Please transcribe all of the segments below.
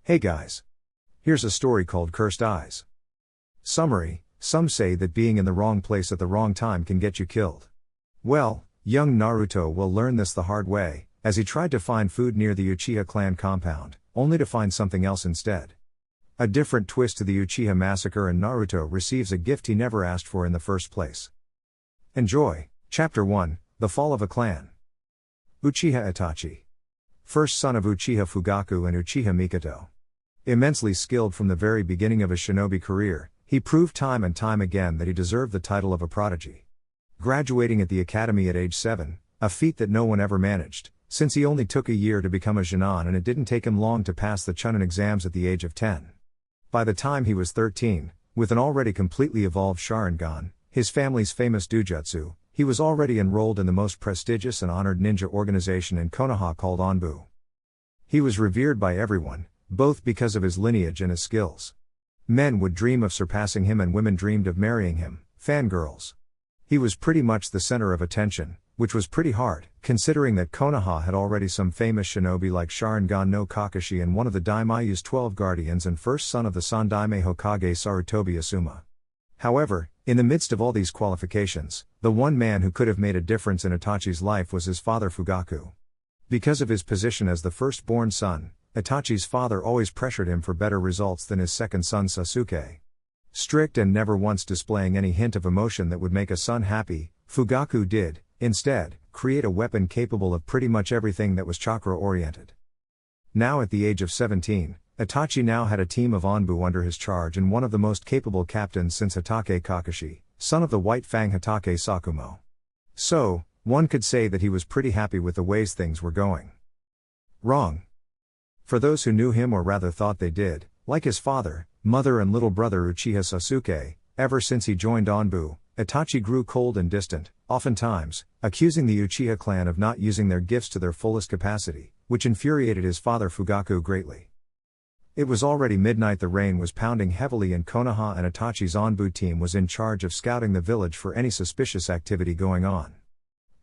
Hey guys. Here's a story called Cursed Eyes. Summary: some say that being in the wrong place at the wrong time can get you killed. Well, young Naruto will learn this the hard way, as he tried to find food near the Uchiha Clan Compound, only to find something else instead. A different twist to the Uchiha Massacre, and Naruto receives a gift he never asked for in the first place. Enjoy. Chapter 1: The Fall of a Clan. Uchiha Itachi. First son of Uchiha Fugaku and Uchiha Mikoto. Immensely skilled from the very beginning of his shinobi career, he proved time and time again that he deserved the title of a prodigy. Graduating at the academy at age 7, a feat that no one ever managed, since he only took a year to become a Jonin and it didn't take him long to pass the Chunin exams at the age of 10. By the time he was 13, with an already completely evolved Sharingan, his family's famous dujutsu, he was already enrolled in the most prestigious and honored ninja organization in Konoha called Onbu. He was revered by everyone, both because of his lineage and his skills. Men would dream of surpassing him and women dreamed of marrying him, fangirls. He was pretty much the center of attention, which was pretty hard, considering that Konoha had already some famous shinobi like Sharingan no Kakashi and one of the Daimyo's 12 guardians and first son of the Sandaime Hokage Sarutobi Asuma. However, in the midst of all these qualifications, the one man who could have made a difference in Itachi's life was his father Fugaku. Because of his position as the firstborn son, Itachi's father always pressured him for better results than his second son Sasuke. Strict and never once displaying any hint of emotion that would make a son happy, Fugaku did, instead, create a weapon capable of pretty much everything that was chakra-oriented. Now at the age of 17, Itachi now had a team of Onbu under his charge and one of the most capable captains since Hatake Kakashi, son of the White Fang Hatake Sakumo. So, one could say that he was pretty happy with the ways things were going. Wrong. For those who knew him or rather thought they did, like his father, mother and little brother Uchiha Sasuke, ever since he joined Onbu, Itachi grew cold and distant, oftentimes, accusing the Uchiha clan of not using their gifts to their fullest capacity, which infuriated his father Fugaku greatly. It was already midnight, the rain was pounding heavily in Konoha and Itachi's Onbu team was in charge of scouting the village for any suspicious activity going on.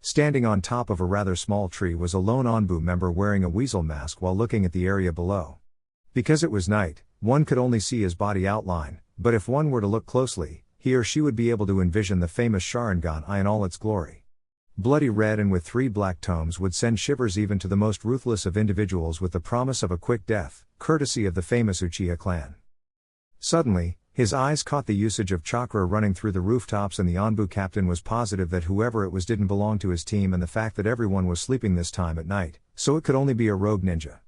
Standing on top of a rather small tree was a lone Onbu member wearing a weasel mask while looking at the area below. Because it was night, one could only see his body outline, but if one were to look closely, he or she would be able to envision the famous Sharingan eye in all its glory. Bloody red and with 3 black tomes would send shivers even to the most ruthless of individuals, with the promise of a quick death, courtesy of the famous Uchiha clan. Suddenly, his eyes caught the usage of chakra running through the rooftops, and the Onbu captain was positive that whoever it was didn't belong to his team, and the fact that everyone was sleeping this time at night, so it could only be a rogue ninja.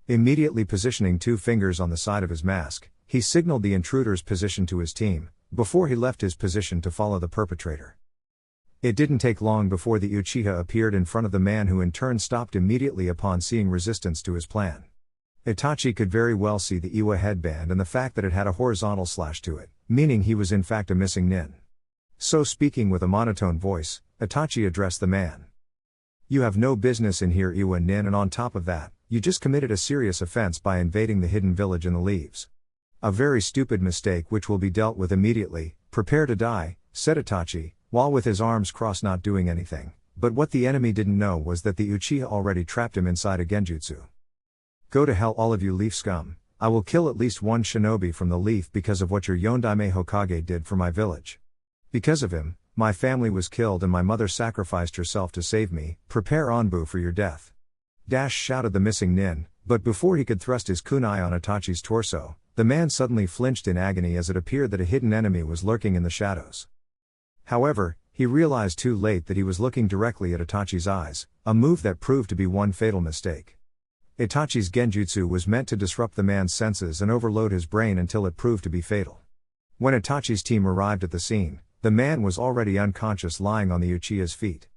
Immediately positioning 2 fingers on the side of his mask, he signaled the intruder's position to his team, before he left his position to follow the perpetrator. It didn't take long before the Uchiha appeared in front of the man, who in turn stopped immediately upon seeing resistance to his plan. Itachi could very well see the Iwa headband and the fact that it had a horizontal slash to it, meaning he was in fact a missing nin. So, speaking with a monotone voice, Itachi addressed the man. "You have no business in here, Iwa nin, and on top of that, you just committed a serious offense by invading the hidden village in the leaves. A very stupid mistake which will be dealt with immediately. Prepare to die," said Itachi, while with his arms crossed, not doing anything. But what the enemy didn't know was that the Uchiha already trapped him inside a genjutsu. "Go to hell, all of you leaf scum. I will kill at least one shinobi from the leaf because of what your Yondaime Hokage did for my village. Because of him, my family was killed and my mother sacrificed herself to save me. Prepare, Onbu, for your death." Shouted the missing nin, but before he could thrust his kunai on Itachi's torso, the man suddenly flinched in agony as it appeared that a hidden enemy was lurking in the shadows. However, he realized too late that he was looking directly at Itachi's eyes, a move that proved to be one fatal mistake. Itachi's genjutsu was meant to disrupt the man's senses and overload his brain until it proved to be fatal. When Itachi's team arrived at the scene, the man was already unconscious, lying on the Uchiha's feet.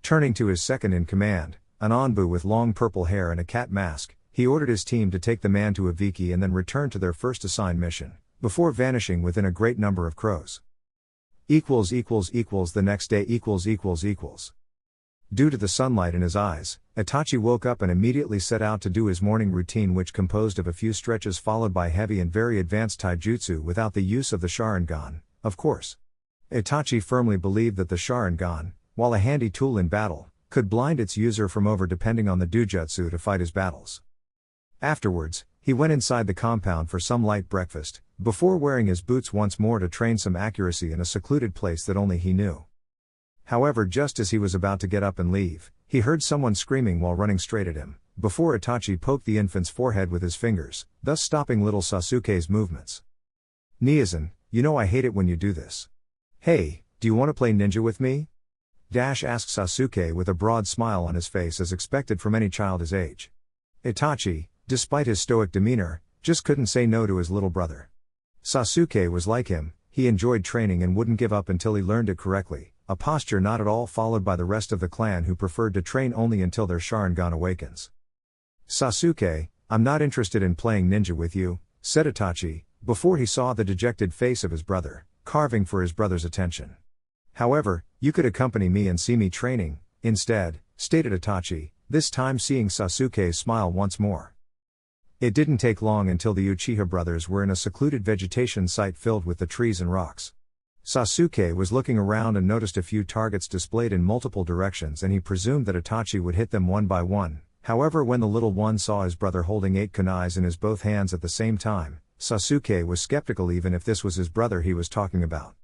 Turning to his second in command, an Onbu with long purple hair and a cat mask, he ordered his team to take the man to Ibiki and then return to their first assigned mission, before vanishing within a great number of crows. The next day. Due to the sunlight in his eyes, Itachi woke up and immediately set out to do his morning routine, which composed of a few stretches followed by heavy and very advanced taijutsu without the use of the Sharingan, of course. Itachi firmly believed that the Sharingan, while a handy tool in battle, could blind its user from over depending on the dujutsu to fight his battles. Afterwards, He went inside the compound for some light breakfast, before wearing his boots once more to train some accuracy in a secluded place that only he knew. However, just as he was about to get up and leave, he heard someone screaming while running straight at him, before Itachi poked the infant's forehead with his fingers, thus stopping little Sasuke's movements. "Niazan, you know I hate it when you do this. Hey, do you want to play ninja with me?" asked Sasuke with a broad smile on his face as expected from any child his age. Itachi, despite his stoic demeanor, just couldn't say no to his little brother. Sasuke was like him, he enjoyed training and wouldn't give up until he learned it correctly, a posture not at all followed by the rest of the clan who preferred to train only until their Sharingan awakens. "Sasuke, I'm not interested in playing ninja with you," said Itachi, before he saw the dejected face of his brother, carving for his brother's attention. "However, you could accompany me and see me training, instead," stated Itachi, this time seeing Sasuke smile once more. It didn't take long until the Uchiha brothers were in a secluded vegetation site filled with the trees and rocks. Sasuke was looking around and noticed a few targets displayed in multiple directions, and he presumed that Itachi would hit them one by one. However, when the little one saw his brother holding 8 kunais in his both hands at the same time, Sasuke was skeptical even if this was his brother he was talking about.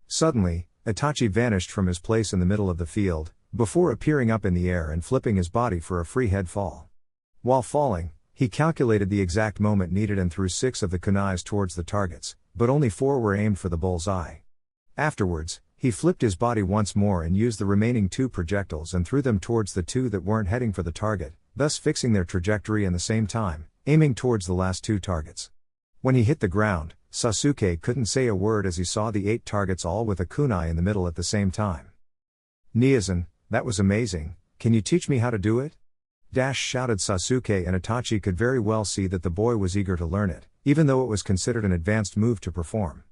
Suddenly, Itachi vanished from his place in the middle of the field, before appearing up in the air and flipping his body for a free head fall. While falling, he calculated the exact moment needed and threw 6 of the kunais towards the targets, but only 4 were aimed for the bull's eye. Afterwards, he flipped his body once more and used the remaining 2 projectiles and threw them towards the 2 that weren't heading for the target, thus fixing their trajectory and the same time, aiming towards the last 2 targets. When he hit the ground, Sasuke couldn't say a word as he saw the 8 targets all with a kunai in the middle at the same time. "Niazan, that was amazing, can you teach me how to do it?" shouted Sasuke, and Itachi could very well see that the boy was eager to learn it, even though it was considered an advanced move to perform.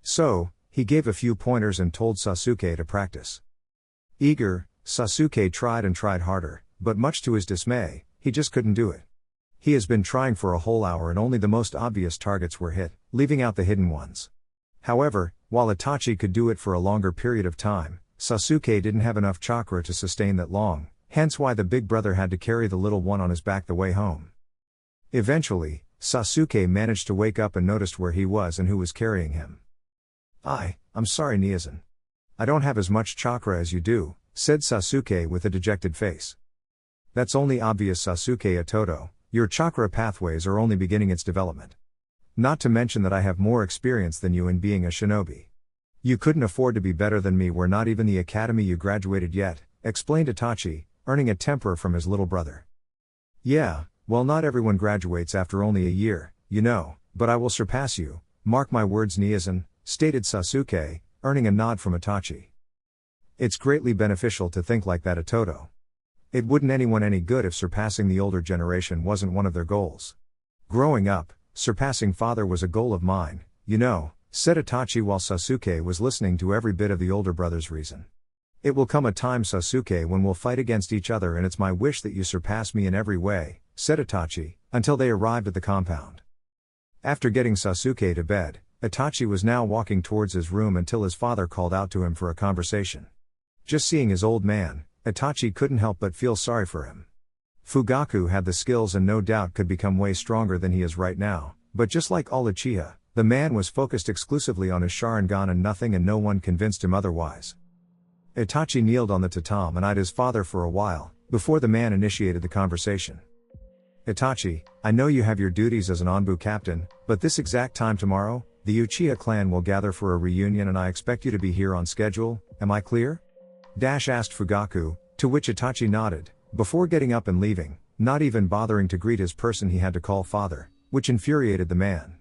So, he gave a few pointers and told Sasuke to practice. Eager, Sasuke tried and tried harder, but much to his dismay, he just couldn't do it. He has been trying for a whole hour and only the most obvious targets were hit, leaving out the hidden ones. However, while Itachi could do it for a longer period of time, Sasuke didn't have enough chakra to sustain that long, hence why the big brother had to carry the little one on his back the way home. Eventually, Sasuke managed to wake up and noticed where he was and who was carrying him. I'm sorry, Niazan. I don't have as much chakra as you do," said Sasuke with a dejected face. "That's only obvious, Sasuke Itoto, your chakra pathways are only beginning its development. Not to mention that I have more experience than you in being a shinobi. You couldn't afford to be better than me, we're not even the academy you graduated yet," explained Itachi, earning a temper from his little brother. "Yeah, well, not everyone graduates after only a year, you know, but I will surpass you, mark my words, Niazan," stated Sasuke, earning a nod from Itachi. "It's greatly beneficial to think like that, Itoto. It wouldn't anyone any good if surpassing the older generation wasn't one of their goals. Growing up, surpassing father was a goal of mine, you know," said Itachi while Sasuke was listening to every bit of the older brother's reason. "It will come a time, Sasuke, when we'll fight against each other, and it's my wish that you surpass me in every way," said Itachi, until they arrived at the compound. After getting Sasuke to bed, Itachi was now walking towards his room until his father called out to him for a conversation. Just seeing his old man, Itachi couldn't help but feel sorry for him. Fugaku had the skills and no doubt could become way stronger than he is right now, but just like all Uchiha, the man was focused exclusively on his Sharingan and nothing and no one convinced him otherwise. Itachi kneeled on the tatami and eyed his father for a while, before the man initiated the conversation. "Itachi, I know you have your duties as an Anbu captain, but this exact time tomorrow, the Uchiha clan will gather for a reunion and I expect you to be here on schedule, am I clear?" asked Fugaku, to which Itachi nodded, before getting up and leaving, not even bothering to greet his person he had to call father, which infuriated the man.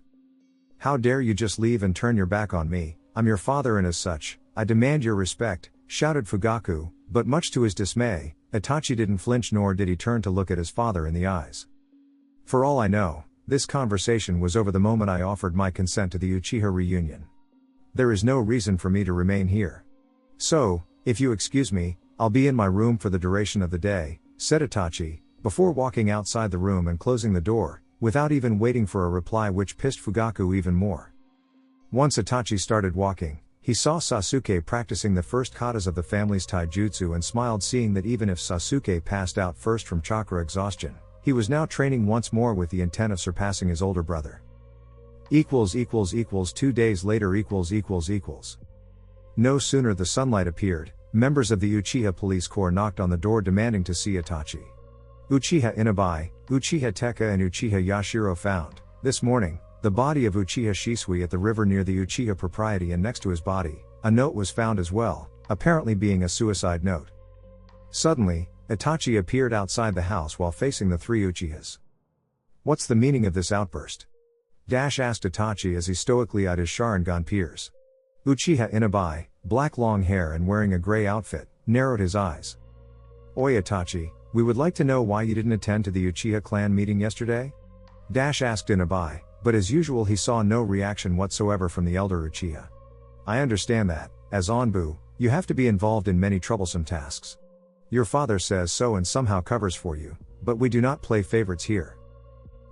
"How dare you just leave and turn your back on me, I'm your father and as such, I demand your respect," shouted Fugaku, but much to his dismay, Itachi didn't flinch nor did he turn to look at his father in the eyes. "For all I know, this conversation was over the moment I offered my consent to the Uchiha reunion. There is no reason for me to remain here. So, if you excuse me, I'll be in my room for the duration of the day," said Itachi, before walking outside the room and closing the door, without even waiting for a reply, which pissed Fugaku even more. Once Itachi started walking, he saw Sasuke practicing the first katas of the family's taijutsu and smiled, seeing that even if Sasuke passed out first from chakra exhaustion, he was now training once more with the intent of surpassing his older brother. 2 days later. No sooner the sunlight appeared, members of the Uchiha police corps knocked on the door demanding to see Itachi. Uchiha Inabai, Uchiha Tekka and Uchiha Yashiro found, this morning, the body of Uchiha Shisui at the river near the Uchiha propriety, and next to his body, a note was found as well, apparently being a suicide note. Suddenly, Itachi appeared outside the house while facing the three Uchihas. "What's the meaning of this outburst?" asked Itachi as he stoically eyed his Sharingan peers. Uchiha Inabai, black long hair and wearing a gray outfit, narrowed his eyes. "Oi Itachi, we would like to know why you didn't attend to the Uchiha clan meeting yesterday?" asked Inabai, but as usual he saw no reaction whatsoever from the elder Uchiha. "I understand that, as Onbu, you have to be involved in many troublesome tasks. Your father says so and somehow covers for you, but we do not play favorites here."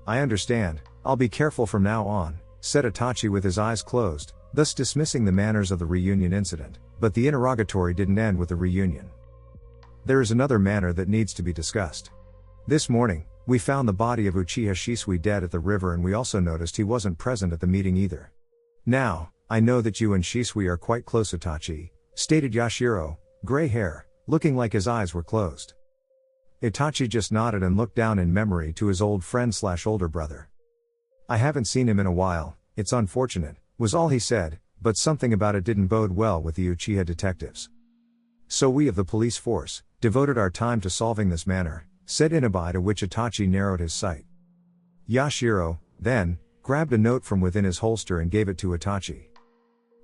"I understand, I'll be careful from now on," said Itachi with his eyes closed, thus dismissing the manners of the reunion incident, but the interrogatory didn't end with the reunion. "There is another matter that needs to be discussed. This morning, we found the body of Uchiha Shisui dead at the river, and we also noticed he wasn't present at the meeting either. Now, I know that you and Shisui are quite close, Itachi," stated Yashiro, gray hair, looking like his eyes were closed. Itachi just nodded and looked down in memory to his old friend/older brother. "I haven't seen him in a while, it's unfortunate," was all he said, but something about it didn't bode well with the Uchiha detectives. "So we of the police force devoted our time to solving this matter," said Inabai, to which Itachi narrowed his sight. Yashiro, then, grabbed a note from within his holster and gave it to Itachi.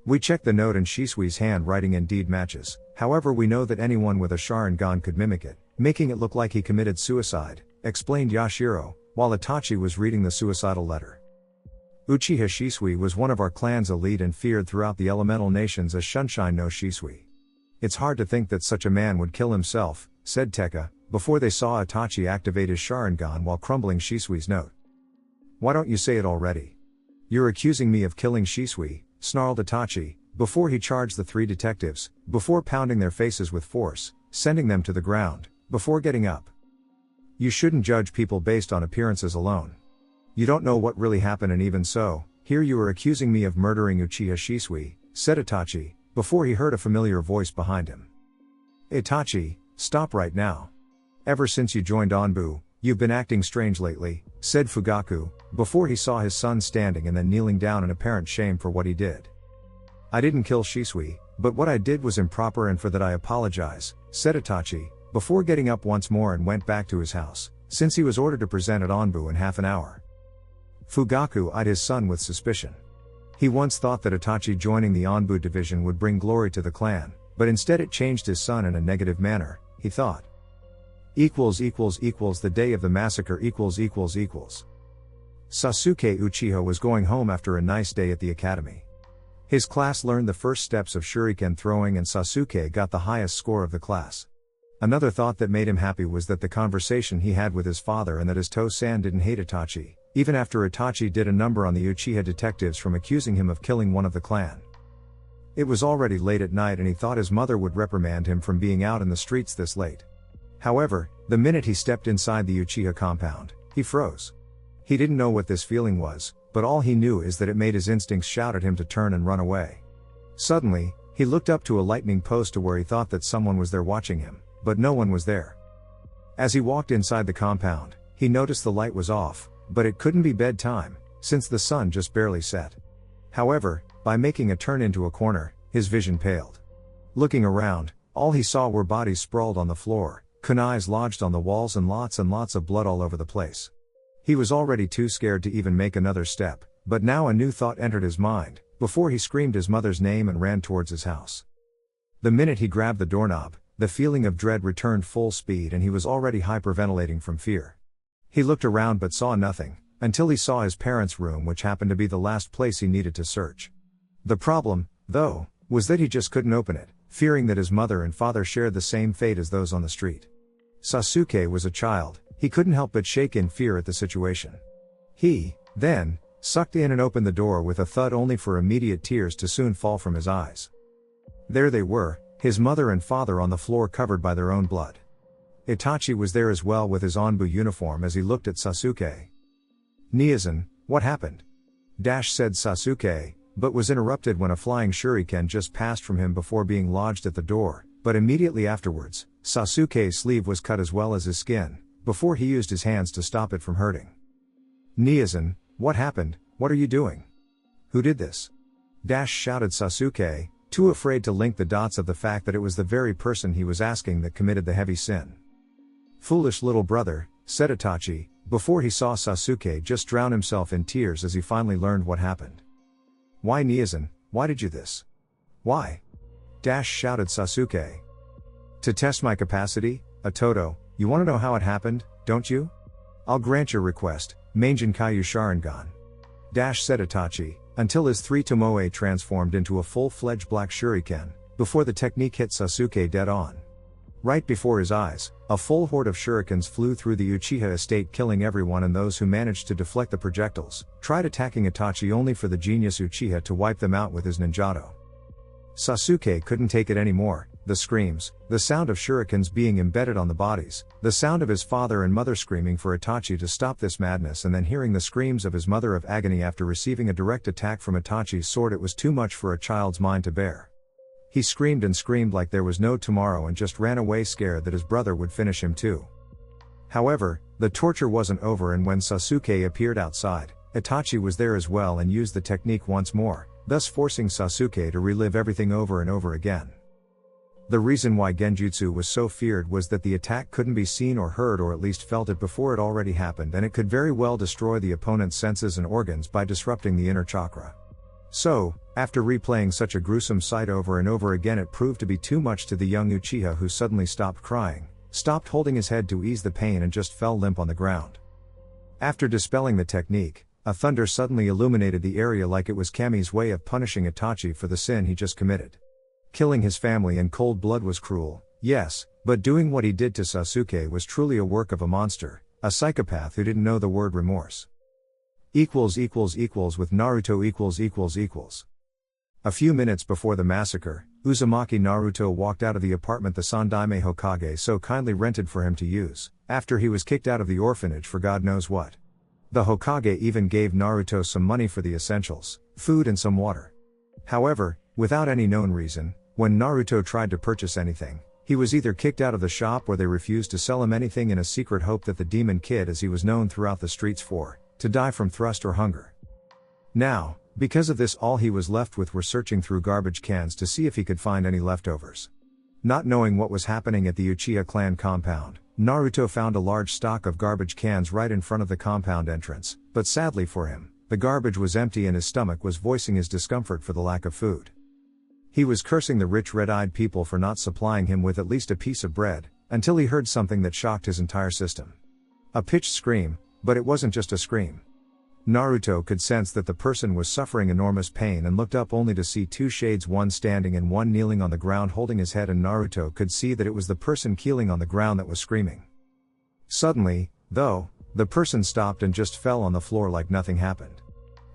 "We checked the note and Shisui's handwriting indeed matches, however we know that anyone with a Sharingan could mimic it, making it look like he committed suicide," explained Yashiro, while Itachi was reading the suicidal letter. "Uchiha Shisui was one of our clan's elite and feared throughout the elemental nations as Shunshin no Shisui. It's hard to think that such a man would kill himself," said Tekka, before they saw Itachi activate his Sharingan while crumbling Shisui's note. "Why don't you say it already? You're accusing me of killing Shisui," snarled Itachi, before he charged the three detectives, before pounding their faces with force, sending them to the ground, before getting up. "You shouldn't judge people based on appearances alone. You don't know what really happened, and even so, here you are accusing me of murdering Uchiha Shisui," said Itachi, before he heard a familiar voice behind him. "Itachi, stop right now. Ever since you joined Onbu, you've been acting strange lately," said Fugaku, before he saw his son standing and then kneeling down in apparent shame for what he did. "I didn't kill Shisui, but what I did was improper, and for that I apologize," said Itachi, before getting up once more and went back to his house, since he was ordered to present at Onbu in half an hour. Fugaku eyed his son with suspicion. He once thought that Itachi joining the Onbu division would bring glory to the clan, but instead it changed his son in a negative manner, he thought. The day of the massacre. Sasuke Uchiha was going home after a nice day at the academy. His class learned the first steps of shuriken throwing, and Sasuke got the highest score of the class. Another thought that made him happy was that the conversation he had with his father, and that his To-san didn't hate Itachi, even after Itachi did a number on the Uchiha detectives from accusing him of killing one of the clan. It was already late at night, and he thought his mother would reprimand him from being out in the streets this late. However, the minute he stepped inside the Uchiha compound, he froze. He didn't know what this feeling was, but all he knew is that it made his instincts shout at him to turn and run away. Suddenly, he looked up to a lightning post to where he thought that someone was there watching him, but no one was there. As he walked inside the compound, he noticed the light was off, but it couldn't be bedtime, since the sun just barely set. However, by making a turn into a corner, his vision paled. Looking around, all he saw were bodies sprawled on the floor, kunais lodged on the walls, and lots of blood all over the place. He was already too scared to even make another step, but now a new thought entered his mind, before he screamed his mother's name and ran towards his house. The minute he grabbed the doorknob, the feeling of dread returned full speed, and he was already hyperventilating from fear. He looked around but saw nothing, until he saw his parents' room, which happened to be the last place he needed to search. The problem, though, was that he just couldn't open it, fearing that his mother and father shared the same fate as those on the street. Sasuke was a child, he couldn't help but shake in fear at the situation. He, then, sucked in and opened the door with a thud, only for immediate tears to soon fall from his eyes. There they were, his mother and father on the floor covered by their own blood. Itachi was there as well with his Onbu uniform as he looked at Sasuke. "Niazan, what happened?" said Sasuke, but was interrupted when a flying shuriken just passed from him before being lodged at the door, but immediately afterwards, Sasuke's sleeve was cut as well as his skin, before he used his hands to stop it from hurting. "Niazan, what happened? What are you doing? Who did this?" shouted Sasuke, too afraid to link the dots of the fact that it was the very person he was asking that committed the heavy sin. "Foolish little brother," said Itachi, before he saw Sasuke just drown himself in tears as he finally learned what happened. "Why Niazan, why did you this? Why?" shouted Sasuke. "To test my capacity, Itoto, you wanna know how it happened, don't you? I'll grant your request, Mangenkaiu Sharingan," said Itachi, until his 3 Tomoe transformed into a full-fledged black shuriken, before the technique hit Sasuke dead on. Right before his eyes, a full horde of shurikens flew through the Uchiha estate, killing everyone, and those who managed to deflect the projectiles tried attacking Itachi only for the genius Uchiha to wipe them out with his ninjato. Sasuke couldn't take it anymore. The screams, the sound of shurikens being embedded on the bodies, the sound of his father and mother screaming for Itachi to stop this madness, and then hearing the screams of his mother of agony after receiving a direct attack from Itachi's sword. It was too much for a child's mind to bear. He screamed and screamed like there was no tomorrow and just ran away, scared that his brother would finish him too. However, the torture wasn't over, and when Sasuke appeared outside, Itachi was there as well and used the technique once more, thus forcing Sasuke to relive everything over and over again. The reason why Genjutsu was so feared was that the attack couldn't be seen or heard, or at least felt it before it already happened, and it could very well destroy the opponent's senses and organs by disrupting the inner chakra. So, after replaying such a gruesome sight over and over again, it proved to be too much to the young Uchiha, who suddenly stopped crying, stopped holding his head to ease the pain, and just fell limp on the ground. After dispelling the technique, a thunder suddenly illuminated the area like it was Kami's way of punishing Itachi for the sin he just committed. Killing his family in cold blood was cruel, yes, but doing what he did to Sasuke was truly a work of a monster, a psychopath who didn't know the word remorse. With Naruto . A few minutes before the massacre, Uzumaki Naruto walked out of the apartment the Sandaime Hokage so kindly rented for him to use, after he was kicked out of the orphanage for God knows what. The Hokage even gave Naruto some money for the essentials, food and some water. However, without any known reason, when Naruto tried to purchase anything, he was either kicked out of the shop or they refused to sell him anything, in a secret hope that the Demon Kid, as he was known throughout the streets for, to die from thirst or hunger. Now, because of this, all he was left with were searching through garbage cans to see if he could find any leftovers. Not knowing what was happening at the Uchiha Clan Compound, Naruto found a large stock of garbage cans right in front of the compound entrance, but sadly for him, the garbage was empty and his stomach was voicing his discomfort for the lack of food. He was cursing the rich red-eyed people for not supplying him with at least a piece of bread, until he heard something that shocked his entire system. A pitched scream, but it wasn't just a scream. Naruto could sense that the person was suffering enormous pain and looked up only to see 2 shades, one standing and one kneeling on the ground holding his head, and Naruto could see that it was the person kneeling on the ground that was screaming. Suddenly, though, the person stopped and just fell on the floor like nothing happened.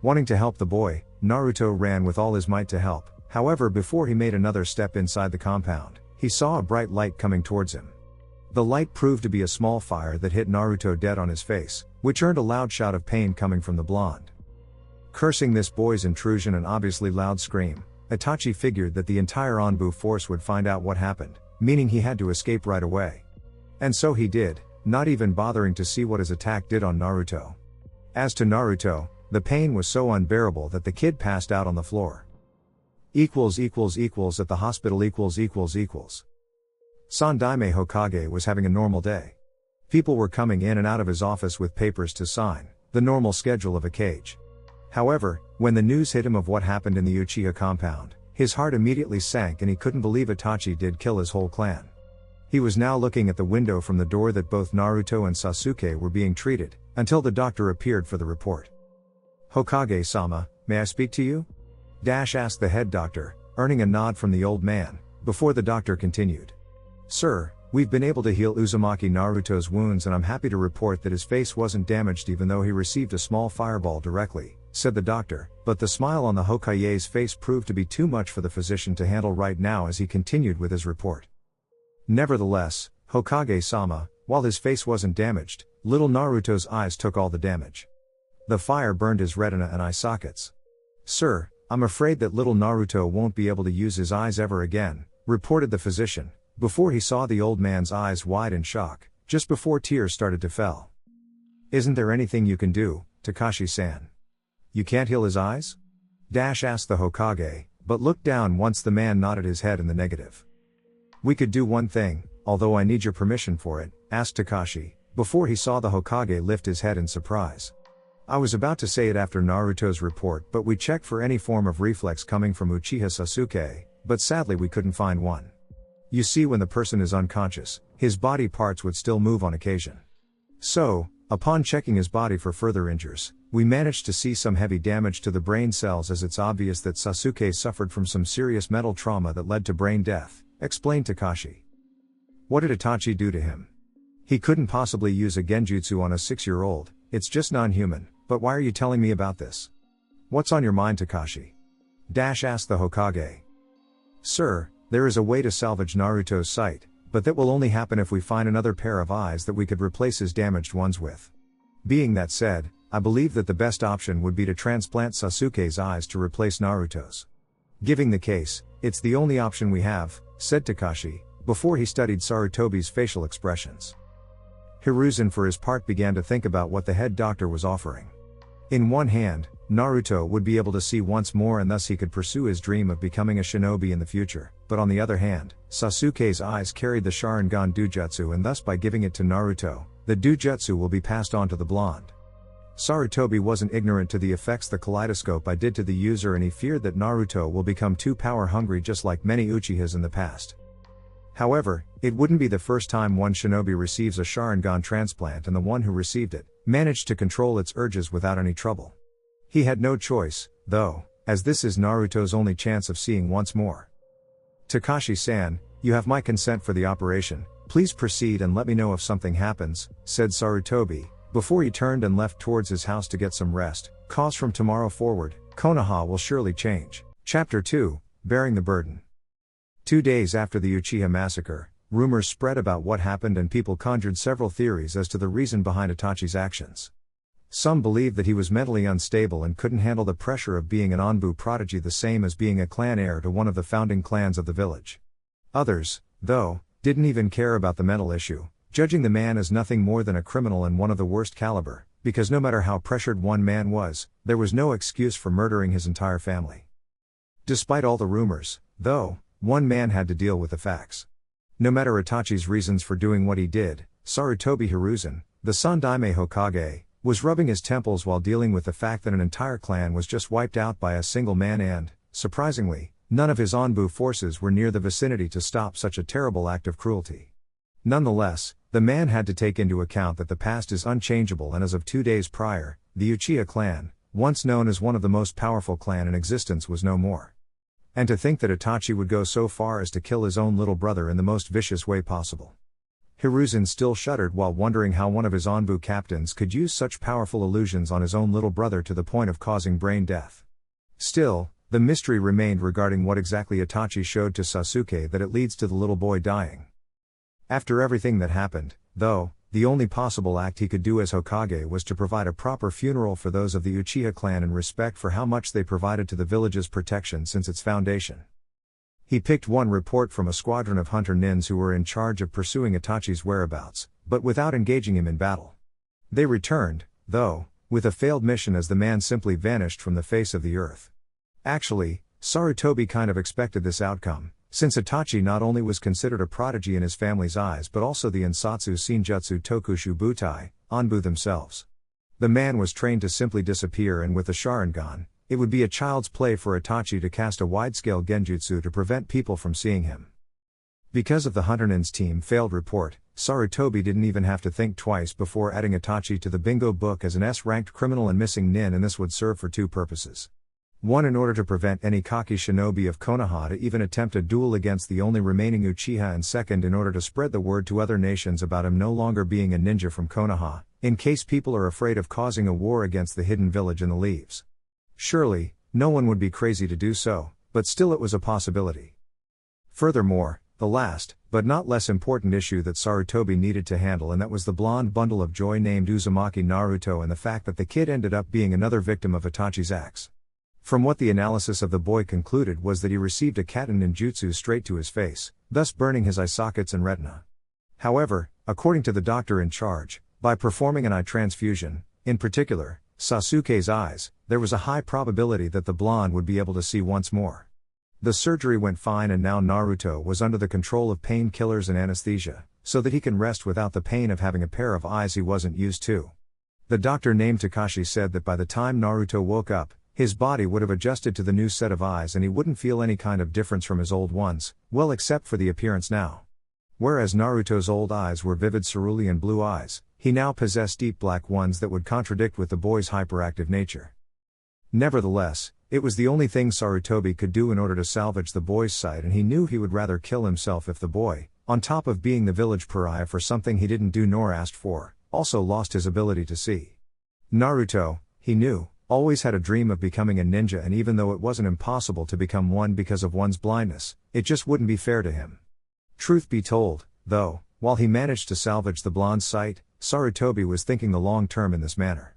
Wanting to help the boy, Naruto ran with all his might to help. However, before he made another step inside the compound, he saw a bright light coming towards him. The light proved to be a small fire that hit Naruto dead on his face, which earned a loud shout of pain coming from the blonde. Cursing this boy's intrusion and obviously loud scream, Itachi figured that the entire Onbu force would find out what happened, meaning he had to escape right away. And so he did, not even bothering to see what his attack did on Naruto. As to Naruto, the pain was so unbearable that the kid passed out on the floor. At the hospital. Sandaime Hokage was having a normal day. People were coming in and out of his office with papers to sign, the normal schedule of a cage. However, when the news hit him of what happened in the Uchiha compound, his heart immediately sank and he couldn't believe Itachi did kill his whole clan. He was now looking at the window from the door that both Naruto and Sasuke were being treated, until the doctor appeared for the report. "Hokage-sama, may I speak to you?" asked the head doctor, earning a nod from the old man, before the doctor continued. "Sir, we've been able to heal Uzumaki Naruto's wounds and I'm happy to report that his face wasn't damaged even though he received a small fireball directly," said the doctor, but the smile on the Hokage's face proved to be too much for the physician to handle right now as he continued with his report. "Nevertheless, Hokage-sama, while his face wasn't damaged, little Naruto's eyes took all the damage. The fire burned his retina and eye sockets. "Sir, I'm afraid that little Naruto won't be able to use his eyes ever again," reported the physician, before he saw the old man's eyes wide in shock, just before tears started to fall. "Isn't there anything you can do, Kakashi-san? You can't heal his eyes?" asked the Hokage, but looked down once the man nodded his head in the negative. "We could do one thing, although I need your permission for it," asked Kakashi, before he saw the Hokage lift his head in surprise. "I was about to say it after Naruto's report, but we checked for any form of reflex coming from Uchiha Sasuke, but sadly we couldn't find one. You see, when the person is unconscious, his body parts would still move on occasion. So, upon checking his body for further injuries, we managed to see some heavy damage to the brain cells, as it's obvious that Sasuke suffered from some serious mental trauma that led to brain death," explained Takashi. "What did Itachi do to him? He couldn't possibly use a genjutsu on a 6-year-old, it's just non-human, but why are you telling me about this? What's on your mind, Takashi?" asked the Hokage. "Sir, there is a way to salvage Naruto's sight, but that will only happen if we find another pair of eyes that we could replace his damaged ones with. Being that said, I believe that the best option would be to transplant Sasuke's eyes to replace Naruto's. Given the case, it's the only option we have," said Takashi, before he studied Sarutobi's facial expressions. Hiruzen for his part began to think about what the head doctor was offering. In one hand, Naruto would be able to see once more, and thus he could pursue his dream of becoming a shinobi in the future, but on the other hand, Sasuke's eyes carried the Sharingan Dujutsu, and thus by giving it to Naruto, the Dujutsu will be passed on to the blonde. Sarutobi wasn't ignorant to the effects the kaleidoscope eye did to the user, and he feared that Naruto will become too power hungry, just like many Uchihas in the past. However, it wouldn't be the first time one shinobi receives a Sharingan transplant, and the one who received it managed to control its urges without any trouble. He had no choice, though, as this is Naruto's only chance of seeing once more. "Takashi-san, you have my consent for the operation, please proceed and let me know if something happens," said Sarutobi, before he turned and left towards his house to get some rest, cause from tomorrow forward, Konoha will surely change. Chapter 2, Bearing the Burden. 2 days after the Uchiha Massacre, rumors spread about what happened, and people conjured several theories as to the reason behind Itachi's actions. Some believed that he was mentally unstable and couldn't handle the pressure of being an Anbu prodigy, the same as being a clan heir to one of the founding clans of the village. Others, though, didn't even care about the mental issue, judging the man as nothing more than a criminal and one of the worst caliber, because no matter how pressured one man was, there was no excuse for murdering his entire family. Despite all the rumors, though, one man had to deal with the facts. No matter Itachi's reasons for doing what he did, Sarutobi Hiruzen, the Sandaime Hokage, was rubbing his temples while dealing with the fact that an entire clan was just wiped out by a single man, and, surprisingly, none of his Anbu forces were near the vicinity to stop such a terrible act of cruelty. Nonetheless, the man had to take into account that the past is unchangeable, and as of 2 days prior, the Uchiha clan, once known as one of the most powerful clan in existence, was no more. And to think that Itachi would go so far as to kill his own little brother in the most vicious way possible. Hiruzen still shuddered while wondering how one of his Anbu captains could use such powerful illusions on his own little brother to the point of causing brain death. Still, the mystery remained regarding what exactly Itachi showed to Sasuke that it leads to the little boy dying. After everything that happened, though, the only possible act he could do as Hokage was to provide a proper funeral for those of the Uchiha clan in respect for how much they provided to the village's protection since its foundation. He picked one report from a squadron of hunter nins who were in charge of pursuing Itachi's whereabouts, but without engaging him in battle. They returned, though, with a failed mission, as the man simply vanished from the face of the earth. Actually, Sarutobi kind of expected this outcome, since Itachi not only was considered a prodigy in his family's eyes but also the Ensatsu Shinjutsu Tokushu Butai, Anbu themselves. The man was trained to simply disappear, and with the Sharingan, it would be a child's play for Itachi to cast a wide-scale genjutsu to prevent people from seeing him. Because of the Hunter Nin's team failed report, Sarutobi didn't even have to think twice before adding Itachi to the bingo book as an S-ranked criminal and missing nin, and this would serve for two purposes. One, in order to prevent any cocky shinobi of Konoha to even attempt a duel against the only remaining Uchiha, and second, in order to spread the word to other nations about him no longer being a ninja from Konoha, in case people are afraid of causing a war against the hidden village in the leaves. Surely, no one would be crazy to do so, but still it was a possibility. Furthermore, the last, but not less important issue that Sarutobi needed to handle, and that was the blonde bundle of joy named Uzumaki Naruto and the fact that the kid ended up being another victim of Itachi's axe. From what the analysis of the boy concluded was that he received a katen ninjutsu straight to his face, thus burning his eye sockets and retina. However, according to the doctor in charge, by performing an eye transfusion, in particular, Sasuke's eyes, there was a high probability that the blonde would be able to see once more. The surgery went fine and now Naruto was under the control of painkillers and anesthesia, so that he can rest without the pain of having a pair of eyes he wasn't used to. The doctor named Takashi said that by the time Naruto woke up, his body would have adjusted to the new set of eyes and he wouldn't feel any kind of difference from his old ones, well except for the appearance now. Whereas Naruto's old eyes were vivid cerulean blue eyes, he now possessed deep black ones that would contradict with the boy's hyperactive nature. Nevertheless, it was the only thing Sarutobi could do in order to salvage the boy's sight, and he knew he would rather kill himself if the boy, on top of being the village pariah for something he didn't do nor asked for, also lost his ability to see. Naruto, he knew, always had a dream of becoming a ninja, and even though it wasn't impossible to become one because of one's blindness, it just wouldn't be fair to him. Truth be told, though, while he managed to salvage the blonde's sight, Sarutobi was thinking the long term in this manner.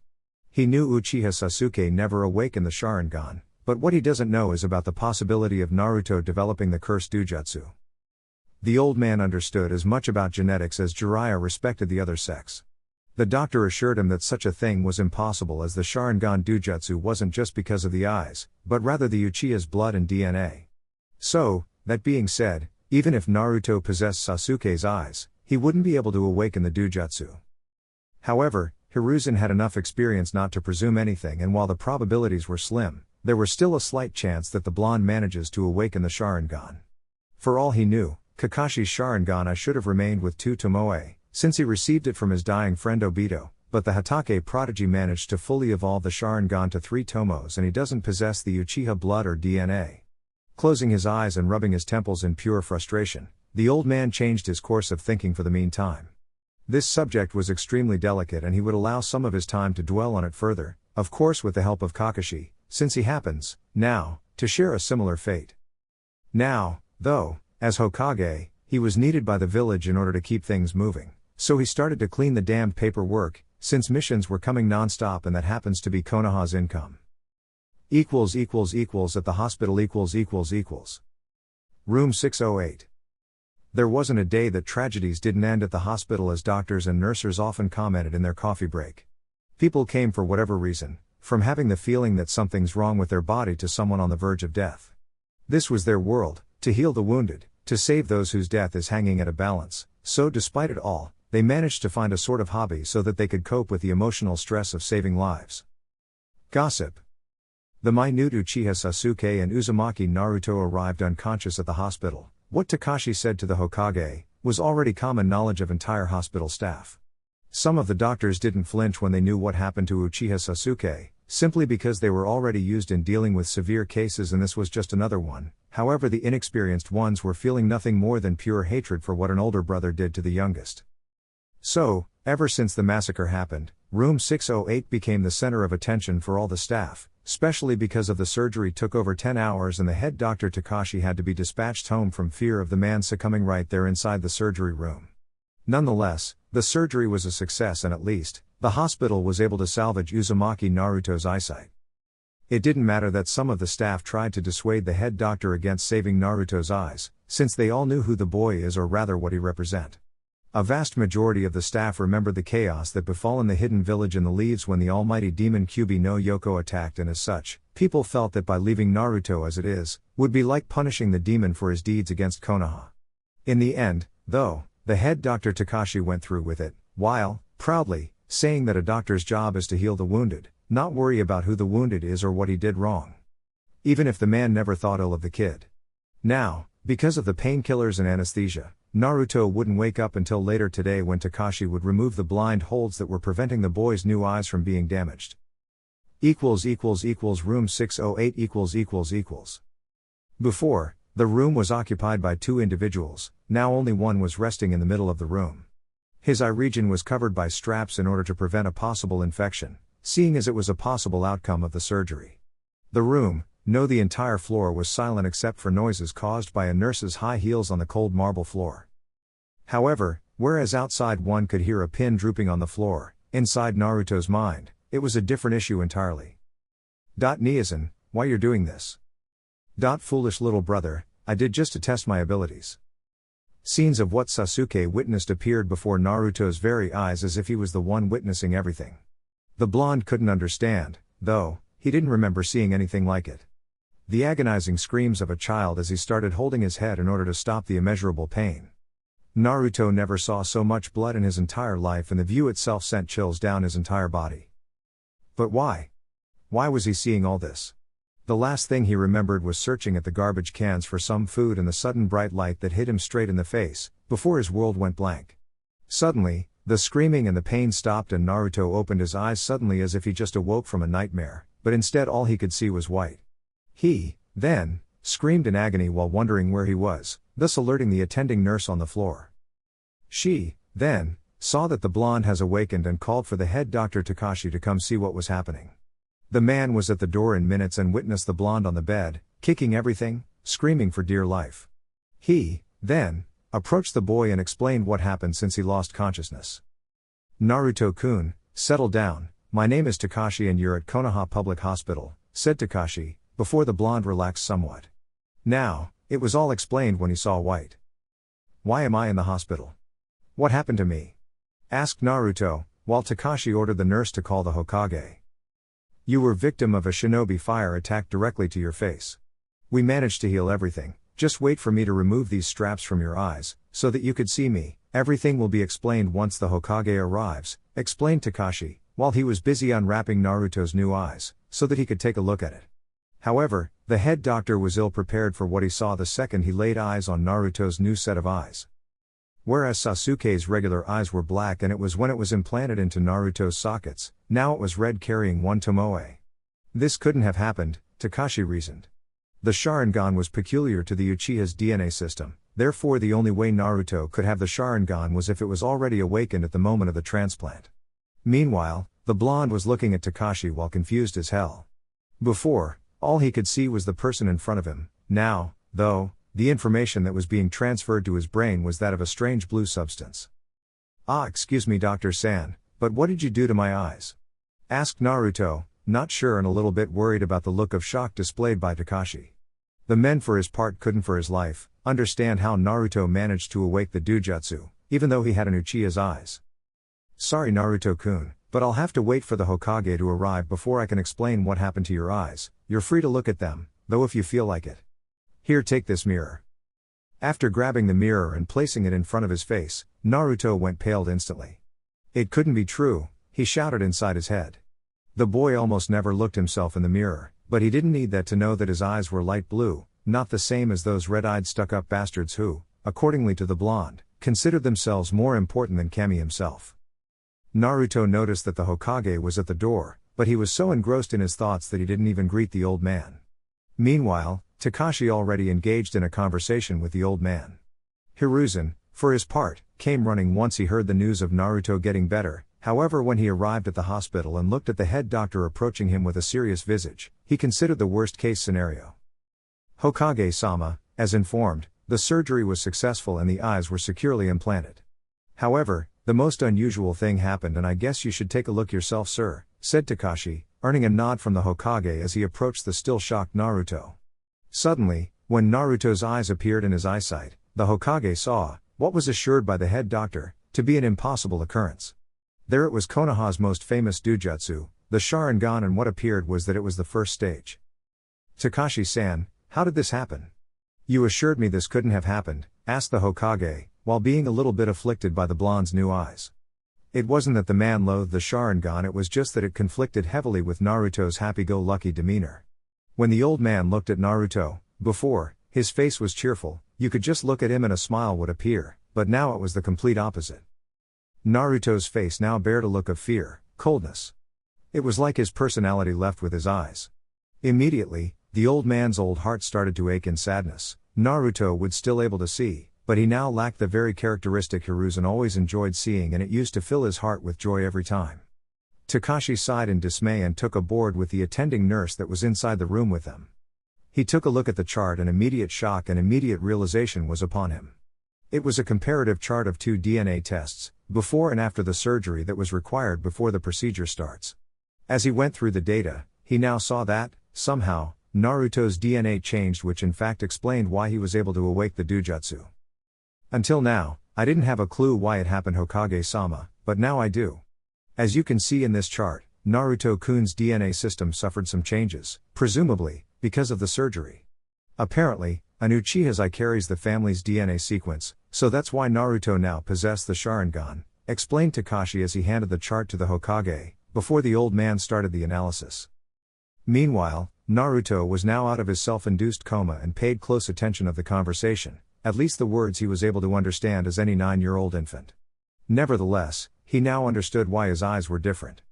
He knew Uchiha Sasuke never awakened the Sharingan, but what he doesn't know is about the possibility of Naruto developing the cursed Dujutsu. The old man understood as much about genetics as Jiraiya respected the other sex. The doctor assured him that such a thing was impossible, as the Sharingan Dujutsu wasn't just because of the eyes, but rather the Uchiha's blood and DNA. So, that being said, even if Naruto possessed Sasuke's eyes, he wouldn't be able to awaken the Dujutsu. However, Hiruzen had enough experience not to presume anything, and while the probabilities were slim, there was still a slight chance that the blonde manages to awaken the Sharingan. For all he knew, Kakashi's Sharingan should have remained with two Tomoe, since he received it from his dying friend Obito, but the Hatake Prodigy managed to fully evolve the Sharingan to 3 Tomos, and he doesn't possess the Uchiha blood or DNA. Closing his eyes and rubbing his temples in pure frustration, the old man changed his course of thinking for the meantime. This subject was extremely delicate and he would allow some of his time to dwell on it further, of course with the help of Kakashi, since he happens, now, to share a similar fate. Now, though, as Hokage, he was needed by the village in order to keep things moving, so he started to clean the damned paperwork, since missions were coming non-stop and that happens to be Konoha's income. At the hospital . Room 608. There wasn't a day that tragedies didn't end at the hospital, as doctors and nurses often commented in their coffee break. People came for whatever reason, from having the feeling that something's wrong with their body to someone on the verge of death. This was their world, to heal the wounded, to save those whose death is hanging at a balance, so despite it all, they managed to find a sort of hobby so that they could cope with the emotional stress of saving lives. Gossip. The minute Uchiha Sasuke and Uzumaki Naruto arrived unconscious at the hospital, what Takashi said to the Hokage was already common knowledge of entire hospital staff. Some of the doctors didn't flinch when they knew what happened to Uchiha Sasuke, simply because they were already used in dealing with severe cases and this was just another one. However, the inexperienced ones were feeling nothing more than pure hatred for what an older brother did to the youngest. So, ever since the massacre happened, room 608 became the center of attention for all the staff, especially because of the surgery took over 10 hours and the head doctor Takashi had to be dispatched home from fear of the man succumbing right there inside the surgery room. Nonetheless, the surgery was a success and at least, the hospital was able to salvage Uzumaki Naruto's eyesight. It didn't matter that some of the staff tried to dissuade the head doctor against saving Naruto's eyes, since they all knew who the boy is, or rather what he represents. A vast majority of the staff remembered the chaos that befallen the hidden village in the leaves when the almighty demon Kyuubi no Yoko attacked, and as such, people felt that by leaving Naruto as it is, would be like punishing the demon for his deeds against Konoha. In the end, though, the head doctor Takashi went through with it, while, proudly, saying that a doctor's job is to heal the wounded, not worry about who the wounded is or what he did wrong. Even if the man never thought ill of the kid. Now, because of the painkillers and anesthesia, Naruto wouldn't wake up until later today, when Takashi would remove the blind holds that were preventing the boy's new eyes from being damaged. Room 608 . Before, the room was occupied by 2 individuals, now only one was resting in the middle of the room. His eye region was covered by straps in order to prevent a possible infection, seeing as it was a possible outcome of the surgery. The room, No, the entire floor was silent except for noises caused by a nurse's high heels on the cold marble floor. However, whereas outside one could hear a pin drooping on the floor, inside Naruto's mind, it was a different issue entirely. Niasen, why you're doing this? Foolish little brother, I did just to test my abilities. Scenes of what Sasuke witnessed appeared before Naruto's very eyes as if he was the one witnessing everything. The blonde couldn't understand, though, he didn't remember seeing anything like it. The agonizing screams of a child as he started holding his head in order to stop the immeasurable pain. Naruto never saw so much blood in his entire life, and the view itself sent chills down his entire body. But why? Why was he seeing all this? The last thing he remembered was searching at the garbage cans for some food and the sudden bright light that hit him straight in the face, before his world went blank. Suddenly, the screaming and the pain stopped and Naruto opened his eyes suddenly as if he just awoke from a nightmare, but instead all he could see was white. He, then, screamed in agony while wondering where he was, thus alerting the attending nurse on the floor. She, then, saw that the blonde has awakened and called for the head doctor Takashi to come see what was happening. The man was at the door in minutes and witnessed the blonde on the bed, kicking everything, screaming for dear life. He, then, approached the boy and explained what happened since he lost consciousness. Naruto-kun, settle down, my name is Takashi and you're at Konoha Public Hospital, said Takashi, before the blonde relaxed somewhat. Now, it was all explained when he saw white. Why am I in the hospital? What happened to me? Asked Naruto, while Takashi ordered the nurse to call the Hokage. You were victim of a shinobi fire attack directly to your face. We managed to heal everything, just wait for me to remove these straps from your eyes, so that you could see me, everything will be explained once the Hokage arrives, explained Takashi, while he was busy unwrapping Naruto's new eyes, so that he could take a look at it. However, the head doctor was ill-prepared for what he saw the second he laid eyes on Naruto's new set of eyes. Whereas Sasuke's regular eyes were black and it was when it was implanted into Naruto's sockets, now it was red carrying one Tomoe. This couldn't have happened, Takashi reasoned. The Sharingan was peculiar to the Uchiha's DNA system, therefore the only way Naruto could have the Sharingan was if it was already awakened at the moment of the transplant. Meanwhile, the blonde was looking at Takashi while confused as hell. Before, all he could see was the person in front of him. Now, though, the information that was being transferred to his brain was that of a strange blue substance. Excuse me Dr. San, but what did you do to my eyes? Asked Naruto, not sure and a little bit worried about the look of shock displayed by Takashi. The men for his part couldn't for his life understand how Naruto managed to awake the Dujutsu, even though he had an Uchiha's eyes. Sorry Naruto-kun, but I'll have to wait for the Hokage to arrive before I can explain what happened to your eyes. You're free to look at them, though if you feel like it. Here, take this mirror. After grabbing the mirror and placing it in front of his face, Naruto went pale instantly. It couldn't be true, he shouted inside his head. The boy almost never looked himself in the mirror, but he didn't need that to know that his eyes were light blue, not the same as those red-eyed stuck-up bastards who, accordingly to the blonde, considered themselves more important than Kami himself. Naruto noticed that the Hokage was at the door, but he was so engrossed in his thoughts that he didn't even greet the old man. Meanwhile, Takashi already engaged in a conversation with the old man. Hiruzen, for his part, came running once he heard the news of Naruto getting better. However, when he arrived at the hospital and looked at the head doctor approaching him with a serious visage, he considered the worst-case scenario. Hokage-sama, as informed, the surgery was successful and the eyes were securely implanted. However, the most unusual thing happened and I guess you should take a look yourself, sir, said Takashi, earning a nod from the Hokage as he approached the still shocked Naruto. Suddenly, when Naruto's eyes appeared in his eyesight, the Hokage saw, what was assured by the head doctor, to be an impossible occurrence. There it was, Konoha's most famous Dujutsu, the Sharingan, and what appeared was that it was the first stage. Takashi-san, how did this happen? You assured me this couldn't have happened, asked the Hokage, while being a little bit afflicted by the blonde's new eyes. It wasn't that the man loathed the Sharingan, it was just that it conflicted heavily with Naruto's happy-go-lucky demeanor. When the old man looked at Naruto, before, his face was cheerful, you could just look at him and a smile would appear, but now it was the complete opposite. Naruto's face now bared a look of fear, coldness. It was like his personality left with his eyes. Immediately, the old man's old heart started to ache in sadness. Naruto was still able to see, but he now lacked the very characteristic Hiruzen always enjoyed seeing, and it used to fill his heart with joy every time. Takashi sighed in dismay and took a board with the attending nurse that was inside the room with them. He took a look at the chart and immediate shock and immediate realization was upon him. It was a comparative chart of 2 DNA tests, before and after the surgery that was required before the procedure starts. As he went through the data, he now saw that, somehow, Naruto's DNA changed, which in fact explained why he was able to awake the Dujutsu. Until now, I didn't have a clue why it happened, Hokage-sama, but now I do. As you can see in this chart, Naruto-kun's DNA system suffered some changes, presumably, because of the surgery. Apparently, an Uchiha's eye carries the family's DNA sequence, so that's why Naruto now possessed the Sharingan, explained Kakashi as he handed the chart to the Hokage, before the old man started the analysis. Meanwhile, Naruto was now out of his self-induced coma and paid close attention of the conversation, at least the words he was able to understand as any 9-year-old infant. Nevertheless, he now understood why his eyes were different.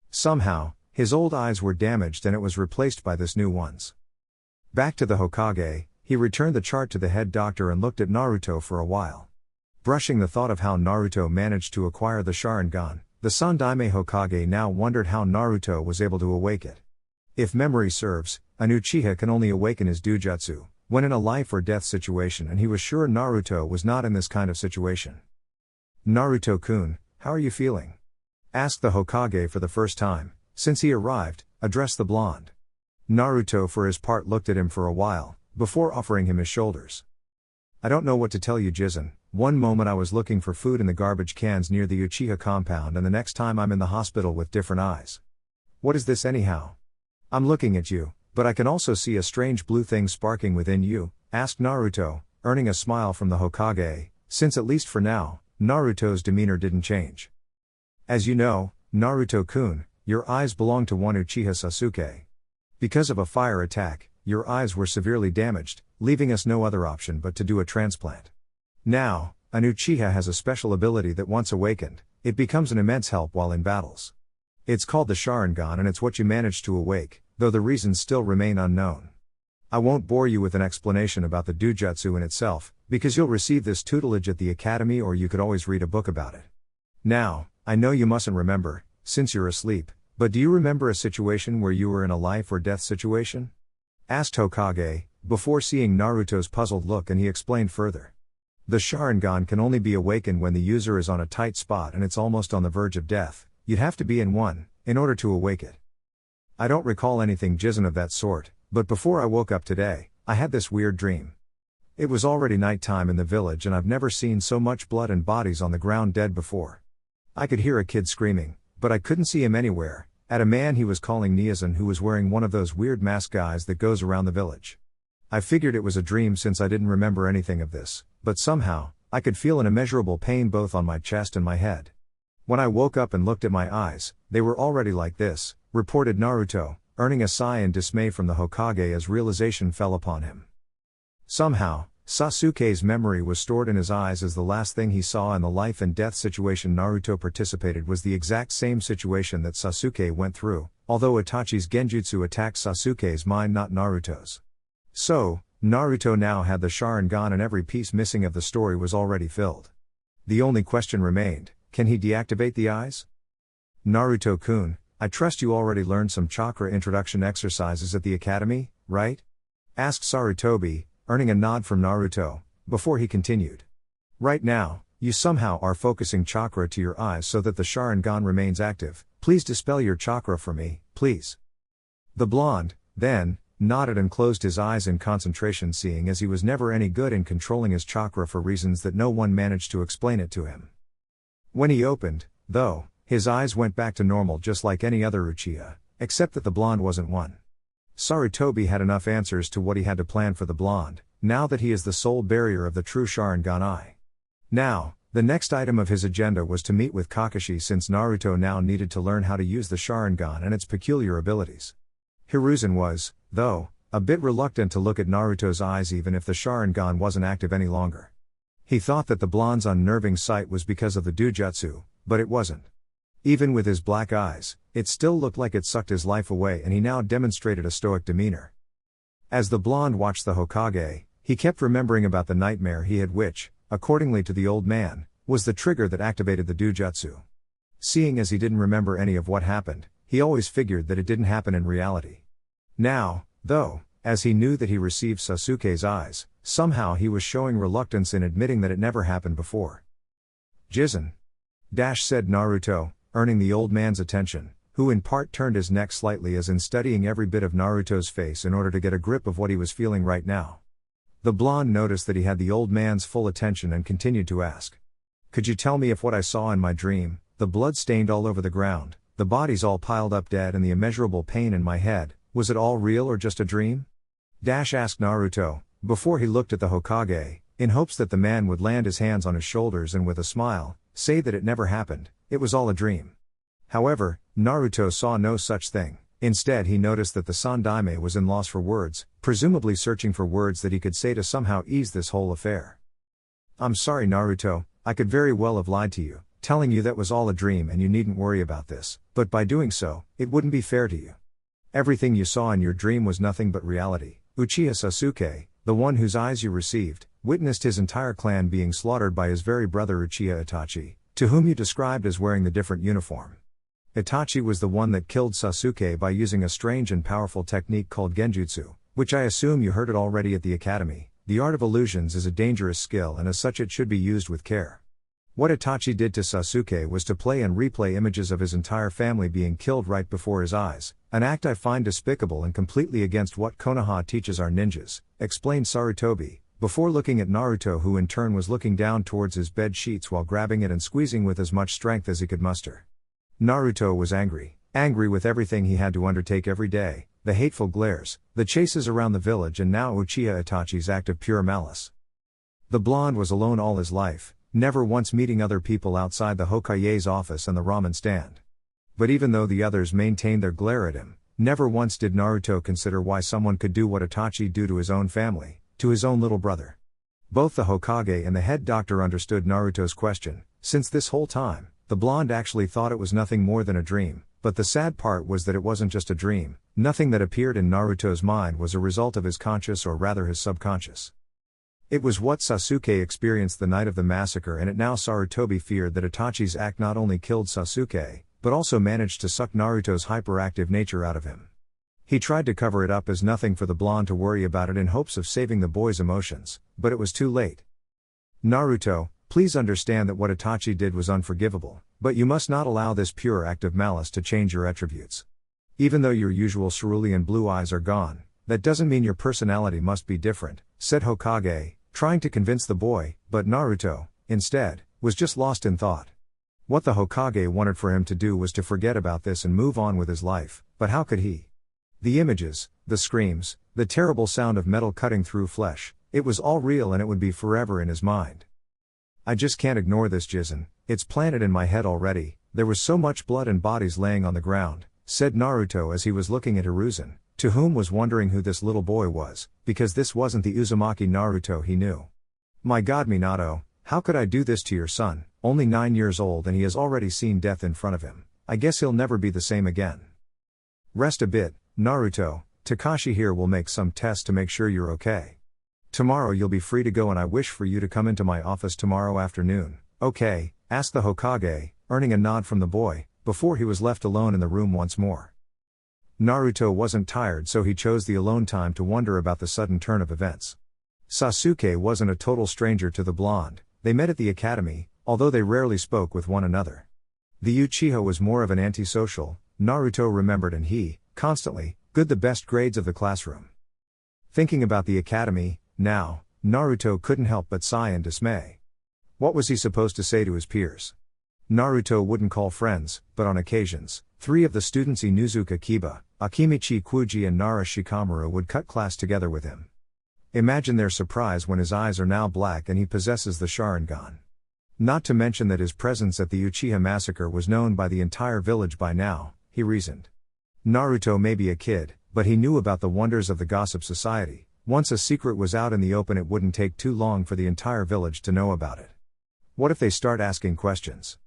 Somehow, his old eyes were damaged and it was replaced by this new ones. Back to the Hokage, he returned the chart to the head doctor and looked at Naruto for a while. Brushing the thought of how Naruto managed to acquire the Sharingan, the Sandaime Hokage now wondered how Naruto was able to awake it. If memory serves, an Uchiha can only awaken his Dujutsu when in a life or death situation, and he was sure Naruto was not in this kind of situation. Naruto-kun, how are you feeling? Asked the Hokage for the first time, since he arrived, addressed the blonde. Naruto for his part looked at him for a while, before offering him his shoulders. I don't know what to tell you, Jizen. One moment I was looking for food in the garbage cans near the Uchiha compound and the next time I'm in the hospital with different eyes. What is this anyhow? I'm looking at you, but I can also see a strange blue thing sparking within you, asked Naruto, earning a smile from the Hokage, since at least for now, Naruto's demeanor didn't change. As you know, Naruto-kun, your eyes belong to one Uchiha Sasuke. Because of a fire attack, your eyes were severely damaged, leaving us no other option but to do a transplant. Now, an Uchiha has a special ability that once awakened, it becomes an immense help while in battles. It's called the Sharingan and it's what you managed to awake, though the reasons still remain unknown. I won't bore you with an explanation about the Dujutsu in itself, because you'll receive this tutelage at the academy or you could always read a book about it. Now, I know you mustn't remember, since you're asleep, but do you remember a situation where you were in a life or death situation? Asked Hokage, before seeing Naruto's puzzled look, and he explained further. The Sharingan can only be awakened when the user is on a tight spot and it's almost on the verge of death. You'd have to be in one, in order to awake it. I don't recall anything Jizen of that sort, but before I woke up today, I had this weird dream. It was already nighttime in the village and I've never seen so much blood and bodies on the ground dead before. I could hear a kid screaming, but I couldn't see him anywhere, at a man he was calling Niazan who was wearing one of those weird mask guys that goes around the village. I figured it was a dream since I didn't remember anything of this, but somehow, I could feel an immeasurable pain both on my chest and my head. When I woke up and looked at my eyes, they were already like this, reported Naruto, earning a sigh in dismay from the Hokage as realization fell upon him. Somehow, Sasuke's memory was stored in his eyes as the last thing he saw, and the life and death situation Naruto participated was the exact same situation that Sasuke went through, although Itachi's genjutsu attacked Sasuke's mind, not Naruto's. So, Naruto now had the Sharingan and every piece missing of the story was already filled. The only question remained, can he deactivate the eyes? Naruto-kun, I trust you already learned some chakra introduction exercises at the academy, right? Asked Sarutobi, earning a nod from Naruto, before he continued. Right now, you somehow are focusing chakra to your eyes so that the Sharingan remains active. Please dispel your chakra for me, please. The blonde, then, nodded and closed his eyes in concentration, seeing as he was never any good in controlling his chakra for reasons that no one managed to explain it to him. When he opened, though, his eyes went back to normal just like any other Uchiha, except that the blonde wasn't one. Sarutobi had enough answers to what he had to plan for the blonde, now that he is the sole barrier of the true Sharingan eye. Now, the next item of his agenda was to meet with Kakashi, since Naruto now needed to learn how to use the Sharingan and its peculiar abilities. Hiruzen was, though, a bit reluctant to look at Naruto's eyes even if the Sharingan wasn't active any longer. He thought that the blonde's unnerving sight was because of the Dujutsu, but it wasn't. Even with his black eyes, it still looked like it sucked his life away, and he now demonstrated a stoic demeanor. As the blonde watched the Hokage, he kept remembering about the nightmare he had, which, accordingly to the old man, was the trigger that activated the Dujutsu. Seeing as he didn't remember any of what happened, he always figured that it didn't happen in reality. Now, though, as he knew that he received Sasuke's eyes. Somehow he was showing reluctance in admitting that it never happened before. "Jizen," said Naruto, earning the old man's attention, who in part turned his neck slightly as in studying every bit of Naruto's face in order to get a grip of what he was feeling right now. The blonde noticed that he had the old man's full attention and continued to ask. "Could you tell me if what I saw in my dream, the blood stained all over the ground, the bodies all piled up dead and the immeasurable pain in my head, was it all real or just a dream?" Asked Naruto, before he looked at the Hokage, in hopes that the man would land his hands on his shoulders and with a smile, say that it never happened, it was all a dream. However, Naruto saw no such thing. Instead he noticed that the Sandaime was in loss for words, presumably searching for words that he could say to somehow ease this whole affair. "I'm sorry Naruto, I could very well have lied to you, telling you that was all a dream and you needn't worry about this, but by doing so, it wouldn't be fair to you. Everything you saw in your dream was nothing but reality. Uchiha Sasuke, the one whose eyes you received, witnessed his entire clan being slaughtered by his very brother Uchiha Itachi, to whom you described as wearing the different uniform. Itachi was the one that killed Sasuke by using a strange and powerful technique called genjutsu, which I assume you heard it already at the academy. The art of illusions is a dangerous skill and as such it should be used with care. What Itachi did to Sasuke was to play and replay images of his entire family being killed right before his eyes, an act I find despicable and completely against what Konoha teaches our ninjas," explained Sarutobi, before looking at Naruto, who in turn was looking down towards his bed sheets while grabbing it and squeezing with as much strength as he could muster. Naruto was angry with everything he had to undertake every day, the hateful glares, the chases around the village and now Uchiha Itachi's act of pure malice. The blonde was alone all his life, never once meeting other people outside the Hokage's office and the ramen stand. But even though the others maintained their glare at him, never once did Naruto consider why someone could do what Itachi do to his own family, to his own little brother. Both the Hokage and the head doctor understood Naruto's question, since this whole time, the blonde actually thought it was nothing more than a dream, but the sad part was that it wasn't just a dream. Nothing that appeared in Naruto's mind was a result of his conscious or rather his subconscious. It was what Sasuke experienced the night of the massacre, and it now Sarutobi feared that Itachi's act not only killed Sasuke, but also managed to suck Naruto's hyperactive nature out of him. He tried to cover it up as nothing for the blonde to worry about it in hopes of saving the boy's emotions, but it was too late. "Naruto, please understand that what Itachi did was unforgivable, but you must not allow this pure act of malice to change your attributes. Even though your usual cerulean blue eyes are gone, that doesn't mean your personality must be different," said Hokage, trying to convince the boy, but Naruto, instead, was just lost in thought. What the Hokage wanted for him to do was to forget about this and move on with his life, but how could he? The images, the screams, the terrible sound of metal cutting through flesh, it was all real and it would be forever in his mind. "I just can't ignore this, Jizen, it's planted in my head already, there was so much blood and bodies laying on the ground," said Naruto as he was looking at Hiruzen, to whom was wondering who this little boy was, because this wasn't the Uzumaki Naruto he knew. "My god Minato, how could I do this to your son, only 9 years old and he has already seen death in front of him, I guess he'll never be the same again. Rest a bit, Naruto, Takashi here will make some tests to make sure you're okay. Tomorrow you'll be free to go and I wish for you to come into my office tomorrow afternoon, okay?" asked the Hokage, earning a nod from the boy, before he was left alone in the room once more. Naruto wasn't tired, so he chose the alone time to wonder about the sudden turn of events. Sasuke wasn't a total stranger to the blonde, they met at the academy, although they rarely spoke with one another. The Uchiha was more of an antisocial, Naruto remembered, and he, constantly, good the best grades of the classroom. Thinking about the academy, now, Naruto couldn't help but sigh in dismay. What was he supposed to say to his peers? Naruto wouldn't call friends, but on occasions, 3 of the students Inuzuka Kiba, Akimichi Kuji and Nara Shikamaru would cut class together with him. Imagine their surprise when his eyes are now black and he possesses the Sharingan. Not to mention that his presence at the Uchiha Massacre was known by the entire village by now, he reasoned. Naruto may be a kid, but he knew about the wonders of the gossip society. Once a secret was out in the open, it wouldn't take too long for the entire village to know about it. What if they start asking questions?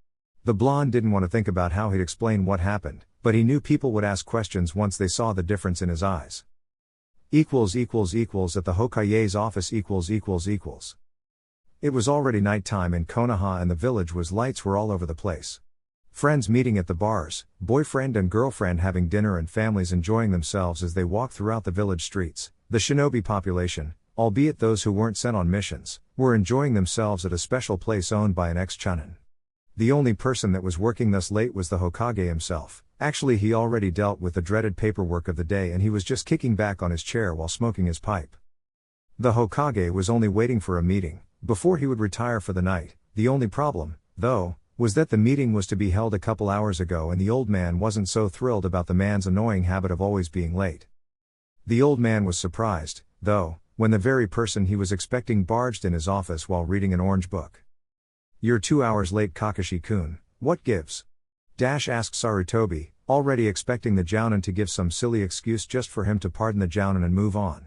The blonde didn't want to think about how he'd explain what happened, but he knew people would ask questions once they saw the difference in his eyes. At the Hokage's office . It was already nighttime in Konoha and the village lights were all over the place. Friends meeting at the bars, boyfriend and girlfriend having dinner, and families enjoying themselves as they walked throughout the village streets. The shinobi population, albeit those who weren't sent on missions, were enjoying themselves at a special place owned by an ex-chunin. The only person that was working thus late was the Hokage himself. Actually, he already dealt with the dreaded paperwork of the day and he was just kicking back on his chair while smoking his pipe. The Hokage was only waiting for a meeting, before he would retire for the night. The only problem, though, was that the meeting was to be held a couple hours ago and the old man wasn't so thrilled about the man's annoying habit of always being late. The old man was surprised, though, when the very person he was expecting barged in his office while reading an orange book. "You're 2 hours late, Kakashi-kun, what gives?" asked Sarutobi, already expecting the jounin to give some silly excuse just for him to pardon the jounin and move on.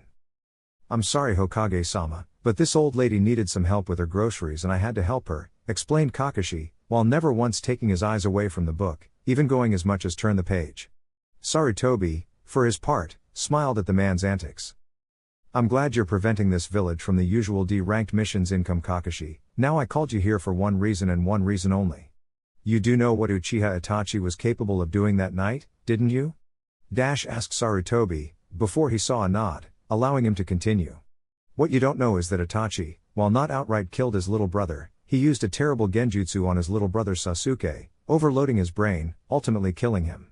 "I'm sorry, Hokage-sama, but this old lady needed some help with her groceries and I had to help her," explained Kakashi, while never once taking his eyes away from the book, even going as much as turn the page. Sarutobi, for his part, smiled at the man's antics. "I'm glad you're preventing this village from the usual D-ranked missions income, Kakashi. Now I called you here for one reason and one reason only. You do know what Uchiha Itachi was capable of doing that night, didn't you?" asked Sarutobi, before he saw a nod, allowing him to continue. "What you don't know is that Itachi, while not outright killed his little brother, he used a terrible genjutsu on his little brother Sasuke, overloading his brain, ultimately killing him.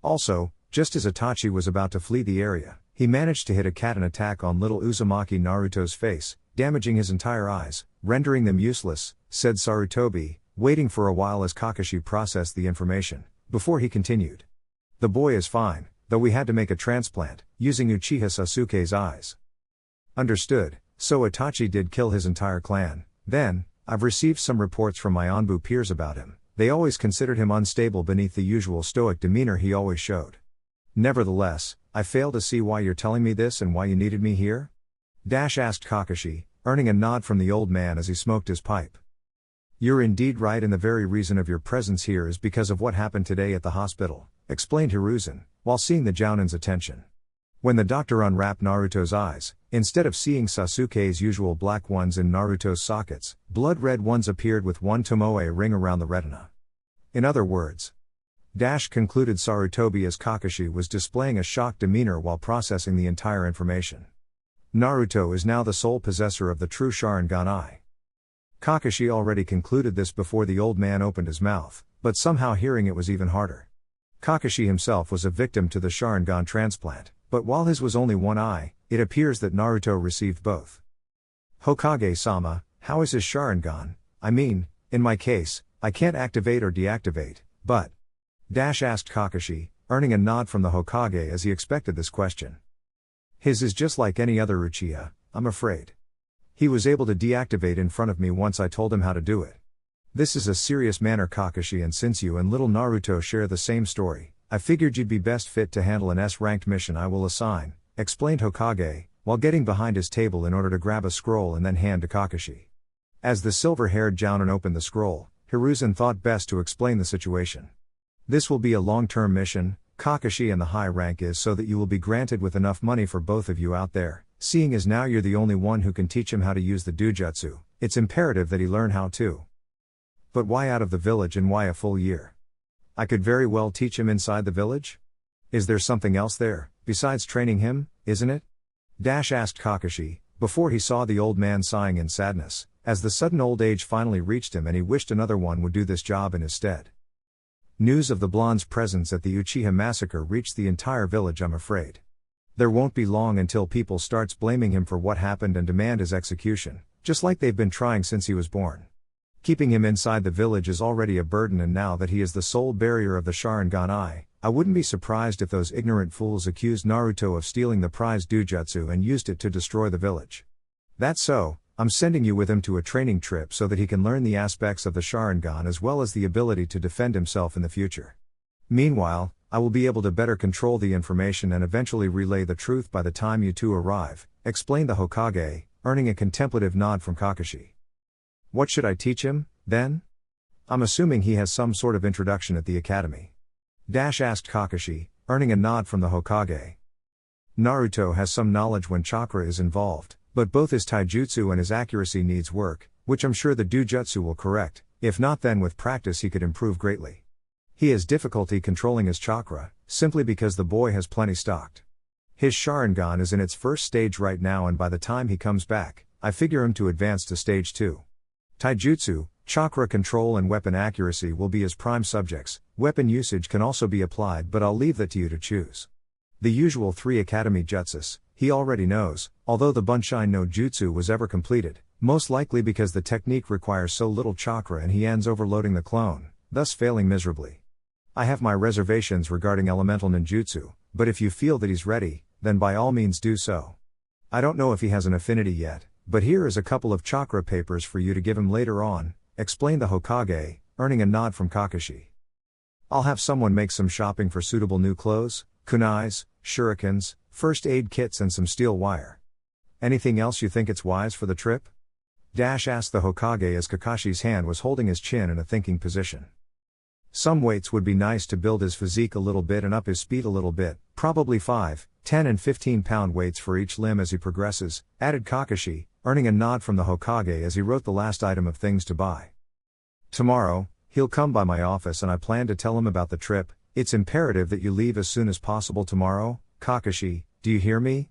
Also, just as Itachi was about to flee the area, he managed to hit a Katen attack on little Uzumaki Naruto's face, damaging his entire eyes, rendering them useless," said Sarutobi, waiting for a while as Kakashi processed the information, before he continued. "The boy is fine, though we had to make a transplant, using Uchiha Sasuke's eyes." "Understood, so Itachi did kill his entire clan, then. I've received some reports from my Anbu peers about him. They always considered him unstable beneath the usual stoic demeanor he always showed. Nevertheless, I fail to see why you're telling me this and why you needed me here?" asked Kakashi, earning a nod from the old man as he smoked his pipe. "You're indeed right, and the very reason of your presence here is because of what happened today at the hospital," explained Hiruzen, while seeing the jounin's attention. When the doctor unwrapped Naruto's eyes, instead of seeing Sasuke's usual black ones in Naruto's sockets, blood-red ones appeared with one tomoe ring around the retina. "In other words," concluded Sarutobi as Kakashi was displaying a shocked demeanor while processing the entire information. "Naruto is now the sole possessor of the true Sharingan eye." Kakashi already concluded this before the old man opened his mouth, but somehow hearing it was even harder. Kakashi himself was a victim to the Sharingan transplant, but while his was only one eye, it appears that Naruto received both. "Hokage-sama, how is his Sharingan? I mean, in my case, I can't activate or deactivate, but..." asked Kakashi, earning a nod from the Hokage as he expected this question. "His is just like any other Uchiha, I'm afraid. He was able to deactivate in front of me once I told him how to do it. This is a serious matter, Kakashi, and since you and little Naruto share the same story, I figured you'd be best fit to handle an S-ranked mission I will assign," explained Hokage, while getting behind his table in order to grab a scroll and then hand to Kakashi. As the silver-haired jounin opened the scroll, Hiruzen thought best to explain the situation. "This will be a long-term mission, Kakashi, and the high rank is so that you will be granted with enough money for both of you out there. Seeing as now you're the only one who can teach him how to use the dujutsu, it's imperative that he learn how to." "But why out of the village and why a full year? I could very well teach him inside the village? Is there something else there, besides training him, isn't it?" asked Kakashi, before he saw the old man sighing in sadness, as the sudden old age finally reached him and he wished another one would do this job in his stead. "News of the blonde's presence at the Uchiha Massacre reached the entire village, I'm afraid. There won't be long until people starts blaming him for what happened and demand his execution, just like they've been trying since he was born. Keeping him inside the village is already a burden, and now that he is the sole barrier of the Sharingan eye, I wouldn't be surprised if those ignorant fools accused Naruto of stealing the prized dujutsu and used it to destroy the village. That's so, I'm sending you with him to a training trip so that he can learn the aspects of the Sharingan as well as the ability to defend himself in the future. Meanwhile, I will be able to better control the information and eventually relay the truth by the time you two arrive," explained the Hokage, earning a contemplative nod from Kakashi. "What should I teach him, then? I'm assuming he has some sort of introduction at the academy?" asked Kakashi, earning a nod from the Hokage. "Naruto has some knowledge when chakra is involved, but both his taijutsu and his accuracy needs work, which I'm sure the dujutsu will correct. If not, then with practice he could improve greatly. He has difficulty controlling his chakra, simply because the boy has plenty stocked. His Sharingan is in its first stage right now, and by the time he comes back, I figure him to advance to stage 2. Taijutsu, chakra control and weapon accuracy will be his prime subjects. Weapon usage can also be applied, but I'll leave that to you to choose. The usual 3 academy jutsus, he already knows, although the Bunshin no Jutsu was ever completed, most likely because the technique requires so little chakra and he ends overloading the clone, thus failing miserably. I have my reservations regarding elemental ninjutsu, but if you feel that he's ready, then by all means do so. I don't know if he has an affinity yet, but here is a couple of chakra papers for you to give him later on, explained the Hokage, earning a nod from Kakashi. I'll have someone make some shopping for suitable new clothes, kunais, shurikens, first aid kits and some steel wire. Anything else you think it's wise for the trip? Asked the Hokage as Kakashi's hand was holding his chin in a thinking position. Some weights would be nice to build his physique a little bit and up his speed a little bit, probably 5, 10 and 15 pound weights for each limb as he progresses, added Kakashi, earning a nod from the Hokage as he wrote the last item of things to buy. Tomorrow, he'll come by my office and I plan to tell him about the trip. It's imperative that you leave as soon as possible tomorrow, Kakashi, do you hear me?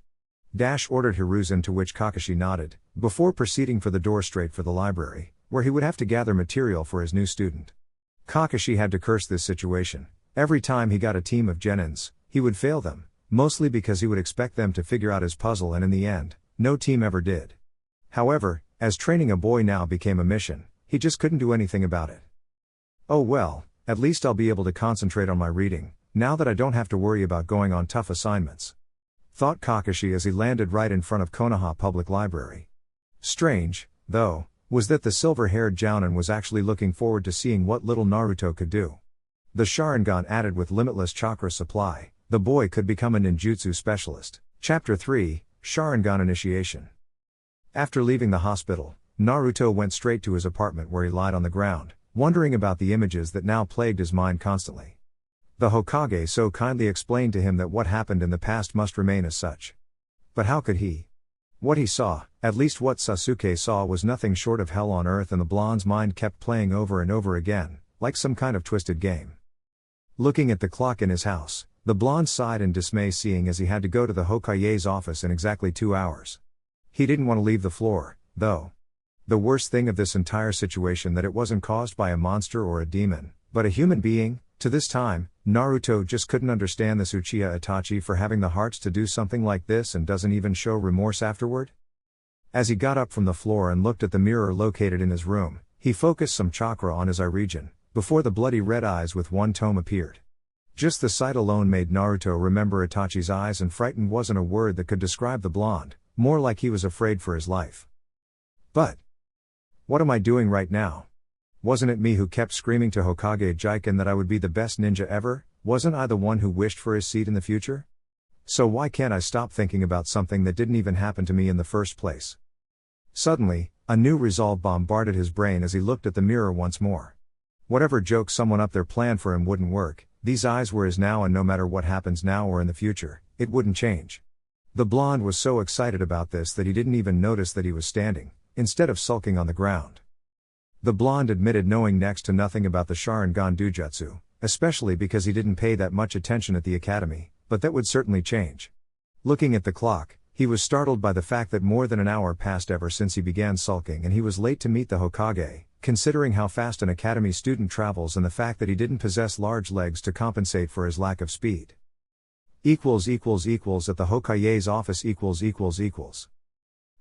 Ordered Hiruzen, to which Kakashi nodded, before proceeding for the door straight for the library, where he would have to gather material for his new student. Kakashi had to curse this situation. Every time he got a team of genins, he would fail them, mostly because he would expect them to figure out his puzzle and in the end, no team ever did. However, as training a boy now became a mission, he just couldn't do anything about it. Oh well, at least I'll be able to concentrate on my reading, now that I don't have to worry about going on tough assignments, thought Kakashi as he landed right in front of Konoha Public Library. Strange, though, was that the silver-haired Jounin was actually looking forward to seeing what little Naruto could do. The Sharingan added with limitless chakra supply, the boy could become a ninjutsu specialist. Chapter 3, Sharingan Initiation. After leaving the hospital, Naruto went straight to his apartment where he lied on the ground, wondering about the images that now plagued his mind constantly. The Hokage so kindly explained to him that what happened in the past must remain as such. But how could he? What he saw, at least what Sasuke saw, was nothing short of hell on earth, and the blonde's mind kept playing over and over again, like some kind of twisted game. Looking at the clock in his house, the blonde sighed in dismay, seeing as he had to go to the Hokage's office in exactly 2 hours. He didn't want to leave the floor, though. The worst thing of this entire situation that it wasn't caused by a monster or a demon, but a human being. To this time, Naruto just couldn't understand this Uchiha Itachi for having the hearts to do something like this and doesn't even show remorse afterward. As he got up from the floor and looked at the mirror located in his room, he focused some chakra on his eye region, before the bloody red eyes with one tome appeared. Just the sight alone made Naruto remember Itachi's eyes, and frightened wasn't a word that could describe the blonde, more like he was afraid for his life. But what am I doing right now? Wasn't it me who kept screaming to Hokage Jiken that I would be the best ninja ever? Wasn't I the one who wished for his seat in the future? So why can't I stop thinking about something that didn't even happen to me in the first place? Suddenly, a new resolve bombarded his brain as he looked at the mirror once more. Whatever joke someone up there planned for him wouldn't work. These eyes were his now, and no matter what happens now or in the future, it wouldn't change. The blonde was so excited about this that he didn't even notice that he was standing, instead of sulking on the ground. The blonde admitted knowing next to nothing about the Sharingan Dujutsu, especially because he didn't pay that much attention at the academy, but that would certainly change. Looking at the clock, he was startled by the fact that more than an hour passed ever since he began sulking, and he was late to meet the Hokage, considering how fast an academy student travels and the fact that he didn't possess large legs to compensate for his lack of speed. At the Hokage's office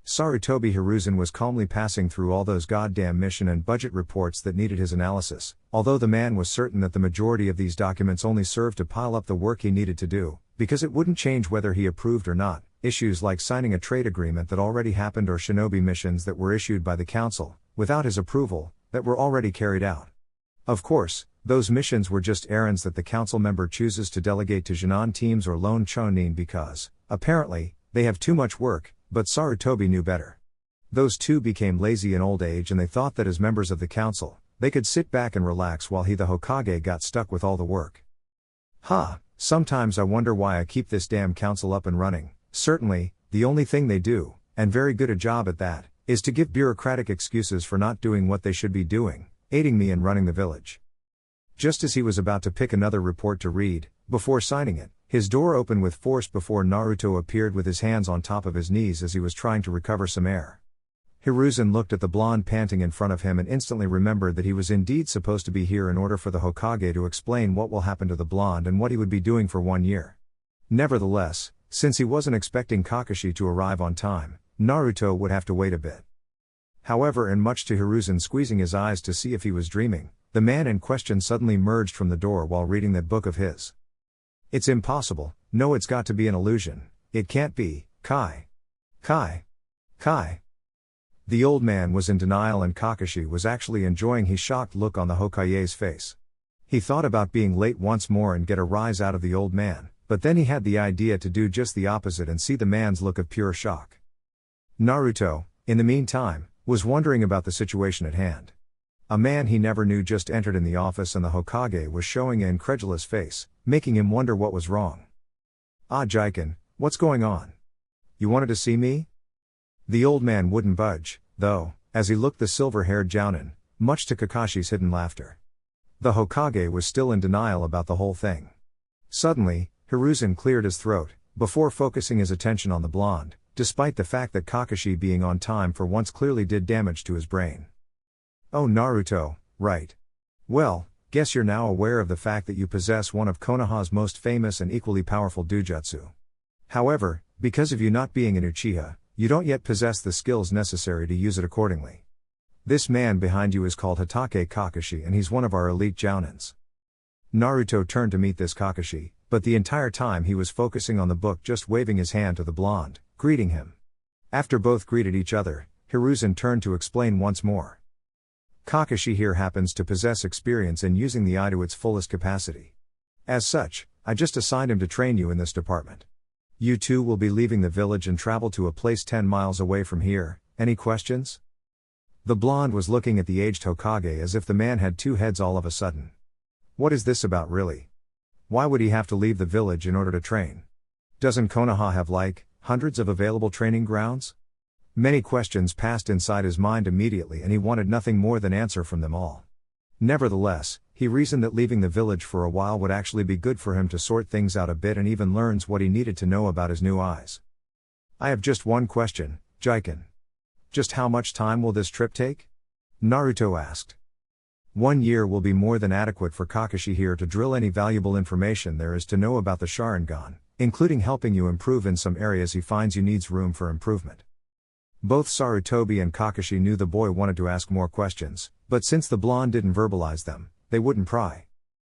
Sarutobi Hiruzen was calmly passing through all those goddamn mission and budget reports that needed his analysis, although the man was certain that the majority of these documents only served to pile up the work he needed to do, because it wouldn't change whether he approved or not. Issues like signing a trade agreement that already happened or shinobi missions that were issued by the council, without his approval, that were already carried out. Of course, those missions were just errands that the council member chooses to delegate to Jinan teams or lone chonin because, apparently, they have too much work. But Sarutobi knew better. Those two became lazy in old age, and they thought that as members of the council, they could sit back and relax while he, the Hokage, got stuck with all the work. Sometimes I wonder why I keep this damn council up and running. Certainly, the only thing they do, and very good a job at that, is to give bureaucratic excuses for not doing what they should be doing, aiding me in running the village. Just as he was about to pick another report to read, Before signing it, his door opened with force before Naruto appeared with his hands on top of his knees as he was trying to recover some air. Hiruzen looked at the blonde panting in front of him and instantly remembered that he was indeed supposed to be here in order for the Hokage to explain what will happen to the blonde and what he would be doing for 1 year. Nevertheless, since he wasn't expecting Kakashi to arrive on time, Naruto would have to wait a bit. However, and much to Hiruzen squeezing his eyes to see if he was dreaming, the man in question suddenly emerged from the door while reading that book of his. It's impossible, no, it's got to be an illusion, it can't be, Kai. The old man was in denial and Kakashi was actually enjoying his shocked look on the Hokage's face. He thought about being late once more and get a rise out of the old man, but then he had the idea to do just the opposite and see the man's look of pure shock. Naruto, in the meantime, was wondering about the situation at hand. A man he never knew just entered in the office and the Hokage was showing an incredulous face, making him wonder what was wrong. "Ah, Jiken, what's going on? You wanted to see me?" The old man wouldn't budge, though, as he looked the silver-haired Jounin, much to Kakashi's hidden laughter. The Hokage was still in denial about the whole thing. Suddenly, Hiruzen cleared his throat, before focusing his attention on the blonde, despite the fact that Kakashi being on time for once clearly did damage to his brain. "Oh, Naruto, right. Well, guess you're now aware of the fact that you possess one of Konoha's most famous and equally powerful doujutsu. However, because of you not being an Uchiha, you don't yet possess the skills necessary to use it accordingly. This man behind you is called Hatake Kakashi and he's one of our elite Jounins." Naruto turned to meet this Kakashi, but the entire time he was focusing on the book, just waving his hand to the blonde, greeting him. After both greeted each other, Hiruzen turned to explain once more. "Kakashi here happens to possess experience in using the eye to its fullest capacity. As such, I just assigned him to train you in this department. You two will be leaving the village and travel to a place 10 miles away from here. Any questions?" The blonde was looking at the aged Hokage as if the man had two heads all of a sudden. What is this about really? Why would he have to leave the village in order to train? Doesn't Konoha have hundreds of available training grounds? Many questions passed inside his mind immediately and he wanted nothing more than answer from them all. Nevertheless, he reasoned that leaving the village for a while would actually be good for him to sort things out a bit and even learns what he needed to know about his new eyes. "I have just one question, Jiken. Just how much time will this trip take?" Naruto asked. 1 year will be more than adequate for Kakashi here to drill any valuable information there is to know about the Sharingan, including helping you improve in some areas he finds you needs room for improvement. Both Sarutobi and Kakashi knew the boy wanted to ask more questions, but since the blonde didn't verbalize them, they wouldn't pry.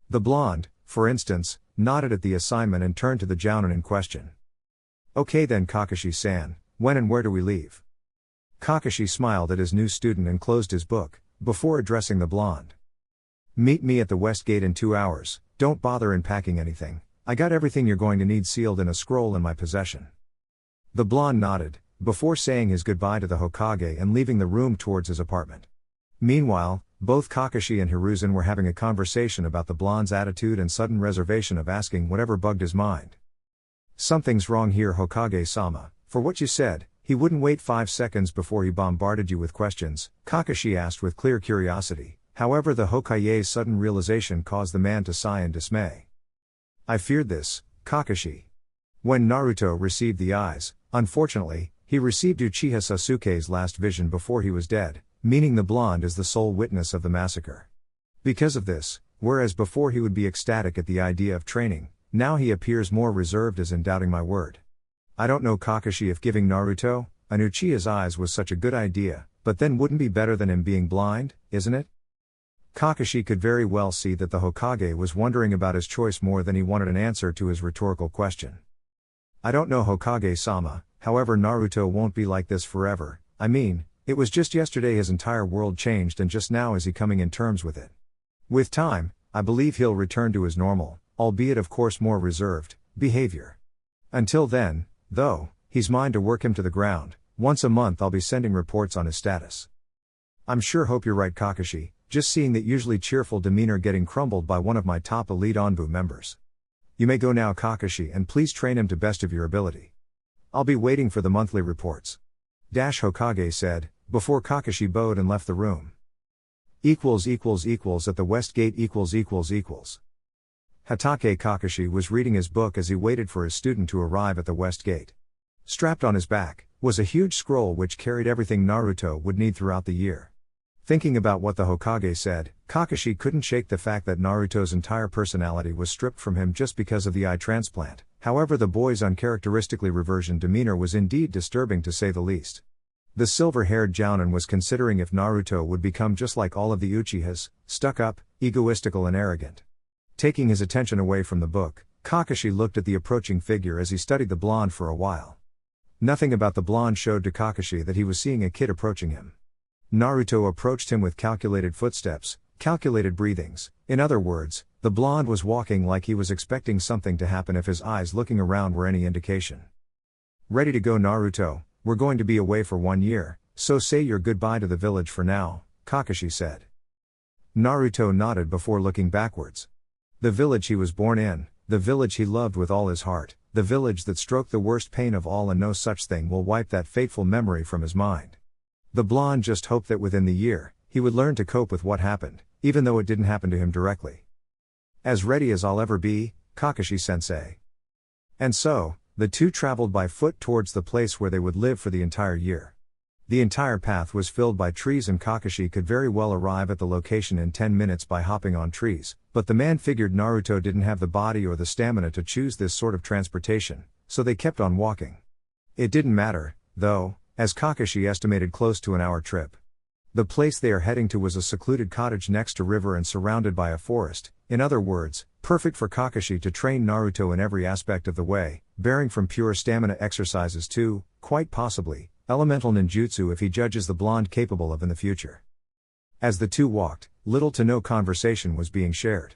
The blonde, for instance, nodded at the assignment and turned to the Jounin in question. "Okay then, Kakashi-san, when and where do we leave?" Kakashi smiled at his new student and closed his book, before addressing the blonde. "Meet me at the West Gate in 2 hours, don't bother in packing anything, I got everything you're going to need sealed in a scroll in my possession." The blonde nodded, before saying his goodbye to the Hokage and leaving the room towards his apartment. Meanwhile, both Kakashi and Hiruzen were having a conversation about the blonde's attitude and sudden reservation of asking whatever bugged his mind. "Something's wrong here, Hokage-sama, for what you said, he wouldn't wait 5 seconds before he bombarded you with questions," Kakashi asked with clear curiosity. However, the Hokage's sudden realization caused the man to sigh in dismay. "I feared this, Kakashi. When Naruto received the eyes, unfortunately, he received Uchiha Sasuke's last vision before he was dead, meaning the blonde is the sole witness of the massacre. Because of this, whereas before he would be ecstatic at the idea of training, now he appears more reserved as in doubting my word. I don't know, Kakashi, if giving Naruto an Uchiha's eyes was such a good idea, but then wouldn't be better than him being blind, isn't it?" Kakashi could very well see that the Hokage was wondering about his choice more than he wanted an answer to his rhetorical question. "I don't know, Hokage-sama, however Naruto won't be like this forever. I mean, it was just yesterday his entire world changed and just now is he coming in terms with it. With time, I believe he'll return to his normal, albeit of course more reserved, behavior. Until then, though, he's mine to work him to the ground. Once a month I'll be sending reports on his status." "I'm sure hope you're right, Kakashi, just seeing that usually cheerful demeanor getting crumbled by one of my top elite Onbu members. You may go now, Kakashi, and please train him to best of your ability. I'll be waiting for the monthly reports." Hokage said, before Kakashi bowed and left the room. == At the West Gate == Hatake Kakashi was reading his book as he waited for his student to arrive at the west gate. Strapped on his back was a huge scroll which carried everything Naruto would need throughout the year. Thinking about what the Hokage said, Kakashi couldn't shake the fact that Naruto's entire personality was stripped from him just because of the eye transplant. However, the boy's uncharacteristically reversion demeanor was indeed disturbing to say the least. The silver-haired Jounin was considering if Naruto would become just like all of the Uchihas, stuck up, egoistical and arrogant. Taking his attention away from the book, Kakashi looked at the approaching figure as he studied the blonde for a while. Nothing about the blonde showed to Kakashi that he was seeing a kid approaching him. Naruto approached him with calculated footsteps, calculated breathings. In other words, the blonde was walking like he was expecting something to happen if his eyes looking around were any indication. Ready to go, Naruto? We're going to be away for 1 year, so say your goodbye to the village for now, Kakashi said. Naruto nodded before looking backwards. The village he was born in, the village he loved with all his heart, the village that stroked the worst pain of all, and no such thing will wipe that fateful memory from his mind. The blonde just hoped that within the year, he would learn to cope with what happened, even though it didn't happen to him directly. As ready as I'll ever be, Kakashi-sensei. And so, the two traveled by foot towards the place where they would live for the entire year. The entire path was filled by trees and Kakashi could very well arrive at the location in 10 minutes by hopping on trees, but the man figured Naruto didn't have the body or the stamina to choose this sort of transportation, so they kept on walking. It didn't matter, though, as Kakashi estimated close to an hour trip. The place they are heading to was a secluded cottage next to river and surrounded by a forest, in other words, perfect for Kakashi to train Naruto in every aspect of the way, bearing from pure stamina exercises to, quite possibly, elemental ninjutsu if he judges the blonde capable of in the future. As the two walked, little to no conversation was being shared.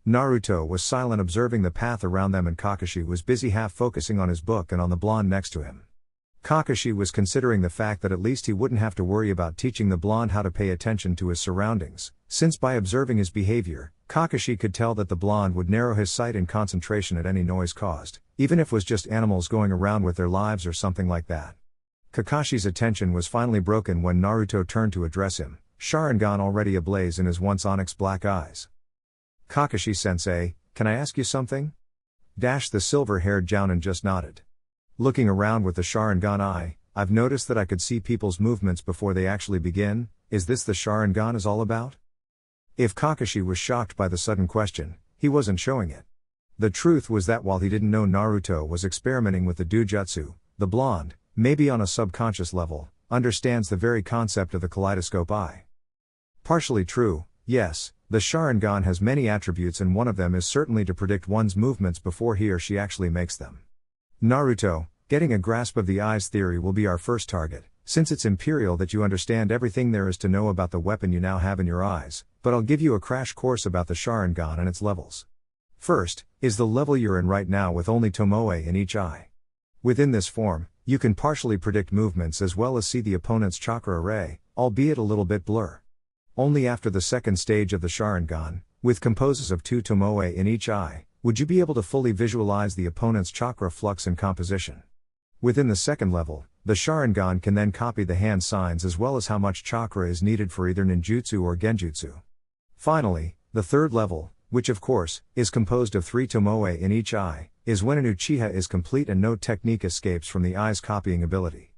Naruto was silent observing the path around them and Kakashi was busy half focusing on his book and on the blonde next to him. Kakashi was considering the fact that at least he wouldn't have to worry about teaching the blonde how to pay attention to his surroundings, since by observing his behavior, Kakashi could tell that the blonde would narrow his sight and concentration at any noise caused, even if it was just animals going around with their lives or something like that. Kakashi's attention was finally broken when Naruto turned to address him, Sharingan already ablaze in his once onyx black eyes. Kakashi-sensei, can I ask you something? The silver-haired Jounin just nodded. Looking around with the Sharingan eye, I've noticed that I could see people's movements before they actually begin. Is this the Sharingan is all about? If Kakashi was shocked by the sudden question, he wasn't showing it. The truth was that while he didn't know Naruto was experimenting with the Dujutsu, the blonde, maybe on a subconscious level, understands the very concept of the kaleidoscope eye. Partially true, yes, the Sharingan has many attributes and one of them is certainly to predict one's movements before he or she actually makes them. Naruto, getting a grasp of the eyes theory will be our first target, since it's imperial that you understand everything there is to know about the weapon you now have in your eyes, but I'll give you a crash course about the Sharingan and its levels. First, is the level you're in right now with only Tomoe in each eye. Within this form, you can partially predict movements as well as see the opponent's chakra array, albeit a little bit blur. Only after the second stage of the Sharingan, with composes of 2 Tomoe in each eye, would you be able to fully visualize the opponent's chakra flux and composition. Within the second level, the Sharingan can then copy the hand signs as well as how much chakra is needed for either ninjutsu or genjutsu. Finally, the third level, which of course, is composed of 3 Tomoe in each eye, is when an Uchiha is complete and no technique escapes from the eye's copying ability.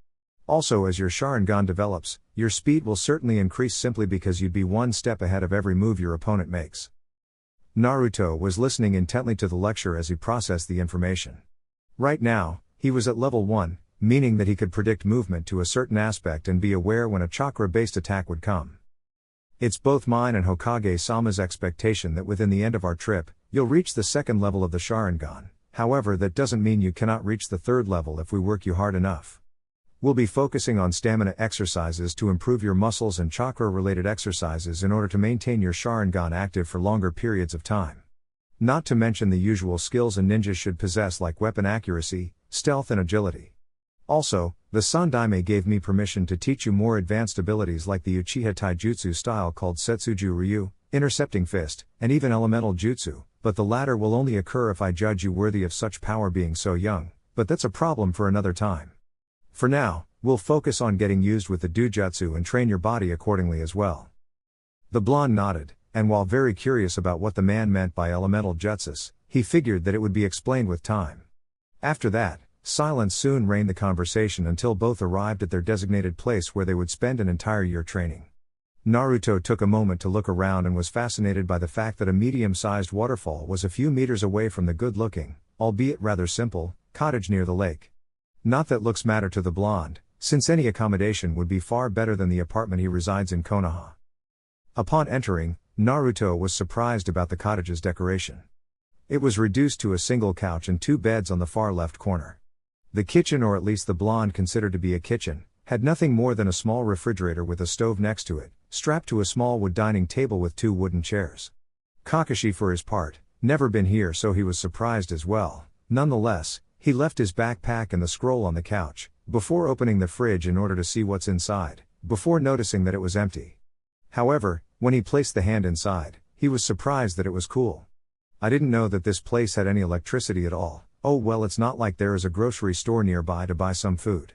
Also, as your Sharingan develops, your speed will certainly increase simply because you'd be one step ahead of every move your opponent makes. Naruto was listening intently to the lecture as he processed the information. Right now, he was at level 1, meaning that he could predict movement to a certain aspect and be aware when a chakra-based attack would come. It's both mine and Hokage-sama's expectation that within the end of our trip, you'll reach the second level of the Sharingan, however that doesn't mean you cannot reach the third level if we work you hard enough. We'll be focusing on stamina exercises to improve your muscles and chakra-related exercises in order to maintain your Sharingan active for longer periods of time. Not to mention the usual skills a ninja should possess like weapon accuracy, stealth and agility. Also, the Sandaime gave me permission to teach you more advanced abilities like the Uchiha Taijutsu style called Setsuju Ryu, Intercepting Fist, and even Elemental Jutsu, but the latter will only occur if I judge you worthy of such power being so young, but that's a problem for another time. For now, we'll focus on getting used with the Dujutsu and train your body accordingly as well. The blonde nodded, and while very curious about what the man meant by elemental jutsus, he figured that it would be explained with time. After that, silence soon reigned the conversation until both arrived at their designated place where they would spend an entire year training. Naruto took a moment to look around and was fascinated by the fact that a medium-sized waterfall was a few meters away from the good-looking, albeit rather simple, cottage near the lake. Not that looks matter to the blonde, since any accommodation would be far better than the apartment he resides in Konoha. Upon entering, Naruto was surprised about the cottage's decoration. It was reduced to a single couch and 2 beds on the far left corner. The kitchen, or at least the blonde considered to be a kitchen, had nothing more than a small refrigerator with a stove next to it, strapped to a small wood dining table with 2 wooden chairs. Kakashi, for his part, never been here, so he was surprised as well. Nonetheless, he left his backpack and the scroll on the couch, before opening the fridge in order to see what's inside, before noticing that it was empty. However, when he placed the hand inside, he was surprised that it was cool. I didn't know that this place had any electricity at all. Oh well, it's not like there is a grocery store nearby to buy some food.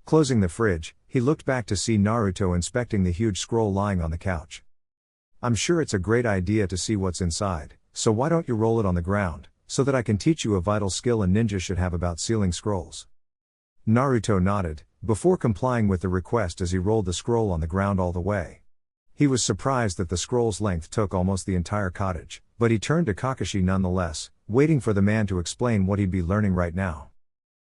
Closing the fridge, he looked back to see Naruto inspecting the huge scroll lying on the couch. I'm sure it's a great idea to see what's inside, so why don't you roll it on the ground, so that I can teach you a vital skill a ninja should have about sealing scrolls. Naruto nodded, before complying with the request as he rolled the scroll on the ground all the way. He was surprised that the scroll's length took almost the entire cottage, but he turned to Kakashi nonetheless, waiting for the man to explain what he'd be learning right now.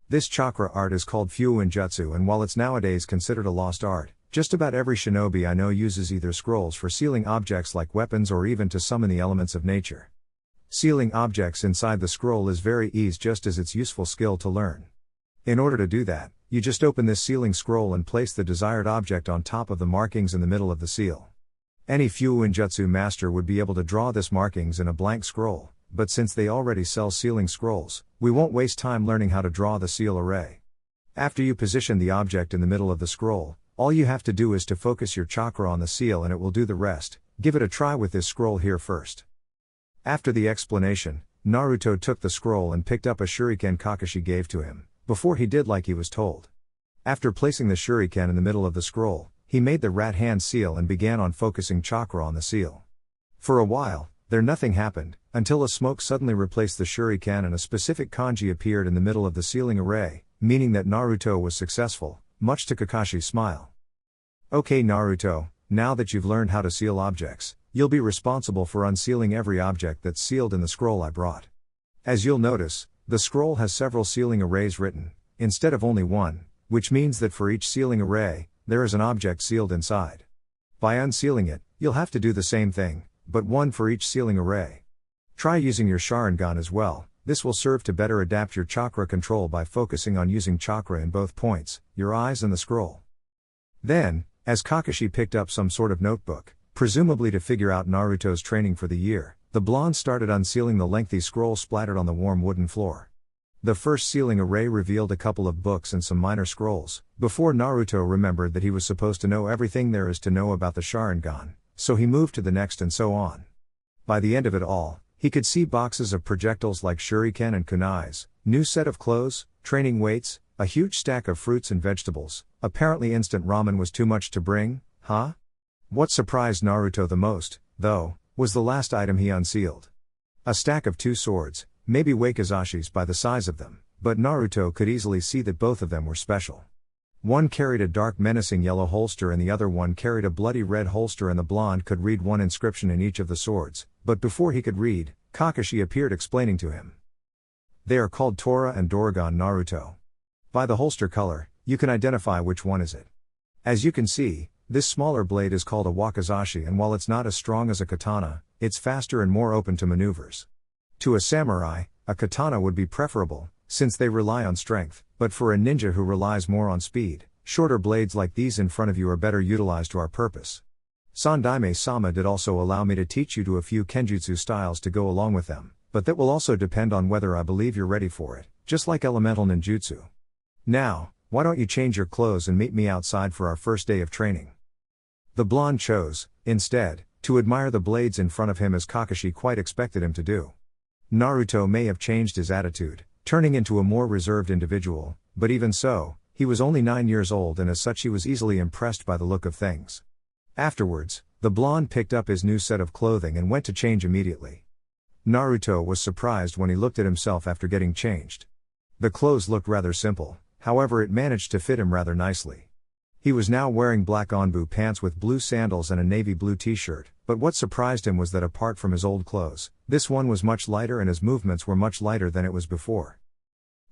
This chakra art is called Fuin Jutsu, and while it's nowadays considered a lost art, just about every shinobi I know uses either scrolls for sealing objects like weapons or even to summon the elements of nature. Sealing objects inside the scroll is very easy, just as it's useful skill to learn. In order to do that, you just open this sealing scroll and place the desired object on top of the markings in the middle of the seal. Any Fuin Jutsu master would be able to draw this markings in a blank scroll, but since they already sell sealing scrolls, we won't waste time learning how to draw the seal array. After you position the object in the middle of the scroll, all you have to do is to focus your chakra on the seal and it will do the rest. Give it a try with this scroll here first. After the explanation, Naruto took the scroll and picked up a shuriken Kakashi gave to him, before he did like he was told. After placing the shuriken in the middle of the scroll, he made the rat hand seal and began on focusing chakra on the seal. For a while, nothing happened, until a smoke suddenly replaced the shuriken and a specific kanji appeared in the middle of the sealing array, meaning that Naruto was successful, much to Kakashi's smile. Okay Naruto, now that you've learned how to seal objects, you'll be responsible for unsealing every object that's sealed in the scroll I brought. As you'll notice, the scroll has several sealing arrays written, instead of only one, which means that for each sealing array, there is an object sealed inside. By unsealing it, you'll have to do the same thing, but one for each sealing array. Try using your Sharingan as well. This will serve to better adapt your chakra control by focusing on using chakra in both points, your eyes and the scroll. Then, as Kakashi picked up some sort of notebook, presumably to figure out Naruto's training for the year, the blonde started unsealing the lengthy scroll splattered on the warm wooden floor. The first sealing array revealed a couple of books and some minor scrolls, before Naruto remembered that he was supposed to know everything there is to know about the Sharingan, so he moved to the next and so on. By the end of it all, he could see boxes of projectiles like shuriken and kunais, new set of clothes, training weights, a huge stack of fruits and vegetables. Apparently instant ramen was too much to bring, huh? What surprised Naruto the most, though, was the last item he unsealed. A stack of 2 swords, maybe wakizashis by the size of them, but Naruto could easily see that both of them were special. One carried a dark menacing yellow holster and the other one carried a bloody red holster, and the blonde could read one inscription in each of the swords, but before he could read, Kakashi appeared explaining to him. They are called Tora and Doragon Naruto. By the holster color, you can identify which one is it. As you can see, this smaller blade is called a wakizashi, and while it's not as strong as a katana, it's faster and more open to maneuvers. To a samurai, a katana would be preferable, since they rely on strength, but for a ninja who relies more on speed, shorter blades like these in front of you are better utilized to our purpose. Sandaime-sama did also allow me to teach you to a few kenjutsu styles to go along with them, but that will also depend on whether I believe you're ready for it, just like elemental ninjutsu. Now, why don't you change your clothes and meet me outside for our first day of training? The blonde chose, instead, to admire the blades in front of him, as Kakashi quite expected him to do. Naruto may have changed his attitude, turning into a more reserved individual, but even so, he was only 9 years old and as such he was easily impressed by the look of things. Afterwards, The blonde picked up his new set of clothing and went to change immediately. Naruto was surprised when he looked at himself after getting changed. The clothes looked rather simple, however it managed to fit him rather nicely. He was now wearing black onbu pants with blue sandals and a navy blue t-shirt, but what surprised him was that apart from his old clothes, this one was much lighter and his movements were much lighter than it was before.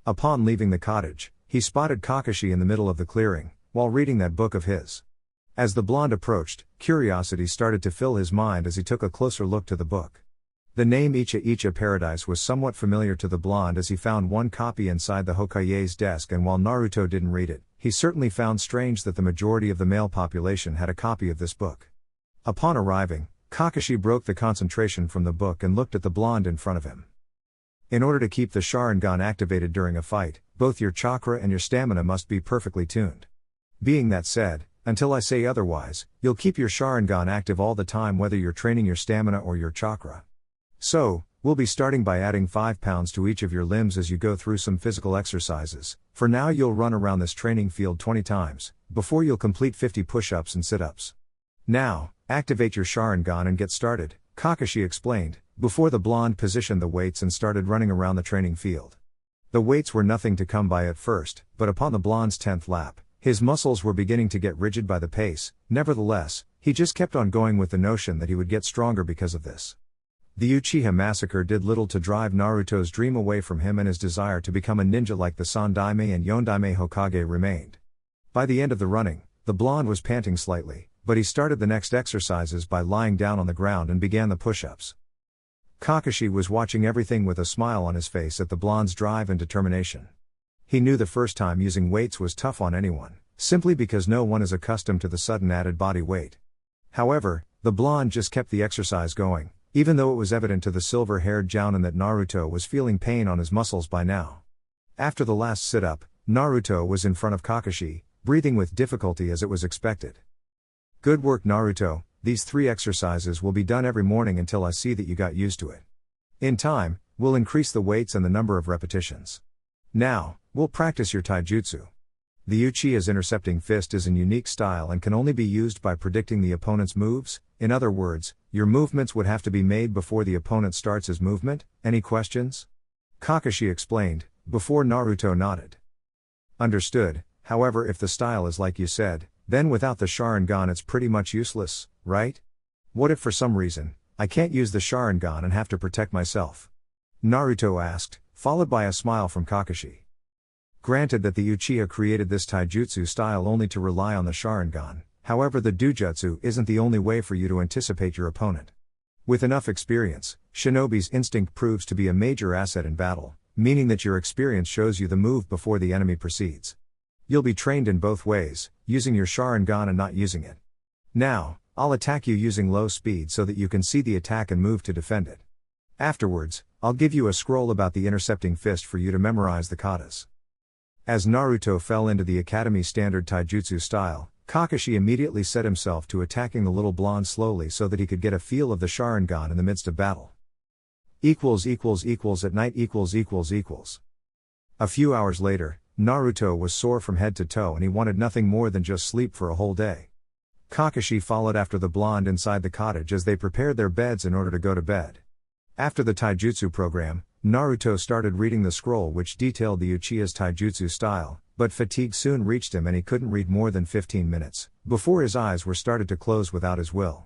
Upon leaving the cottage, he spotted Kakashi in the middle of the clearing, while reading that book of his. As the blonde approached, curiosity started to fill his mind as he took a closer look to the book. The name Uchiha Paradise was somewhat familiar to the blonde as he found one copy inside the Hokage's desk, and while Naruto didn't read it, he certainly found strange that the majority of the male population had a copy of this book. Upon arriving, Kakashi broke the concentration from the book and looked at the blonde in front of him. In order to keep the Sharingan activated during a fight, both your chakra and your stamina must be perfectly tuned. Being that said, until I say otherwise, you'll keep your Sharingan active all the time whether you're training your stamina or your chakra. So, we'll be starting by adding 5 pounds to each of your limbs as you go through some physical exercises. For now you'll run around this training field 20 times, before you'll complete 50 push-ups and sit-ups. Now, activate your Sharingan and get started, Kakashi explained, before the blonde positioned the weights and started running around the training field. The weights were nothing to come by at first, but upon the blonde's 10th lap, his muscles were beginning to get rigid by the pace. Nevertheless, he just kept on going with the notion that he would get stronger because of this. The Uchiha Massacre did little to drive Naruto's dream away from him, and his desire to become a ninja like the Sandaime and Yondaime Hokage remained. By the end of the running, the blonde was panting slightly, but he started the next exercises by lying down on the ground and began the push-ups. Kakashi was watching everything with a smile on his face at the blonde's drive and determination. He knew the first time using weights was tough on anyone, simply because no one is accustomed to the sudden added body weight. However, the blonde just kept the exercise going, even though it was evident to the silver-haired jounin that Naruto was feeling pain on his muscles by now. After the last sit-up, Naruto was in front of Kakashi, breathing with difficulty as it was expected. Good work, Naruto. These 3 exercises will be done every morning until I see that you got used to it. In time, we'll increase the weights and the number of repetitions. Now, we'll practice your taijutsu. The Uchiha's intercepting fist is a unique style and can only be used by predicting the opponent's moves. In other words, your movements would have to be made before the opponent starts his movement. Any questions? Kakashi explained, before Naruto nodded. Understood. However, if the style is like you said, then without the Sharingan it's pretty much useless, right? What if for some reason, I can't use the Sharingan and have to protect myself? Naruto asked, followed by a smile from Kakashi. Granted that the Uchiha created this taijutsu style only to rely on the Sharingan, however the dojutsu isn't the only way for you to anticipate your opponent. With enough experience, shinobi's instinct proves to be a major asset in battle, meaning that your experience shows you the move before the enemy proceeds. You'll be trained in both ways, using your Sharingan and not using it. Now, I'll attack you using low speed so that you can see the attack and move to defend it. Afterwards, I'll give you a scroll about the intercepting fist for you to memorize the katas. As Naruto fell into the Academy standard taijutsu style, Kakashi immediately set himself to attacking the little blonde slowly so that he could get a feel of the Sharingan in the midst of battle. At night. A few hours later, Naruto was sore from head to toe and he wanted nothing more than just sleep for a whole day. Kakashi followed after the blonde inside the cottage as they prepared their beds in order to go to bed. After the taijutsu program, Naruto started reading the scroll which detailed the Uchiha's taijutsu style, but fatigue soon reached him and he couldn't read more than 15 minutes, before his eyes were started to close without his will.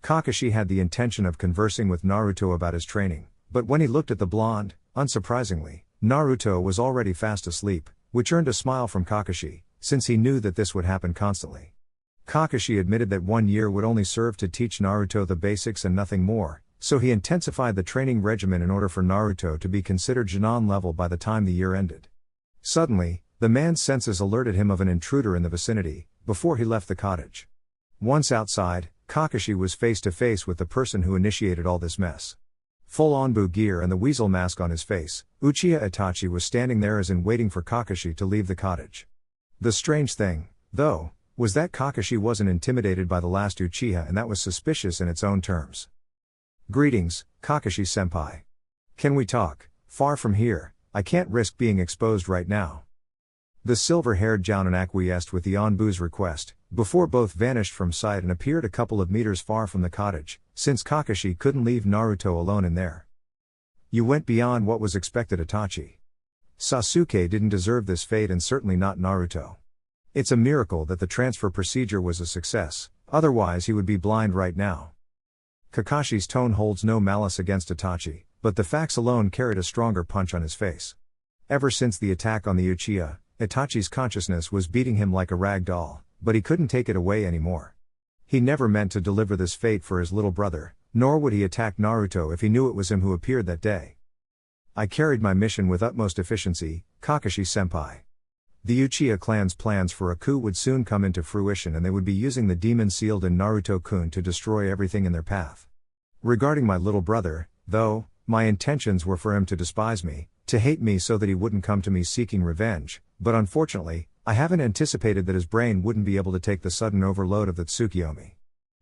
Kakashi had the intention of conversing with Naruto about his training, but when he looked at the blonde, unsurprisingly, Naruto was already fast asleep, which earned a smile from Kakashi, since he knew that this would happen constantly. Kakashi admitted that 1 year would only serve to teach Naruto the basics and nothing more, so he intensified the training regimen in order for Naruto to be considered Jonin level by the time the year ended. Suddenly, the man's senses alerted him of an intruder in the vicinity, before he left the cottage. Once outside, Kakashi was face to face with the person who initiated all this mess. Full onbu gear and the weasel mask on his face, Uchiha Itachi was standing there as in waiting for Kakashi to leave the cottage. The strange thing, though, was that Kakashi wasn't intimidated by the last Uchiha, and that was suspicious in its own terms. Greetings, Kakashi-senpai. Can we talk? Far from here, I can't risk being exposed right now. The silver-haired Jounin acquiesced with the Anbu's request, before both vanished from sight and appeared a couple of meters far from the cottage, since Kakashi couldn't leave Naruto alone in there. You went beyond what was expected, Itachi. Sasuke didn't deserve this fate, and certainly not Naruto. It's a miracle that the transfer procedure was a success, otherwise he would be blind right now. Kakashi's tone holds no malice against Itachi, but the facts alone carried a stronger punch on his face. Ever since the attack on the Uchiha, Itachi's consciousness was beating him like a rag doll, but he couldn't take it away anymore. He never meant to deliver this fate for his little brother, nor would he attack Naruto if he knew it was him who appeared that day. I carried my mission with utmost efficiency, Kakashi-senpai. The Uchiha clan's plans for a coup would soon come into fruition, and they would be using the demon sealed in Naruto-kun to destroy everything in their path. Regarding my little brother, though, my intentions were for him to despise me, to hate me so that he wouldn't come to me seeking revenge, but unfortunately, I haven't anticipated that his brain wouldn't be able to take the sudden overload of the Tsukiyomi.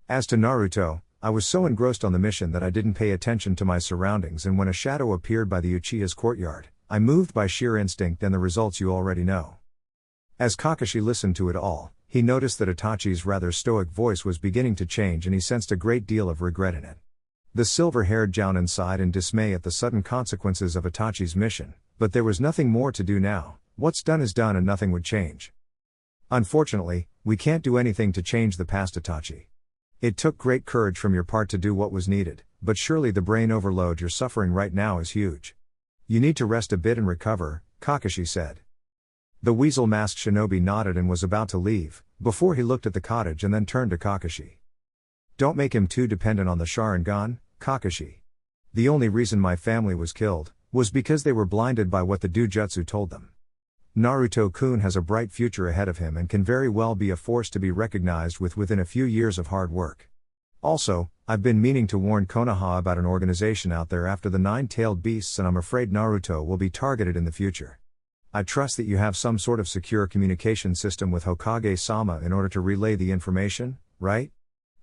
As to Naruto, I was so engrossed on the mission that I didn't pay attention to my surroundings, and when a shadow appeared by the Uchiha's courtyard, I moved by sheer instinct, and the results you already know. As Kakashi listened to it all, he noticed that Itachi's rather stoic voice was beginning to change, and he sensed a great deal of regret in it. The silver-haired Jounin sighed in dismay at the sudden consequences of Itachi's mission, but there was nothing more to do now. What's done is done, and nothing would change. Unfortunately, we can't do anything to change the past, Itachi. It took great courage from your part to do what was needed, but surely the brain overload you're suffering right now is huge. You need to rest a bit and recover, Kakashi said. The weasel-masked shinobi nodded and was about to leave, before he looked at the cottage and then turned to Kakashi. Don't make him too dependent on the Sharingan, Kakashi. The only reason my family was killed was because they were blinded by what the Dujutsu told them. Naruto-kun has a bright future ahead of him and can very well be a force to be recognized within a few years of hard work. Also, I've been meaning to warn Konoha about an organization out there after the nine-tailed beasts, and I'm afraid Naruto will be targeted in the future. I trust that you have some sort of secure communication system with Hokage-sama in order to relay the information, right?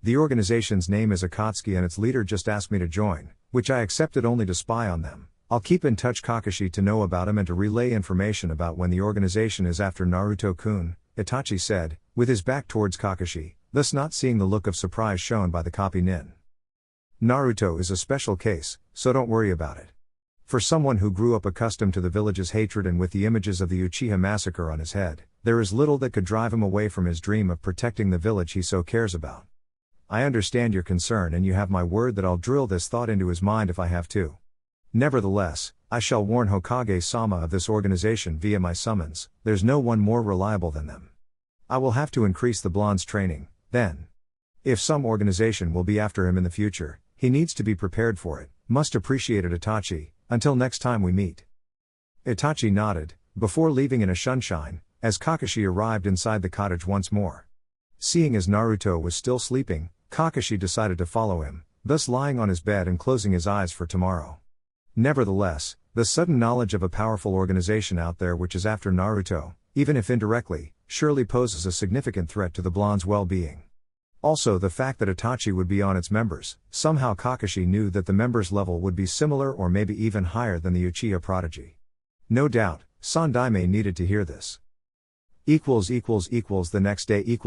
The organization's name is Akatsuki, and its leader just asked me to join, which I accepted only to spy on them. I'll keep in touch Kakashi to know about him and to relay information about when the organization is after Naruto-kun, Itachi said, with his back towards Kakashi, thus not seeing the look of surprise shown by the copy nin. Naruto is a special case, so don't worry about it. For someone who grew up accustomed to the village's hatred and with the images of the Uchiha Massacre on his head, there is little that could drive him away from his dream of protecting the village he so cares about. I understand your concern, and you have my word that I'll drill this thought into his mind if I have to. Nevertheless, I shall warn Hokage-sama of this organization via my summons. There's no one more reliable than them. I will have to increase the blonde's training, then. If some organization will be after him in the future, he needs to be prepared for it. Must appreciate it, Itachi. Until next time we meet. Itachi nodded, before leaving in a shunshine, as Kakashi arrived inside the cottage once more. Seeing as Naruto was still sleeping, Kakashi decided to follow him, thus lying on his bed and closing his eyes for tomorrow. Nevertheless, the sudden knowledge of a powerful organization out there which is after Naruto, even if indirectly, surely poses a significant threat to the blonde's well-being. Also the fact that Itachi would be on its members, somehow Kakashi knew that the members' level would be similar or maybe even higher than the Uchiha Prodigy. No doubt, Sandaime needed to hear this. The next day.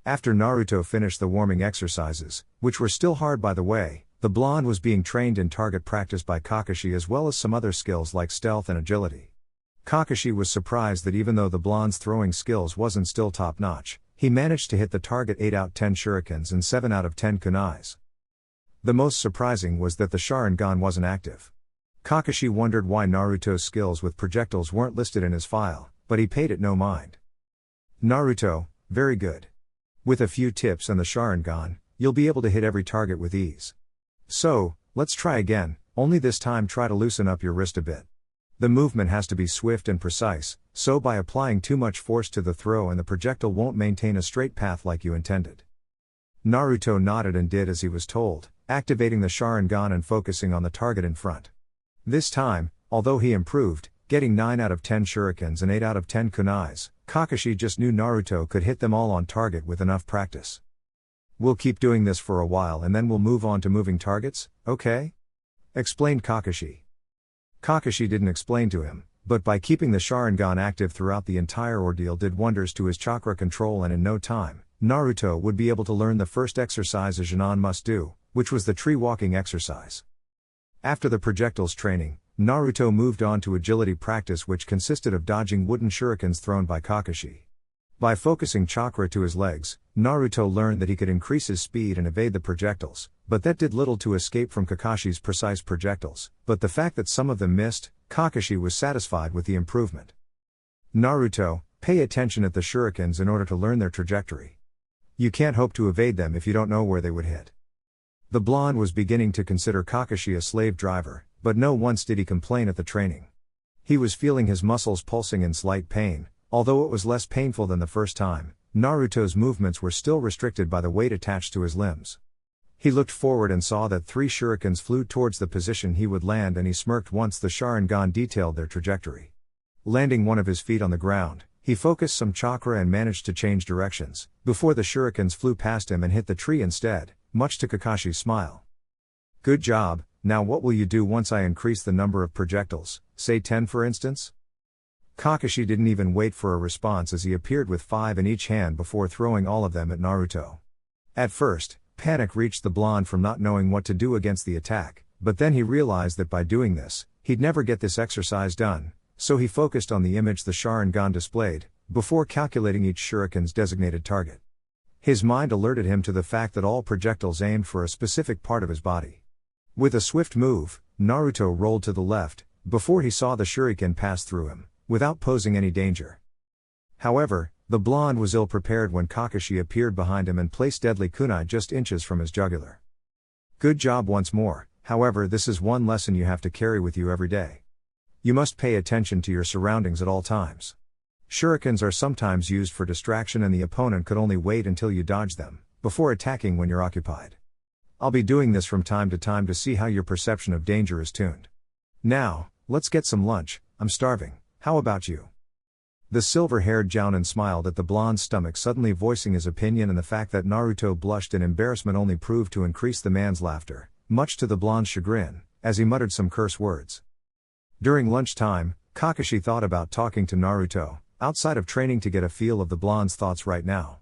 After Naruto finished the warming exercises, which were still hard by the way, the blonde was being trained in target practice by Kakashi as well as some other skills like stealth and agility. Kakashi was surprised that even though the blonde's throwing skills wasn't still top-notch, he managed to hit the target 8 out of 10 shurikens and 7 out of 10 kunais. The most surprising was that the Sharingan wasn't active. Kakashi wondered why Naruto's skills with projectiles weren't listed in his file, but he paid it no mind. Naruto, very good. With a few tips and the Sharingan, you'll be able to hit every target with ease. So, let's try again, only this time try to loosen up your wrist a bit. The movement has to be swift and precise, so by applying too much force to the throw and the projectile won't maintain a straight path like you intended. Naruto nodded and did as he was told, activating the Sharingan and focusing on the target in front. This time, although he improved, getting 9 out of 10 shurikens and 8 out of 10 kunais, Kakashi just knew Naruto could hit them all on target with enough practice. We'll keep doing this for a while and then we'll move on to moving targets, okay? Explained Kakashi. Kakashi didn't explain to him, but by keeping the Sharingan active throughout the entire ordeal did wonders to his chakra control, and in no time, Naruto would be able to learn the first exercise a Jonin must do, which was the tree walking exercise. After the projectiles training, Naruto moved on to agility practice, which consisted of dodging wooden shurikens thrown by Kakashi. By focusing chakra to his legs, Naruto learned that he could increase his speed and evade the projectiles, but that did little to escape from Kakashi's precise projectiles, but the fact that some of them missed, Kakashi was satisfied with the improvement. Naruto, pay attention at the shurikens in order to learn their trajectory. You can't hope to evade them if you don't know where they would hit. The blonde was beginning to consider Kakashi a slave driver, but no once did he complain at the training. He was feeling his muscles pulsing in slight pain. Although it was less painful than the first time, Naruto's movements were still restricted by the weight attached to his limbs. He looked forward and saw that 3 shurikens flew towards the position he would land, and he smirked once the Sharingan detailed their trajectory. Landing one of his feet on the ground, he focused some chakra and managed to change directions, before the shurikens flew past him and hit the tree instead, much to Kakashi's smile. Good job. Now what will you do once I increase the number of projectiles, say 10 for instance? Kakashi didn't even wait for a response as he appeared with 5 in each hand before throwing all of them at Naruto. At first, panic reached the blonde from not knowing what to do against the attack, but then he realized that by doing this, he'd never get this exercise done, so he focused on the image the Sharingan displayed, before calculating each shuriken's designated target. His mind alerted him to the fact that all projectiles aimed for a specific part of his body. With a swift move, Naruto rolled to the left, before he saw the shuriken pass through him, without posing any danger. However, the blonde was ill-prepared when Kakashi appeared behind him and placed deadly kunai just inches from his jugular. Good job once more. However, this is one lesson you have to carry with you every day. You must pay attention to your surroundings at all times. Shurikens are sometimes used for distraction, and the opponent could only wait until you dodge them, before attacking when you're occupied. I'll be doing this from time to see how your perception of danger is tuned. Now, let's get some lunch, I'm starving. How about you? The silver-haired Jounin smiled at the blonde's stomach, suddenly voicing his opinion, and the fact that Naruto blushed in embarrassment only proved to increase the man's laughter, much to the blonde's chagrin, as he muttered some curse words. During lunchtime, Kakashi thought about talking to Naruto, outside of training, to get a feel of the blonde's thoughts right now.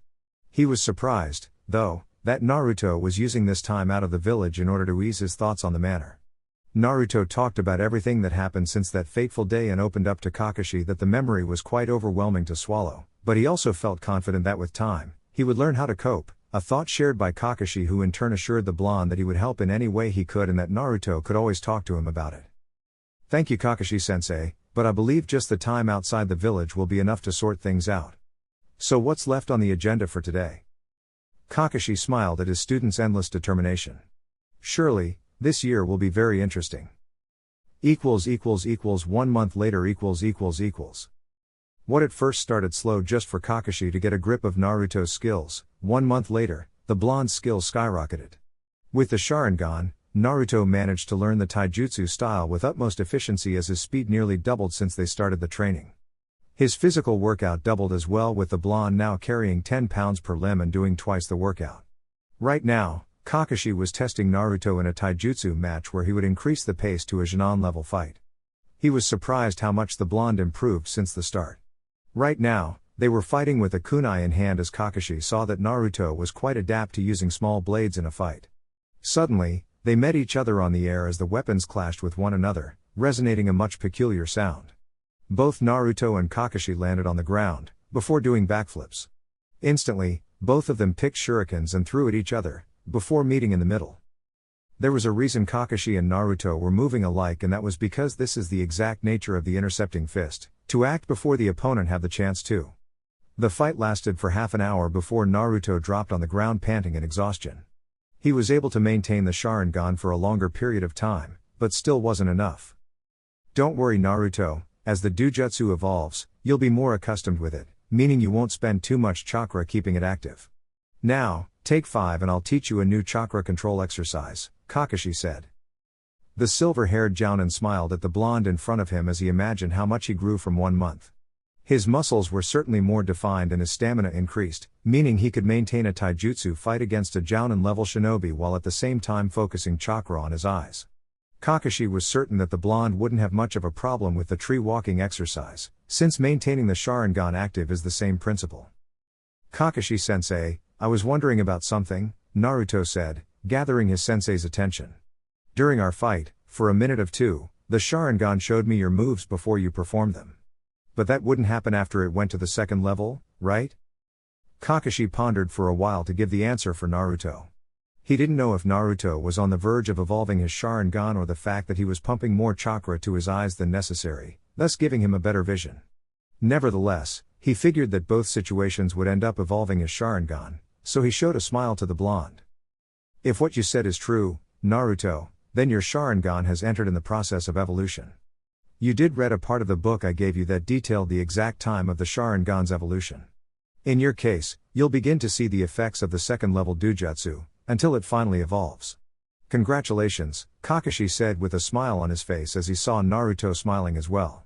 He was surprised, though, that Naruto was using this time out of the village in order to ease his thoughts on the matter. Naruto talked about everything that happened since that fateful day and opened up to Kakashi that the memory was quite overwhelming to swallow, but he also felt confident that with time, he would learn how to cope, a thought shared by Kakashi, who in turn assured the blonde that he would help in any way he could and that Naruto could always talk to him about it. Thank you, Kakashi-sensei, but I believe just the time outside the village will be enough to sort things out. So what's left on the agenda for today? Kakashi smiled at his student's endless determination. Surely, this year will be very interesting. 1 month later. What at first started slow just for Kakashi to get a grip of Naruto's skills, 1 month later, the blonde's skills skyrocketed. With the Sharingan, Naruto managed to learn the taijutsu style with utmost efficiency as his speed nearly doubled since they started the training. His physical workout doubled as well, with the blonde now carrying 10 pounds per limb and doing twice the workout. Right now, Kakashi was testing Naruto in a taijutsu match where he would increase the pace to a Jonin level fight. He was surprised how much the blonde improved since the start. Right now, they were fighting with a kunai in hand as Kakashi saw that Naruto was quite adept to using small blades in a fight. Suddenly, they met each other on the air as the weapons clashed with one another, resonating a much peculiar sound. Both Naruto and Kakashi landed on the ground, before doing backflips. Instantly, both of them picked shurikens and threw at each other, before meeting in the middle. There was a reason Kakashi and Naruto were moving alike, and that was because this is the exact nature of the intercepting fist, to act before the opponent have the chance to. The fight lasted for half an hour before Naruto dropped on the ground panting in exhaustion. He was able to maintain the Sharingan for a longer period of time, but still wasn't enough. Don't worry, Naruto, as the Dujutsu evolves, you'll be more accustomed with it, meaning you won't spend too much chakra keeping it active. Now, take 5 and I'll teach you a new chakra control exercise, Kakashi said. The silver-haired Jounin smiled at the blonde in front of him as he imagined how much he grew from 1 month. His muscles were certainly more defined and his stamina increased, meaning he could maintain a taijutsu fight against a Jounin-level shinobi while at the same time focusing chakra on his eyes. Kakashi was certain that the blonde wouldn't have much of a problem with the tree walking exercise, since maintaining the Sharingan active is the same principle. Kakashi-sensei, I was wondering about something, Naruto said, gathering his sensei's attention. During our fight, for a minute or two, the Sharingan showed me your moves before you performed them. But that wouldn't happen after it went to the second level, right? Kakashi pondered for a while to give the answer for Naruto. He didn't know if Naruto was on the verge of evolving his Sharingan or the fact that he was pumping more chakra to his eyes than necessary, thus giving him a better vision. Nevertheless, he figured that both situations would end up evolving his Sharingan, so he showed a smile to the blonde. If what you said is true, Naruto, then your Sharingan has entered in the process of evolution. You did read a part of the book I gave you that detailed the exact time of the Sharingan's evolution. In your case, you'll begin to see the effects of the second level Dujutsu, until it finally evolves. Congratulations, Kakashi said with a smile on his face as he saw Naruto smiling as well.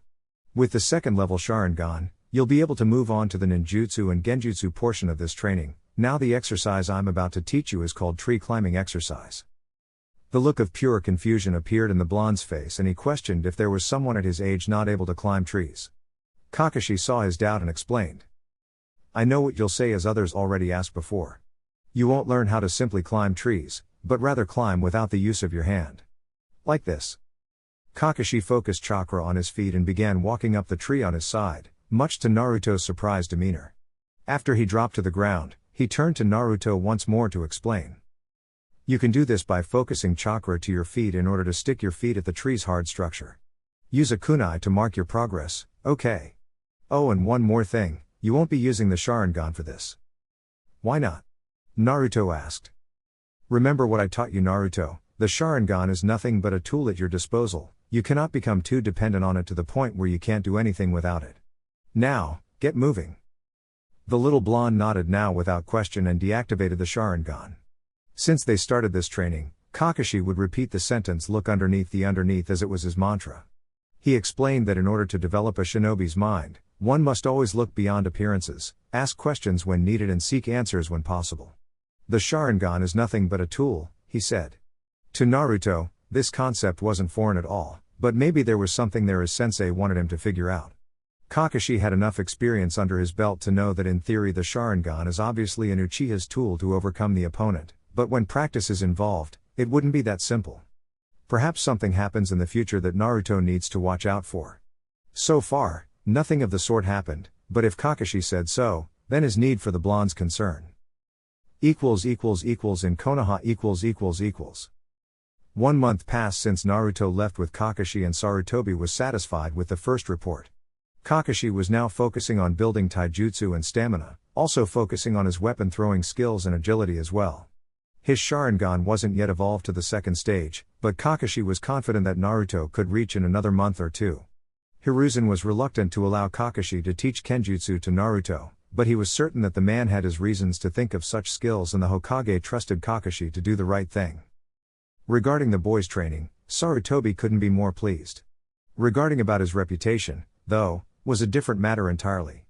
With the second level Sharingan, you'll be able to move on to the ninjutsu and genjutsu portion of this training. Now the exercise I'm about to teach you is called tree climbing exercise. The look of pure confusion appeared in the blonde's face and he questioned if there was someone at his age not able to climb trees. Kakashi saw his doubt and explained. I know what you'll say, as others already asked before. You won't learn how to simply climb trees, but rather climb without the use of your hand. Like this. Kakashi focused chakra on his feet and began walking up the tree on his side, much to Naruto's surprised demeanor. After he dropped to the ground, he turned to Naruto once more to explain. You can do this by focusing chakra to your feet in order to stick your feet at the tree's hard structure. Use a kunai to mark your progress, okay? Oh, and one more thing, you won't be using the Sharingan for this. Why not? Naruto asked. Remember what I taught you, Naruto, the Sharingan is nothing but a tool at your disposal, you cannot become too dependent on it to the point where you can't do anything without it. Now, get moving. The little blonde nodded now without question and deactivated the Sharingan. Since they started this training, Kakashi would repeat the sentence "look underneath the underneath" as it was his mantra. He explained that in order to develop a shinobi's mind, one must always look beyond appearances, ask questions when needed and seek answers when possible. The Sharingan is nothing but a tool, he said. To Naruto, this concept wasn't foreign at all, but maybe there was something there his sensei wanted him to figure out. Kakashi had enough experience under his belt to know that in theory the Sharingan is obviously an Uchiha's tool to overcome the opponent, but when practice is involved, it wouldn't be that simple. Perhaps something happens in the future that Naruto needs to watch out for. So far, nothing of the sort happened, but if Kakashi said so, then his need for the blonde's concern. In Konoha . 1 month passed since Naruto left with Kakashi and Sarutobi was satisfied with the first report. Kakashi was now focusing on building taijutsu and stamina, also focusing on his weapon throwing skills and agility as well. His Sharingan wasn't yet evolved to the second stage, but Kakashi was confident that Naruto could reach in another month or two. Hiruzen was reluctant to allow Kakashi to teach Kenjutsu to Naruto, but he was certain that the man had his reasons to think of such skills and the Hokage trusted Kakashi to do the right thing. Regarding the boy's training, Sarutobi couldn't be more pleased. Regarding about his reputation, though, was a different matter entirely.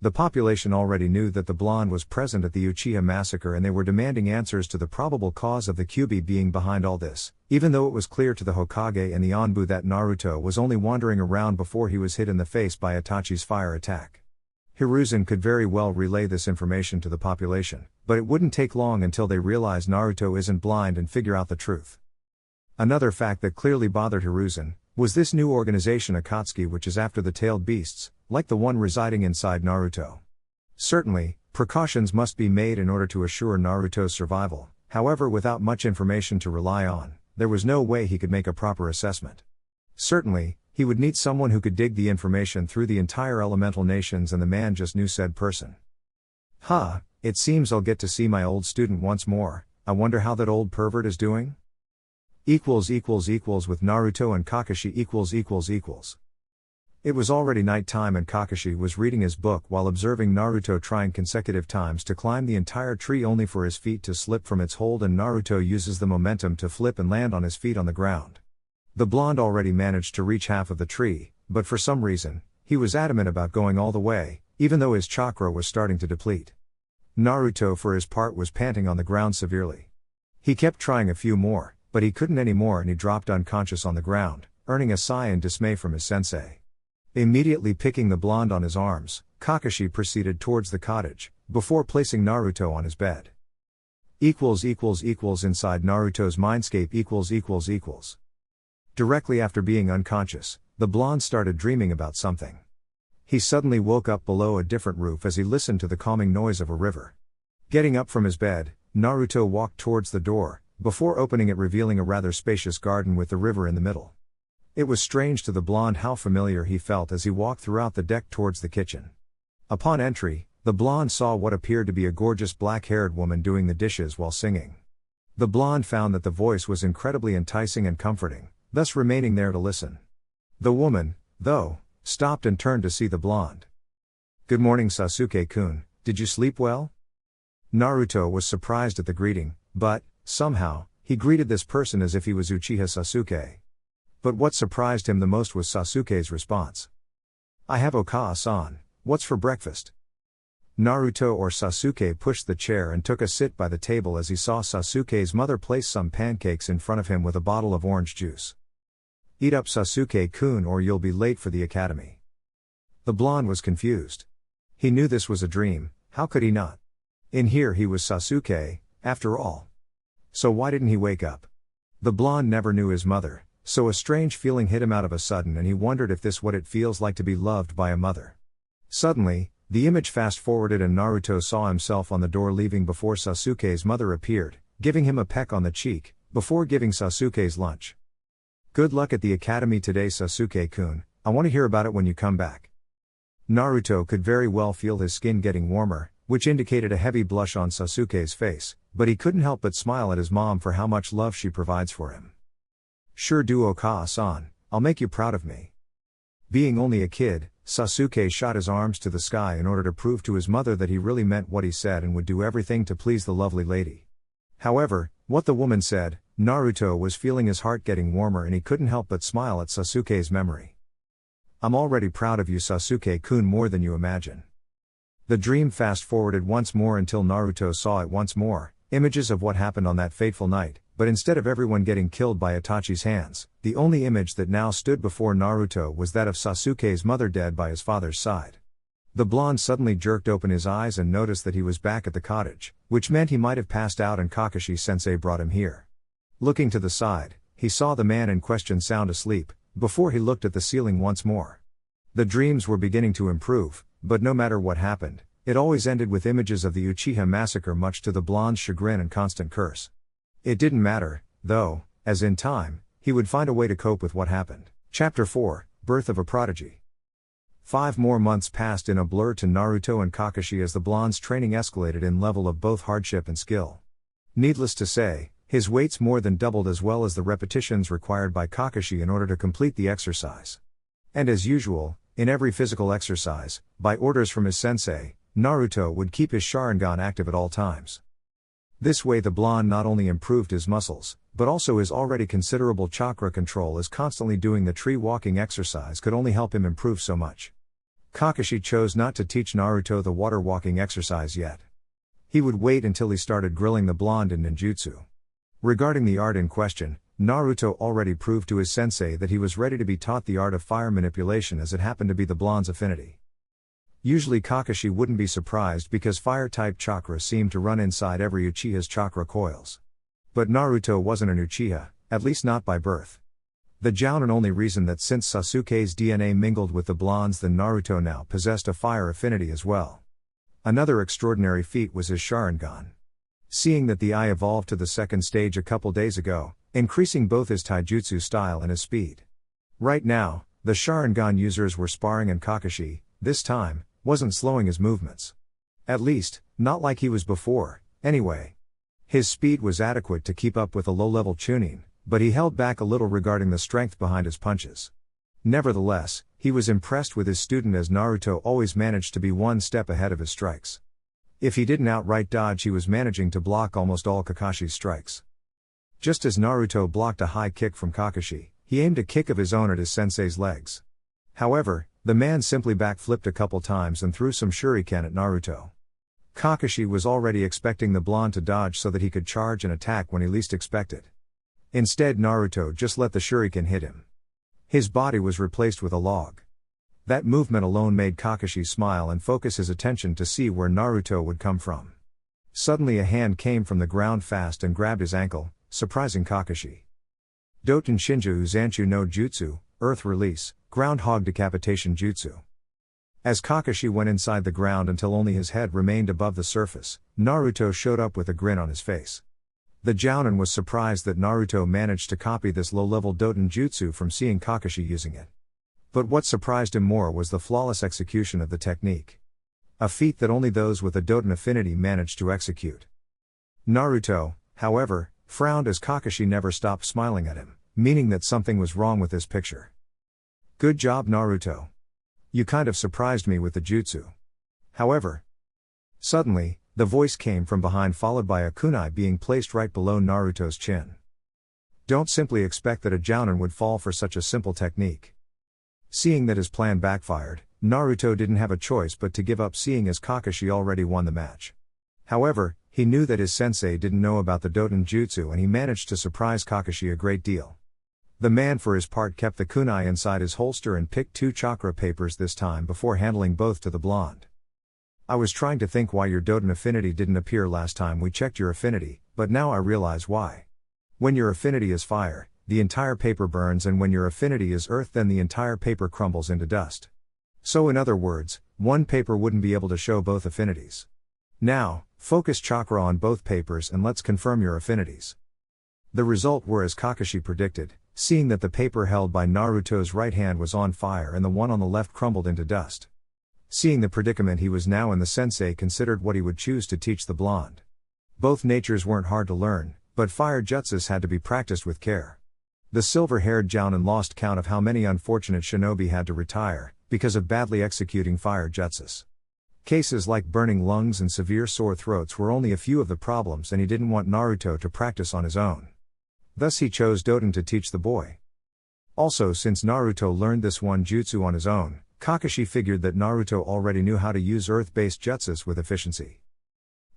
The population already knew that the blonde was present at the Uchiha Massacre and they were demanding answers to the probable cause of the Kyuubi being behind all this, even though it was clear to the Hokage and the Anbu that Naruto was only wandering around before he was hit in the face by Itachi's fire attack. Hiruzen could very well relay this information to the population, but it wouldn't take long until they realized Naruto isn't blind and figure out the truth. Another fact that clearly bothered Hiruzen was this new organization Akatsuki, which is after the tailed beasts, like the one residing inside Naruto. Certainly, precautions must be made in order to assure Naruto's survival, however without much information to rely on, there was no way he could make a proper assessment. Certainly, he would need someone who could dig the information through the entire elemental nations and the man just knew said person. It seems I'll get to see my old student once more, I wonder how that old pervert is doing? With Naruto and Kakashi . It was already night time and Kakashi was reading his book while observing Naruto trying consecutive times to climb the entire tree only for his feet to slip from its hold and Naruto uses the momentum to flip and land on his feet on the ground. The blonde already managed to reach half of the tree, but for some reason, he was adamant about going all the way, even though his chakra was starting to deplete. Naruto for his part was panting on the ground severely. He kept trying a few more, but he couldn't anymore and he dropped unconscious on the ground, earning a sigh in dismay from his sensei. Immediately picking the blonde on his arms, Kakashi proceeded towards the cottage, before placing Naruto on his bed. Inside Naruto's mindscape . Directly after being unconscious, the blonde started dreaming about something. He suddenly woke up below a different roof as he listened to the calming noise of a river. Getting up from his bed, Naruto walked towards the door, before opening it, revealing a rather spacious garden with the river in the middle. It was strange to the blonde how familiar he felt as he walked throughout the deck towards the kitchen. Upon entry, the blonde saw what appeared to be a gorgeous black-haired woman doing the dishes while singing. The blonde found that the voice was incredibly enticing and comforting, thus remaining there to listen. The woman, though, stopped and turned to see the blonde. "Good morning, Sasuke-kun, did you sleep well?" Naruto was surprised at the greeting, but, somehow, he greeted this person as if he was Uchiha Sasuke. But what surprised him the most was Sasuke's response. "I have Okasa-san, what's for breakfast?" Naruto or Sasuke pushed the chair and took a sit by the table as he saw Sasuke's mother place some pancakes in front of him with a bottle of orange juice. "Eat up, Sasuke-kun, or you'll be late for the academy." The blonde was confused. He knew this was a dream, how could he not? In here he was Sasuke, after all. So why didn't he wake up? The blonde never knew his mother, so a strange feeling hit him out of a sudden and he wondered if this what it feels like to be loved by a mother. Suddenly, the image fast-forwarded and Naruto saw himself on the door leaving before Sasuke's mother appeared, giving him a peck on the cheek, before giving Sasuke's lunch. "Good luck at the academy today, Sasuke-kun, I want to hear about it when you come back." Naruto could very well feel his skin getting warmer, which indicated a heavy blush on Sasuke's face, but he couldn't help but smile at his mom for how much love she provides for him. "Sure do, Okasa-san, I'll make you proud of me." Being only a kid, Sasuke shot his arms to the sky in order to prove to his mother that he really meant what he said and would do everything to please the lovely lady. However, what the woman said, Naruto was feeling his heart getting warmer and he couldn't help but smile at Sasuke's memory. "I'm already proud of you, Sasuke-kun, more than you imagine." The dream fast-forwarded once more until Naruto saw it once more, images of what happened on that fateful night, but instead of everyone getting killed by Itachi's hands, the only image that now stood before Naruto was that of Sasuke's mother dead by his father's side. The blonde suddenly jerked open his eyes and noticed that he was back at the cottage, which meant he might have passed out and Kakashi-sensei brought him here. Looking to the side, he saw the man in question sound asleep, before he looked at the ceiling once more. The dreams were beginning to improve, but no matter what happened, it always ended with images of the Uchiha Massacre, much to the blonde's chagrin and constant curse. It didn't matter, though, as in time, he would find a way to cope with what happened. Chapter 4, Birth of a Prodigy. 5 more months passed in a blur to Naruto and Kakashi as the blonde's training escalated in level of both hardship and skill. Needless to say, his weights more than doubled as well as the repetitions required by Kakashi in order to complete the exercise. And as usual, in every physical exercise, by orders from his sensei, Naruto would keep his Sharingan active at all times. This way the blonde not only improved his muscles, but also his already considerable chakra control, as constantly doing the tree walking exercise could only help him improve so much. Kakashi chose not to teach Naruto the water walking exercise yet. He would wait until he started grilling the blonde in ninjutsu. Regarding the art in question, Naruto already proved to his sensei that he was ready to be taught the art of fire manipulation, as it happened to be the blonde's affinity. Usually Kakashi wouldn't be surprised because fire-type chakra seemed to run inside every Uchiha's chakra coils. But Naruto wasn't an Uchiha, at least not by birth. The jounin only reason that since Sasuke's DNA mingled with the blonde's, then Naruto now possessed a fire affinity as well. Another extraordinary feat was his Sharingan. Seeing that the eye evolved to the second stage a couple days ago, increasing both his taijutsu style and his speed. Right now, the Sharingan users were sparring and Kakashi, this time, wasn't slowing his movements. At least, not like he was before, anyway. His speed was adequate to keep up with a low-level Chunin, but he held back a little regarding the strength behind his punches. Nevertheless, he was impressed with his student, as Naruto always managed to be one step ahead of his strikes. If he didn't outright dodge, he was managing to block almost all Kakashi's strikes. Just as Naruto blocked a high kick from Kakashi, he aimed a kick of his own at his sensei's legs. However, the man simply backflipped a couple times and threw some shuriken at Naruto. Kakashi was already expecting the blonde to dodge so that he could charge and attack when he least expected. Instead, Naruto just let the shuriken hit him. His body was replaced with a log. That movement alone made Kakashi smile and focus his attention to see where Naruto would come from. Suddenly a hand came from the ground fast and grabbed his ankle, surprising Kakashi. Doten Shinju Uzanchu no Jutsu, Earth Release, Groundhog Decapitation Jutsu. As Kakashi went inside the ground until only his head remained above the surface, Naruto showed up with a grin on his face. The Jounin was surprised that Naruto managed to copy this low-level Doten Jutsu from seeing Kakashi using it. But what surprised him more was the flawless execution of the technique. A feat that only those with a Doten affinity managed to execute. Naruto, however, frowned as Kakashi never stopped smiling at him, meaning that something was wrong with this picture. Good job, Naruto. You kind of surprised me with the jutsu. However, suddenly, the voice came from behind, followed by a kunai being placed right below Naruto's chin. Don't simply expect that a Jounin would fall for such a simple technique. Seeing that his plan backfired, Naruto didn't have a choice but to give up, seeing as Kakashi already won the match. However, he knew that his sensei didn't know about the Doten Jutsu and he managed to surprise Kakashi a great deal. The man for his part kept the kunai inside his holster and picked 2 chakra papers this time before handling both to the blonde. I was trying to think why your Doten affinity didn't appear last time we checked your affinity, but now I realize why. When your affinity is fire, the entire paper burns, and when your affinity is earth, then the entire paper crumbles into dust. So in other words, one paper wouldn't be able to show both affinities. Now, focus chakra on both papers and let's confirm your affinities. The result were as Kakashi predicted, seeing that the paper held by Naruto's right hand was on fire and the one on the left crumbled into dust. Seeing the predicament he was now in, the sensei considered what he would choose to teach the blonde. Both natures weren't hard to learn, but fire jutsus had to be practiced with care. The silver-haired Jounin lost count of how many unfortunate shinobi had to retire, because of badly executing fire jutsus. Cases like burning lungs and severe sore throats were only a few of the problems, and he didn't want Naruto to practice on his own. Thus he chose Doten to teach the boy. Also, since Naruto learned this one jutsu on his own, Kakashi figured that Naruto already knew how to use earth-based jutsus with efficiency.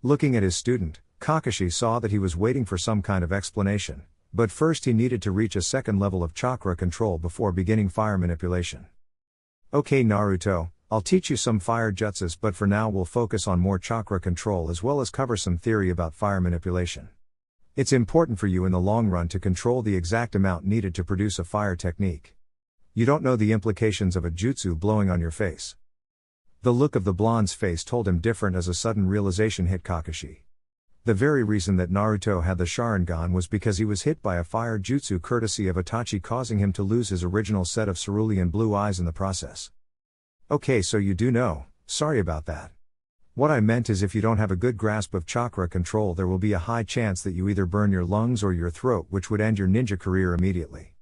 Looking at his student, Kakashi saw that he was waiting for some kind of explanation, but first he needed to reach a second level of chakra control before beginning fire manipulation. Okay Naruto, I'll teach you some fire jutsus, but for now we'll focus on more chakra control as well as cover some theory about fire manipulation. It's important for you in the long run to control the exact amount needed to produce a fire technique. You don't know the implications of a jutsu blowing on your face. The look of the blonde's face told him different as a sudden realization hit Kakashi. The very reason that Naruto had the Sharingan was because he was hit by a fire jutsu courtesy of Itachi, causing him to lose his original set of cerulean blue eyes in the process. Okay, so you do know, sorry about that. What I meant is, if you don't have a good grasp of chakra control, there will be a high chance that you either burn your lungs or your throat, which would end your ninja career immediately.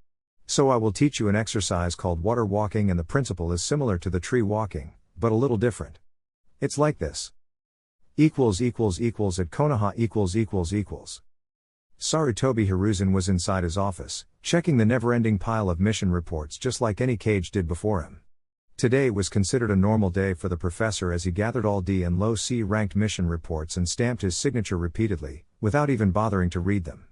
So I will teach you an exercise called water walking, and the principle is similar to the tree walking, but a little different. It's like this. == at Konoha == Sarutobi Hiruzen was inside his office, checking the never-ending pile of mission reports just like any cage did before him. Today was considered a normal day for the professor as he gathered all D and low C ranked mission reports and stamped his signature repeatedly, without even bothering to read them.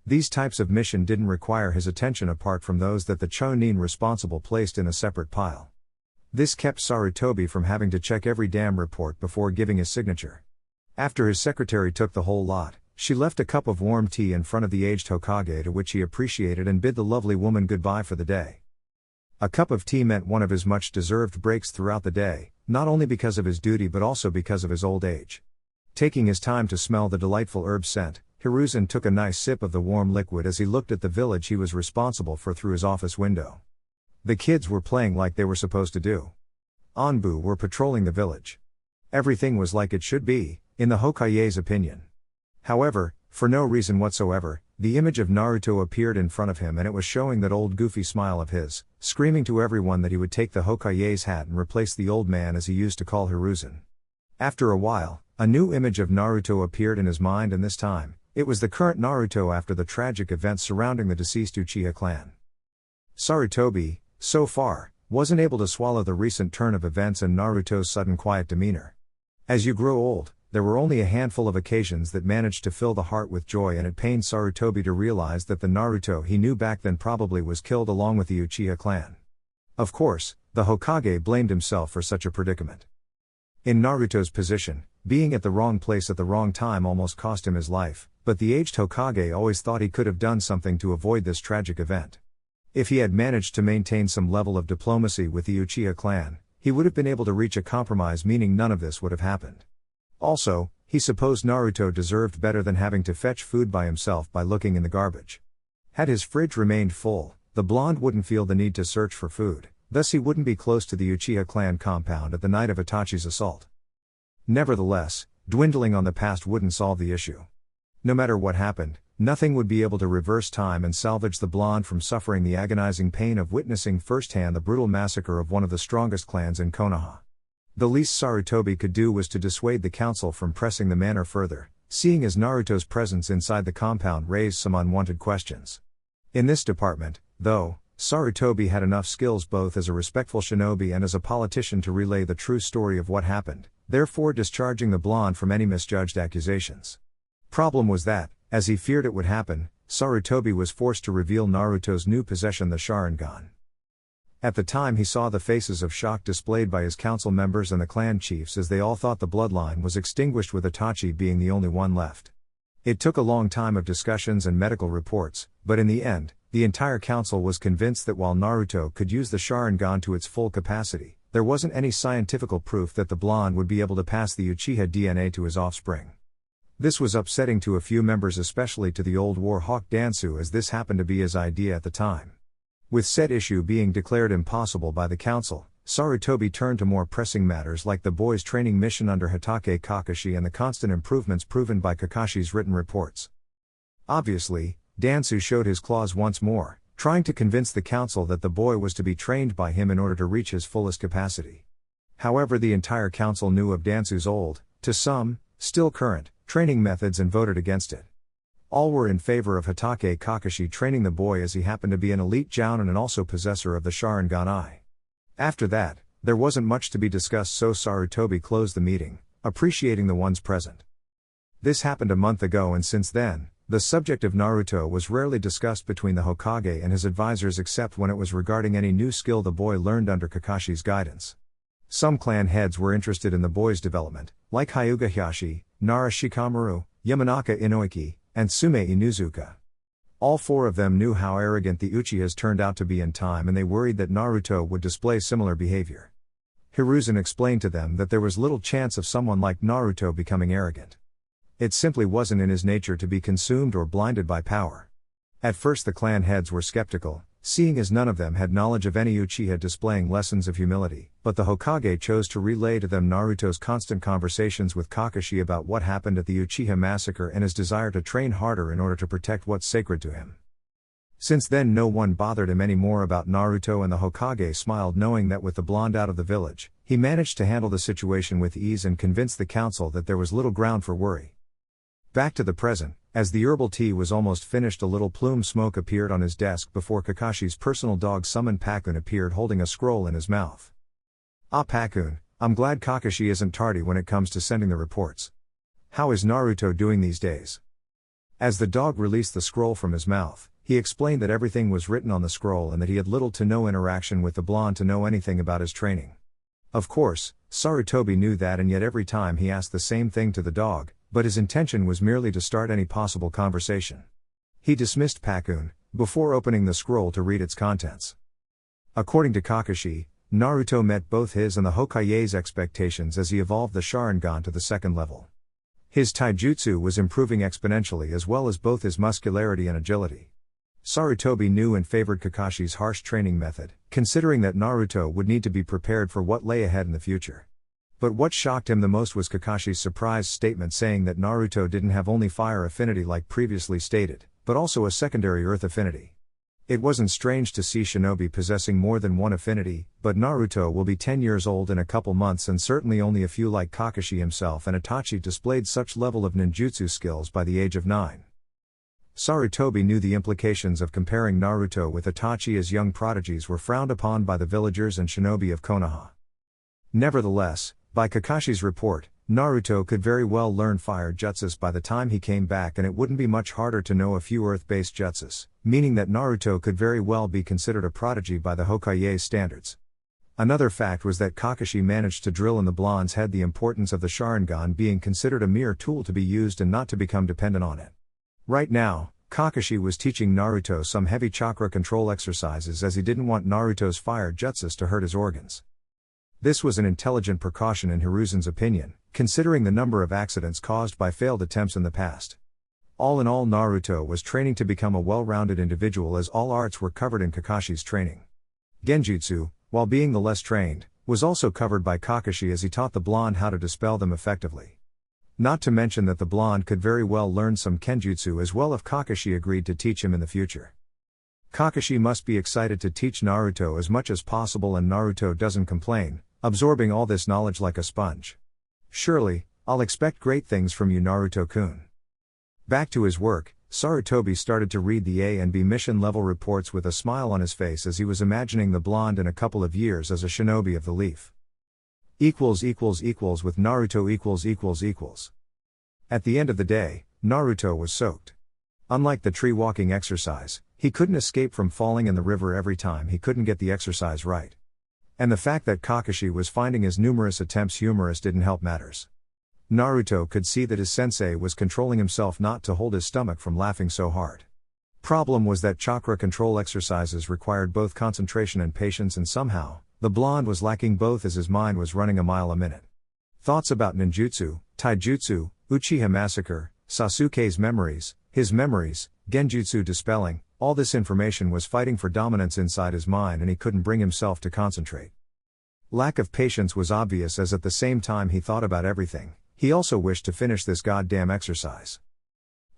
These types of mission didn't require his attention apart from those that the Chunin responsible placed in a separate pile. This kept Sarutobi from having to check every damn report before giving his signature. After his secretary took the whole lot, she left a cup of warm tea in front of the aged Hokage, to which he appreciated and bid the lovely woman goodbye for the day. A cup of tea meant one of his much-deserved breaks throughout the day, not only because of his duty but also because of his old age. Taking his time to smell the delightful herb scent, Hiruzen took a nice sip of the warm liquid as he looked at the village he was responsible for through his office window. The kids were playing like they were supposed to do. Anbu were patrolling the village. Everything was like it should be, in the Hokage's opinion. However, for no reason whatsoever, the image of Naruto appeared in front of him, and it was showing that old goofy smile of his, screaming to everyone that he would take the Hokage's hat and replace the old man as he used to call Hiruzen. After a while, a new image of Naruto appeared in his mind, and this time, it was the current Naruto after the tragic events surrounding the deceased Uchiha clan. Sarutobi, so far, wasn't able to swallow the recent turn of events and Naruto's sudden quiet demeanor. As you grow old, there were only a handful of occasions that managed to fill the heart with joy, and it pained Sarutobi to realize that the Naruto he knew back then probably was killed along with the Uchiha clan. Of course, the Hokage blamed himself for such a predicament. In Naruto's position, being at the wrong place at the wrong time almost cost him his life, but the aged Hokage always thought he could have done something to avoid this tragic event. If he had managed to maintain some level of diplomacy with the Uchiha clan, he would have been able to reach a compromise, meaning none of this would have happened. Also, he supposed Naruto deserved better than having to fetch food by himself by looking in the garbage. Had his fridge remained full, the blonde wouldn't feel the need to search for food, thus he wouldn't be close to the Uchiha Clan Compound at the night of Itachi's assault. Nevertheless, dwindling on the past wouldn't solve the issue. No matter what happened, nothing would be able to reverse time and salvage the blonde from suffering the agonizing pain of witnessing firsthand the brutal massacre of one of the strongest clans in Konoha. The least Sarutobi could do was to dissuade the council from pressing the matter further, seeing as Naruto's presence inside the compound raised some unwanted questions. In this department, though, Sarutobi had enough skills both as a respectful shinobi and as a politician to relay the true story of what happened, therefore discharging the blonde from any misjudged accusations. Problem was that, as he feared it would happen, Sarutobi was forced to reveal Naruto's new possession, the Sharingan. At the time he saw the faces of shock displayed by his council members and the clan chiefs as they all thought the bloodline was extinguished, with Itachi being the only one left. It took a long time of discussions and medical reports, but in the end, the entire council was convinced that while Naruto could use the Sharingan to its full capacity, there wasn't any scientific proof that the blonde would be able to pass the Uchiha DNA to his offspring. This was upsetting to a few members, especially to the old war hawk Dansu, as this happened to be his idea at the time. With said issue being declared impossible by the council, Sarutobi turned to more pressing matters like the boys' training mission under Hitake Kakashi and the constant improvements proven by Kakashi's written reports. Obviously, Dansu showed his claws once more, trying to convince the council that the boy was to be trained by him in order to reach his fullest capacity. However, the entire council knew of Dansu's old, to some, still current, training methods and voted against it. All were in favor of Hitake Kakashi training the boy, as he happened to be an elite jounin and also possessor of the Sharingan Eye. After that, there wasn't much to be discussed, so Sarutobi closed the meeting, appreciating the ones present. This happened a month ago, and since then, the subject of Naruto was rarely discussed between the Hokage and his advisors, except when it was regarding any new skill the boy learned under Kakashi's guidance. Some clan heads were interested in the boy's development, like Hyuga Hiashi, Nara Shikamaru, Yamanaka Inoiki, and Sume Inuzuka. All four of them knew how arrogant the Uchihas turned out to be in time, and they worried that Naruto would display similar behavior. Hiruzen explained to them that there was little chance of someone like Naruto becoming arrogant. It simply wasn't in his nature to be consumed or blinded by power. At first the clan heads were skeptical, seeing as none of them had knowledge of any Uchiha displaying lessons of humility, but the Hokage chose to relay to them Naruto's constant conversations with Kakashi about what happened at the Uchiha Massacre and his desire to train harder in order to protect what's sacred to him. Since then no one bothered him anymore about Naruto, and the Hokage smiled knowing that with the blonde out of the village, he managed to handle the situation with ease and convinced the council that there was little ground for worry. Back to the present, as the herbal tea was almost finished, a little plume smoke appeared on his desk before Kakashi's personal dog summoned Pakun appeared holding a scroll in his mouth. "Ah Pakun, I'm glad Kakashi isn't tardy when it comes to sending the reports. How is Naruto doing these days?" As the dog released the scroll from his mouth, he explained that everything was written on the scroll and that he had little to no interaction with the blonde to know anything about his training. Of course, Sarutobi knew that, and yet every time he asked the same thing to the dog, but his intention was merely to start any possible conversation. He dismissed Pakun, before opening the scroll to read its contents. According to Kakashi, Naruto met both his and the Hokage's expectations as he evolved the Sharingan to the second level. His taijutsu was improving exponentially, as well as both his muscularity and agility. Sarutobi knew and favored Kakashi's harsh training method, considering that Naruto would need to be prepared for what lay ahead in the future. But what shocked him the most was Kakashi's surprise statement saying that Naruto didn't have only fire affinity like previously stated, but also a secondary earth affinity. It wasn't strange to see shinobi possessing more than one affinity, but Naruto will be 10 years old in a couple months, and certainly only a few like Kakashi himself and Itachi displayed such level of ninjutsu skills by the age of 9. Sarutobi knew the implications of comparing Naruto with Itachi, as young prodigies were frowned upon by the villagers and shinobi of Konoha. Nevertheless, by Kakashi's report, Naruto could very well learn fire jutsus by the time he came back, and it wouldn't be much harder to know a few earth-based jutsus, meaning that Naruto could very well be considered a prodigy by the Hokage's standards. Another fact was that Kakashi managed to drill in the blonde's head the importance of the Sharingan being considered a mere tool to be used and not to become dependent on it. Right now, Kakashi was teaching Naruto some heavy chakra control exercises as he didn't want Naruto's fire jutsus to hurt his organs. This was an intelligent precaution in Hiruzen's opinion, considering the number of accidents caused by failed attempts in the past. All in all, Naruto was training to become a well-rounded individual as all arts were covered in Kakashi's training. Genjutsu, while being the less trained, was also covered by Kakashi as he taught the blonde how to dispel them effectively. Not to mention that the blonde could very well learn some Kenjutsu as well if Kakashi agreed to teach him in the future. Kakashi must be excited to teach Naruto as much as possible, and Naruto doesn't complain, absorbing all this knowledge like a sponge. Surely, I'll expect great things from you, Naruto-kun. Back to his work, Sarutobi started to read the A and B mission level reports with a smile on his face as he was imagining the blonde in a couple of years as a shinobi of the leaf. With Naruto . At the end of the day, Naruto was soaked. Unlike the tree walking exercise, he couldn't escape from falling in the river every time he couldn't get the exercise right. And the fact that Kakashi was finding his numerous attempts humorous didn't help matters. Naruto could see that his sensei was controlling himself not to hold his stomach from laughing so hard. Problem was that chakra control exercises required both concentration and patience, and somehow, the blonde was lacking both as his mind was running a mile a minute. Thoughts about ninjutsu, taijutsu, Uchiha Massacre, Sasuke's memories, his memories, genjutsu dispelling, all this information was fighting for dominance inside his mind, and he couldn't bring himself to concentrate. Lack of patience was obvious as at the same time he thought about everything, he also wished to finish this goddamn exercise.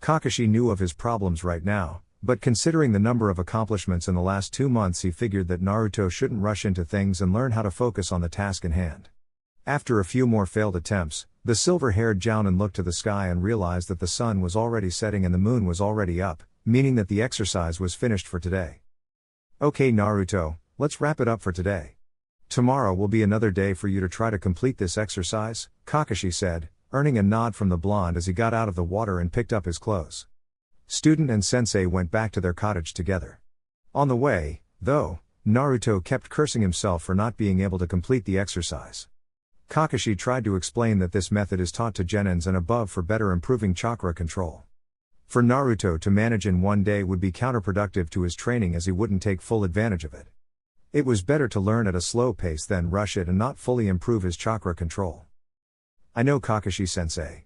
Kakashi knew of his problems right now, but considering the number of accomplishments in the last 2 months, he figured that Naruto shouldn't rush into things and learn how to focus on the task in hand. After a few more failed attempts, the silver-haired Jounin looked to the sky and realized that the sun was already setting and the moon was already up, meaning that the exercise was finished for today. Okay Naruto, let's wrap it up for today. Tomorrow will be another day for you to try to complete this exercise, Kakashi said, earning a nod from the blonde as he got out of the water and picked up his clothes. Student and sensei went back to their cottage together. On the way, though, Naruto kept cursing himself for not being able to complete the exercise. Kakashi tried to explain that this method is taught to genins and above for better improving chakra control. For Naruto to manage in one day would be counterproductive to his training as he wouldn't take full advantage of it. It was better to learn at a slow pace than rush it and not fully improve his chakra control. I know Kakashi-sensei.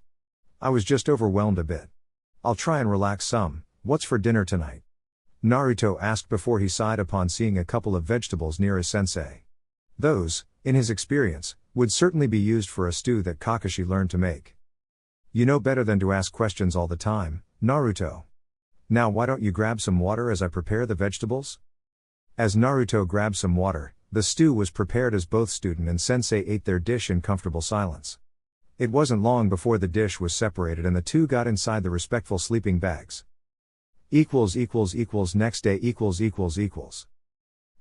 I was just overwhelmed a bit. I'll try and relax some. What's for dinner tonight? Naruto asked before he sighed upon seeing a couple of vegetables near his sensei. Those, in his experience, would certainly be used for a stew that Kakashi learned to make. You know better than to ask questions all the time, Naruto. Now why don't you grab some water as I prepare the vegetables? As Naruto grabbed some water, the stew was prepared as both student and sensei ate their dish in comfortable silence. It wasn't long before the dish was separated and the two got inside the respectful sleeping bags. Next day .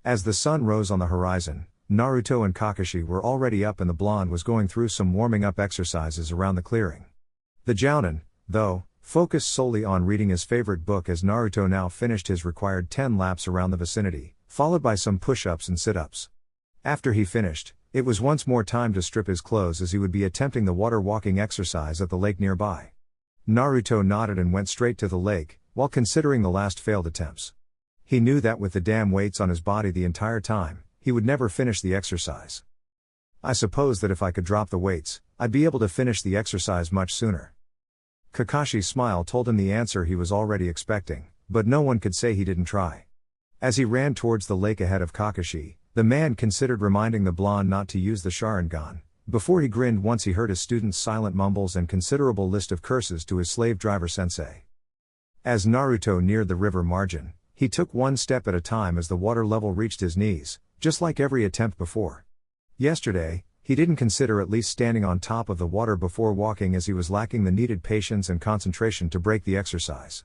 As the sun rose on the horizon, Naruto and Kakashi were already up and the blonde was going through some warming up exercises around the clearing. The Jounin, though, focused solely on reading his favorite book as Naruto now finished his required 10 laps around the vicinity, followed by some push-ups and sit-ups. After he finished, it was once more time to strip his clothes as he would be attempting the water walking exercise at the lake nearby. Naruto nodded and went straight to the lake, while considering the last failed attempts. He knew that with the damn weights on his body the entire time, he would never finish the exercise. I suppose that if I could drop the weights, I'd be able to finish the exercise much sooner. Kakashi's smile told him the answer he was already expecting, but no one could say he didn't try. As he ran towards the lake ahead of Kakashi, the man considered reminding the blonde not to use the Sharingan, before he grinned once he heard his student's silent mumbles and considerable list of curses to his slave driver sensei. As Naruto neared the river margin, he took one step at a time as the water level reached his knees, just like every attempt before. Yesterday, he didn't consider at least standing on top of the water before walking as he was lacking the needed patience and concentration to break the exercise.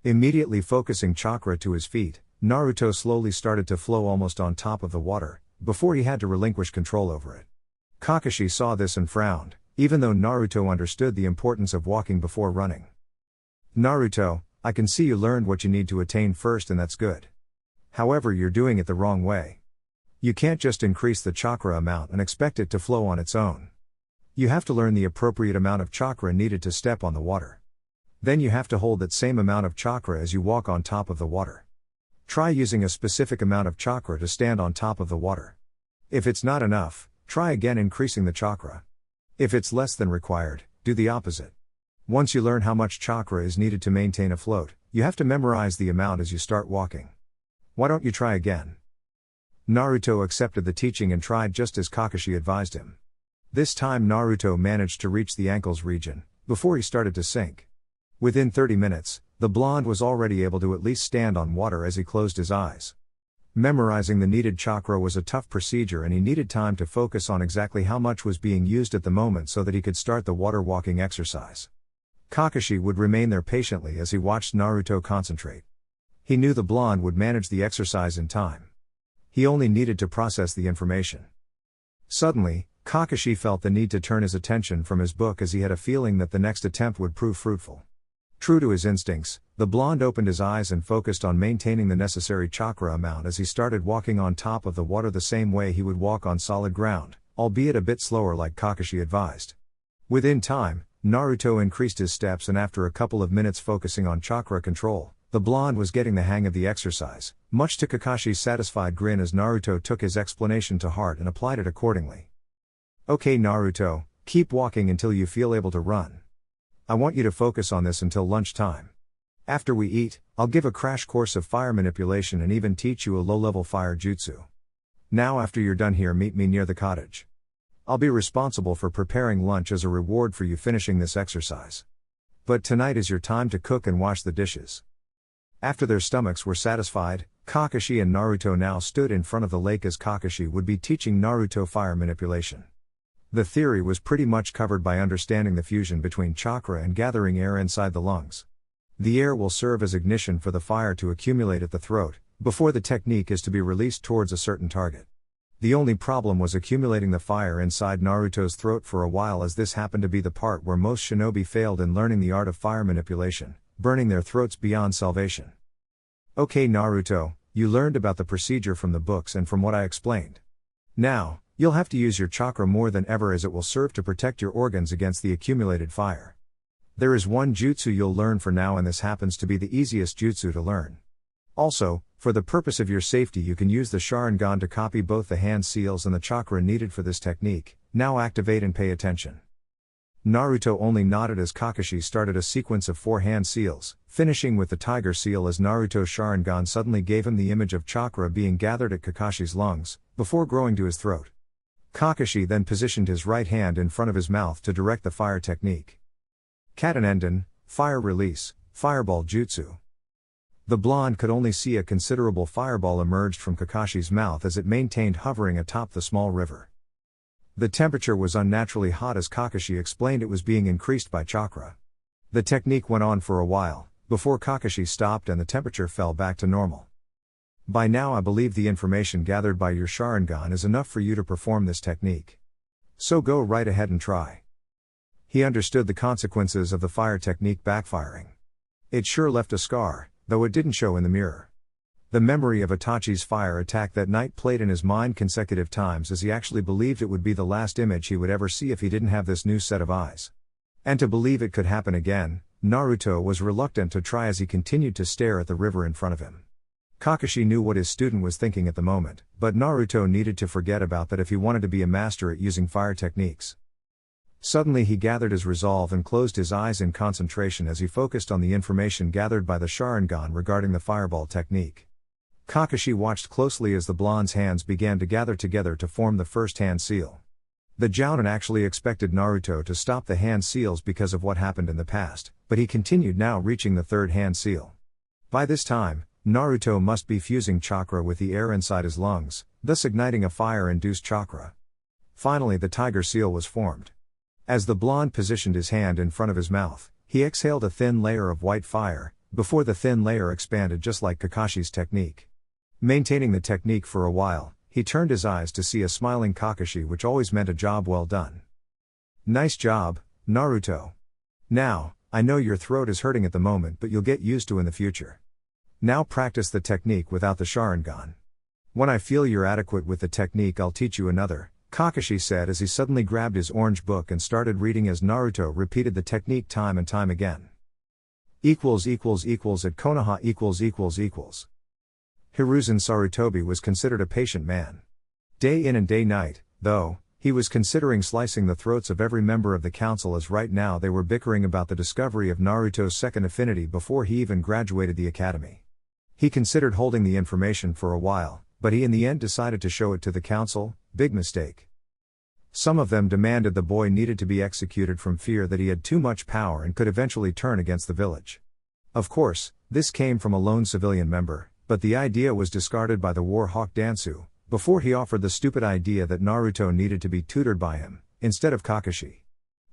Immediately focusing chakra to his feet, Naruto slowly started to flow almost on top of the water, before he had to relinquish control over it. Kakashi saw this and frowned. even though Naruto understood the importance of walking before running. Naruto, I can see you learned what you need to attain first, and that's good. However, you're doing it the wrong way. You can't just increase the chakra amount and expect it to flow on its own. You have to learn the appropriate amount of chakra needed to step on the water. Then you have to hold that same amount of chakra as you walk on top of the water. Try using a specific amount of chakra to stand on top of the water. If it's not enough, try again increasing the chakra. If it's less than required, do the opposite. Once you learn how much chakra is needed to maintain a float, you have to memorize the amount as you start walking. Why don't you try again? Naruto accepted the teaching and tried just as Kakashi advised him. This time Naruto managed to reach the ankles region, before he started to sink. Within 30 minutes, the blonde was already able to at least stand on water as he closed his eyes. Memorizing the needed chakra was a tough procedure, and he needed time to focus on exactly how much was being used at the moment so that he could start the water walking exercise. Kakashi would remain there patiently as he watched Naruto concentrate. He knew the blonde would manage the exercise in time. He only needed to process the information. Suddenly, Kakashi felt the need to turn his attention from his book as he had a feeling that the next attempt would prove fruitful. True to his instincts, the blonde opened his eyes and focused on maintaining the necessary chakra amount as he started walking on top of the water the same way he would walk on solid ground, albeit a bit slower like Kakashi advised. Within time, Naruto increased his steps, and after a couple of minutes focusing on chakra control, the blonde was getting the hang of the exercise, much to Kakashi's satisfied grin as Naruto took his explanation to heart and applied it accordingly. Okay Naruto, keep walking until you feel able to run. I want you to focus on this until lunchtime. After we eat, I'll give a crash course of fire manipulation and even teach you a low-level fire jutsu. Now after you're done here, meet me near the cottage. I'll be responsible for preparing lunch as a reward for you finishing this exercise. But tonight is your time to cook and wash the dishes. After their stomachs were satisfied, Kakashi and Naruto now stood in front of the lake as Kakashi would be teaching Naruto fire manipulation. The theory was pretty much covered by understanding the fusion between chakra and gathering air inside the lungs. The air will serve as ignition for the fire to accumulate at the throat, before the technique is to be released towards a certain target. The only problem was accumulating the fire inside Naruto's throat for a while, as this happened to be the part where most shinobi failed in learning the art of fire manipulation, burning their throats beyond salvation. Okay Naruto, you learned about the procedure from the books and from what I explained. Now, you'll have to use your chakra more than ever, as it will serve to protect your organs against the accumulated fire. There is one jutsu you'll learn for now, and this happens to be the easiest jutsu to learn. Also, for the purpose of your safety, you can use the Sharingan to copy both the hand seals and the chakra needed for this technique. Now activate and pay attention. Naruto only nodded as Kakashi started a sequence of 4 hand seals, finishing with the tiger seal as Naruto's Sharingan suddenly gave him the image of chakra being gathered at Kakashi's lungs, before growing to his throat. Kakashi then positioned his right hand in front of his mouth to direct the fire technique. Katanenden, fire release, fireball jutsu. The blonde could only see a considerable fireball emerged from Kakashi's mouth as it maintained hovering atop the small river. The temperature was unnaturally hot as Kakashi explained it was being increased by chakra. The technique went on for a while, before Kakashi stopped and the temperature fell back to normal. By now I believe the information gathered by your Sharingan is enough for you to perform this technique. So go right ahead and try. He understood the consequences of the fire technique backfiring. It sure left a scar, though it didn't show in the mirror. The memory of Itachi's fire attack that night played in his mind consecutive times as he actually believed it would be the last image he would ever see if he didn't have this new set of eyes. And to believe it could happen again, Naruto was reluctant to try as he continued to stare at the river in front of him. Kakashi knew what his student was thinking at the moment, but Naruto needed to forget about that if he wanted to be a master at using fire techniques. Suddenly he gathered his resolve and closed his eyes in concentration as he focused on the information gathered by the Sharingan regarding the fireball technique. Kakashi watched closely as the blonde's hands began to gather together to form the first hand seal. The Jounin actually expected Naruto to stop the hand seals because of what happened in the past, but he continued, now reaching the third hand seal. By this time, Naruto must be fusing chakra with the air inside his lungs, thus igniting a fire-induced chakra. Finally the tiger seal was formed. As the blonde positioned his hand in front of his mouth, he exhaled a thin layer of white fire, before the thin layer expanded just like Kakashi's technique. Maintaining the technique for a while, he turned his eyes to see a smiling Kakashi, which always meant a job well done. Nice job, Naruto. Now, I know your throat is hurting at the moment, but you'll get used to in the future. Now practice the technique without the Sharingan. When I feel you're adequate with the technique, I'll teach you another, Kakashi said as he suddenly grabbed his orange book and started reading as Naruto repeated the technique time and time again. At Konoha Hiruzen Sarutobi was considered a patient man. Day in and day night, though, he was considering slicing the throats of every member of the council, as right now they were bickering about the discovery of Naruto's second affinity before he even graduated the academy. He considered holding the information for a while, but he in the end decided to show it to the council. Big mistake. Some of them demanded the boy needed to be executed from fear that he had too much power and could eventually turn against the village. Of course, this came from a lone civilian member, but the idea was discarded by the war hawk Dansu, before he offered the stupid idea that Naruto needed to be tutored by him, instead of Kakashi.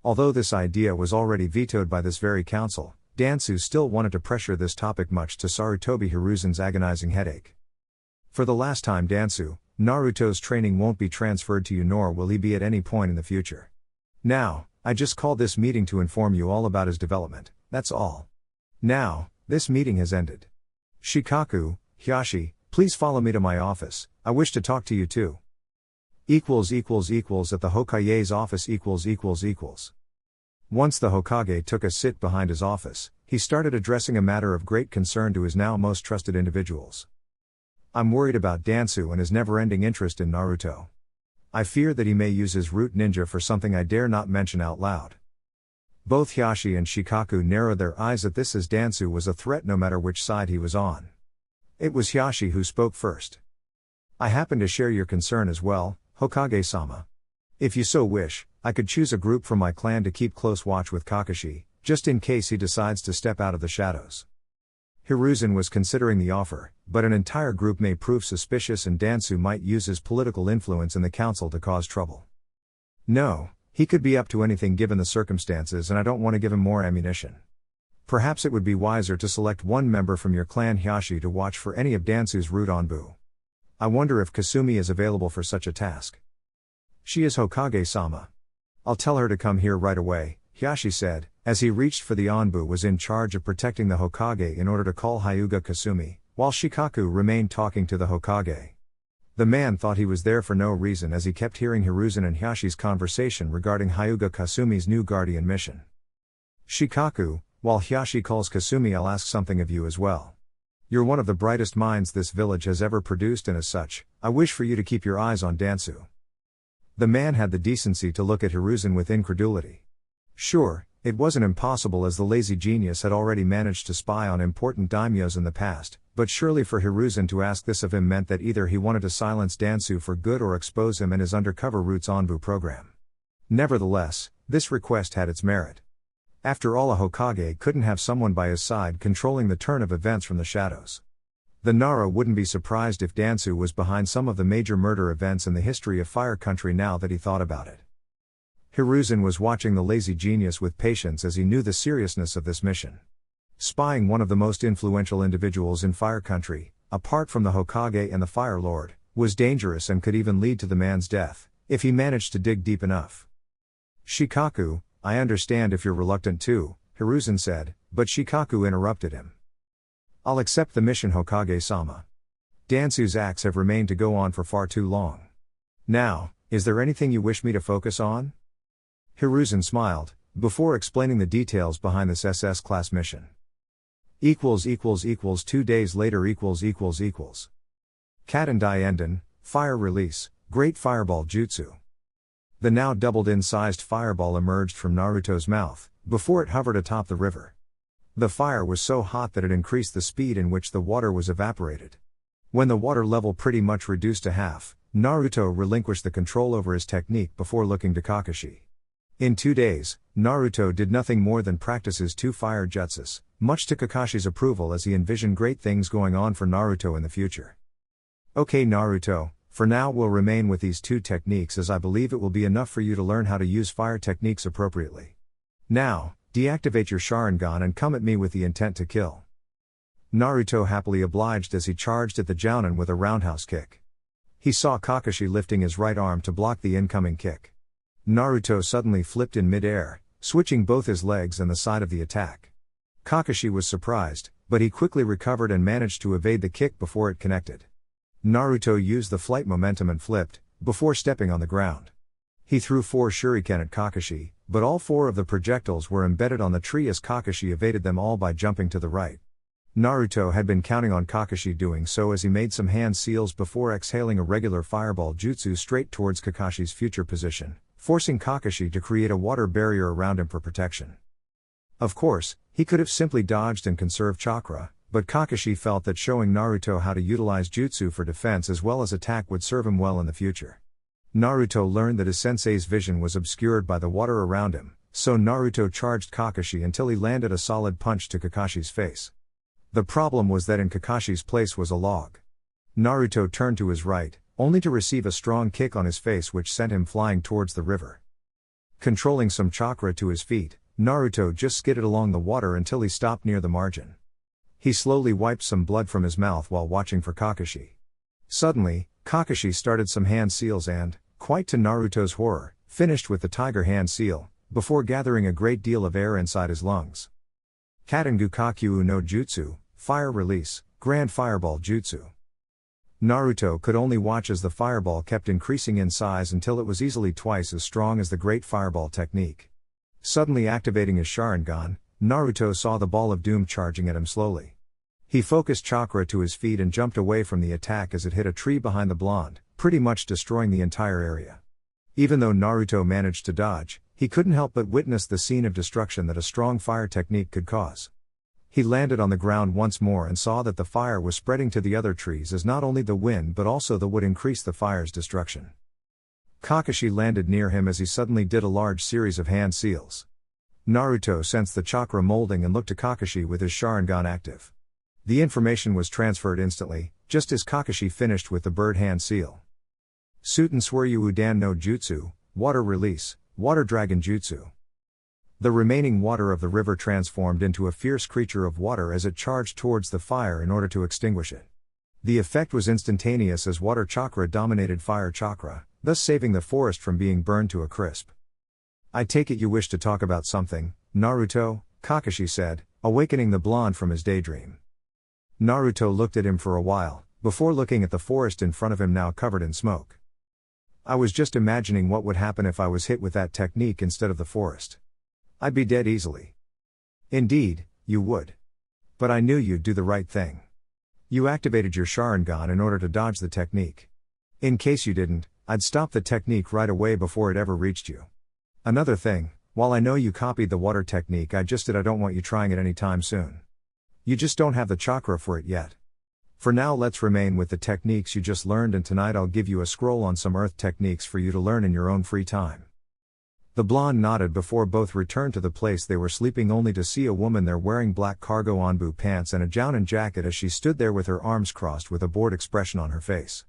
Although this idea was already vetoed by this very council, Dansu still wanted to pressure this topic, much to Sarutobi Hiruzen's agonizing headache. For the last time, Dansu, Naruto's training won't be transferred to you, nor will he be at any point in the future. Now, I just called this meeting to inform you all about his development, that's all. Now, this meeting has ended. Shikaku, Hiyashi, please follow me to my office, I wish to talk to you too. At the Hokage's office . Once the Hokage took a sit behind his office, he started addressing a matter of great concern to his now most trusted individuals. I'm worried about Dansu and his never-ending interest in Naruto. I fear that he may use his root ninja for something I dare not mention out loud. Both Hiyashi and Shikaku narrowed their eyes at this, as Dansu was a threat no matter which side he was on. It was Hiyashi who spoke first. I happen to share your concern as well, Hokage-sama. If you so wish, I could choose a group from my clan to keep close watch with Kakashi, just in case he decides to step out of the shadows. Hiruzen was considering the offer, but an entire group may prove suspicious and Dansu might use his political influence in the council to cause trouble. No, he could be up to anything given the circumstances, and I don't want to give him more ammunition. Perhaps it would be wiser to select one member from your clan, Hiyashi, to watch for any of Dansu's root Onbu. I wonder if Kasumi is available for such a task. She is, Hokage-sama. I'll tell her to come here right away, Hiyashi said, as he reached for the Onbu was in charge of protecting the Hokage in order to call Hyuga Kasumi, while Shikaku remained talking to the Hokage. The man thought he was there for no reason, as he kept hearing Hiruzen and Hiyashi's conversation regarding Hyuga Kasumi's new guardian mission. Shikaku, while Hiyashi calls Kasumi, I'll ask something of you as well. You're one of the brightest minds this village has ever produced, and as such, I wish for you to keep your eyes on Dansu. The man had the decency to look at Hiruzen with incredulity. Sure, it wasn't impossible, as the lazy genius had already managed to spy on important daimyos in the past, but surely for Hiruzen to ask this of him meant that either he wanted to silence Dansu for good or expose him and his undercover Roots Onbu program. Nevertheless, this request had its merit. After all, a Hokage couldn't have someone by his side controlling the turn of events from the shadows. The Nara wouldn't be surprised if Dansu was behind some of the major murder events in the history of Fire Country now that he thought about it. Hiruzen was watching the lazy genius with patience, as he knew the seriousness of this mission. Spying one of the most influential individuals in Fire Country, apart from the Hokage and the Fire Lord, was dangerous and could even lead to the man's death, if he managed to dig deep enough. Shikaku, I understand if you're reluctant too, Hiruzen said, but Shikaku interrupted him. I'll accept the mission, Hokage-sama. Dansu's acts have remained to go on for far too long. Now, is there anything you wish me to focus on? Hiruzen smiled, before explaining the details behind this SS class mission. 2 days later. Katendai Enden, Fire Release, Great Fireball Jutsu. The now doubled-in sized fireball emerged from Naruto's mouth, before it hovered atop the river. The fire was so hot that it increased the speed in which the water was evaporated. When the water level pretty much reduced to half, Naruto relinquished the control over his technique before looking to Kakashi. In 2 days, Naruto did nothing more than practice his 2 fire jutsus, much to Kakashi's approval, as he envisioned great things going on for Naruto in the future. Okay Naruto, for now we'll remain with these 2 techniques, as I believe it will be enough for you to learn how to use fire techniques appropriately. Now, deactivate your Sharingan and come at me with the intent to kill. Naruto happily obliged as he charged at the Jounin with a roundhouse kick. He saw Kakashi lifting his right arm to block the incoming kick. Naruto suddenly flipped in mid-air, switching both his legs and the side of the attack. Kakashi was surprised, but he quickly recovered and managed to evade the kick before it connected. Naruto used the flight momentum and flipped, before stepping on the ground. He threw 4 shuriken at Kakashi, but all 4 of the projectiles were embedded on the tree as Kakashi evaded them all by jumping to the right. Naruto had been counting on Kakashi doing so as he made some hand seals before exhaling a regular fireball jutsu straight towards Kakashi's future position, forcing Kakashi to create a water barrier around him for protection. Of course, he could have simply dodged and conserved chakra, but Kakashi felt that showing Naruto how to utilize jutsu for defense as well as attack would serve him well in the future. Naruto learned that his sensei's vision was obscured by the water around him, so Naruto charged Kakashi until he landed a solid punch to Kakashi's face. The problem was that in Kakashi's place was a log. Naruto turned to his right, only to receive a strong kick on his face which sent him flying towards the river. Controlling some chakra to his feet, Naruto just skidded along the water until he stopped near the margin. He slowly wiped some blood from his mouth while watching for Kakashi. Suddenly, Kakashi started some hand seals and, quite to Naruto's horror, finished with the tiger hand seal, before gathering a great deal of air inside his lungs. Katengu Kakyu no Jutsu, Fire Release, Grand Fireball Jutsu. Naruto could only watch as the fireball kept increasing in size until it was easily twice as strong as the Great Fireball technique. Suddenly activating his Sharingan, Naruto saw the ball of doom charging at him slowly. He focused chakra to his feet and jumped away from the attack as it hit a tree behind the blonde, pretty much destroying the entire area. Even though Naruto managed to dodge, he couldn't help but witness the scene of destruction that a strong fire technique could cause. He landed on the ground once more and saw that the fire was spreading to the other trees as not only the wind but also the wood increased the fire's destruction. Kakashi landed near him as he suddenly did a large series of hand seals. Naruto sensed the chakra molding and looked to Kakashi with his Sharingan active. The information was transferred instantly, just as Kakashi finished with the bird hand seal. Suten Sweryu Udan no Jutsu, Water Release, Water Dragon Jutsu. The remaining water of the river transformed into a fierce creature of water as it charged towards the fire in order to extinguish it. The effect was instantaneous as water chakra dominated fire chakra, thus saving the forest from being burned to a crisp. I take it you wish to talk about something, Naruto, Kakashi said, awakening the blonde from his daydream. Naruto looked at him for a while, before looking at the forest in front of him now covered in smoke. I was just imagining what would happen if I was hit with that technique instead of the forest. I'd be dead easily. Indeed, you would. But I knew you'd do the right thing. You activated your Sharingan in order to dodge the technique. In case you didn't, I'd stop the technique right away before it ever reached you. Another thing, while I know you copied the water technique I don't want you trying it anytime soon. You just don't have the chakra for it yet. For now let's remain with the techniques you just learned and tonight I'll give you a scroll on some earth techniques for you to learn in your own free time. The blonde nodded before both returned to the place they were sleeping only to see a woman there wearing black cargo onbu pants and a jounin jacket as she stood there with her arms crossed with a bored expression on her face.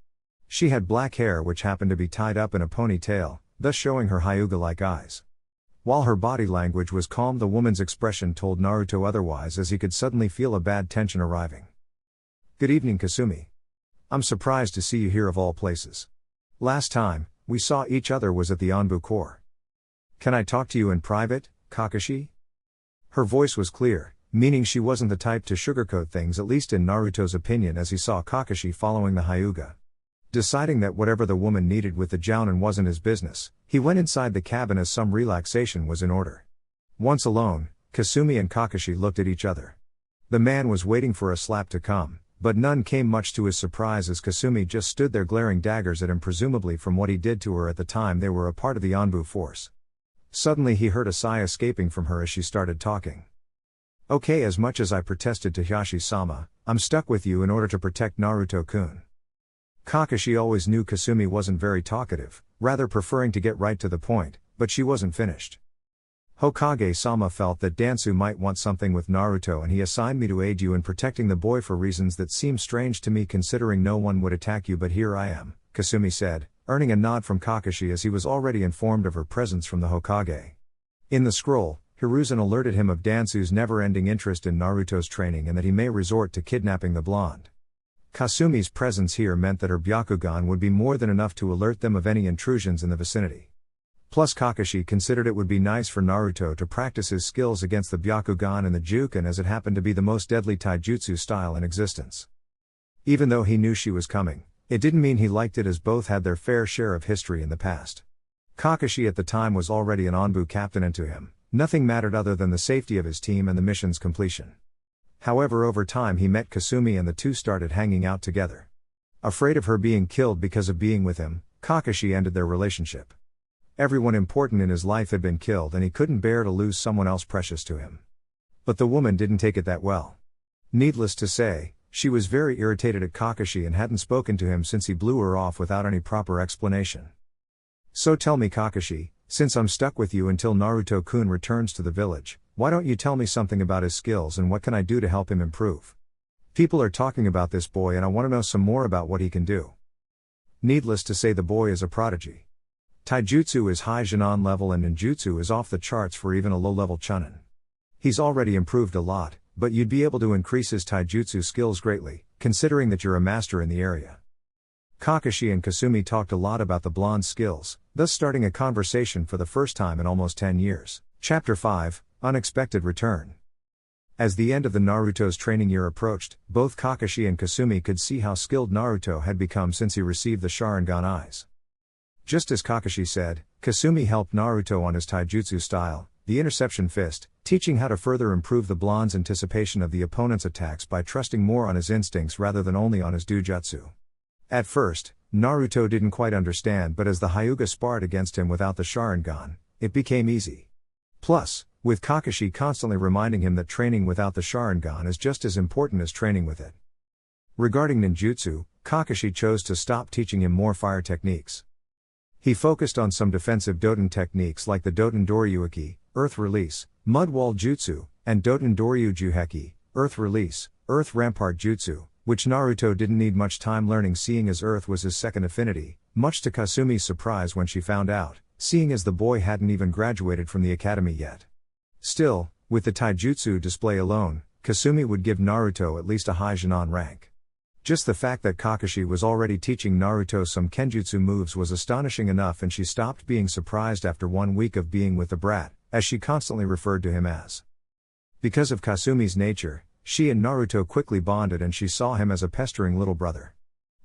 She had black hair which happened to be tied up in a ponytail, thus showing her Hyuga-like eyes. While her body language was calm the woman's expression told Naruto otherwise as he could suddenly feel a bad tension arriving. Good evening Kasumi. I'm surprised to see you here of all places. Last time we saw each other was at the Onbu Core. Can I talk to you in private, Kakashi? Her voice was clear, meaning she wasn't the type to sugarcoat things at least in Naruto's opinion as he saw Kakashi following the Hyuga. Deciding that whatever the woman needed with the jounin wasn't his business, he went inside the cabin as some relaxation was in order. Once alone, Kasumi and Kakashi looked at each other. The man was waiting for a slap to come, but none came much to his surprise as Kasumi just stood there glaring daggers at him presumably from what he did to her at the time they were a part of the Onbu force. Suddenly he heard a sigh escaping from her as she started talking. Okay, as much as I protested to Hiashi-sama, I'm stuck with you in order to protect Naruto-kun. Kakashi always knew Kasumi wasn't very talkative, rather preferring to get right to the point, but she wasn't finished. Hokage-sama felt that Dansu might want something with Naruto and he assigned me to aid you in protecting the boy for reasons that seem strange to me considering no one would attack you but here I am, Kasumi said, earning a nod from Kakashi as he was already informed of her presence from the Hokage. In the scroll, Hiruzen alerted him of Dansu's never-ending interest in Naruto's training and that he may resort to kidnapping the blonde. Kasumi's presence here meant that her Byakugan would be more than enough to alert them of any intrusions in the vicinity. Plus Kakashi considered it would be nice for Naruto to practice his skills against the Byakugan and the Juken, as it happened to be the most deadly taijutsu style in existence. Even though he knew she was coming, it didn't mean he liked it, as both had their fair share of history in the past. Kakashi at the time was already an Onbu captain, and to him, nothing mattered other than the safety of his team and the mission's completion. However, over time he met Kasumi and the two started hanging out together. Afraid of her being killed because of being with him, Kakashi ended their relationship. Everyone important in his life had been killed and he couldn't bear to lose someone else precious to him. But the woman didn't take it that well. Needless to say, she was very irritated at Kakashi and hadn't spoken to him since he blew her off without any proper explanation. So tell me, Kakashi, since I'm stuck with you until Naruto-kun returns to the village, why don't you tell me something about his skills and what can I do to help him improve? People are talking about this boy and I want to know some more about what he can do. Needless to say, the boy is a prodigy. Taijutsu is high Jinan level and ninjutsu is off the charts for even a low-level chunin. He's already improved a lot, but you'd be able to increase his taijutsu skills greatly, considering that you're a master in the area. Kakashi and Kasumi talked a lot about the blonde's skills, thus starting a conversation for the first time in almost 10 years. Chapter 5, Unexpected Return. As the end of the Naruto's training year approached, both Kakashi and Kasumi could see how skilled Naruto had become since he received the Sharingan eyes. Just as Kakashi said, Kasumi helped Naruto on his taijutsu style, the interception fist, teaching how to further improve the blonde's anticipation of the opponent's attacks by trusting more on his instincts rather than only on his dujutsu. At first, Naruto didn't quite understand, but as the Hyuga sparred against him without the Sharingan, it became easy. Plus, with Kakashi constantly reminding him that training without the Sharingan is just as important as training with it. Regarding ninjutsu, Kakashi chose to stop teaching him more fire techniques. He focused on some defensive Doten techniques like the Doten Doryuki, Earth Release, Mud Wall Jutsu, and Doten Doryu Juheki, Earth Release, Earth Rampart Jutsu, which Naruto didn't need much time learning, seeing as Earth was his second affinity, much to Kasumi's surprise when she found out, seeing as the boy hadn't even graduated from the academy yet. Still, with the taijutsu display alone, Kasumi would give Naruto at least a high Jinan rank. Just the fact that Kakashi was already teaching Naruto some kenjutsu moves was astonishing enough, and she stopped being surprised after 1 week of being with the brat, as she constantly referred to him as. Because of Kasumi's nature, she and Naruto quickly bonded and she saw him as a pestering little brother.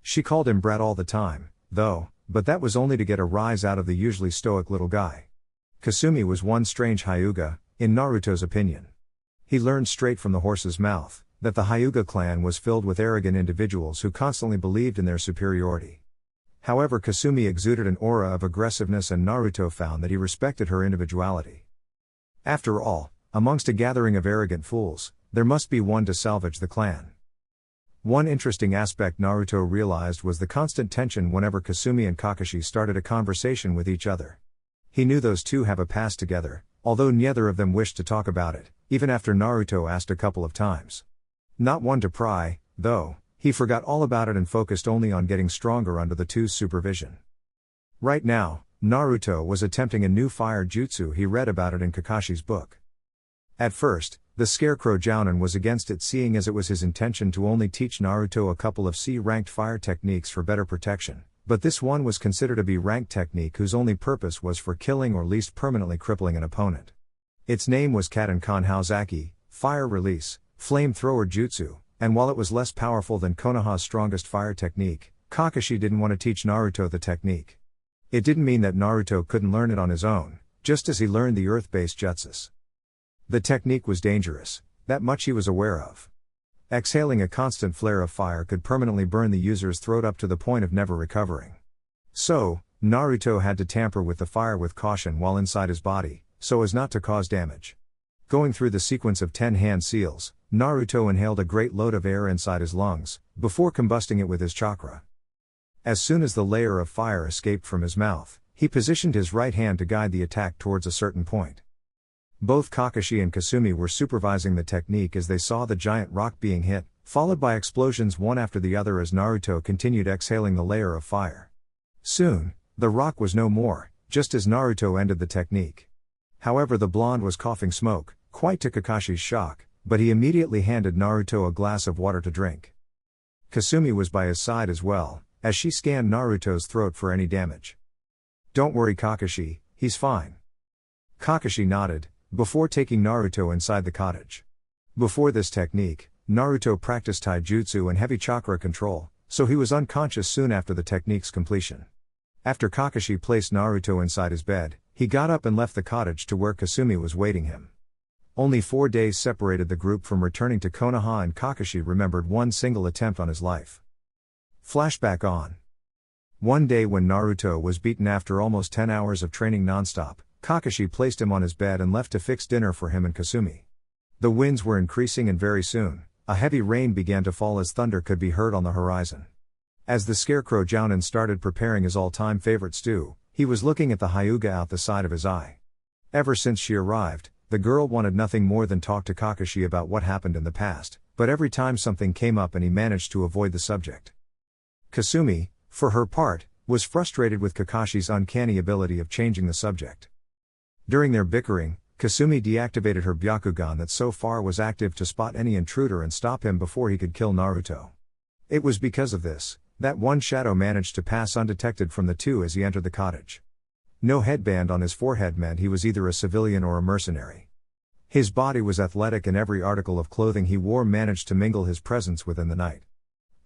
She called him brat all the time, though, but that was only to get a rise out of the usually stoic little guy. Kasumi was one strange Hyuga, in Naruto's opinion. He learned straight from the horse's mouth that the Hyuga clan was filled with arrogant individuals who constantly believed in their superiority. However, Kasumi exuded an aura of aggressiveness and Naruto found that he respected her individuality. After all, amongst a gathering of arrogant fools, there must be one to salvage the clan. One interesting aspect Naruto realized was the constant tension whenever Kasumi and Kakashi started a conversation with each other. He knew those two have a past together, although neither of them wished to talk about it, even after Naruto asked a couple of times. Not one to pry, though, he forgot all about it and focused only on getting stronger under the two's supervision. Right now, Naruto was attempting a new fire jutsu. He read about it in Kakashi's book. At first, the Scarecrow Jounin was against it, seeing as it was his intention to only teach Naruto a couple of C-ranked fire techniques for better protection, but this one was considered a B-ranked technique whose only purpose was for killing or least permanently crippling an opponent. Its name was Katen Kan Haozaki, Fire Release, Flamethrower Jutsu, and while it was less powerful than Konoha's strongest fire technique, Kakashi didn't want to teach Naruto the technique. It didn't mean that Naruto couldn't learn it on his own, just as he learned the earth-based jutsus. The technique was dangerous, that much he was aware of. Exhaling a constant flare of fire could permanently burn the user's throat up to the point of never recovering. So, Naruto had to tamper with the fire with caution while inside his body, so as not to cause damage. Going through the sequence of 10 hand seals, Naruto inhaled a great load of air inside his lungs, before combusting it with his chakra. As soon as the layer of fire escaped from his mouth, he positioned his right hand to guide the attack towards a certain point. Both Kakashi and Kasumi were supervising the technique as they saw the giant rock being hit, followed by explosions one after the other as Naruto continued exhaling the layer of fire. Soon, the rock was no more, just as Naruto ended the technique. However, the blonde was coughing smoke, quite to Kakashi's shock, but he immediately handed Naruto a glass of water to drink. Kasumi was by his side as well, as she scanned Naruto's throat for any damage. "Don't worry, Kakashi," He's fine. Kakashi nodded, before taking Naruto inside the cottage. Before this technique, Naruto practiced taijutsu and heavy chakra control, so he was unconscious soon after the technique's completion. After Kakashi placed Naruto inside his bed, he got up and left the cottage to where Kasumi was waiting him. Only 4 days separated the group from returning to Konoha, and Kakashi remembered one single attempt on his life. Flashback on. One day when Naruto was beaten after almost 10 hours of training non-stop, Kakashi placed him on his bed and left to fix dinner for him and Kasumi. The winds were increasing and very soon, a heavy rain began to fall as thunder could be heard on the horizon. As the scarecrow Jounin started preparing his all-time favorite stew, he was looking at the Hyuga out the side of his eye. Ever since she arrived, the girl wanted nothing more than talk to Kakashi about what happened in the past, but every time something came up and he managed to avoid the subject. Kasumi, for her part, was frustrated with Kakashi's uncanny ability of changing the subject. During their bickering, Kasumi deactivated her Byakugan that so far was active to spot any intruder and stop him before he could kill Naruto. It was because of this that one shadow managed to pass undetected from the two as he entered the cottage. No headband on his forehead meant he was either a civilian or a mercenary. His body was athletic and every article of clothing he wore managed to mingle his presence within the night.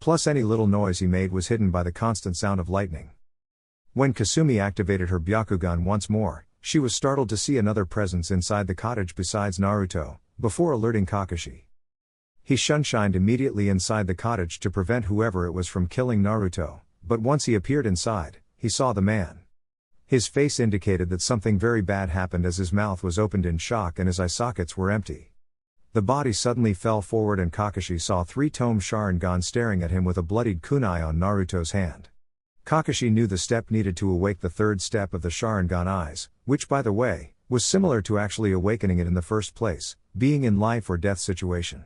Plus any little noise he made was hidden by the constant sound of lightning. When Kasumi activated her Byakugan once more, she was startled to see another presence inside the cottage besides Naruto, before alerting Kakashi. He shunshined immediately inside the cottage to prevent whoever it was from killing Naruto, but once he appeared inside, he saw the man. His face indicated that something very bad happened as his mouth was opened in shock and his eye sockets were empty. The body suddenly fell forward and Kakashi saw 3-tome Sharingan staring at him with a bloodied kunai on Naruto's hand. Kakashi knew the step needed to awake the third step of the Sharingan eyes, which by the way, was similar to actually awakening it in the first place, being in life or death situation.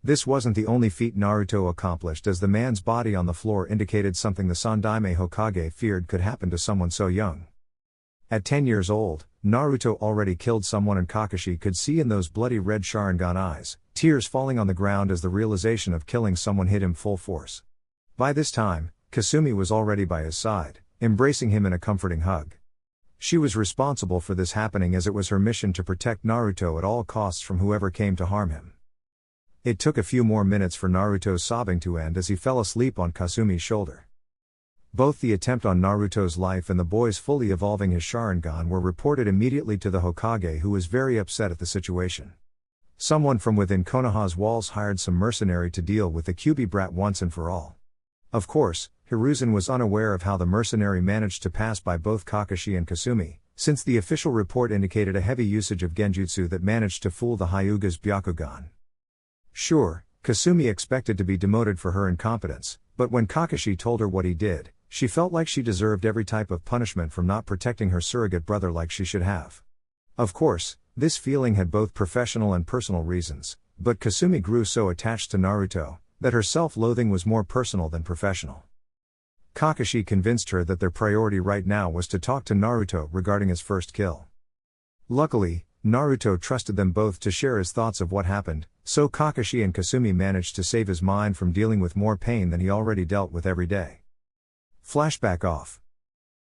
This wasn't the only feat Naruto accomplished, as the man's body on the floor indicated something the Sandaime Hokage feared could happen to someone so young. At 10 years old, Naruto already killed someone and Kakashi could see in those bloody red Sharingan eyes, tears falling on the ground as the realization of killing someone hit him full force. By this time, Kasumi was already by his side, embracing him in a comforting hug. She was responsible for this happening as it was her mission to protect Naruto at all costs from whoever came to harm him. It took a few more minutes for Naruto's sobbing to end as he fell asleep on Kasumi's shoulder. Both the attempt on Naruto's life and the boy's fully evolving his Sharingan were reported immediately to the Hokage, who was very upset at the situation. Someone from within Konoha's walls hired some mercenary to deal with the Kyuubi brat once and for all. Of course, Hiruzen was unaware of how the mercenary managed to pass by both Kakashi and Kasumi, since the official report indicated a heavy usage of genjutsu that managed to fool the Hyuga's Byakugan. Sure, Kasumi expected to be demoted for her incompetence, but when Kakashi told her what he did, she felt like she deserved every type of punishment from not protecting her surrogate brother like she should have. Of course, this feeling had both professional and personal reasons, but Kasumi grew so attached to Naruto that her self-loathing was more personal than professional. Kakashi convinced her that their priority right now was to talk to Naruto regarding his first kill. Luckily, Naruto trusted them both to share his thoughts of what happened, so Kakashi and Kasumi managed to save his mind from dealing with more pain than he already dealt with every day. Flashback off.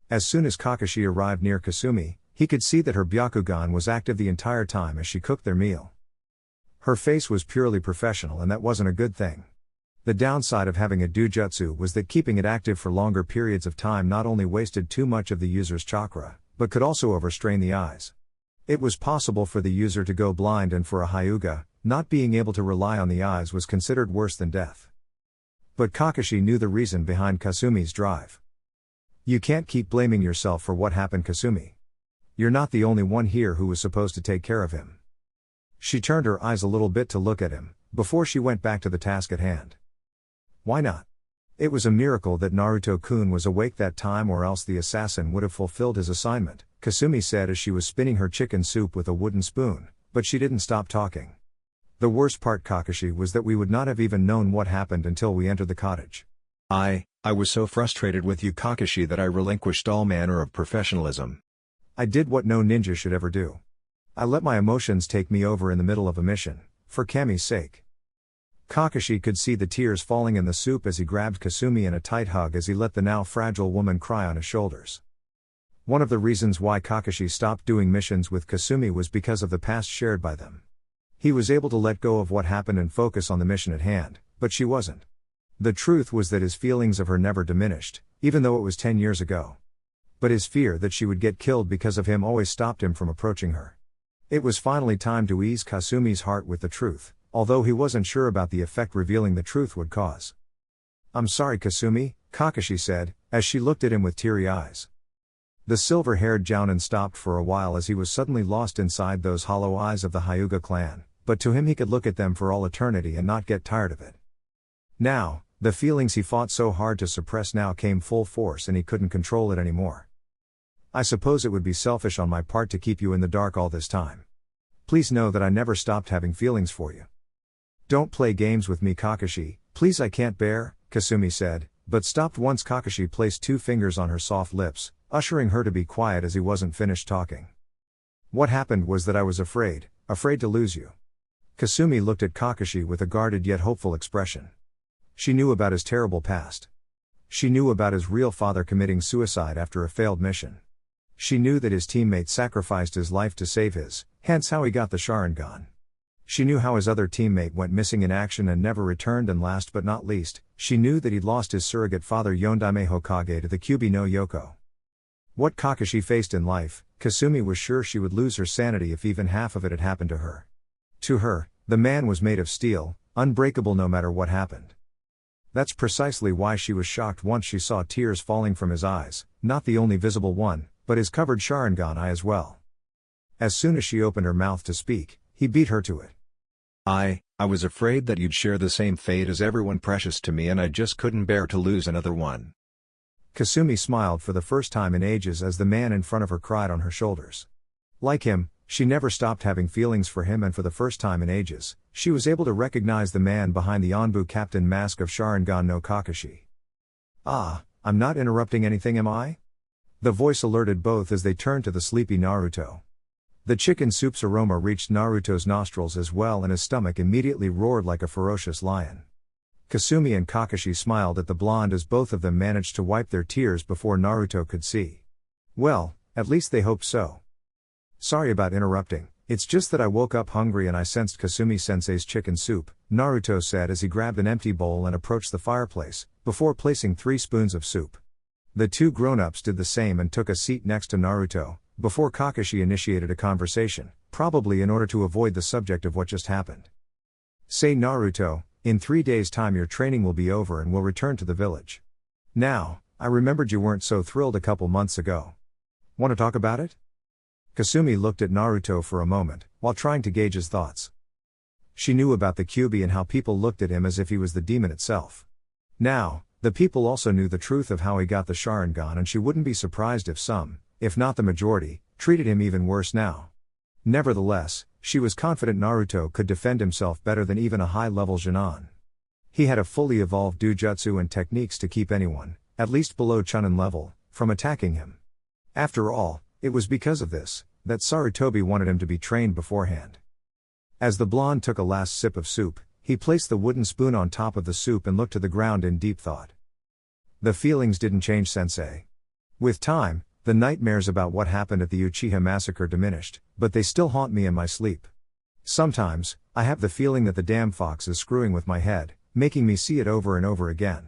As soon as Kakashi arrived near Kasumi, he could see that her Byakugan was active the entire time as she cooked their meal. Her face was purely professional, and that wasn't a good thing. The downside of having a dojutsu was that keeping it active for longer periods of time not only wasted too much of the user's chakra, but could also overstrain the eyes. It was possible for the user to go blind, and for a Hyuga, not being able to rely on the eyes was considered worse than death. But Kakashi knew the reason behind Kasumi's drive. You can't keep blaming yourself for what happened, Kasumi. You're not the only one here who was supposed to take care of him. She turned her eyes a little bit to look at him, before she went back to the task at hand. Why not? It was a miracle that Naruto-kun was awake that time, or else the assassin would have fulfilled his assignment, Kasumi said as she was spinning her chicken soup with a wooden spoon, but she didn't stop talking. The worst part, Kakashi, was that we would not have even known what happened until we entered the cottage. I was so frustrated with you, Kakashi, that I relinquished all manner of professionalism. I did what no ninja should ever do. I let my emotions take me over in the middle of a mission, for Kami's sake. Kakashi could see the tears falling in the soup as he grabbed Kasumi in a tight hug as he let the now fragile woman cry on his shoulders. One of the reasons why Kakashi stopped doing missions with Kasumi was because of the past shared by them. He was able to let go of what happened and focus on the mission at hand, but she wasn't. The truth was that his feelings of her never diminished, even though it was 10 years ago. But his fear that she would get killed because of him always stopped him from approaching her. It was finally time to ease Kasumi's heart with the truth, although he wasn't sure about the effect revealing the truth would cause. "I'm sorry, Kasumi," Kakashi said, as she looked at him with teary eyes. The silver-haired Jounin stopped for a while as he was suddenly lost inside those hollow eyes of the Hyuga clan, but to him he could look at them for all eternity and not get tired of it. Now, the feelings he fought so hard to suppress now came full force and he couldn't control it anymore. "I suppose it would be selfish on my part to keep you in the dark all this time. Please know that I never stopped having feelings for you. Don't play games with me, Kakashi, please, I can't bear," Kasumi said, but stopped once Kakashi placed 2 fingers on her soft lips, ushering her to be quiet as he wasn't finished talking. "What happened was that I was afraid to lose you." Kasumi looked at Kakashi with a guarded yet hopeful expression. She knew about his terrible past. She knew about his real father committing suicide after a failed mission. She knew that his teammate sacrificed his life to save his, hence how he got the Sharingan. She knew how his other teammate went missing in action and never returned, and last but not least, she knew that he'd lost his surrogate father Yondaime Hokage to the Kyuubi no Yoko. What Kakashi faced in life, Kasumi was sure she would lose her sanity if even half of it had happened to her. To her, the man was made of steel, unbreakable no matter what happened. That's precisely why she was shocked once she saw tears falling from his eyes, not the only visible one, but his covered Sharingan eye as well. As soon as she opened her mouth to speak, he beat her to it. I was afraid that you'd share the same fate as everyone precious to me, and I just couldn't bear to lose another one." Kasumi smiled for the first time in ages as the man in front of her cried on her shoulders. Like him, she never stopped having feelings for him, and for the first time in ages, she was able to recognize the man behind the Anbu Captain mask of Sharingan no Kakashi. "Ah, I'm not interrupting anything, am I?" The voice alerted both as they turned to the sleepy Naruto. The chicken soup's aroma reached Naruto's nostrils as well, and his stomach immediately roared like a ferocious lion. Kasumi and Kakashi smiled at the blonde as both of them managed to wipe their tears before Naruto could see. Well, at least they hoped so. "Sorry about interrupting, it's just that I woke up hungry and I sensed Kasumi-sensei's chicken soup," Naruto said as he grabbed an empty bowl and approached the fireplace, before placing 3 spoons of soup. The 2 grown-ups did the same and took a seat next to Naruto, before Kakashi initiated a conversation, probably in order to avoid the subject of what just happened. "Say, Naruto, in 3 days' time your training will be over and we'll return to the village. Now, I remembered you weren't so thrilled a couple months ago. Want to talk about it?" Kasumi looked at Naruto for a moment, while trying to gauge his thoughts. She knew about the Kyuubi and how people looked at him as if he was the demon itself. Now, the people also knew the truth of how he got the Sharingan, and she wouldn't be surprised if some, if not the majority, treated him even worse now. Nevertheless, she was confident Naruto could defend himself better than even a high-level Jonin. He had a fully evolved Dujutsu and techniques to keep anyone, at least below Chunin level, from attacking him. After all, it was because of this that Sarutobi wanted him to be trained beforehand. As the blonde took a last sip of soup, he placed the wooden spoon on top of the soup and looked to the ground in deep thought. "The feelings didn't change, sensei. With time, the nightmares about what happened at the Uchiha Massacre diminished, but they still haunt me in my sleep. Sometimes, I have the feeling that the damn fox is screwing with my head, making me see it over and over again.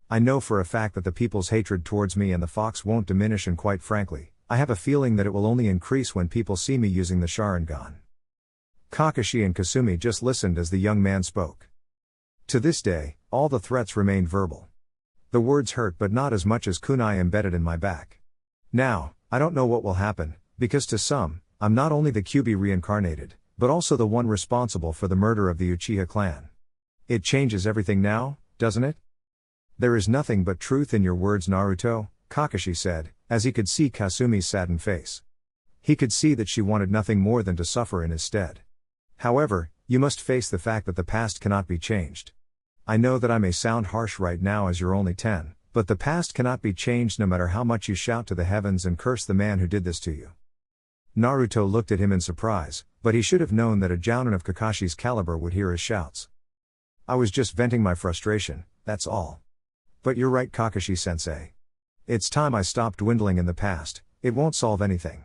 I know for a fact that the people's hatred towards me and the fox won't diminish, and quite frankly, I have a feeling that it will only increase when people see me using the Sharingan." Kakashi and Kasumi just listened as the young man spoke. To this day, all the threats remained verbal. The words hurt, but not as much as kunai embedded in my back. Now, I don't know what will happen, because to some, I'm not only the Kyuubi reincarnated, but also the one responsible for the murder of the Uchiha clan. It changes everything now, doesn't it? "There is nothing but truth in your words, Naruto," Kakashi said, as he could see Kasumi's saddened face. He could see that she wanted nothing more than to suffer in his stead. "However, you must face the fact that the past cannot be changed. I know that I may sound harsh right now as you're only 10, but the past cannot be changed no matter how much you shout to the heavens and curse the man who did this to you." Naruto looked at him in surprise, but he should have known that a Jounin of Kakashi's caliber would hear his shouts. "I was just venting my frustration, that's all. But you're right, Kakashi-sensei. It's time I stopped dwindling in the past. It won't solve anything.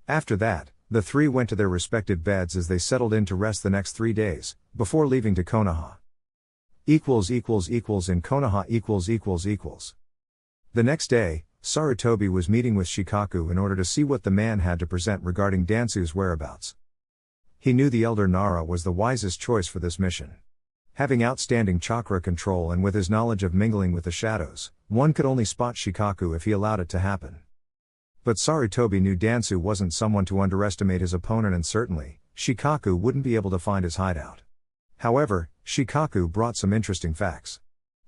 After that, the three went to their respective beds as they settled in to rest the next 3 days, before leaving to Konoha. In Konoha . The next day, Sarutobi was meeting with Shikaku in order to see what the man had to present regarding Dansu's whereabouts. He knew the elder Nara was the wisest choice for this mission. Having outstanding chakra control and with his knowledge of mingling with the shadows, one could only spot Shikaku if he allowed it to happen. But Sarutobi knew Dansu wasn't someone to underestimate his opponent, and certainly, Shikaku wouldn't be able to find his hideout. However, Shikaku brought some interesting facts.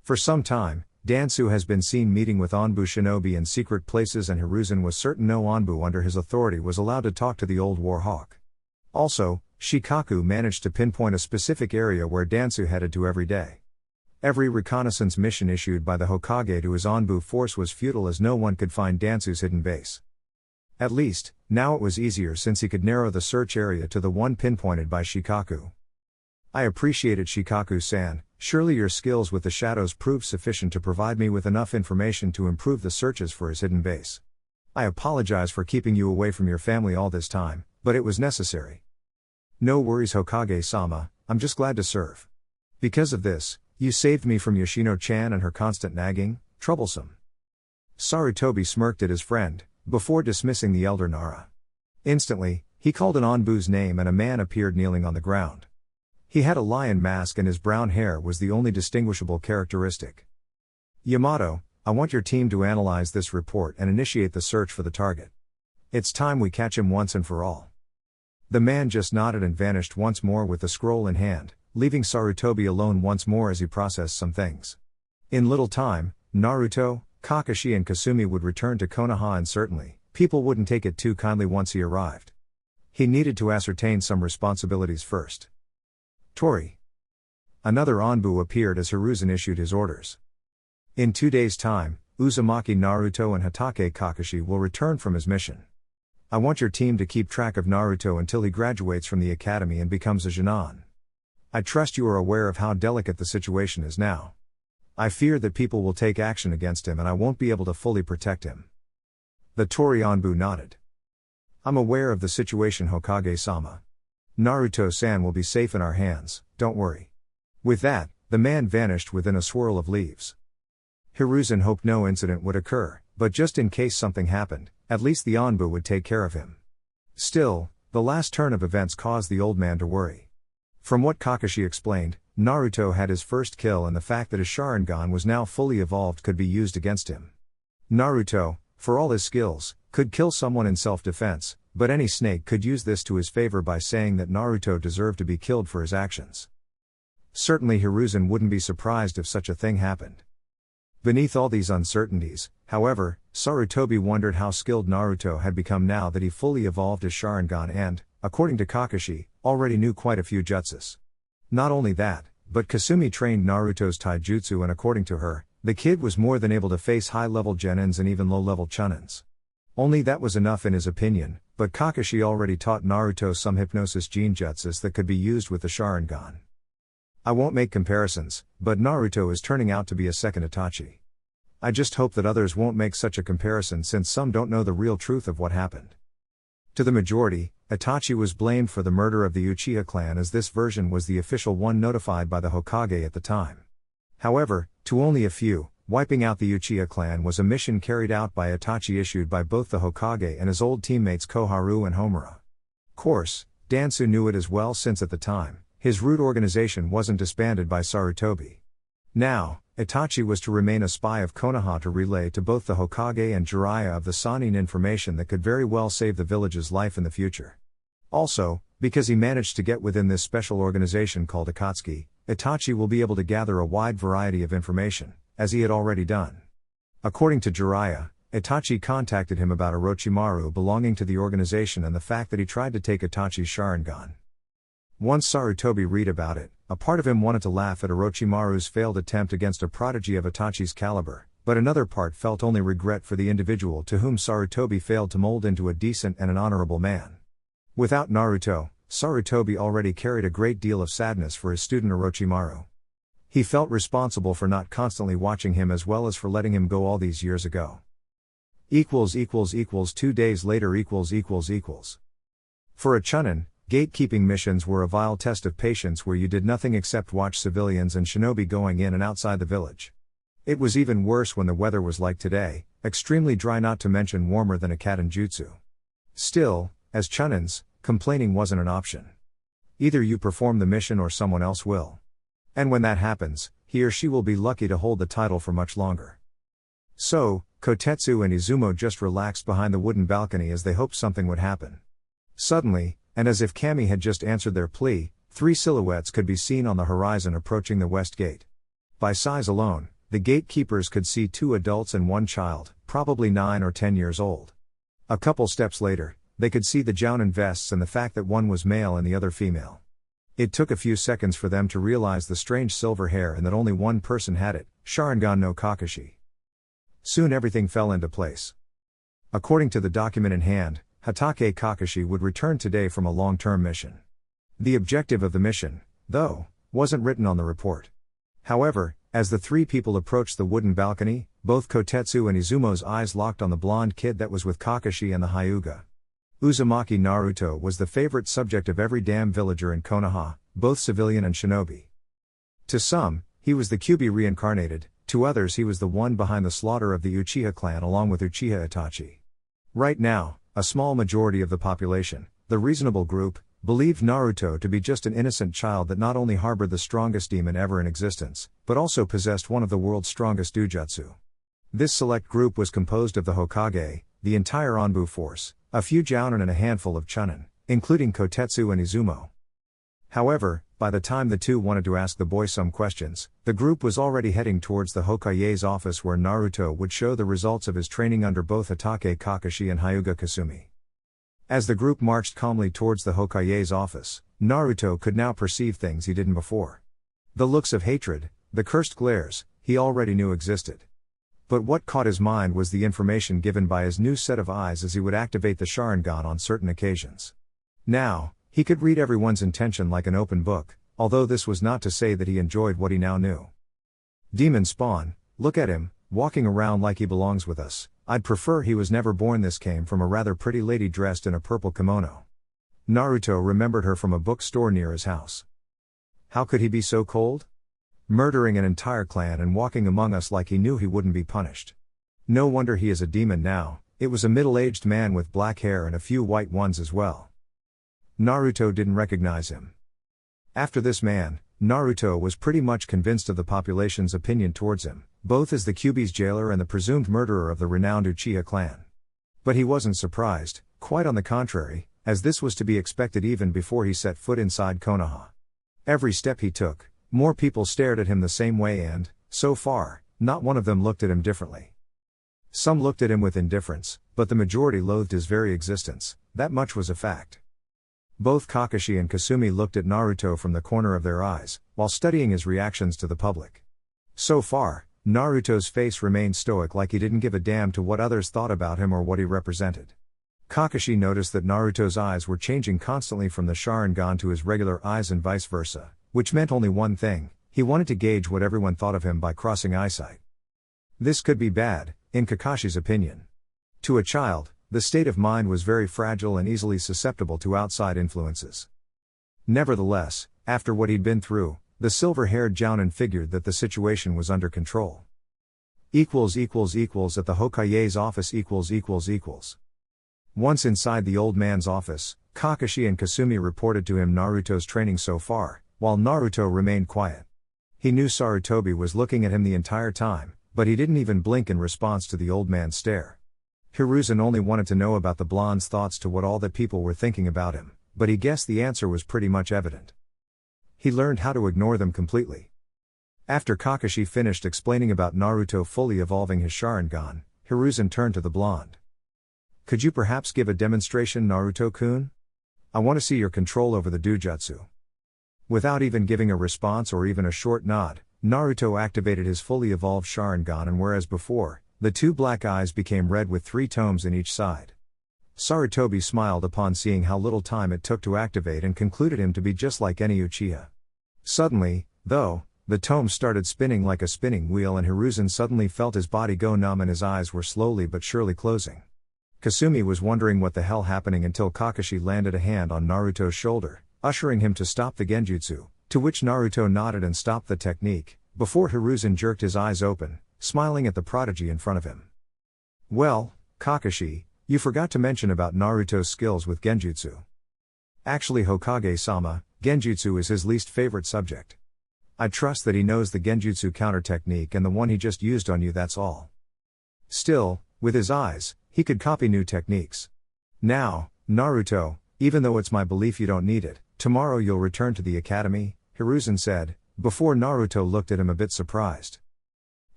For some time, Dansu has been seen meeting with Anbu shinobi in secret places, and Hiruzen was certain no Anbu under his authority was allowed to talk to the old war hawk. Also, Shikaku managed to pinpoint a specific area where Dansu headed to every day. Every reconnaissance mission issued by the Hokage to his Anbu force was futile, as no one could find Dansu's hidden base. At least, now it was easier since he could narrow the search area to the one pinpointed by Shikaku. I appreciate it, Shikaku-san. Surely your skills with the shadows proved sufficient to provide me with enough information to improve the searches for his hidden base. I apologize for keeping you away from your family all this time, but it was necessary. No worries, Hokage-sama, I'm just glad to serve. Because of this, you saved me from Yoshino-chan and her constant nagging. Troublesome. Sarutobi smirked at his friend, before dismissing the elder Nara. Instantly, he called an Anbu's name and a man appeared kneeling on the ground. He had a lion mask and his brown hair was the only distinguishable characteristic. Yamato, I want your team to analyze this report and initiate the search for the target. It's time we catch him once and for all. The man just nodded and vanished once more with the scroll in hand, leaving Sarutobi alone once more as he processed some things. In little time, Naruto, Kakashi and Kasumi would return to Konoha, and certainly, people wouldn't take it too kindly once he arrived. He needed to ascertain some responsibilities first. Tori. Another Anbu appeared as Hiruzen issued his orders. In 2 days' time, Uzumaki Naruto and Hatake Kakashi will return from his mission. I want your team to keep track of Naruto until he graduates from the academy and becomes a Genin. I trust you are aware of how delicate the situation is now. I fear that people will take action against him and I won't be able to fully protect him. The Tori Anbu nodded. I'm aware of the situation, Hokage-sama. Naruto-san will be safe in our hands, don't worry. With that, the man vanished within a swirl of leaves. Hiruzen hoped no incident would occur, but just in case something happened, at least the Anbu would take care of him. Still, the last turn of events caused the old man to worry. From what Kakashi explained, Naruto had his first kill and the fact that his Sharingan was now fully evolved could be used against him. Naruto, for all his skills, could kill someone in self-defense, but any snake could use this to his favor by saying that Naruto deserved to be killed for his actions. Certainly Hiruzen wouldn't be surprised if such a thing happened. Beneath all these uncertainties, however, Sarutobi wondered how skilled Naruto had become now that he fully evolved his Sharingan and, according to Kakashi, already knew quite a few jutsus. Not only that, but Kasumi trained Naruto's taijutsu, and according to her, the kid was more than able to face high-level genins and even low-level chunins. Only that was enough in his opinion, but Kakashi already taught Naruto some hypnosis genjutsus that could be used with the Sharingan. I won't make comparisons, but Naruto is turning out to be a second Itachi. I just hope that others won't make such a comparison, since some don't know the real truth of what happened. To the majority, Itachi was blamed for the murder of the Uchiha clan, as this version was the official one notified by the Hokage at the time. However, to only a few, wiping out the Uchiha clan was a mission carried out by Itachi issued by both the Hokage and his old teammates Koharu and Homura. Course, Dansu knew it as well, since at the time, his root organization wasn't disbanded by Sarutobi. Now, Itachi was to remain a spy of Konoha to relay to both the Hokage and Jiraiya of the Sannin information that could very well save the village's life in the future. Also, because he managed to get within this special organization called Akatsuki, Itachi will be able to gather a wide variety of information, as he had already done. According to Jiraiya, Itachi contacted him about Orochimaru belonging to the organization and the fact that he tried to take Itachi's Sharingan. Once Sarutobi read about it, a part of him wanted to laugh at Orochimaru's failed attempt against a prodigy of Itachi's caliber, but another part felt only regret for the individual to whom Sarutobi failed to mold into a decent and an honorable man. Without Naruto, Sarutobi already carried a great deal of sadness for his student Orochimaru. He felt responsible for not constantly watching him as well as for letting him go all these years ago. == 2 days later == For a Chunin, gatekeeping missions were a vile test of patience where you did nothing except watch civilians and shinobi going in and outside the village. It was even worse when the weather was like today, extremely dry, not to mention warmer than a cat in jutsu. Still, as Chunins, complaining wasn't an option. Either you perform the mission or someone else will. And when that happens, he or she will be lucky to hold the title for much longer. So, Kotetsu and Izumo just relaxed behind the wooden balcony as they hoped something would happen. Suddenly, and as if Kami had just answered their plea, 3 silhouettes could be seen on the horizon approaching the west gate. By size alone, the gatekeepers could see 2 adults and 1 child, probably 9 or 10 years old. A couple steps later, they could see the Jounin vests and the fact that one was male and the other female. It took a few seconds for them to realize the strange silver hair and that only one person had it, Sharingan no Kakashi. Soon everything fell into place. According to the document in hand, Hatake Kakashi would return today from a long-term mission. The objective of the mission, though, wasn't written on the report. However, as the 3 people approached the wooden balcony, both Kotetsu and Izumo's eyes locked on the blonde kid that was with Kakashi and the Hyuga. Uzumaki Naruto was the favorite subject of every damn villager in Konoha, both civilian and shinobi. To some, he was the Kyuubi reincarnated, to others he was the one behind the slaughter of the Uchiha clan along with Uchiha Itachi. Right now, a small majority of the population, the reasonable group, believed Naruto to be just an innocent child that not only harbored the strongest demon ever in existence, but also possessed one of the world's strongest dujutsu. This select group was composed of the Hokage, the entire Anbu force, a few Jounin and a handful of Chunin, including Kotetsu and Izumo. However, by the time the two wanted to ask the boy some questions, the group was already heading towards the Hokage's office where Naruto would show the results of his training under both Hatake Kakashi and Hyuga Kasumi. As the group marched calmly towards the Hokage's office, Naruto could now perceive things he didn't before. The looks of hatred, the cursed glares, he already knew existed. But what caught his mind was the information given by his new set of eyes as he would activate the Sharingan on certain occasions. Now, he could read everyone's intention like an open book, although this was not to say that he enjoyed what he now knew. Demon spawn, look at him, walking around like he belongs with us. I'd prefer he was never born. This came from a rather pretty lady dressed in a purple kimono. Naruto remembered her from a bookstore near his house. How could he be so cold? Murdering an entire clan and walking among us like he knew he wouldn't be punished. No wonder he is a demon now. It was a middle-aged man with black hair and a few white ones as well. Naruto didn't recognize him. After this man, Naruto was pretty much convinced of the population's opinion towards him, both as the Kyuubi's jailer and the presumed murderer of the renowned Uchiha clan. But he wasn't surprised, quite on the contrary, as this was to be expected even before he set foot inside Konoha. Every step he took, more people stared at him the same way and, so far, not one of them looked at him differently. Some looked at him with indifference, but the majority loathed his very existence, that much was a fact. Both Kakashi and Kasumi looked at Naruto from the corner of their eyes, while studying his reactions to the public. So far, Naruto's face remained stoic, like he didn't give a damn to what others thought about him or what he represented. Kakashi noticed that Naruto's eyes were changing constantly from the Sharingan to his regular eyes and vice versa, which meant only one thing: he wanted to gauge what everyone thought of him by crossing eyesight. This could be bad, in Kakashi's opinion. To a child, the state of mind was very fragile and easily susceptible to outside influences. Nevertheless, after what he'd been through, the silver-haired Jounin figured that the situation was under control. At the Hokage's office . Once inside the old man's office, Kakashi and Kasumi reported to him Naruto's training so far, while Naruto remained quiet. He knew Sarutobi was looking at him the entire time, but he didn't even blink in response to the old man's stare. Hiruzen only wanted to know about the blonde's thoughts to what all that people were thinking about him, but he guessed the answer was pretty much evident. He learned how to ignore them completely. After Kakashi finished explaining about Naruto fully evolving his Sharingan, Hiruzen turned to the blonde. Could you perhaps give a demonstration, Naruto-kun? I want to see your control over the dujutsu. Without even giving a response or even a short nod, Naruto activated his fully evolved Sharingan, and whereas before, the two black eyes became red with 3 tomes in each side. Sarutobi smiled upon seeing how little time it took to activate and concluded him to be just like any Uchiha. Suddenly, though, The tome started spinning like a spinning wheel and Hiruzen suddenly felt his body go numb and his eyes were slowly but surely closing. Kasumi was wondering what the hell happening until Kakashi landed a hand on Naruto's shoulder, ushering him to stop the genjutsu, to which Naruto nodded and stopped the technique, before Hiruzen jerked his eyes open, smiling at the prodigy in front of him. Well, Kakashi, you forgot to mention about Naruto's skills with genjutsu. Actually Hokage-sama, genjutsu is his least favorite subject. I trust that he knows the genjutsu counter technique and the one he just used on you, that's all. Still, with his eyes, he could copy new techniques. Now, Naruto, even though it's my belief you don't need it, tomorrow you'll return to the academy, Hiruzen said, before Naruto looked at him a bit surprised.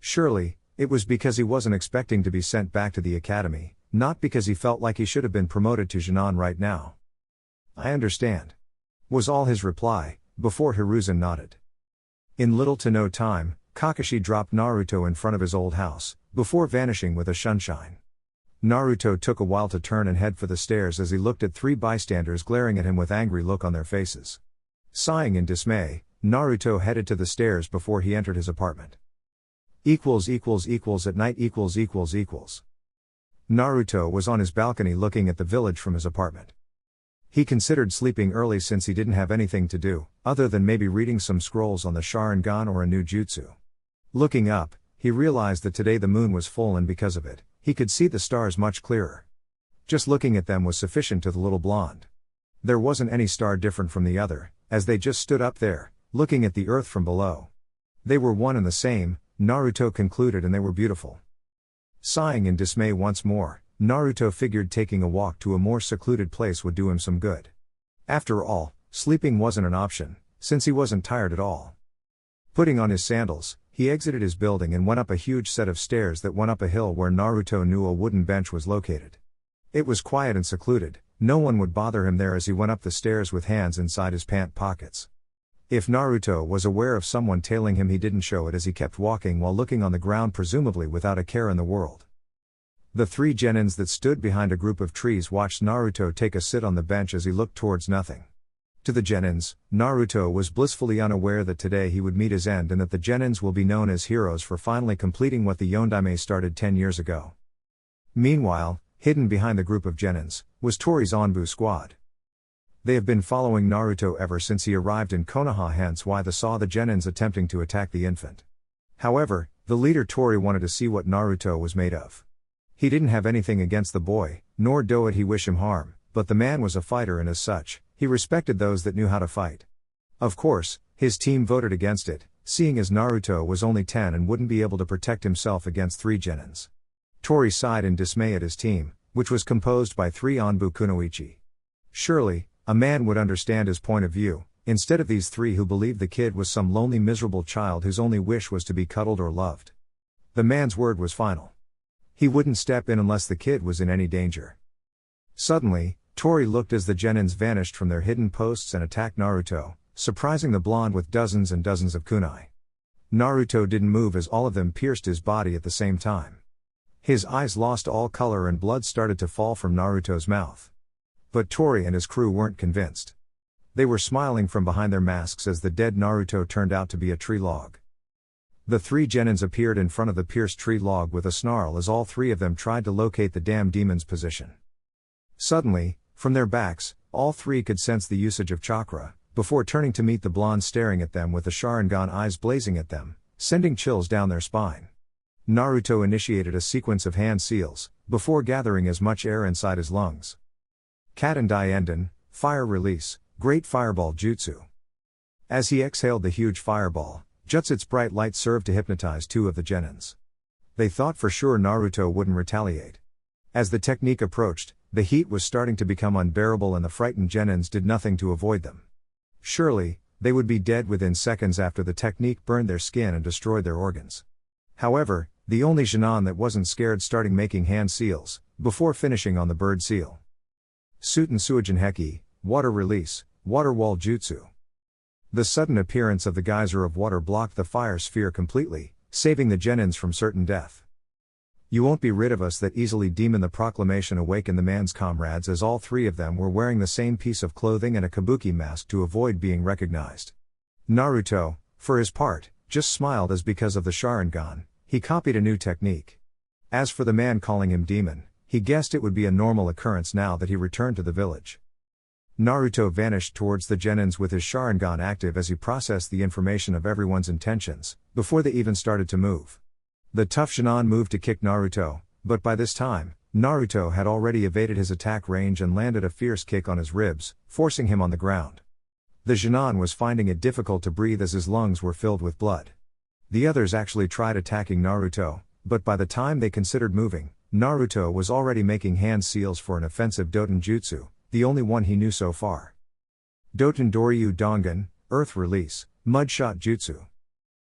Surely, it was because he wasn't expecting to be sent back to the academy, not because he felt like he should have been promoted to Jinan right now. I understand, was all his reply, before Hiruzen nodded. In little to no time, Kakashi dropped Naruto in front of his old house, before vanishing with a shunshine. Naruto took a while to turn and head for the stairs as he looked at three bystanders glaring at him with angry look on their faces. Sighing in dismay, Naruto headed to the stairs before he entered his apartment. At night. Naruto was on his balcony looking at the village from his apartment. He considered sleeping early since he didn't have anything to do, other than maybe reading some scrolls on the Sharingan or a new jutsu. Looking up, he realized that today the moon was full and because of it, he could see the stars much clearer. Just looking at them was sufficient to the little blonde. There wasn't any star different from the other, as they just stood up there, looking at the earth from below. They were one and the same, Naruto concluded, and they were beautiful. Sighing in dismay once more, Naruto figured taking a walk to a more secluded place would do him some good. After all, sleeping wasn't an option, since he wasn't tired at all. Putting on his sandals, he exited his building and went up a huge set of stairs that went up a hill where Naruto knew a wooden bench was located. It was quiet and secluded, no one would bother him there as he went up the stairs with hands inside his pant pockets. If Naruto was aware of someone tailing him, he didn't show it as he kept walking while looking on the ground, presumably without a care in the world. The three genins that stood behind a group of trees watched Naruto take a sit on the bench as he looked towards nothing. To the genins, Naruto was blissfully unaware that today he would meet his end and that the genins will be known as heroes for finally completing what the Yondaime started 10 years ago. Meanwhile, hidden behind the group of genins, was Tori's Anbu squad. They have been following Naruto ever since he arrived in Konoha, hence why they saw the genins attempting to attack the infant. However, the leader Tori wanted to see what Naruto was made of. He didn't have anything against the boy, nor did he wish him harm, but the man was a fighter and as such, he respected those that knew how to fight. Of course, his team voted against it, seeing as Naruto was only 10 and wouldn't be able to protect himself against three genins. Tori sighed in dismay at his team, which was composed by three Anbu kunoichi. Surely, a man would understand his point of view, instead of these three who believed the kid was some lonely miserable child whose only wish was to be cuddled or loved. The man's word was final. He wouldn't step in unless the kid was in any danger. Suddenly, Tori looked as the genins vanished from their hidden posts and attacked Naruto, surprising the blonde with dozens and dozens of kunai. Naruto didn't move as all of them pierced his body at the same time. His eyes lost all color and blood started to fall from Naruto's mouth. But Tori and his crew weren't convinced. They were smiling from behind their masks as the dead Naruto turned out to be a tree log. The three genins appeared in front of the pierced tree log with a snarl as all three of them tried to locate the damn demon's position. Suddenly, from their backs, all three could sense the usage of chakra, before turning to meet the blonde staring at them with the Sharingan eyes blazing at them, sending chills down their spine. Naruto initiated a sequence of hand seals, before gathering as much air inside his lungs. Katen Enden, Fire Release, Great Fireball Jutsu. As he exhaled the huge fireball, Jutsut's bright light served to hypnotize two of the genins. They thought for sure Naruto wouldn't retaliate. As the technique approached, the heat was starting to become unbearable and the frightened genins did nothing to avoid them. Surely, they would be dead within seconds after the technique burned their skin and destroyed their organs. However, the only genin that wasn't scared started making hand seals, before finishing on the bird seal. Suten Suijin Heki, Water Release, Water Wall Jutsu. The sudden appearance of the geyser of water blocked the fire sphere completely, saving the genins from certain death. You won't be rid of us that easily. Demon. The proclamation awakened the man's comrades as all three of them were wearing the same piece of clothing and a kabuki mask to avoid being recognized. Naruto, for his part, just smiled as because of the Sharingan, he copied a new technique. As for the man calling him demon, he guessed it would be a normal occurrence now that he returned to the village. Naruto vanished towards the genins with his Sharingan active as he processed the information of everyone's intentions, before they even started to move. The tough Sharingan moved to kick Naruto, but by this time, Naruto had already evaded his attack range and landed a fierce kick on his ribs, forcing him on the ground. The Sharingan was finding it difficult to breathe as his lungs were filled with blood. The others actually tried attacking Naruto, but by the time they considered moving, Naruto was already making hand seals for an offensive Doton Jutsu, the only one he knew so far. Doton Doryu Dongan, Earth Release, Mud Shot Jutsu.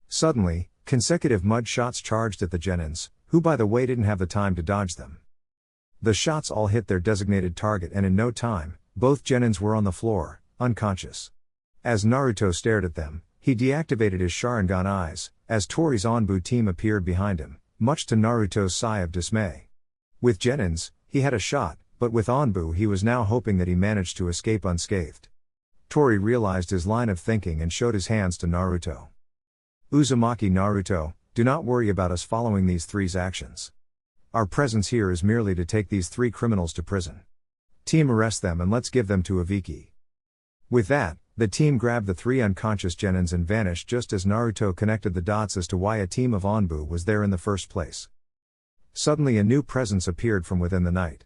Suddenly, consecutive mud shots charged at the genins, who by the way didn't have the time to dodge them. The shots all hit their designated target and in no time, both genins were on the floor, unconscious. As Naruto stared at them, he deactivated his Sharingan eyes, as Tori's Onbu team appeared behind him, much to Naruto's sigh of dismay. With genins, he had a shot, but with Onbu he was now hoping that he managed to escape unscathed. Tori realized his line of thinking and showed his hands to Naruto. Uzumaki Naruto, do not worry about us following these three's actions. Our presence here is merely to take these three criminals to prison. Team arrest them and let's give them to Aviki. With that, the team grabbed the three unconscious genins and vanished just as Naruto connected the dots as to why a team of Onbu was there in the first place. Suddenly a new presence appeared from within the night.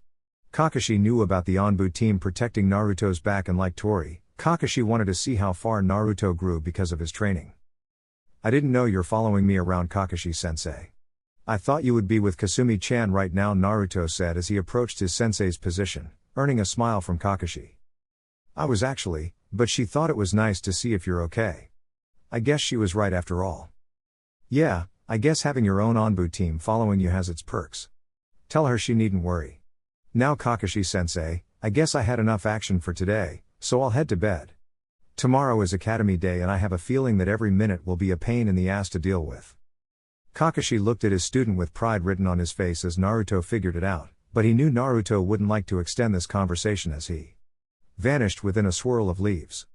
Kakashi knew about the Onbu team protecting Naruto's back and like Tori, Kakashi wanted to see how far Naruto grew because of his training. I didn't know you're following me around, Kakashi-sensei. I thought you would be with Kasumi-chan right now, Naruto said as he approached his sensei's position, earning a smile from Kakashi. I was actually, but she thought it was nice to see if you're okay. I guess she was right after all. Yeah, I guess having your own Onbu team following you has its perks. Tell her she needn't worry. Now Kakashi-sensei, I guess I had enough action for today, so I'll head to bed. Tomorrow is Academy Day and I have a feeling that every minute will be a pain in the ass to deal with. Kakashi looked at his student with pride written on his face as Naruto figured it out, but he knew Naruto wouldn't like to extend this conversation as he vanished within a swirl of leaves.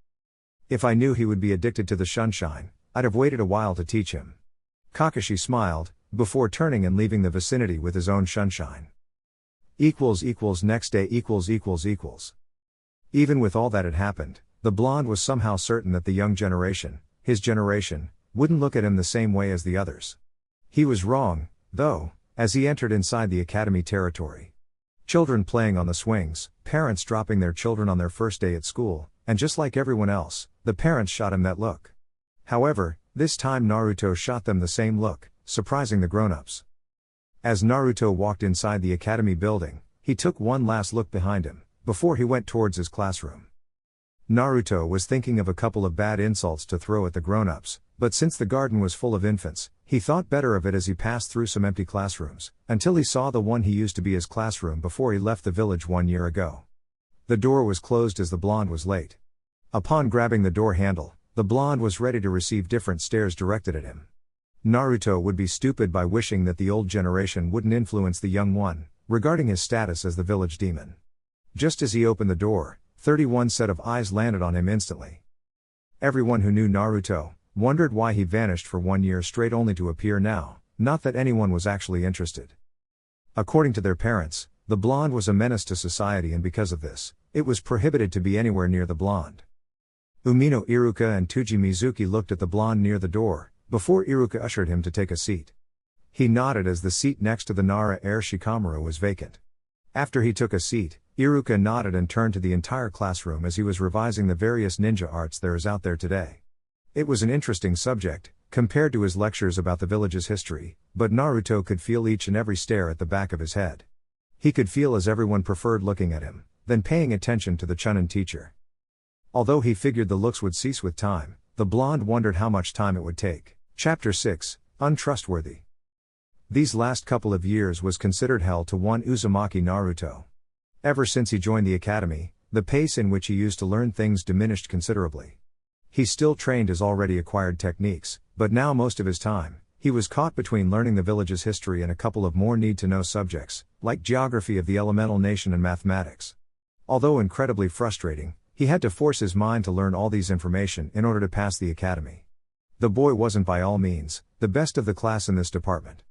If I knew he would be addicted to the sunshine, I'd have waited a while to teach him. Kakashi smiled, before turning and leaving the vicinity with his own sunshine. Next day. Even with all that had happened, the blonde was somehow certain that the young generation, his generation, wouldn't look at him the same way as the others. He was wrong, though, as he entered inside the academy territory. Children playing on the swings, parents dropping their children on their first day at school, and just like everyone else, the parents shot him that look. However, this time Naruto shot them the same look, surprising the grown-ups. As Naruto walked inside the academy building, he took one last look behind him, before he went towards his classroom. Naruto was thinking of a couple of bad insults to throw at the grown-ups, but since the garden was full of infants, he thought better of it as he passed through some empty classrooms, until he saw the one he used to be his classroom before he left the village 1 year ago. The door was closed as the blonde was late. Upon grabbing the door handle, the blonde was ready to receive different stares directed at him. Naruto would be stupid by wishing that the old generation wouldn't influence the young one, regarding his status as the village demon. Just as he opened the door, 31 set of eyes landed on him instantly. Everyone who knew Naruto wondered why he vanished for 1 year straight only to appear now, not that anyone was actually interested. According to their parents, the blonde was a menace to society and because of this, it was prohibited to be anywhere near the blonde. Umino Iruka and Tuji Mizuki looked at the blonde near the door, before Iruka ushered him to take a seat. He nodded as the seat next to the Nara heir Shikamaru was vacant. After he took a seat, Iruka nodded and turned to the entire classroom as he was revising the various ninja arts there is out there today. It was an interesting subject, compared to his lectures about the village's history, but Naruto could feel each and every stare at the back of his head. He could feel as everyone preferred looking at him, than paying attention to the Chunin teacher. Although he figured the looks would cease with time, the blonde wondered how much time it would take. Chapter 6, Untrustworthy. These last couple of years was considered hell to one Uzumaki Naruto. Ever since he joined the academy, the pace in which he used to learn things diminished considerably. He still trained his already acquired techniques, but now most of his time, he was caught between learning the village's history and a couple of more need-to-know subjects, like geography of the elemental nation and mathematics. Although incredibly frustrating, he had to force his mind to learn all these information in order to pass the academy. The boy wasn't by all means the best of the class in this department.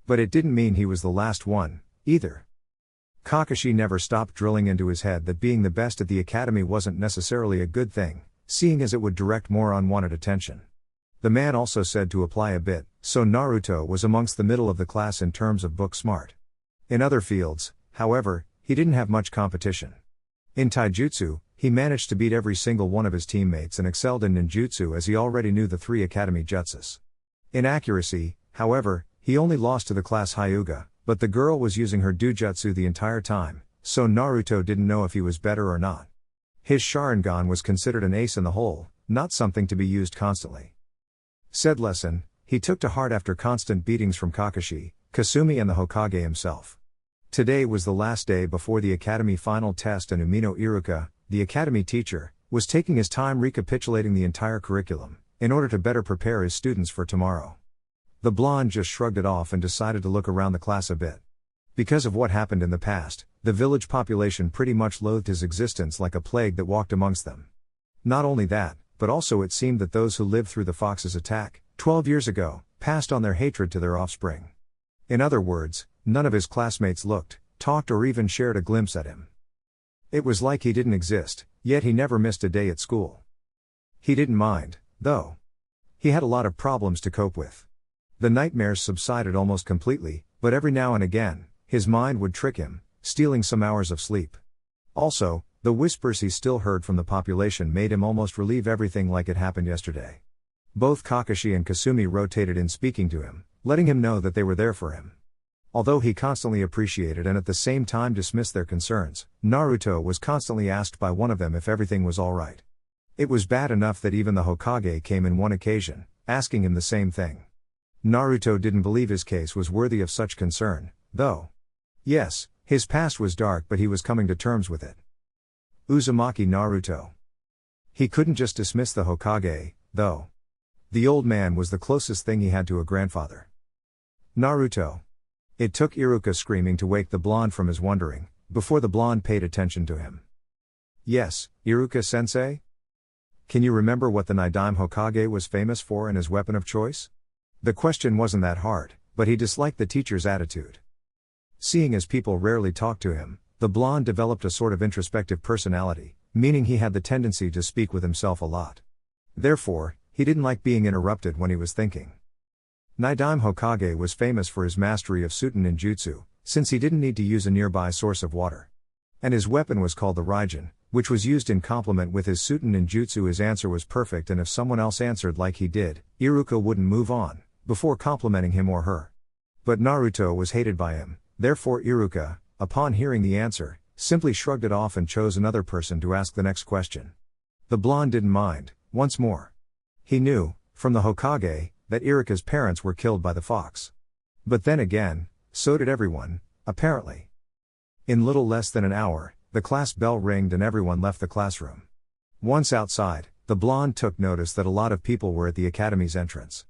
But it didn't mean he was the last one, either. Kakashi never stopped drilling into his head that being the best at the academy wasn't necessarily a good thing, seeing as it would direct more unwanted attention. The man also said to apply a bit, so Naruto was amongst the middle of the class in terms of book smart. In other fields, however, he didn't have much competition. In taijutsu, he managed to beat every single one of his teammates and excelled in ninjutsu as he already knew the 3 academy jutsus. In accuracy, however, he only lost to the class Hyuga, but the girl was using her dojutsu the entire time, so Naruto didn't know if he was better or not. His Sharingan was considered an ace in the hole, not something to be used constantly. Said lesson, he took to heart after constant beatings from Kakashi, Kasumi and the Hokage himself. Today was the last day before the academy final test and Umino Iruka, the academy teacher, was taking his time recapitulating the entire curriculum, in order to better prepare his students for tomorrow. The blonde just shrugged it off and decided to look around the class a bit. Because of what happened in the past, the village population pretty much loathed his existence like a plague that walked amongst them. Not only that, but also it seemed that those who lived through the Fox's attack, 12 years ago, passed on their hatred to their offspring. In other words, none of his classmates looked, talked or even shared a glimpse at him. It was like he didn't exist, yet he never missed a day at school. He didn't mind, though. He had a lot of problems to cope with. The nightmares subsided almost completely, but every now and again, his mind would trick him, stealing some hours of sleep. Also, the whispers he still heard from the population made him almost relieve everything like it happened yesterday. Both Kakashi and Kasumi rotated in speaking to him, letting him know that they were there for him. Although he constantly appreciated and at the same time dismissed their concerns, Naruto was constantly asked by one of them if everything was alright. It was bad enough that even the Hokage came in one occasion, asking him the same thing. Naruto didn't believe his case was worthy of such concern, though. Yes, his past was dark but he was coming to terms with it. Uzumaki Naruto. He couldn't just dismiss the Hokage, though. The old man was the closest thing he had to a grandfather. Naruto. It took Iruka screaming to wake the blonde from his wondering, before the blonde paid attention to him. Yes, Iruka-sensei? Can you remember what the Nidaime Hokage was famous for and his weapon of choice? The question wasn't that hard, but he disliked the teacher's attitude. Seeing as people rarely talked to him, the blonde developed a sort of introspective personality, meaning he had the tendency to speak with himself a lot. Therefore, he didn't like being interrupted when he was thinking. Nidaime Hokage was famous for his mastery of Suten ninjutsu, since he didn't need to use a nearby source of water. And his weapon was called the Raijin, which was used in complement with his Suten ninjutsu. His answer was perfect, and if someone else answered like he did, Iruka wouldn't move on, before complimenting him or her. But Naruto was hated by him, therefore Iruka, upon hearing the answer, simply shrugged it off and chose another person to ask the next question. The blonde didn't mind, once more. He knew, from the Hokage, that Iruka's parents were killed by the fox. But then again, so did everyone, apparently. In little less than an hour, the class bell ringed and everyone left the classroom. Once outside, the blonde took notice that a lot of people were at the academy's entrance.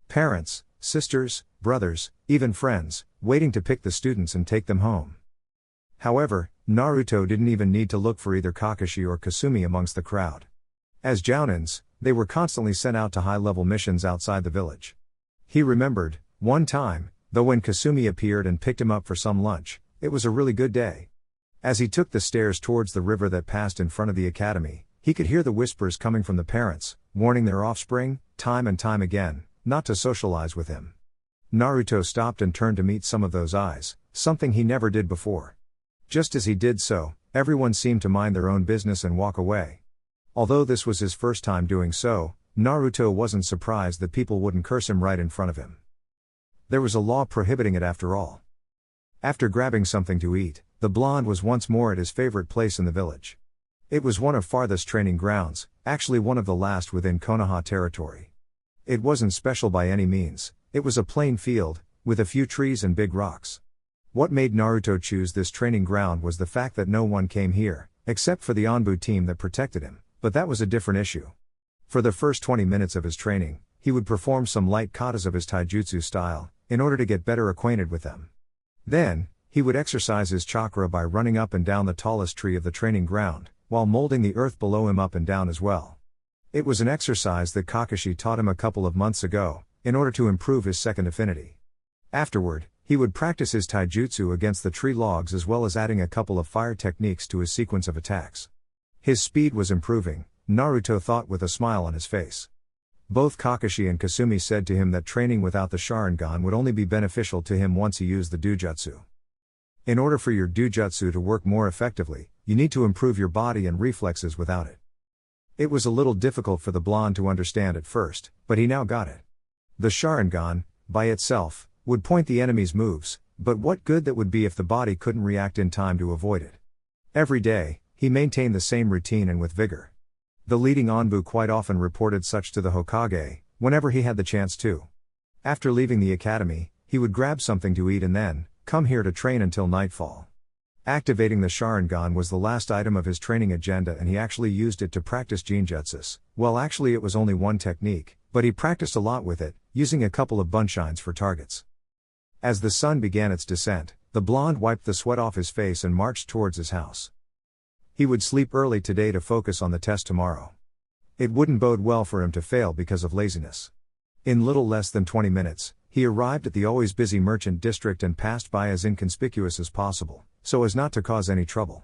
Parents, sisters, brothers, even friends, waiting to pick the students and take them home. However, Naruto didn't even need to look for either Kakashi or Kasumi amongst the crowd. As jounins, they were constantly sent out to high-level missions outside the village. He remembered, one time, though when Kasumi appeared and picked him up for some lunch, it was a really good day. As he took the stairs towards the river that passed in front of the academy, he could hear the whispers coming from the parents, warning their offspring, time and time again, not to socialize with him. Naruto stopped and turned to meet some of those eyes, something he never did before. Just as he did so, everyone seemed to mind their own business and walk away. Although this was his first time doing so, Naruto wasn't surprised that people wouldn't curse him right in front of him. There was a law prohibiting it after all. After grabbing something to eat, the blonde was once more at his favorite place in the village. It was one of farthest training grounds, actually one of the last within Konoha territory. It wasn't special by any means, it was a plain field, with a few trees and big rocks. What made Naruto choose this training ground was the fact that no one came here, except for the Anbu team that protected him, but that was a different issue. For the first 20 minutes of his training, he would perform some light katas of his taijutsu style, in order to get better acquainted with them. Then, he would exercise his chakra by running up and down the tallest tree of the training ground, while molding the earth below him up and down as well. It was an exercise that Kakashi taught him a couple of months ago, in order to improve his second affinity. Afterward, he would practice his taijutsu against the tree logs as well as adding a couple of fire techniques to his sequence of attacks. His speed was improving, Naruto thought with a smile on his face. Both Kakashi and Kasumi said to him that training without the Sharingan would only be beneficial to him once he used the Dujutsu. In order for your Dujutsu to work more effectively, you need to improve your body and reflexes without it. It was a little difficult for the blonde to understand at first, but he now got it. The Sharingan, by itself, would point the enemy's moves, but what good that would be if the body couldn't react in time to avoid it. Every day, he maintained the same routine and with vigor. The leading Anbu quite often reported such to the Hokage, whenever he had the chance to. After leaving the academy, he would grab something to eat and then come here to train until nightfall. Activating the Sharingan was the last item of his training agenda, and he actually used it to practice Jinjutsus. Well, actually it was only one technique, but he practiced a lot with it, using a couple of bunshines for targets. As the sun began its descent, the blonde wiped the sweat off his face and marched towards his house. He would sleep early today to focus on the test tomorrow. It wouldn't bode well for him to fail because of laziness. In little less than 20 minutes, he arrived at the always busy merchant district and passed by as inconspicuous as possible, so as not to cause any trouble.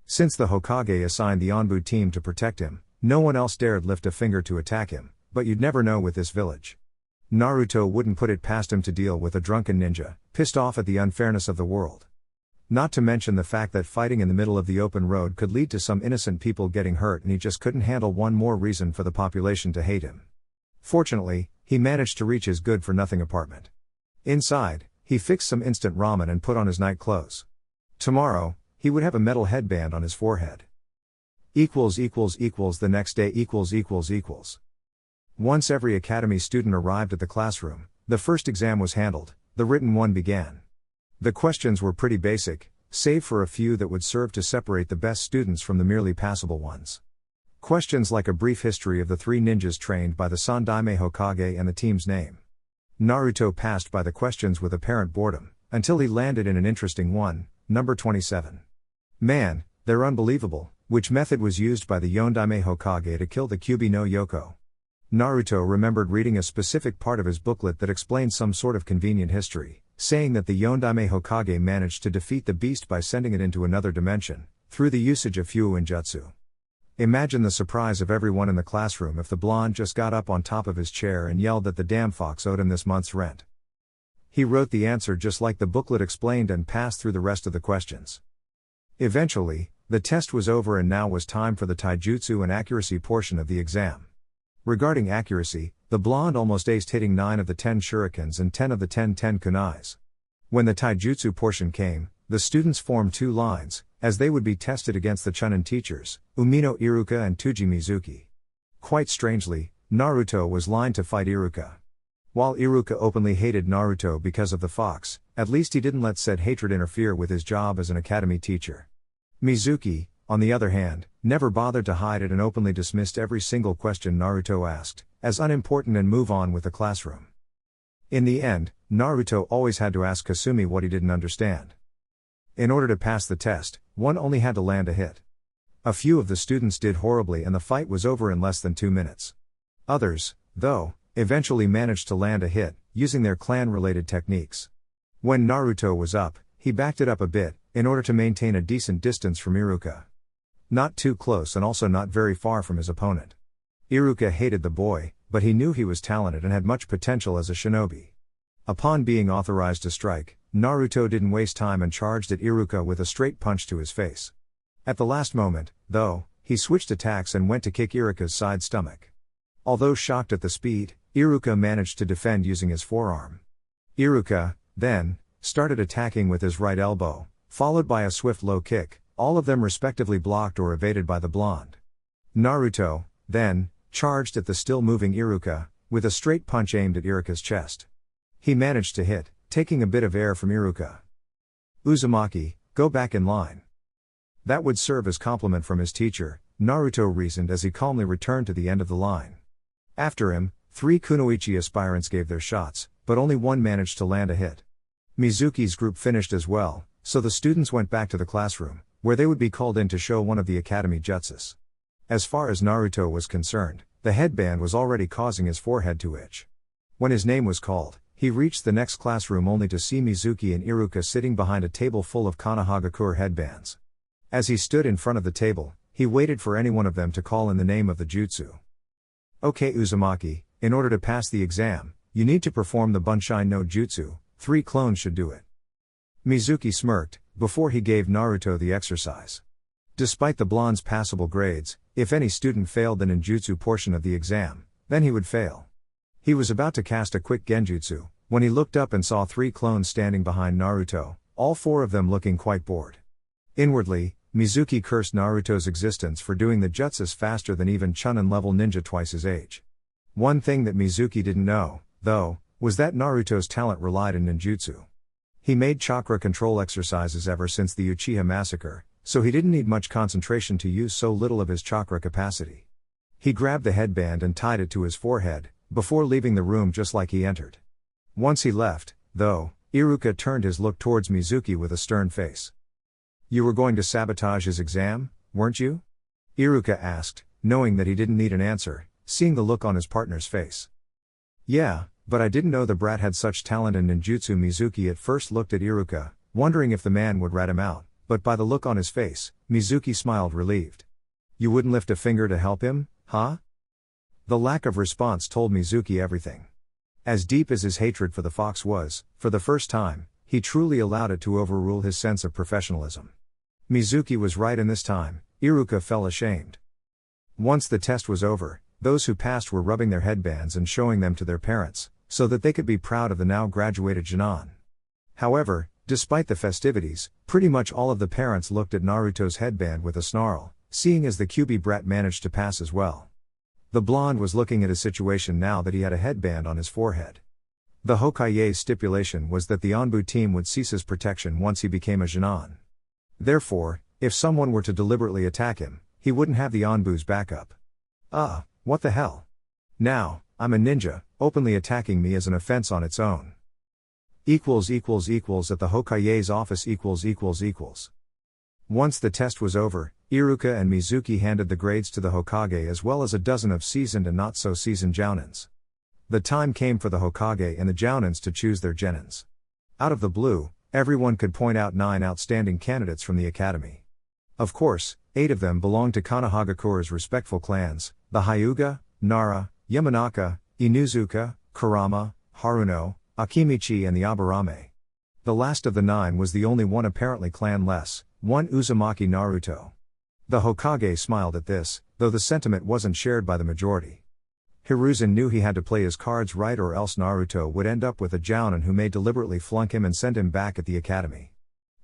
Since the Hokage assigned the Anbu team to protect him, no one else dared lift a finger to attack him, but you'd never know with this village. Naruto wouldn't put it past him to deal with a drunken ninja, pissed off at the unfairness of the world. Not to mention the fact that fighting in the middle of the open road could lead to some innocent people getting hurt, and he just couldn't handle one more reason for the population to hate him. Fortunately, he managed to reach his good-for-nothing apartment. Inside, he fixed some instant ramen and put on his night clothes. Tomorrow, he would have a metal headband on his forehead. The next day . Once every academy student arrived at the classroom, the first exam was handled, the written one began. The questions were pretty basic, save for a few that would serve to separate the best students from the merely passable ones. Questions like a brief history of the three ninjas trained by the Sandaime Hokage and the team's name. Naruto passed by the questions with apparent boredom, until he landed in an interesting one, number 27. Man, they're unbelievable. Which method was used by the Yondaime Hokage to kill the Kyuubi no Yoko? Naruto remembered reading a specific part of his booklet that explained some sort of convenient history, saying that the Yondaime Hokage managed to defeat the beast by sending it into another dimension, through the usage of Fuuinjutsu. Imagine the surprise of everyone in the classroom if the blonde just got up on top of his chair and yelled that the damn fox owed him this month's rent. He wrote the answer just like the booklet explained and passed through the rest of the questions. Eventually, the test was over and now was time for the taijutsu and accuracy portion of the exam. Regarding accuracy, the blonde almost aced, hitting 9 of the 10 shurikens and 10 of the 10 kunais. When the taijutsu portion came, the students formed two lines, as they would be tested against the Chunin teachers, Umino Iruka and Tuji Mizuki. Quite strangely, Naruto was lined to fight Iruka. While Iruka openly hated Naruto because of the fox, at least he didn't let said hatred interfere with his job as an academy teacher. Mizuki, on the other hand, never bothered to hide it and openly dismissed every single question Naruto asked, as unimportant, and move on with the classroom. In the end, Naruto always had to ask Kasumi what he didn't understand. In order to pass the test, one only had to land a hit. A few of the students did horribly and the fight was over in less than 2 minutes. Others, though, eventually managed to land a hit, using their clan-related techniques. When Naruto was up, he backed it up a bit, in order to maintain a decent distance from Iruka. Not too close and also not very far from his opponent. Iruka hated the boy, but he knew he was talented and had much potential as a shinobi. Upon being authorized to strike, Naruto didn't waste time and charged at Iruka with a straight punch to his face. At the last moment, though, he switched attacks and went to kick Iruka's side stomach. Although shocked at the speed, Iruka managed to defend using his forearm. Iruka, then, started attacking with his right elbow, followed by a swift low kick, all of them respectively blocked or evaded by the blonde. Naruto, then, charged at the still-moving Iruka, with a straight punch aimed at Iruka's chest. He managed to hit, taking a bit of air from Iruka. Uzumaki, go back in line. That would serve as compliment from his teacher, Naruto reasoned as he calmly returned to the end of the line. After him, 3 kunoichi aspirants gave their shots, but only one managed to land a hit. Mizuki's group finished as well, so the students went back to the classroom, where they would be called in to show one of the academy jutsus. As far as Naruto was concerned, The headband was already causing his forehead to itch. When his name was called, he reached the next classroom only to see Mizuki and Iruka sitting behind a table full of Konohagakure headbands. As he stood in front of the table, he waited for any one of them to call in the name of the jutsu. "Okay Uzumaki, in order to pass the exam, you need to perform the Bunshin no Jutsu, 3 clones should do it." Mizuki smirked, before he gave Naruto the exercise. Despite the blonde's passable grades, if any student failed the ninjutsu portion of the exam, then he would fail. He was about to cast a quick genjutsu, when he looked up and saw 3 clones standing behind Naruto, all 4 of them looking quite bored. Inwardly, Mizuki cursed Naruto's existence for doing the jutsus faster than even Chunin-level ninja twice his age. One thing that Mizuki didn't know, though, was that Naruto's talent relied on ninjutsu. He made chakra control exercises ever since the Uchiha Massacre, so he didn't need much concentration to use so little of his chakra capacity. He grabbed the headband and tied it to his forehead, before leaving the room just like he entered. Once he left, though, Iruka turned his look towards Mizuki with a stern face. "You were going to sabotage his exam, weren't you?" Iruka asked, knowing that he didn't need an answer, seeing the look on his partner's face. "Yeah, but I didn't know the brat had such talent in ninjutsu." Mizuki at first looked at Iruka, wondering if the man would rat him out, but by the look on his face, Mizuki smiled relieved. "You wouldn't lift a finger to help him, huh?" The lack of response told Mizuki everything. As deep as his hatred for the fox was, for the first time, he truly allowed it to overrule his sense of professionalism. Mizuki was right, and this time, Iruka felt ashamed. Once the test was over, those who passed were rubbing their headbands and showing them to their parents, so that they could be proud of the now graduated Junon. However, despite the festivities, pretty much all of the parents looked at Naruto's headband with a snarl, seeing as the Kyuubi brat managed to pass as well. The blonde was looking at his situation now that he had a headband on his forehead. The Hokage's stipulation was that the Anbu team would cease his protection once he became a Junon. Therefore, if someone were to deliberately attack him, he wouldn't have the Anbu's backup. What the hell? Now, I'm a ninja, openly attacking me as an offense on its own. At the Hokage's office. Once the test was over, Iruka and Mizuki handed the grades to the Hokage as well as a dozen of seasoned and not so seasoned jounins. The time came for the Hokage and the jounins to choose their genins. Out of the blue, everyone could point out 9 outstanding candidates from the academy. Of course, 8 of them belonged to Konohagakure's respectful clans, the Hyuga, Nara, Yamanaka, Inuzuka, Kurama, Haruno, Akimichi and the Aburame. The last of the 9 was the only one apparently clanless, one Uzumaki Naruto. The Hokage smiled at this, though the sentiment wasn't shared by the majority. Hiruzen knew he had to play his cards right or else Naruto would end up with a jounin who may deliberately flunk him and send him back at the academy.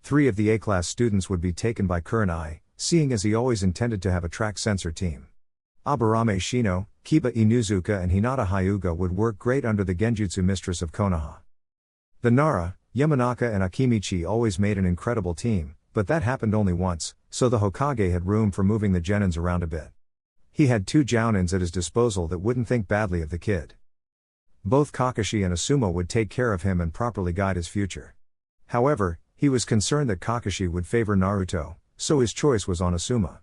3 of the A-class students would be taken by Kurenai, seeing as he always intended to have a track sensor team. Aburame Shino, Kiba Inuzuka and Hinata Hyuga would work great under the Genjutsu mistress of Konoha. The Nara, Yamanaka and Akimichi always made an incredible team, but that happened only once, so the Hokage had room for moving the genins around a bit. He had 2 jounins at his disposal that wouldn't think badly of the kid. Both Kakashi and Asuma would take care of him and properly guide his future. However, he was concerned that Kakashi would favor Naruto, so his choice was on Asuma.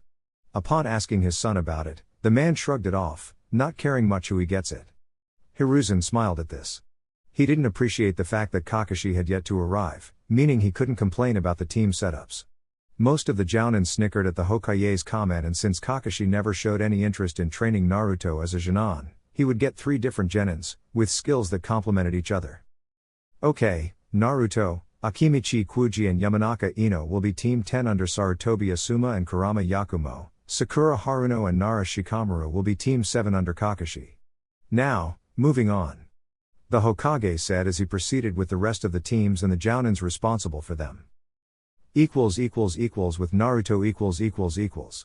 Upon asking his son about it, the man shrugged it off, not caring much who he gets it. Hiruzen smiled at this. He didn't appreciate the fact that Kakashi had yet to arrive, meaning he couldn't complain about the team setups. Most of the jounin snickered at the Hokage's comment, and since Kakashi never showed any interest in training Naruto as a Junon, he would get 3 different genins, with skills that complemented each other. Okay, Naruto, Akimichi Kuji and Yamanaka Ino will be Team 10 under Sarutobi Asuma and Kurama Yakumo, Sakura Haruno and Nara Shikamaru will be Team 7 under Kakashi. Now, moving on. The Hokage said as he proceeded with the rest of the teams and the jounins responsible for them. With Naruto .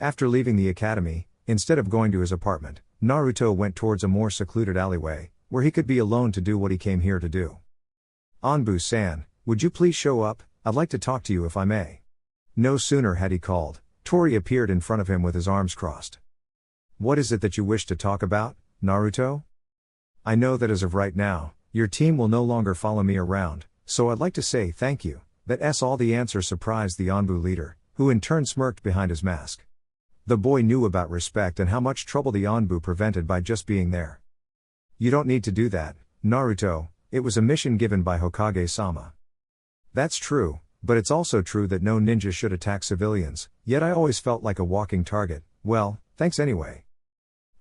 After leaving the academy, instead of going to his apartment, Naruto went towards a more secluded alleyway, where he could be alone to do what he came here to do. Anbu-san, would you please show up? I'd like to talk to you if I may. No sooner had he called, Tori appeared in front of him with his arms crossed. What is it that you wish to talk about, Naruto? I know that as of right now, your team will no longer follow me around, so I'd like to say thank you. That's all. The answer surprised the Anbu leader, who in turn smirked behind his mask. The boy knew about respect and how much trouble the Anbu prevented by just being there. You don't need to do that, Naruto, it was a mission given by Hokage-sama. That's true, but it's also true that no ninja should attack civilians, yet I always felt like a walking target. Well, thanks anyway.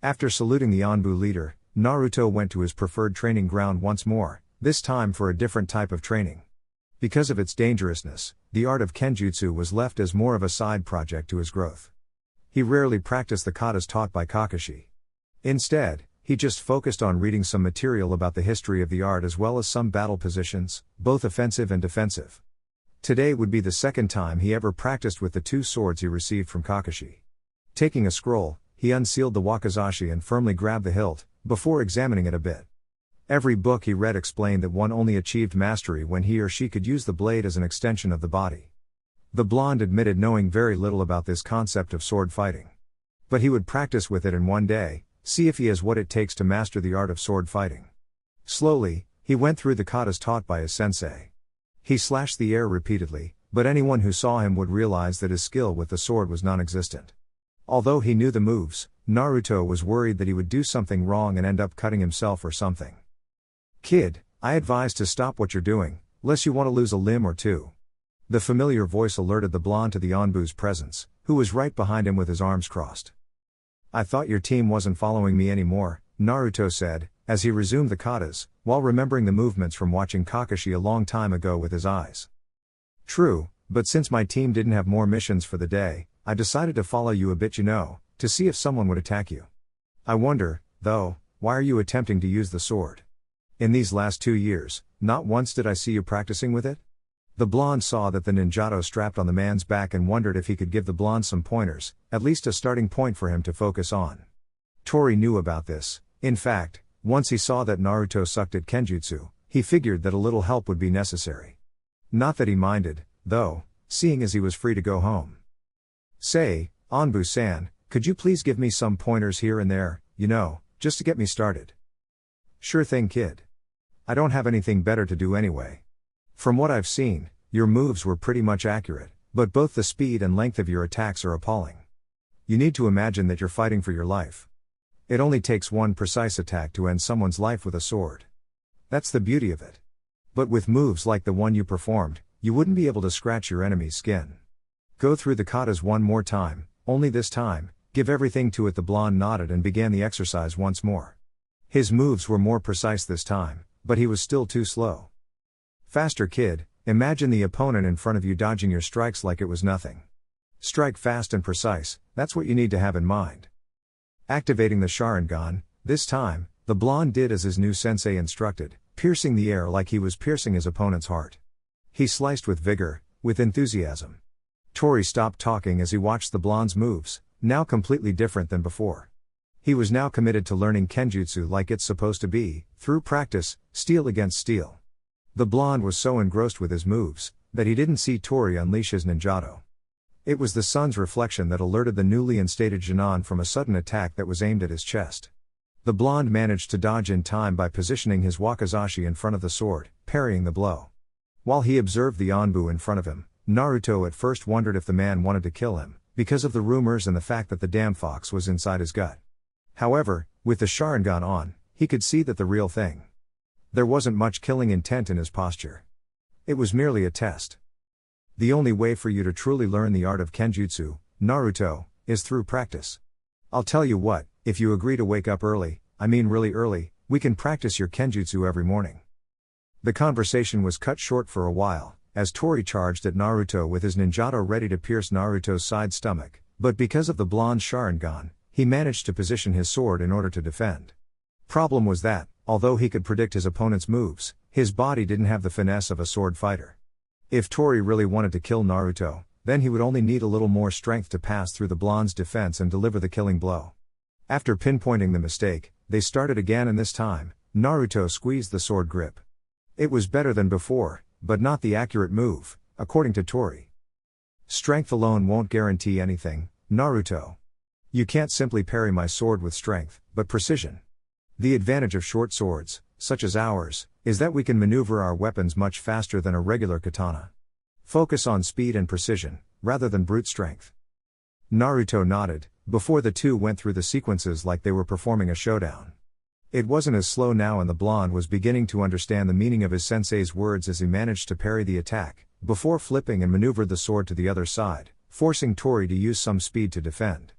After saluting the Anbu leader, Naruto went to his preferred training ground once more, this time for a different type of training. Because of its dangerousness, the art of Kenjutsu was left as more of a side project to his growth. He rarely practiced the katas taught by Kakashi. Instead, he just focused on reading some material about the history of the art as well as some battle positions, both offensive and defensive. Today would be the second time he ever practiced with the two swords he received from Kakashi. Taking a scroll, he unsealed the wakizashi and firmly grabbed the hilt, before examining it a bit. Every book he read explained that one only achieved mastery when he or she could use the blade as an extension of the body. The blonde admitted knowing very little about this concept of sword fighting. But he would practice with it in one day, see if he has what it takes to master the art of sword fighting. Slowly, he went through the katas taught by his sensei. He slashed the air repeatedly, but anyone who saw him would realize that his skill with the sword was non-existent. Although he knew the moves, Naruto was worried that he would do something wrong and end up cutting himself or something. Kid, I advise to stop what you're doing, lest you want to lose a limb or two. The familiar voice alerted the blonde to the Anbu's presence, who was right behind him with his arms crossed. I thought your team wasn't following me anymore, Naruto said, as he resumed the katas, while remembering the movements from watching Kakashi a long time ago with his eyes. True, but since my team didn't have more missions for the day, I decided to follow you a bit, to see if someone would attack you. I wonder, though, why are you attempting to use the sword? In these last 2 years, not once did I see you practicing with it? The blonde saw that the ninjato strapped on the man's back and wondered if he could give the blonde some pointers, at least a starting point for him to focus on. Tori knew about this. In fact, once he saw that Naruto sucked at Kenjutsu, he figured that a little help would be necessary. Not that he minded, though, seeing as he was free to go home. Say, Anbu-san, could you please give me some pointers here and there, just to get me started? Sure thing, kid. I don't have anything better to do anyway. From what I've seen, your moves were pretty much accurate, but both the speed and length of your attacks are appalling. You need to imagine that you're fighting for your life. It only takes one precise attack to end someone's life with a sword. That's the beauty of it. But with moves like the one you performed, you wouldn't be able to scratch your enemy's skin. Go through the katas one more time, only this time, give everything to it. The blonde nodded and began the exercise once more. His moves were more precise this time, but he was still too slow. Faster, kid, imagine the opponent in front of you dodging your strikes like it was nothing. Strike fast and precise, that's what you need to have in mind. Activating the Sharingan, this time, the blonde did as his new sensei instructed, piercing the air like he was piercing his opponent's heart. He sliced with vigor, with enthusiasm. Tori stopped talking as he watched the blonde's moves, now completely different than before. He was now committed to learning Kenjutsu like it's supposed to be, through practice, steel against steel. The blonde was so engrossed with his moves, that he didn't see Tori unleash his ninjato. It was the sun's reflection that alerted the newly instated Jinan from a sudden attack that was aimed at his chest. The blonde managed to dodge in time by positioning his wakizashi in front of the sword, parrying the blow. While he observed the Anbu in front of him, Naruto at first wondered if the man wanted to kill him, because of the rumors and the fact that the damn fox was inside his gut. However, with the Sharingan on, he could see that the real thing. There wasn't much killing intent in his posture. It was merely a test. The only way for you to truly learn the art of Kenjutsu, Naruto, is through practice. I'll tell you what, if you agree to wake up early, really early, we can practice your Kenjutsu every morning. The conversation was cut short for a while, as Tori charged at Naruto with his ninjato ready to pierce Naruto's side stomach, but because of the blonde Sharingan, he managed to position his sword in order to defend. Problem was that, although he could predict his opponent's moves, his body didn't have the finesse of a sword fighter. If Tori really wanted to kill Naruto, then he would only need a little more strength to pass through the blonde's defense and deliver the killing blow. After pinpointing the mistake, they started again, and this time, Naruto squeezed the sword grip. It was better than before, but not the accurate move, according to Tori. Strength alone won't guarantee anything, Naruto. You can't simply parry my sword with strength, but precision. The advantage of short swords, such as ours, is that we can maneuver our weapons much faster than a regular katana. Focus on speed and precision, rather than brute strength. Naruto nodded, before the two went through the sequences like they were performing a showdown. It wasn't as slow now, and the blonde was beginning to understand the meaning of his sensei's words as he managed to parry the attack, before flipping and maneuvered the sword to the other side, forcing Tori to use some speed to defend.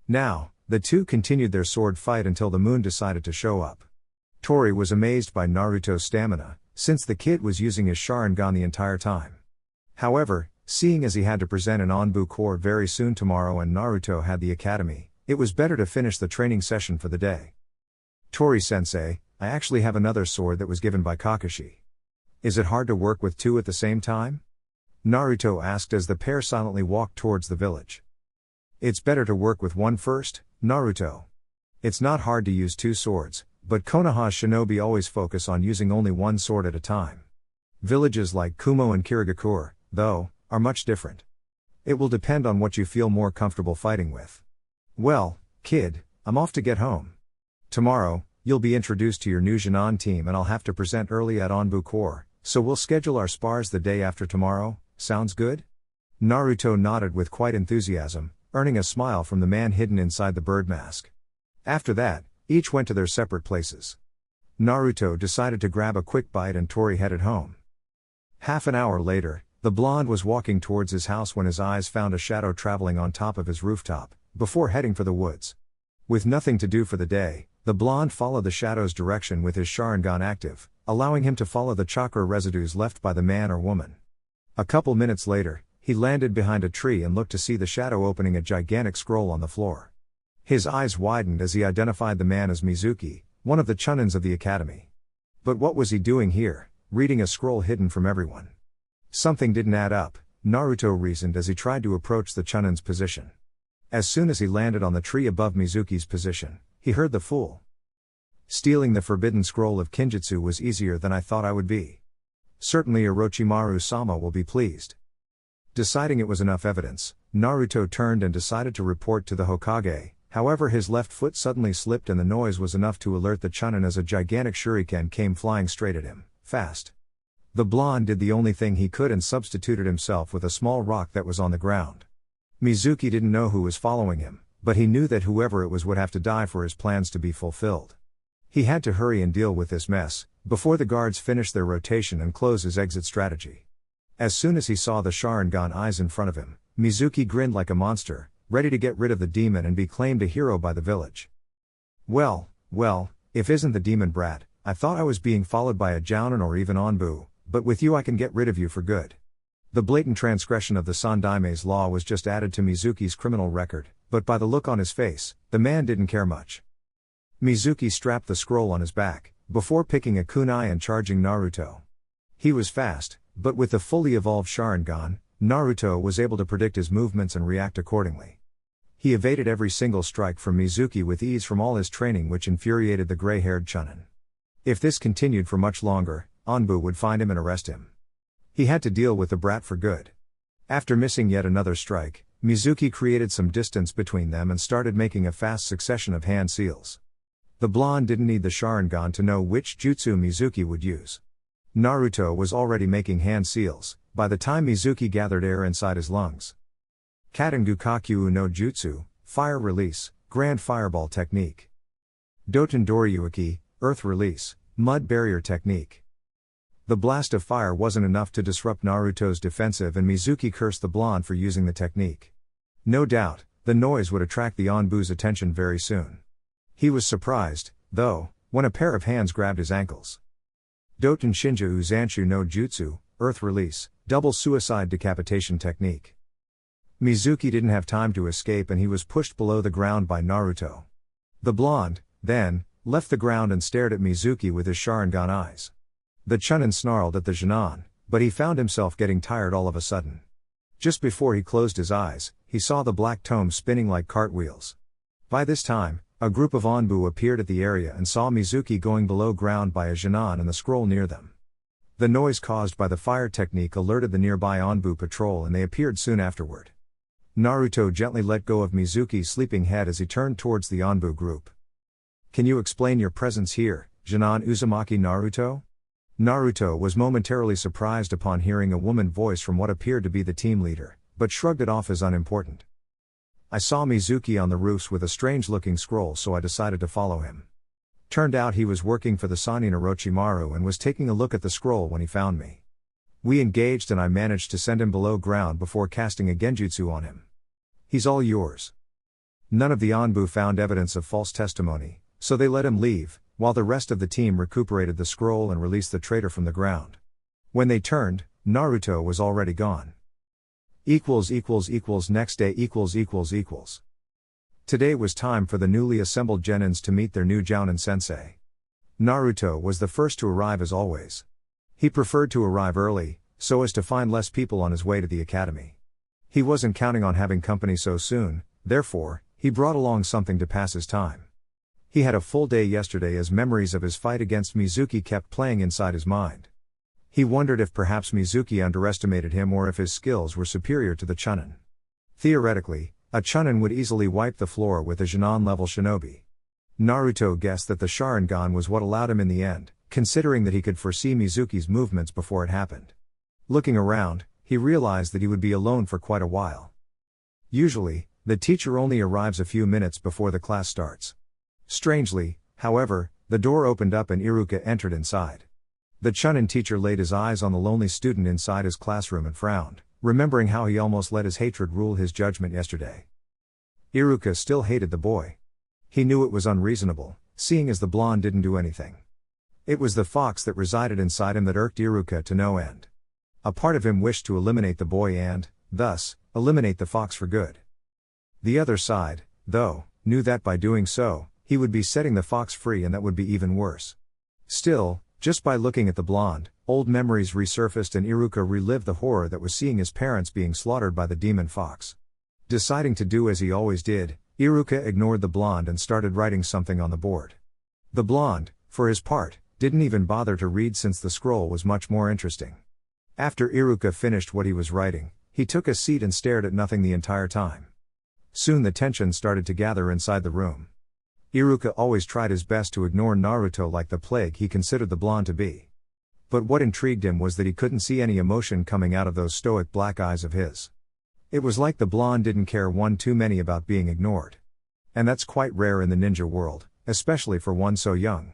Now, the two continued their sword fight until the moon decided to show up. Tori was amazed by Naruto's stamina, since the kid was using his Sharingan the entire time. However, seeing as he had to present an Onbu Corps very soon tomorrow and Naruto had the academy, it was better to finish the training session for the day. Tori-sensei, I actually have another sword that was given by Kakashi. Is it hard to work with two at the same time? Naruto asked as the pair silently walked towards the village. It's better to work with one first, Naruto. It's not hard to use two swords, but Konoha's shinobi always focus on using only one sword at a time. Villages like Kumo and Kirigakure, though, are much different. It will depend on what you feel more comfortable fighting with. Well, kid, I'm off to get home. Tomorrow, you'll be introduced to your new Jinan team and I'll have to present early at Onbu Corps, so we'll schedule our spars the day after tomorrow, sounds good? Naruto nodded with quite enthusiasm, earning a smile from the man hidden inside the bird mask. After that, each went to their separate places. Naruto decided to grab a quick bite and Tori headed home. Half an hour later, the blonde was walking towards his house when his eyes found a shadow traveling on top of his rooftop, before heading for the woods. With nothing to do for the day, the blonde followed the shadow's direction with his Sharingan active, allowing him to follow the chakra residues left by the man or woman. A couple minutes later, he landed behind a tree and looked to see the shadow opening a gigantic scroll on the floor. His eyes widened as he identified the man as Mizuki, one of the Chunins of the academy. But what was he doing here, reading a scroll hidden from everyone? Something didn't add up, Naruto reasoned as he tried to approach the Chunin's position. As soon as he landed on the tree above Mizuki's position, he heard the fool. Stealing the forbidden scroll of Kinjutsu was easier than I thought I would be. Certainly Orochimaru-sama will be pleased. Deciding it was enough evidence, Naruto turned and decided to report to the Hokage. However, his left foot suddenly slipped and the noise was enough to alert the Chunin as a gigantic shuriken came flying straight at him, fast. The blonde did the only thing he could and substituted himself with a small rock that was on the ground. Mizuki didn't know who was following him, but he knew that whoever it was would have to die for his plans to be fulfilled. He had to hurry and deal with this mess, before the guards finished their rotation and close his exit strategy. As soon as he saw the Sharingan eyes in front of him, Mizuki grinned like a monster, ready to get rid of the demon and be claimed a hero by the village. Well, if isn't the demon brat, I thought I was being followed by a Jounin or even Onbu, but with you I can get rid of you for good. The blatant transgression of the Sandaime's law was just added to Mizuki's criminal record, but by the look on his face, the man didn't care much. Mizuki strapped the scroll on his back, before picking a kunai and charging Naruto. He was fast, but with the fully evolved Sharingan, Naruto was able to predict his movements and react accordingly. He evaded every single strike from Mizuki with ease from all his training, which infuriated the gray-haired Chunin. If this continued for much longer, Onbu would find him and arrest him. He had to deal with the brat for good. After missing yet another strike, Mizuki created some distance between them and started making a fast succession of hand seals. The blonde didn't need the Sharingan to know which jutsu Mizuki would use. Naruto was already making hand seals, by the time Mizuki gathered air inside his lungs. Katengu Kakyu no Jutsu, Fire Release, Grand Fireball Technique. Doten Doryuki, Earth Release, Mud Barrier Technique. The blast of fire wasn't enough to disrupt Naruto's defensive and Mizuki cursed the blonde for using the technique. No doubt, the noise would attract the Onbu's attention very soon. He was surprised, though, when a pair of hands grabbed his ankles. Doten Shinja Uzanshu no Jutsu, Earth Release, Double Suicide Decapitation Technique. Mizuki didn't have time to escape and he was pushed below the ground by Naruto. The blonde, then, left the ground and stared at Mizuki with his Sharingan eyes. The Chunin snarled at the Jinan, but he found himself getting tired all of a sudden. Just before he closed his eyes, he saw the black tome spinning like cartwheels. By this time, a group of Onbu appeared at the area and saw Mizuki going below ground by a Jinan and the scroll near them. The noise caused by the fire technique alerted the nearby Onbu patrol and they appeared soon afterward. Naruto gently let go of Mizuki's sleeping head as he turned towards the Onbu group. Can you explain your presence here, Jinan Uzumaki Naruto? Naruto was momentarily surprised upon hearing a woman voice from what appeared to be the team leader, but shrugged it off as unimportant. I saw Mizuki on the roofs with a strange-looking scroll, so I decided to follow him. Turned out he was working for the Sannin Orochimaru and was taking a look at the scroll when he found me. We engaged and I managed to send him below ground before casting a genjutsu on him. He's all yours. None of the Anbu found evidence of false testimony, so they let him leave, while the rest of the team recuperated the scroll and released the traitor from the ground. When they turned, Naruto was already gone. Next day Today was time for the newly assembled genins to meet their new Jounin sensei. Naruto was the first to arrive as always. He preferred to arrive early, so as to find less people on his way to the academy. He wasn't counting on having company so soon, therefore, he brought along something to pass his time. He had a full day yesterday as memories of his fight against Mizuki kept playing inside his mind. He wondered if perhaps Mizuki underestimated him or if his skills were superior to the Chunin. Theoretically, a Chunin would easily wipe the floor with a Genin-level shinobi. Naruto guessed that the Sharingan was what allowed him in the end, considering that he could foresee Mizuki's movements before it happened. Looking around, he realized that he would be alone for quite a while. Usually, the teacher only arrives a few minutes before the class starts. Strangely, however, the door opened up and Iruka entered inside. The Chunin teacher laid his eyes on the lonely student inside his classroom and frowned, remembering how he almost let his hatred rule his judgment yesterday. Iruka still hated the boy. He knew it was unreasonable, seeing as the blonde didn't do anything. It was the fox that resided inside him that irked Iruka to no end. A part of him wished to eliminate the boy and, thus, eliminate the fox for good. The other side, though, knew that by doing so, he would be setting the fox free, and that would be even worse. Still, just by looking at the blonde, old memories resurfaced and Iruka relived the horror that was seeing his parents being slaughtered by the demon fox. Deciding to do as he always did, Iruka ignored the blonde and started writing something on the board. The blonde, for his part, didn't even bother to read since the scroll was much more interesting. After Iruka finished what he was writing, he took a seat and stared at nothing the entire time. Soon the tension started to gather inside the room. Iruka always tried his best to ignore Naruto like the plague he considered the blonde to be. But what intrigued him was that he couldn't see any emotion coming out of those stoic black eyes of his. It was like the blonde didn't care one too many about being ignored. And that's quite rare in the ninja world, especially for one so young.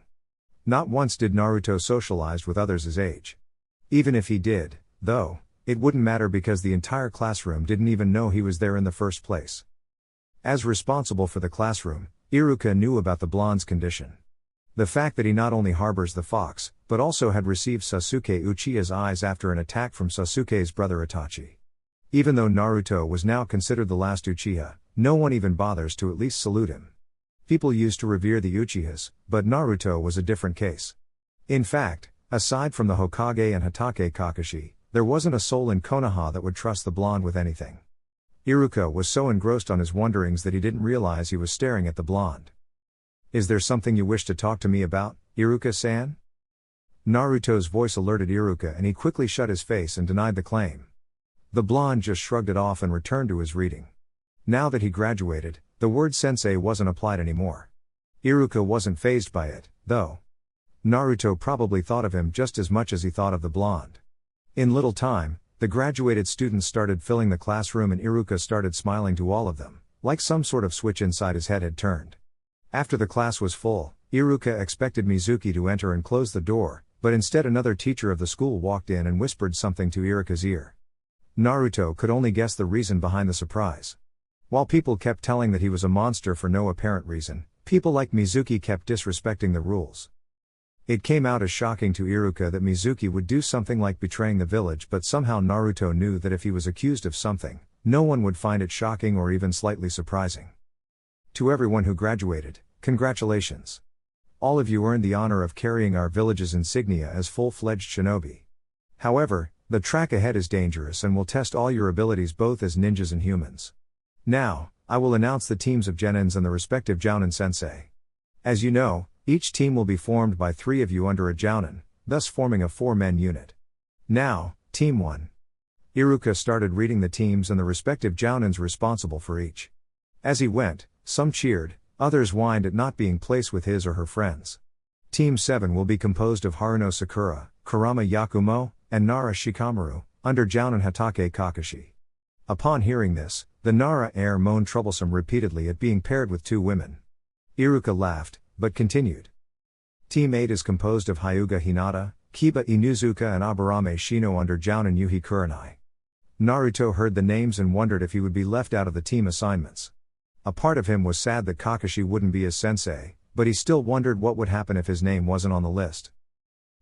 Not once did Naruto socialize with others his age. Even if he did, though, it wouldn't matter because the entire classroom didn't even know he was there in the first place. As responsible for the classroom, Iruka knew about the blonde's condition. The fact that he not only harbors the fox, but also had received Sasuke Uchiha's eyes after an attack from Sasuke's brother Itachi. Even though Naruto was now considered the last Uchiha, no one even bothers to at least salute him. People used to revere the Uchihas, but Naruto was a different case. In fact, aside from the Hokage and Hatake Kakashi, there wasn't a soul in Konoha that would trust the blonde with anything. Iruka was so engrossed on his wonderings that he didn't realize he was staring at the blonde. "Is there something you wish to talk to me about, Iruka-san?" Naruto's voice alerted Iruka and he quickly shut his face and denied the claim. The blonde just shrugged it off and returned to his reading. Now that he graduated, the word sensei wasn't applied anymore. Iruka wasn't fazed by it, though. Naruto probably thought of him just as much as he thought of the blonde. In little time, the graduated students started filling the classroom and Iruka started smiling to all of them, like some sort of switch inside his head had turned. After the class was full, Iruka expected Mizuki to enter and close the door, but instead another teacher of the school walked in and whispered something to Iruka's ear. Naruto could only guess the reason behind the surprise. While people kept telling that he was a monster for no apparent reason, people like Mizuki kept disrespecting the rules. It came out as shocking to Iruka that Mizuki would do something like betraying the village, but somehow Naruto knew that if he was accused of something, no one would find it shocking or even slightly surprising. To everyone who graduated, congratulations. All of you earned the honor of carrying our village's insignia as full-fledged shinobi. However, the track ahead is dangerous and will test all your abilities both as ninjas and humans. Now, I will announce the teams of genins and the respective Jounin sensei. As you know, each team will be formed by 3 of you under a Jounin, thus forming a 4-man unit. Now, Team 1. Iruka started reading the teams and the respective Jounins responsible for each. As he went, some cheered, others whined at not being placed with his or her friends. Team 7 will be composed of Haruno Sakura, Kurama Yakumo, and Nara Shikamaru, under Jounin Hatake Kakashi. Upon hearing this, The Nara heir moaned troublesome repeatedly at being paired with two women. Iruka laughed, but continued. Team 8 is composed of Hyuga Hinata, Kiba Inuzuka and Aburame Shino under Jounin Yuhi Kurenai. Naruto heard the names and wondered if he would be left out of the team assignments. A part of him was sad that Kakashi wouldn't be his sensei, but he still wondered what would happen if his name wasn't on the list.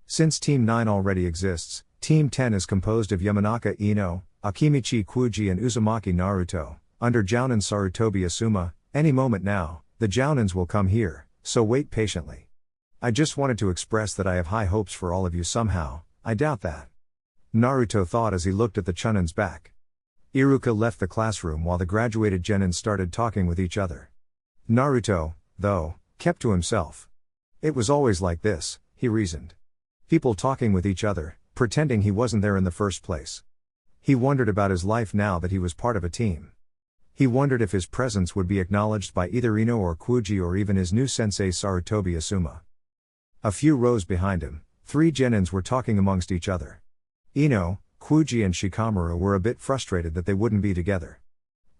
Since Team 9 already exists, Team 10 is composed of Yamanaka Ino, Akimichi Kuji and Uzumaki Naruto, under Jounin Sarutobi Asuma. Any moment now, the Jounins will come here, so wait patiently. I just wanted to express that I have high hopes for all of you somehow. I doubt that. Naruto thought as he looked at the Chunin's back. Iruka left the classroom while the graduated Genin started talking with each other. Naruto, though, kept to himself. It was always like this, he reasoned. People talking with each other, pretending he wasn't there in the first place. He wondered about his life now that he was part of a team. He wondered if his presence would be acknowledged by either Ino or Kuji or even his new sensei Sarutobi Asuma. A few rows behind him, three Genins were talking amongst each other. Ino, Kuji and Shikamaru were a bit frustrated that they wouldn't be together.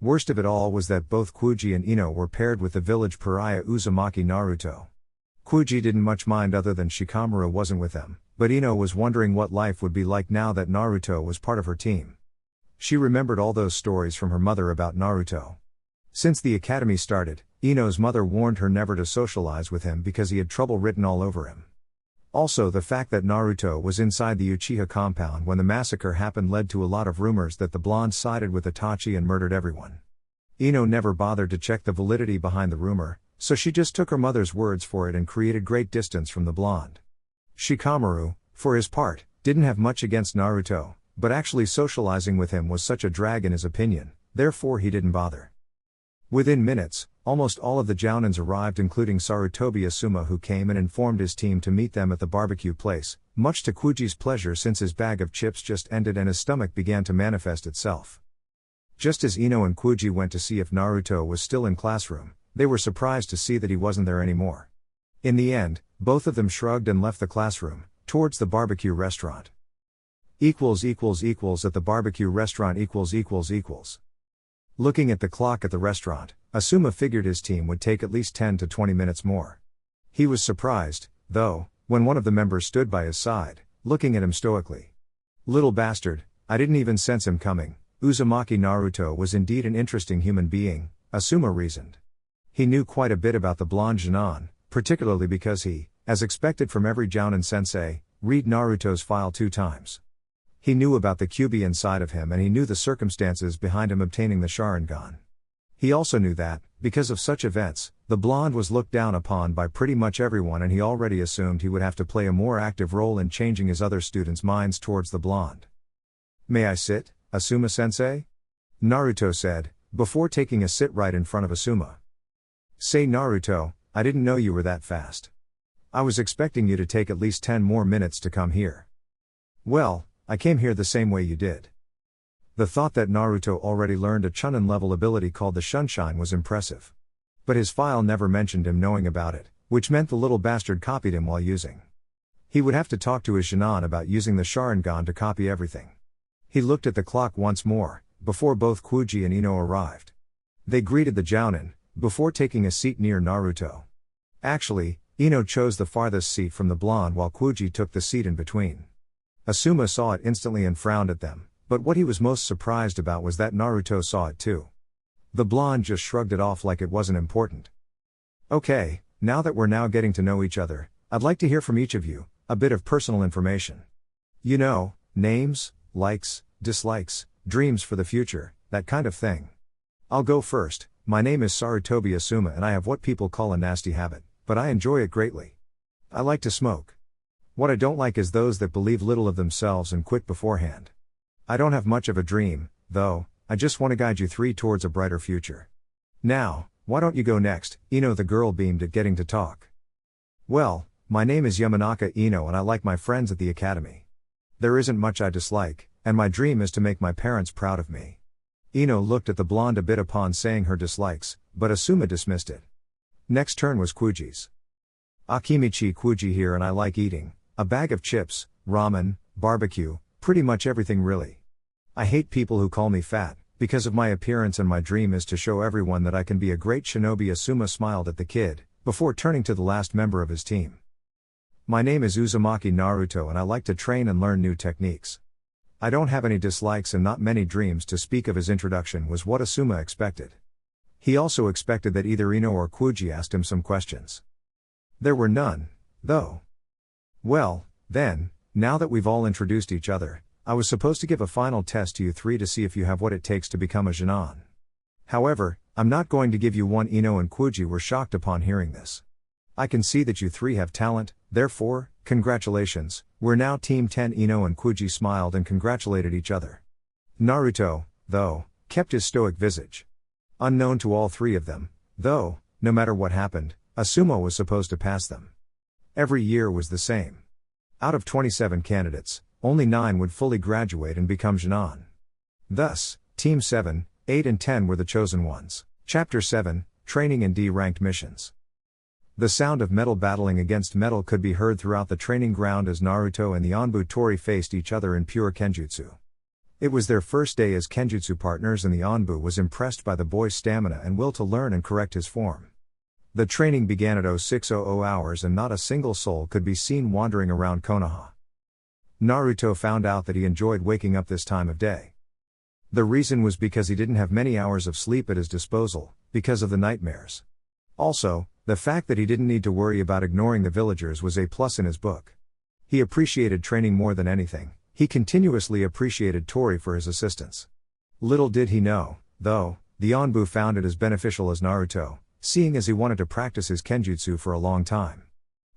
Worst of it all was that both Kuji and Ino were paired with the village pariah Uzumaki Naruto. Kuji didn't much mind other than Shikamaru wasn't with them, but Ino was wondering what life would be like now that Naruto was part of her team. She remembered all those stories from her mother about Naruto. Since the academy started, Ino's mother warned her never to socialize with him because he had trouble written all over him. Also, the fact that Naruto was inside the Uchiha compound when the massacre happened led to a lot of rumors that the blonde sided with Itachi and murdered everyone. Ino never bothered to check the validity behind the rumor, so she just took her mother's words for it and created great distance from the blonde. Shikamaru, for his part, didn't have much against Naruto, but actually socializing with him was such a drag in his opinion, therefore he didn't bother. Within minutes, almost all of the Jounins arrived, including Sarutobi Asuma, who came and informed his team to meet them at the barbecue place, much to Kuji's pleasure since his bag of chips just ended and his stomach began to manifest itself. Just as Ino and Kuji went to see if Naruto was still in classroom, they were surprised to see that he wasn't there anymore. In the end, both of them shrugged and left the classroom, towards the barbecue restaurant. At the barbecue restaurant . Looking at the clock at the restaurant, Asuma figured his team would take at least 10 to 20 minutes more. He was surprised, though, when one of the members stood by his side, looking at him stoically. Little bastard, I didn't even sense him coming. Uzumaki Naruto was indeed an interesting human being, Asuma reasoned. He knew quite a bit about the blonde Genin, particularly because he, as expected from every Jounin sensei, read Naruto's file 2 times. He knew about the Kyuubi inside of him and he knew the circumstances behind him obtaining the Sharingan. He also knew that, because of such events, the blonde was looked down upon by pretty much everyone and he already assumed he would have to play a more active role in changing his other students' minds towards the blonde. May I sit, Asuma-sensei? Naruto said, before taking a sit right in front of Asuma. Say Naruto, I didn't know you were that fast. I was expecting you to take at least 10 more minutes to come here. Well, I came here the same way you did. The thought that Naruto already learned a Chunin-level ability called the Shunshine was impressive. But his file never mentioned him knowing about it, which meant the little bastard copied him while using. He would have to talk to his Genin about using the Sharingan to copy everything. He looked at the clock once more, before both Kuji and Ino arrived. They greeted the Jounin, before taking a seat near Naruto. Actually, Ino chose the farthest seat from the blonde while Kuji took the seat in between. Asuma saw it instantly and frowned at them, but what he was most surprised about was that Naruto saw it too. The blonde just shrugged it off like it wasn't important. Okay, now that we're now getting to know each other, I'd like to hear from each of you, a bit of personal information. You know, names, likes, dislikes, dreams for the future, that kind of thing. I'll go first. My name is Sarutobi Asuma and I have what people call a nasty habit, but I enjoy it greatly. I like to smoke. What I don't like is those that believe little of themselves and quit beforehand. I don't have much of a dream, though, I just want to guide you 3 towards a brighter future. Now, why don't you go next? Ino the girl beamed at getting to talk. Well, my name is Yamanaka Ino and I like my friends at the academy. There isn't much I dislike, and my dream is to make my parents proud of me. Ino looked at the blonde a bit upon saying her dislikes, but Asuma dismissed it. Next turn was Kuji's. Akimichi Kuji here and I like eating. A bag of chips, ramen, barbecue, pretty much everything really. I hate people who call me fat, because of my appearance, and my dream is to show everyone that I can be a great shinobi. Asuma smiled at the kid, before turning to the last member of his team. My name is Uzumaki Naruto and I like to train and learn new techniques. I don't have any dislikes and not many dreams to speak of. His introduction was what Asuma expected. He also expected that either Ino or Kuji asked him some questions. There were none, though. Well, then, now that we've all introduced each other, I was supposed to give a final test to you three to see if you have what it takes to become a Genin. However, I'm not going to give you one. Ino and Kuji were shocked upon hearing this. I can see that you three have talent, therefore, congratulations, we're now Team 10. Ino and Kuji smiled and congratulated each other. Naruto, though, kept his stoic visage. Unknown to all three of them, though, no matter what happened, Asuma was supposed to pass them. Every year was the same. Out of 27 candidates, only 9 would fully graduate and become Genin. Thus, Team 7, 8 and 10 were the chosen ones. Chapter 7, Training and D-Ranked Missions. The sound of metal battling against metal could be heard throughout the training ground as Naruto and the Anbu Tori faced each other in pure Kenjutsu. It was their first day as Kenjutsu partners and the Anbu was impressed by the boy's stamina and will to learn and correct his form. The training began at 0600 hours and not a single soul could be seen wandering around Konoha. Naruto found out that he enjoyed waking up this time of day. The reason was because he didn't have many hours of sleep at his disposal, because of the nightmares. Also, the fact that he didn't need to worry about ignoring the villagers was a plus in his book. He appreciated training more than anything. He continuously appreciated Tori for his assistance. Little did he know, though, the Anbu found it as beneficial as Naruto, seeing as he wanted to practice his Kenjutsu for a long time.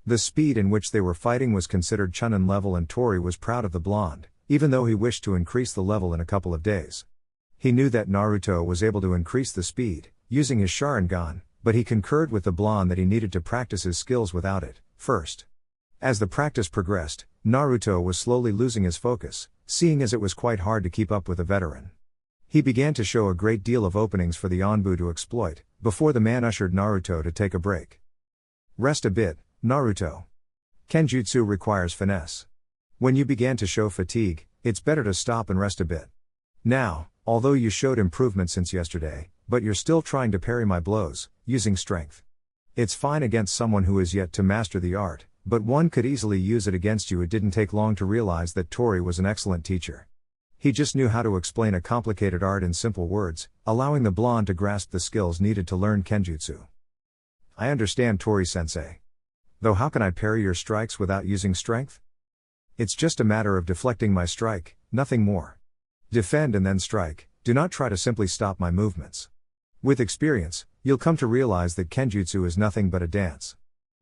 The speed in which they were fighting was considered Chunin level and Tori was proud of the blonde, even though he wished to increase the level in a couple of days. He knew that Naruto was able to increase the speed, using his Sharingan, but he concurred with the blonde that he needed to practice his skills without it, first. As the practice progressed, Naruto was slowly losing his focus, seeing as it was quite hard to keep up with a veteran. He began to show a great deal of openings for the Anbu to exploit, before the man ushered Naruto to take a break. Rest a bit, Naruto. Kenjutsu requires finesse. When you began to show fatigue, it's better to stop and rest a bit. Now, although you showed improvement since yesterday, but you're still trying to parry my blows, using strength. It's fine against someone who is yet to master the art, but one could easily use it against you. It didn't take long to realize that Tori was an excellent teacher. He just knew how to explain a complicated art in simple words, allowing the blonde to grasp the skills needed to learn Kenjutsu. I understand, Tori-sensei. Though how can I parry your strikes without using strength? It's just a matter of deflecting my strike, nothing more. Defend and then strike, do not try to simply stop my movements. With experience, you'll come to realize that Kenjutsu is nothing but a dance.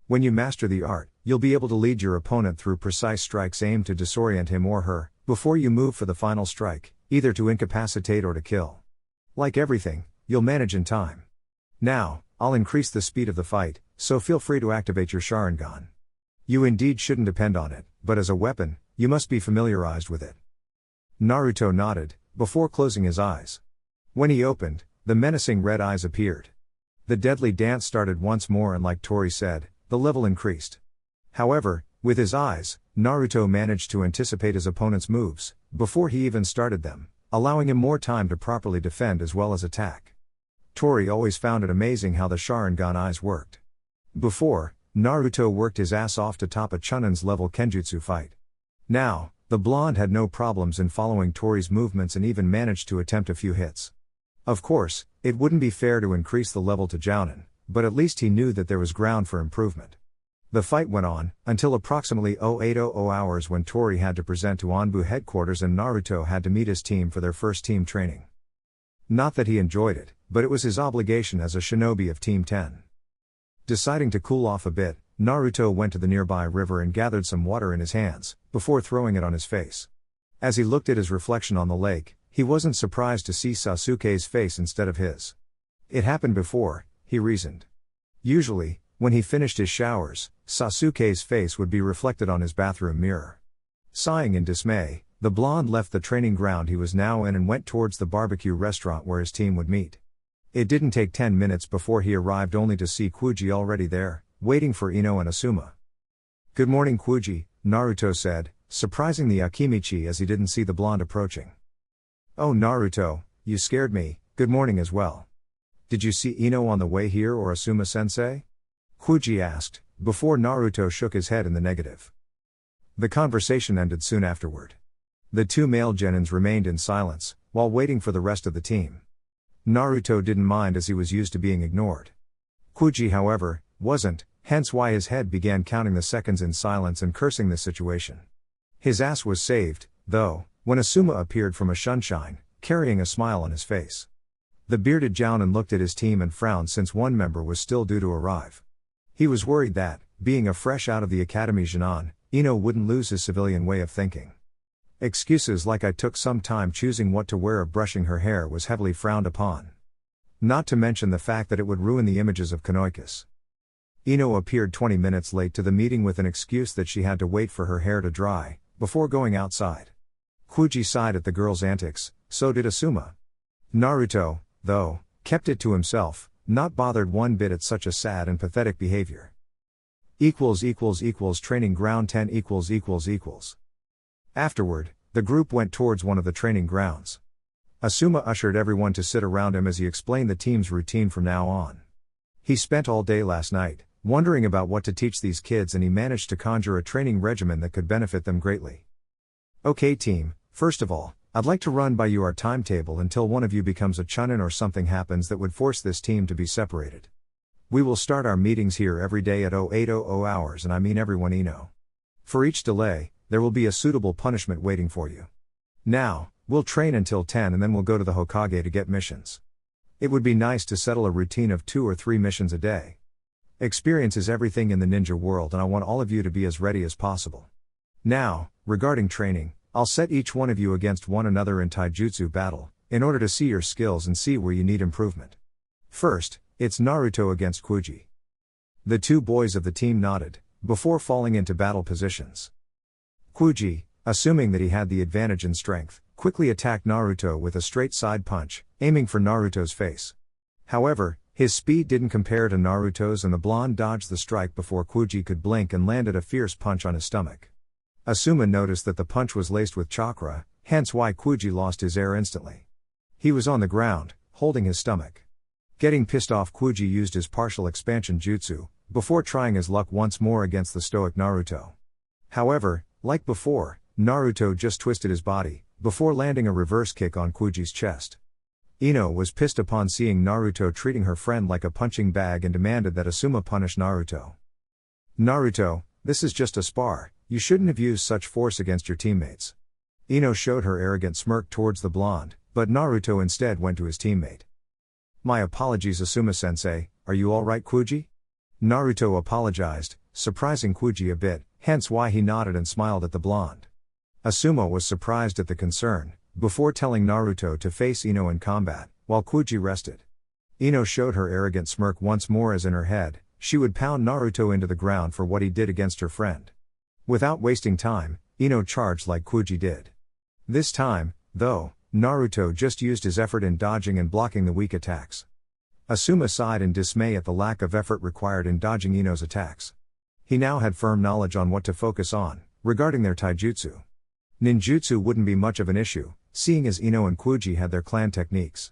When you master the art, you'll be able to lead your opponent through precise strikes aimed to disorient him or her, before you move for the final strike, either to incapacitate or to kill. Like everything, you'll manage in time. Now, I'll increase the speed of the fight, so feel free to activate your Sharingan. You indeed shouldn't depend on it, but as a weapon, you must be familiarized with it. Naruto nodded, before closing his eyes. When he opened, the menacing red eyes appeared. The deadly dance started once more and like Tori said, the level increased. However, with his eyes, Naruto managed to anticipate his opponent's moves, before he even started them, allowing him more time to properly defend as well as attack. Tori always found it amazing how the Sharingan eyes worked. Before, Naruto worked his ass off to top a Chunin's level Kenjutsu fight. Now, the blonde had no problems in following Tori's movements and even managed to attempt a few hits. Of course, it wouldn't be fair to increase the level to Jounin, but at least he knew that there was ground for improvement. The fight went on, until approximately 0800 hours when Tori had to present to Anbu headquarters and Naruto had to meet his team for their first team training. Not that he enjoyed it, but it was his obligation as a shinobi of Team 10. Deciding to cool off a bit, Naruto went to the nearby river and gathered some water in his hands, before throwing it on his face. As he looked at his reflection on the lake, he wasn't surprised to see Sasuke's face instead of his. It happened before, he reasoned. Usually, when he finished his showers, Sasuke's face would be reflected on his bathroom mirror. Sighing in dismay, the blonde left the training ground he was now in and went towards the barbecue restaurant where his team would meet. It didn't take 10 minutes before he arrived only to see Kuji already there, waiting for Ino and Asuma. "Good morning, Kuji," Naruto said, surprising the Akimichi as he didn't see the blonde approaching. "Oh Naruto, you scared me, good morning as well. Did you see Ino on the way here or Asuma-sensei? Kuji asked, before Naruto shook his head in the negative. The conversation ended soon afterward. The two male genins remained in silence, while waiting for the rest of the team. Naruto didn't mind as he was used to being ignored. Kuji, however, wasn't, hence why his head began counting the seconds in silence and cursing the situation. His ass was saved, though, when Asuma appeared from a sunshine, carrying a smile on his face. The bearded Jounin looked at his team and frowned since one member was still due to arrive. He was worried that, being a fresh out of the academy Genin, Ino wouldn't lose his civilian way of thinking. Excuses like "I took some time choosing what to wear" or brushing her hair was heavily frowned upon. Not to mention the fact that it would ruin the images of Kanoikas. Ino appeared 20 minutes late to the meeting with an excuse that she had to wait for her hair to dry, before going outside. Kuji sighed at the girl's antics, so did Asuma. Naruto, though, kept it to himself, not bothered one bit at such a sad and pathetic behavior. Training ground 10 ====. Afterward, the group went towards one of the training grounds. Asuma ushered everyone to sit around him as he explained the team's routine from now on. He spent all day last night, wondering about what to teach these kids, and he managed to conjure a training regimen that could benefit them greatly. Okay team, first of all, I'd like to run by you our timetable until one of you becomes a chunin or something happens that would force this team to be separated. We will start our meetings here every day at 0800 hours, and I mean everyone Ino. For each delay, there will be a suitable punishment waiting for you. Now, we'll train until 10 and then we'll go to the Hokage to get missions. It would be nice to settle a routine of 2 or 3 missions a day. Experience is everything in the ninja world, and I want all of you to be as ready as possible. Now, regarding training, I'll set each one of you against one another in taijutsu battle, in order to see your skills and see where you need improvement. First, it's Naruto against Kuji. The two boys of the team nodded, before falling into battle positions. Kuji, assuming that he had the advantage in strength, quickly attacked Naruto with a straight side punch, aiming for Naruto's face. However, his speed didn't compare to Naruto's, and the blonde dodged the strike before Kuji could blink and landed a fierce punch on his stomach. Asuma noticed that the punch was laced with chakra, hence why Kuji lost his air instantly. He was on the ground, holding his stomach. Getting pissed off, Kuji used his partial expansion jutsu, before trying his luck once more against the stoic Naruto. However, like before, Naruto just twisted his body, before landing a reverse kick on Kuji's chest. Ino was pissed upon seeing Naruto treating her friend like a punching bag and demanded that Asuma punish Naruto. Naruto, this is just a spar, you shouldn't have used such force against your teammates. Ino showed her arrogant smirk towards the blonde, but Naruto instead went to his teammate. My apologies Asuma-sensei, are you alright Kuji? Naruto apologized, surprising Kuji a bit, hence why he nodded and smiled at the blonde. Asuma was surprised at the concern, before telling Naruto to face Ino in combat, while Kuji rested. Ino showed her arrogant smirk once more as in her head, she would pound Naruto into the ground for what he did against her friend. Without wasting time, Ino charged like Kuji did. This time, though, Naruto just used his effort in dodging and blocking the weak attacks. Asuma sighed in dismay at the lack of effort required in dodging Ino's attacks. He now had firm knowledge on what to focus on, regarding their taijutsu. Ninjutsu wouldn't be much of an issue, seeing as Ino and Kuji had their clan techniques.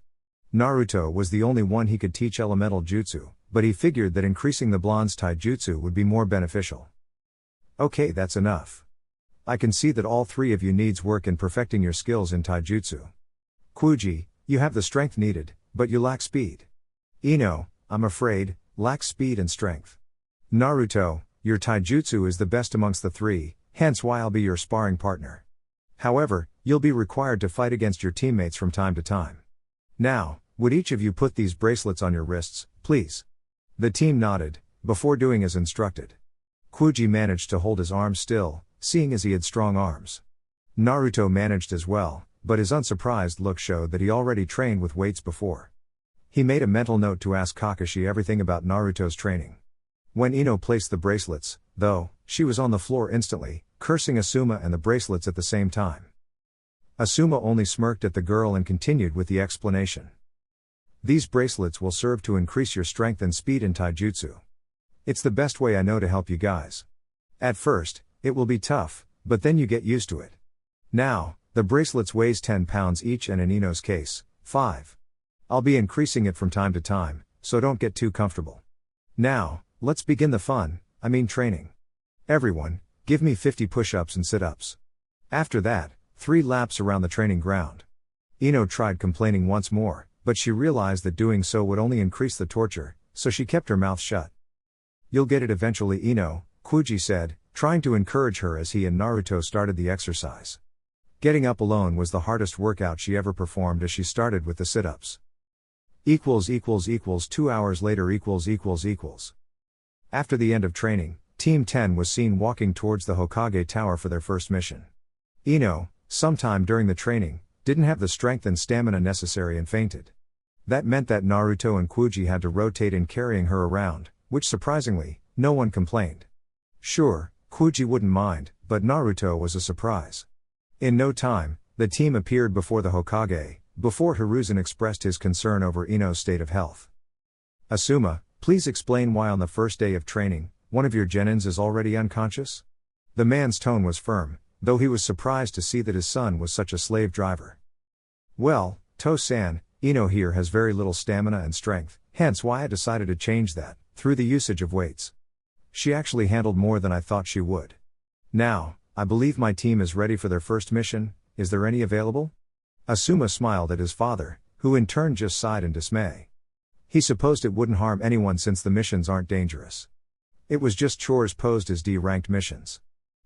Naruto was the only one he could teach elemental jutsu, but he figured that increasing the blonde's taijutsu would be more beneficial. Okay, that's enough. I can see that all three of you needs work in perfecting your skills in taijutsu. Kuji, you have the strength needed, but you lack speed. Ino, I'm afraid, lacks speed and strength. Naruto, your taijutsu is the best amongst the three, hence why I'll be your sparring partner. However, you'll be required to fight against your teammates from time to time. Now, would each of you put these bracelets on your wrists, please? The team nodded, before doing as instructed. Kuji managed to hold his arms still, seeing as he had strong arms. Naruto managed as well, but his unsurprised look showed that he already trained with weights before. He made a mental note to ask Kakashi everything about Naruto's training. When Ino placed the bracelets, though, she was on the floor instantly, cursing Asuma and the bracelets at the same time. Asuma only smirked at the girl and continued with the explanation. These bracelets will serve to increase your strength and speed in taijutsu. It's the best way I know to help you guys. At first, it will be tough, but then you get used to it. Now, the bracelets weighs 10 pounds each, and in Ino's case, 5. I'll be increasing it from time to time, so don't get too comfortable. Now, let's begin the fun, training. Everyone, give me 50 push-ups and sit-ups. After that, 3 laps around the training ground. Ino tried complaining once more, but she realized that doing so would only increase the torture, so she kept her mouth shut. You'll get it eventually, Ino, Kuji said, trying to encourage her as he and Naruto started the exercise. Getting up alone was the hardest workout she ever performed as she started with the sit-ups. 2 hours later. After the end of training, Team 10 was seen walking towards the Hokage Tower for their first mission. Ino, sometime during the training, didn't have the strength and stamina necessary and fainted. That meant that Naruto and Kuji had to rotate in carrying her around, which surprisingly, no one complained. Sure, Kuji wouldn't mind, but Naruto was a surprise. In no time, the team appeared before the Hokage, before Hiruzen expressed his concern over Ino's state of health. Asuma, please explain why on the first day of training, one of your genins is already unconscious? The man's tone was firm, though he was surprised to see that his son was such a slave driver. Well, To-san, Ino here has very little stamina and strength, hence why I decided to change that, through the usage of weights. She actually handled more than I thought she would. Now, I believe my team is ready for their first mission, is there any available? Asuma smiled at his father, who in turn just sighed in dismay. He supposed it wouldn't harm anyone since the missions aren't dangerous. It was just chores posed as D-ranked missions.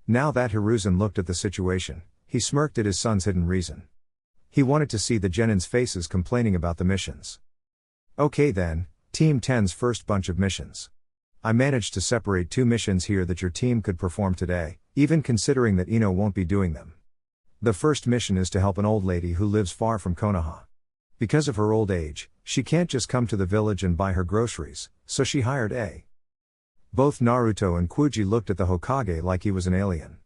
Now that Hiruzen looked at the situation, he smirked at his son's hidden reason. He wanted to see the genins' faces complaining about the missions. Okay then, Team 10's first bunch of missions. I managed to separate 2 missions here that your team could perform today, even considering that Ino won't be doing them. The first mission is to help an old lady who lives far from Konoha. Because of her old age, she can't just come to the village and buy her groceries, so she hired a. Both Naruto and Kuji looked at the Hokage like he was an alien.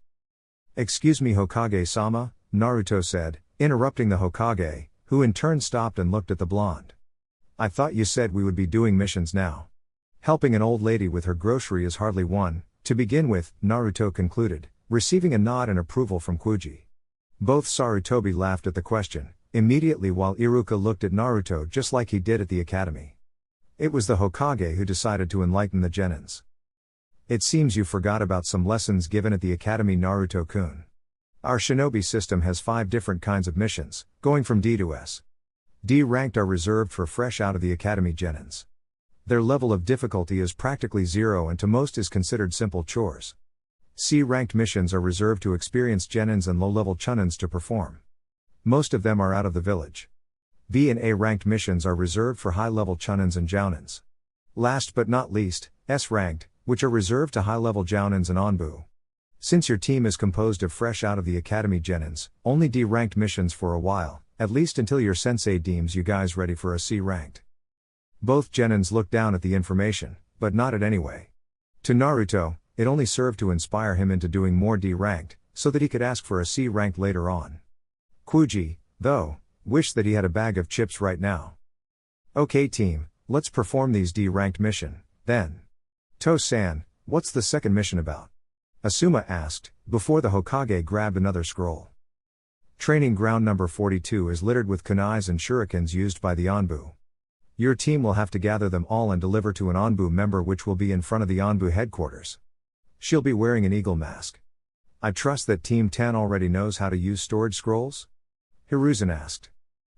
Excuse me Hokage-sama, Naruto said, interrupting the Hokage, who in turn stopped and looked at the blonde. I thought you said we would be doing missions now. Helping an old lady with her grocery is hardly one, to begin with, Naruto concluded, receiving a nod and approval from Kuji. Both Sarutobi laughed at the question, immediately while Iruka looked at Naruto just like he did at the academy. It was the Hokage who decided to enlighten the genins. It seems you forgot about some lessons given at the academy, Naruto-kun. Our shinobi system has 5 different kinds of missions, going from D to S. D ranked are reserved for fresh out of the academy genins. Their level of difficulty is practically 0 and to most is considered simple chores. C ranked missions are reserved to experienced genins and low-level chunins to perform. Most of them are out of the village. B and A ranked missions are reserved for high-level chunins and jounins. Last but not least, S ranked, which are reserved to high-level jounins and onbu. Since your team is composed of fresh out of the academy genins, only D ranked missions for a while, at least until your sensei deems you guys ready for a C ranked. Both genins looked down at the information, but nodded anyway. To Naruto, it only served to inspire him into doing more D ranked, so that he could ask for a C ranked later on. Kuji, though, wished that he had a bag of chips right now. Okay team, let's perform these D ranked mission, then. To-san, what's the second mission about? Asuma asked, before the Hokage grabbed another scroll. Training ground number 42 is littered with kunais and shurikens used by the Anbu. Your team will have to gather them all and deliver to an Anbu member, which will be in front of the Anbu headquarters. She'll be wearing an eagle mask. I trust that Team 10 already knows how to use storage scrolls? Hiruzen asked.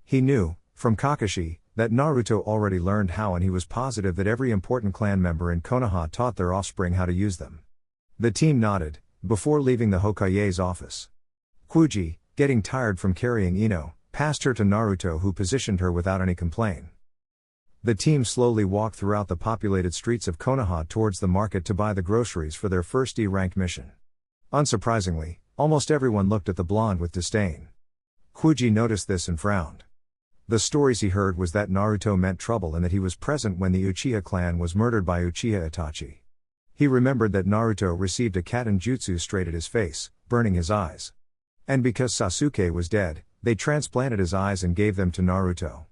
He knew, from Kakashi, that Naruto already learned how, and he was positive that every important clan member in Konoha taught their offspring how to use them. The team nodded, before leaving the Hokage's office. Kuji, getting tired from carrying Ino, passed her to Naruto, who positioned her without any complaint. The team slowly walked throughout the populated streets of Konoha towards the market to buy the groceries for their first D-ranked mission. Unsurprisingly, almost everyone looked at the blonde with disdain. Kuji noticed this and frowned. The stories he heard was that Naruto meant trouble and that he was present when the Uchiha clan was murdered by Uchiha Itachi. He remembered that Naruto received a katen jutsu straight at his face, burning his eyes. And because Sasuke was dead, they transplanted his eyes and gave them to Naruto.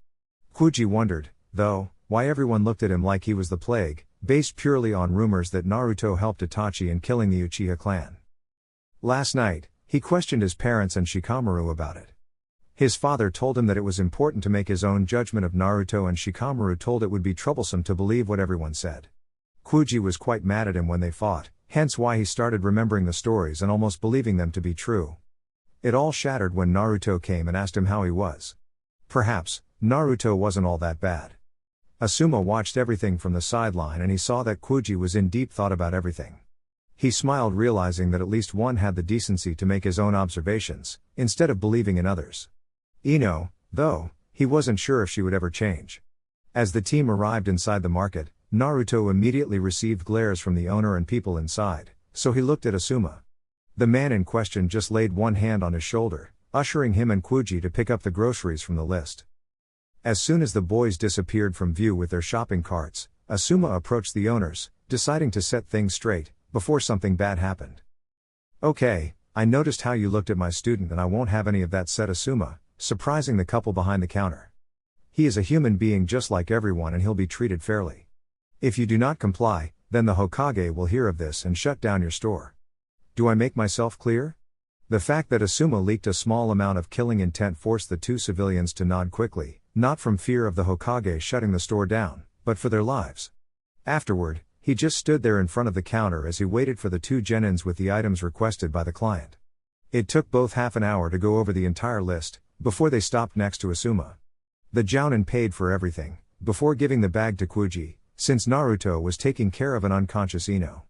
Kuji wondered, though, why everyone looked at him like he was the plague, based purely on rumors that Naruto helped Itachi in killing the Uchiha clan. Last night, he questioned his parents and Shikamaru about it. His father told him that it was important to make his own judgment of Naruto, and Shikamaru told it would be troublesome to believe what everyone said. Kuji was quite mad at him when they fought, hence why he started remembering the stories and almost believing them to be true. It all shattered when Naruto came and asked him how he was. Perhaps, Naruto wasn't all that bad. Asuma watched everything from the sideline and he saw that Kuji was in deep thought about everything. He smiled, realizing that at least one had the decency to make his own observations, instead of believing in others. Ino, though, he wasn't sure if she would ever change. As the team arrived inside the market, Naruto immediately received glares from the owner and people inside, so he looked at Asuma. The man in question just laid one hand on his shoulder, ushering him and Kuji to pick up the groceries from the list. As soon as the boys disappeared from view with their shopping carts, Asuma approached the owners, deciding to set things straight, before something bad happened. "Okay, I noticed how you looked at my student and I won't have any of that," said Asuma, surprising the couple behind the counter. "He is a human being just like everyone and he'll be treated fairly. If you do not comply, then the Hokage will hear of this and shut down your store." Do I make myself clear? The fact that Asuma leaked a small amount of killing intent forced the two civilians to nod quickly, not from fear of the Hokage shutting the store down, but for their lives. Afterward, he just stood there in front of the counter as he waited for the two genins with the items requested by the client. It took both half an hour to go over the entire list, before they stopped next to Asuma. The jounin paid for everything, before giving the bag to Kuji, since Naruto was taking care of an unconscious Ino.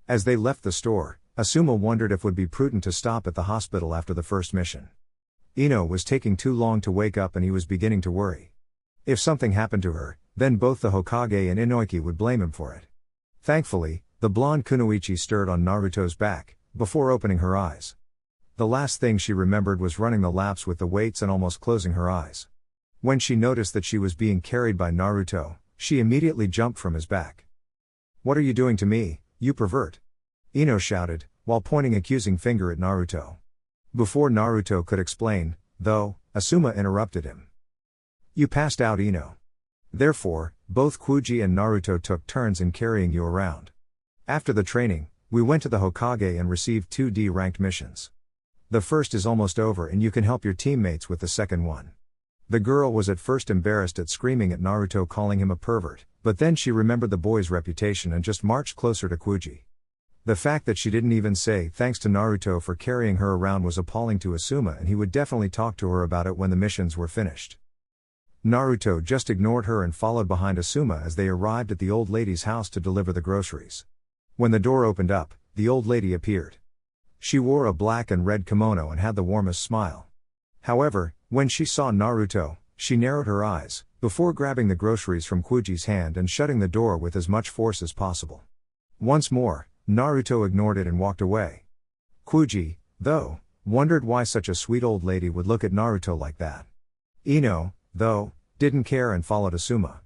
As they left the store, Asuma wondered if it would be prudent to stop at the hospital after the first mission. Ino was taking too long to wake up and he was beginning to worry. If something happened to her, then both the Hokage and Inoki would blame him for it. Thankfully, the blonde kunoichi stirred on Naruto's back, before opening her eyes. The last thing she remembered was running the laps with the weights and almost closing her eyes. When she noticed that she was being carried by Naruto, she immediately jumped from his back. "What are you doing to me, you pervert?" Ino shouted, while pointing an accusing finger at Naruto. Before Naruto could explain, though, Asuma interrupted him. "You passed out, Ino. Therefore, both Kuji and Naruto took turns in carrying you around. After the training, we went to the Hokage and received 2 D-ranked missions. The first is almost over and you can help your teammates with the second one." The girl was at first embarrassed at screaming at Naruto, calling him a pervert, but then she remembered the boy's reputation and just marched closer to Kuji. The fact that she didn't even say thanks to Naruto for carrying her around was appalling to Asuma, and he would definitely talk to her about it when the missions were finished. Naruto just ignored her and followed behind Asuma as they arrived at the old lady's house to deliver the groceries. When the door opened up, the old lady appeared. She wore a black and red kimono and had the warmest smile. However, when she saw Naruto, she narrowed her eyes, before grabbing the groceries from Kuji's hand and shutting the door with as much force as possible. Once more, Naruto ignored it and walked away. Kuji, though, wondered why such a sweet old lady would look at Naruto like that. Ino, though, didn't care and followed Asuma.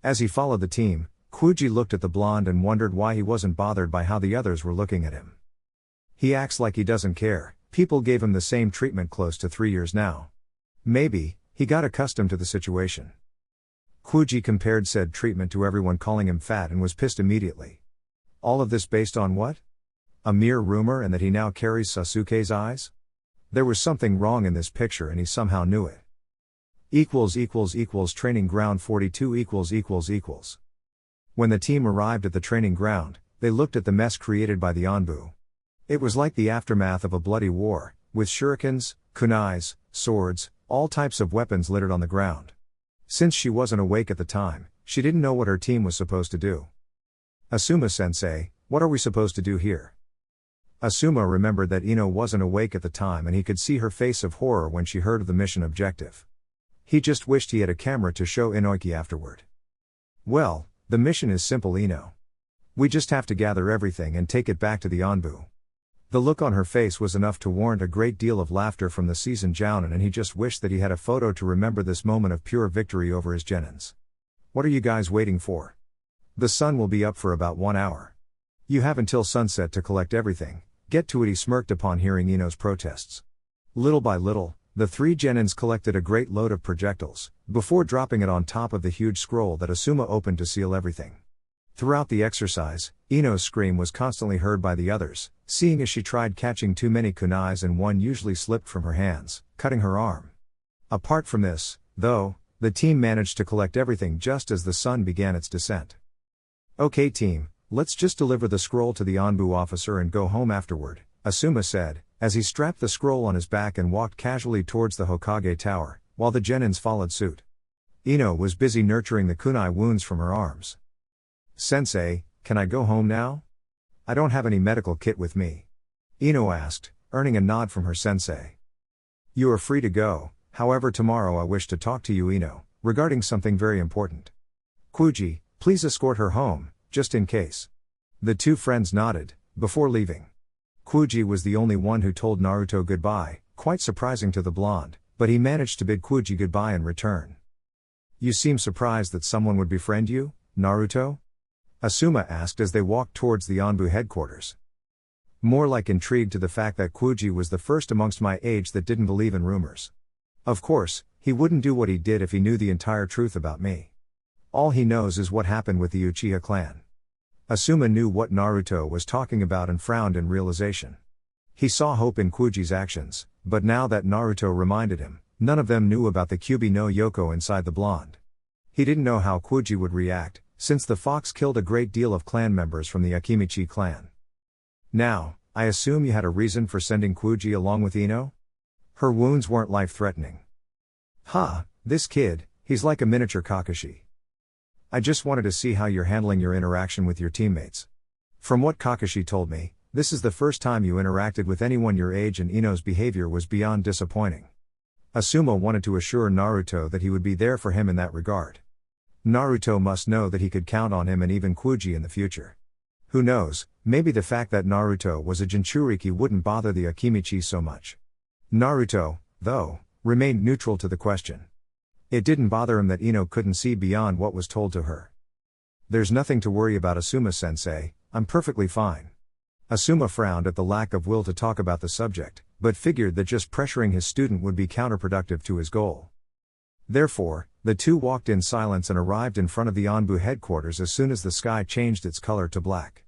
As he followed the team, Kuji looked at the blonde and wondered why he wasn't bothered by how the others were looking at him. He acts like he doesn't care. People gave him the same treatment close to 3 years now. Maybe, he got accustomed to the situation. Kuji compared said treatment to everyone calling him fat and was pissed immediately. All of this based on what? A mere rumor, and that he now carries Sasuke's eyes? There was something wrong in this picture and he somehow knew it. Training ground 42 . When the team arrived at the training ground, they looked at the mess created by the Anbu. It was like the aftermath of a bloody war, with shurikens, kunais, swords, all types of weapons littered on the ground. Since she wasn't awake at the time, she didn't know what her team was supposed to do. "Asuma-sensei, what are we supposed to do here?" Asuma remembered that Ino wasn't awake at the time and he could see her face of horror when she heard of the mission objective. He just wished he had a camera to show Inoki afterward. "Well, the mission is simple, Ino. We just have to gather everything and take it back to the Anbu." The look on her face was enough to warrant a great deal of laughter from the seasoned jounin, and he just wished that he had a photo to remember this moment of pure victory over his genins. "What are you guys waiting for? The sun will be up for about 1 hour. You have until sunset to collect everything. Get to it," he smirked upon hearing Ino's protests. Little by little, the 3 genins collected a great load of projectiles, before dropping it on top of the huge scroll that Asuma opened to seal everything. Throughout the exercise, Ino's scream was constantly heard by the others, seeing as she tried catching too many kunais and one usually slipped from her hands, cutting her arm. Apart from this, though, the team managed to collect everything just as the sun began its descent. "Okay team, let's just deliver the scroll to the Anbu officer and go home afterward," Asuma said, as he strapped the scroll on his back and walked casually towards the Hokage tower, while the genins followed suit. Ino was busy nurturing the kunai wounds from her arms. "Sensei, can I go home now? I don't have any medical kit with me," Ino asked, earning a nod from her sensei. "You are free to go, however tomorrow I wish to talk to you Ino, regarding something very important. Kuji, please escort her home, just in case." The two friends nodded, before leaving. Kuji was the only one who told Naruto goodbye, quite surprising to the blonde, but he managed to bid Kuji goodbye in return. "You seem surprised that someone would befriend you, Naruto?" Asuma asked as they walked towards the Anbu headquarters. "More like intrigued to the fact that Kuji was the first amongst my age that didn't believe in rumors. Of course, he wouldn't do what he did if he knew the entire truth about me. All he knows is what happened with the Uchiha clan." Asuma knew what Naruto was talking about and frowned in realization. He saw hope in Kuji's actions, but now that Naruto reminded him, none of them knew about the Kyuubi no Yoko inside the blonde. He didn't know how Kuji would react, since the fox killed a great deal of clan members from the Akimichi clan. "Now, I assume you had a reason for sending Kuji along with Ino? Her wounds weren't life-threatening." This kid, he's like a miniature Kakashi. "I just wanted to see how you're handling your interaction with your teammates. From what Kakashi told me, this is the first time you interacted with anyone your age and Ino's behavior was beyond disappointing." Asuma wanted to assure Naruto that he would be there for him in that regard. Naruto must know that he could count on him and even Kuji in the future. Who knows, maybe the fact that Naruto was a Jinchuriki wouldn't bother the Akimichi so much. Naruto, though, remained neutral to the question. It didn't bother him that Ino couldn't see beyond what was told to her. "There's nothing to worry about Asuma-sensei, I'm perfectly fine." Asuma frowned at the lack of will to talk about the subject, but figured that just pressuring his student would be counterproductive to his goal. Therefore, the two walked in silence and arrived in front of the Anbu headquarters as soon as the sky changed its color to black.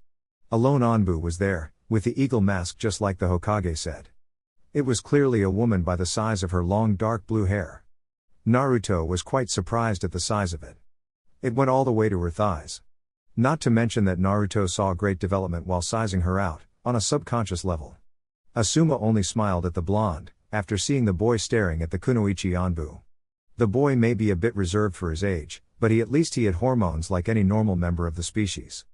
Alone Anbu was there, with the eagle mask just like the Hokage said. It was clearly a woman by the size of her long dark blue hair. Naruto was quite surprised at the size of it. It went all the way to her thighs. Not to mention that Naruto saw great development while sizing her out, on a subconscious level. Asuma only smiled at the blonde, after seeing the boy staring at the kunoichi Anbu. The boy may be a bit reserved for his age, but at least he had hormones like any normal member of the species.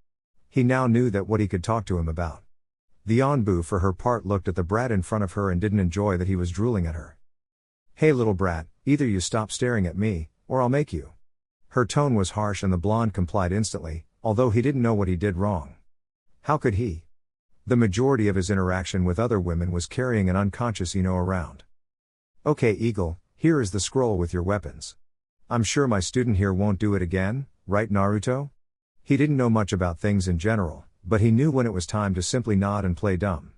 He now knew that what he could talk to him about. The Anbu for her part looked at the brat in front of her and didn't enjoy that he was drooling at her. "Hey little brat, either you stop staring at me, or I'll make you." Her tone was harsh and the blonde complied instantly, although he didn't know what he did wrong. How could he? The majority of his interaction with other women was carrying an unconscious Ino around. "Okay Eagle, here is the scroll with your weapons. I'm sure my student here won't do it again, right Naruto?" He didn't know much about things in general, but he knew when it was time to simply nod and play dumb.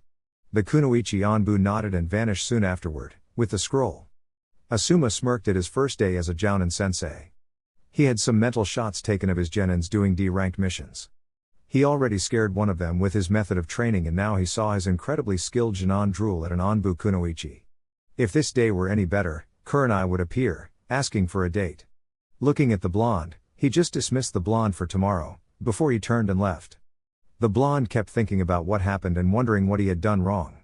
The kunoichi Anbu nodded and vanished soon afterward, with the scroll. Asuma smirked at his first day as a Jounin sensei. He had some mental shots taken of his genins doing D-ranked missions. He already scared one of them with his method of training and now he saw his incredibly skilled Genin drool at an Anbu kunoichi. If this day were any better, Kurenai would appear, asking for a date. Looking at the blonde, he just dismissed the blonde for tomorrow, before he turned and left. The blonde kept thinking about what happened and wondering what he had done wrong.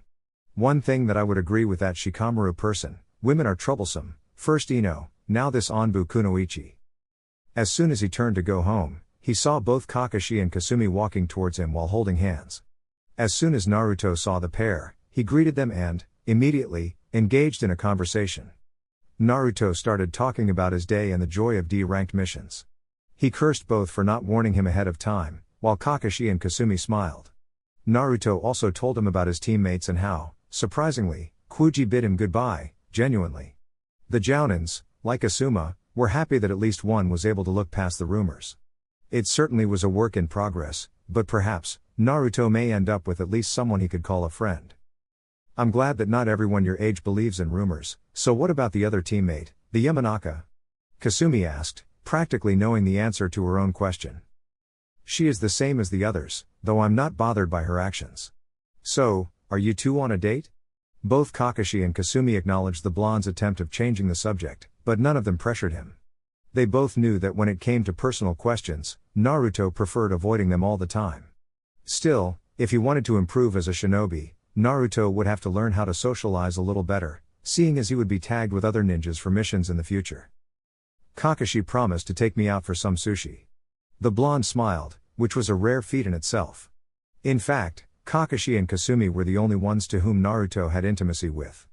One thing that I would agree with that Shikamaru person, women are troublesome, first Ino, now this Anbu kunoichi. As soon as he turned to go home, he saw both Kakashi and Kasumi walking towards him while holding hands. As soon as Naruto saw the pair, he greeted them and, immediately, engaged in a conversation. Naruto started talking about his day and the joy of D-ranked missions. He cursed both for not warning him ahead of time, while Kakashi and Kasumi smiled. Naruto also told him about his teammates and how, surprisingly, Kuji bid him goodbye, genuinely. The Jounins, like Asuma, were happy that at least one was able to look past the rumors. It certainly was a work in progress, but perhaps, Naruto may end up with at least someone he could call a friend. "I'm glad that not everyone your age believes in rumors, so what about the other teammate, the Yamanaka?" Kasumi asked, practically knowing the answer to her own question. "She is the same as the others, though I'm not bothered by her actions." "So, are you two on a date?" Both Kakashi and Kasumi acknowledged the blonde's attempt of changing the subject, but none of them pressured him. They both knew that when it came to personal questions, Naruto preferred avoiding them all the time. Still, if he wanted to improve as a shinobi, Naruto would have to learn how to socialize a little better, seeing as he would be tagged with other ninjas for missions in the future. Kakashi promised to take me out for some sushi. The blonde smiled, which was a rare feat in itself. In fact, Kakashi and Kasumi were the only ones to whom Naruto had intimacy with.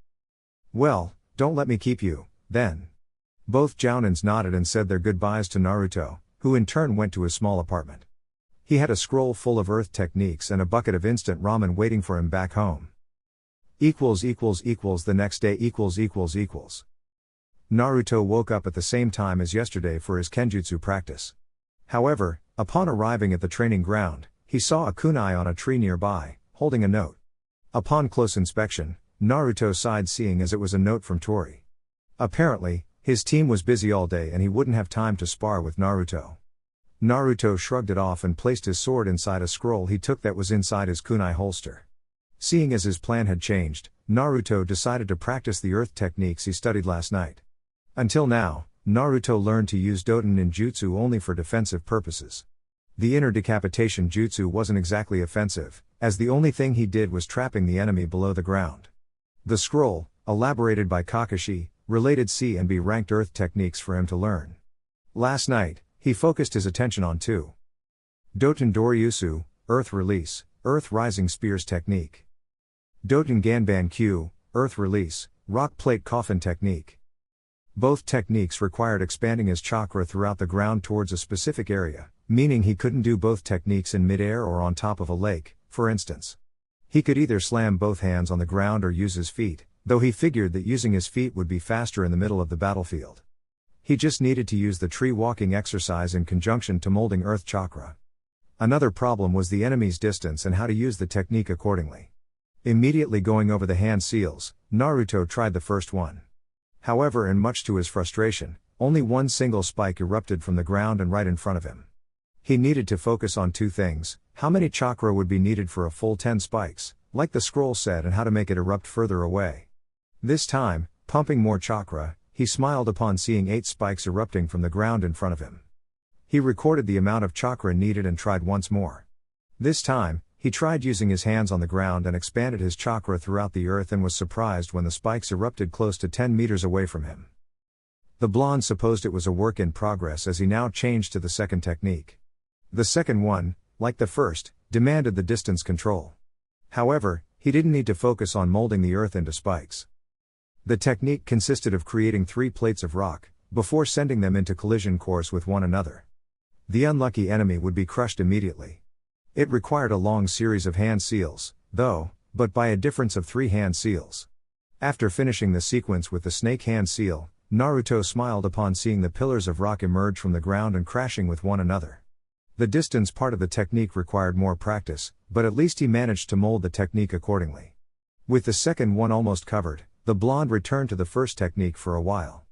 Well, don't let me keep you, then. Both jounins nodded and said their goodbyes to Naruto, who in turn went to his small apartment. He had a scroll full of earth techniques and a bucket of instant ramen waiting for him back home. The next day Naruto woke up at the same time as yesterday for his kenjutsu practice. However, upon arriving at the training ground, he saw a kunai on a tree nearby, holding a note. Upon close inspection, Naruto sighed seeing as it was a note from Tori. Apparently, his team was busy all day and he wouldn't have time to spar with Naruto. Naruto shrugged it off and placed his sword inside a scroll he took that was inside his kunai holster. Seeing as his plan had changed, Naruto decided to practice the earth techniques he studied last night. Until now, Naruto learned to use Doton ninjutsu only for defensive purposes. The inner decapitation jutsu wasn't exactly offensive, as the only thing he did was trapping the enemy below the ground. The scroll, elaborated by Kakashi, related C and B ranked earth techniques for him to learn. Last night, he focused his attention on 2. Doton Doryusu, Earth Release, Earth Rising Spears Technique. Doton Ganban Q, Earth Release, Rock Plate Coffin Technique. Both techniques required expanding his chakra throughout the ground towards a specific area, meaning he couldn't do both techniques in midair or on top of a lake, for instance. He could either slam both hands on the ground or use his feet, though he figured that using his feet would be faster in the middle of the battlefield. He just needed to use the tree walking exercise in conjunction to molding earth chakra. Another problem was the enemy's distance and how to use the technique accordingly. Immediately going over the hand seals, Naruto tried the first one. However, and much to his frustration, only one single spike erupted from the ground and right in front of him. He needed to focus on 2 things: how many chakra would be needed for a full 10 spikes, like the scroll said, and how to make it erupt further away. This time, pumping more chakra, he smiled upon seeing 8 spikes erupting from the ground in front of him. He recorded the amount of chakra needed and tried once more. This time, he tried using his hands on the ground and expanded his chakra throughout the earth and was surprised when the spikes erupted close to 10 meters away from him. The blonde supposed it was a work in progress as he now changed to the second technique. The second one, like the first, demanded the distance control. However, he didn't need to focus on molding the earth into spikes. The technique consisted of creating 3 plates of rock, before sending them into collision course with one another. The unlucky enemy would be crushed immediately. It required a long series of hand seals, though, but by a difference of 3 hand seals. After finishing the sequence with the snake hand seal, Naruto smiled upon seeing the pillars of rock emerge from the ground and crashing with one another. The distance part of the technique required more practice, but at least he managed to mold the technique accordingly. With the second one almost covered, the blonde returned to the first technique for a while.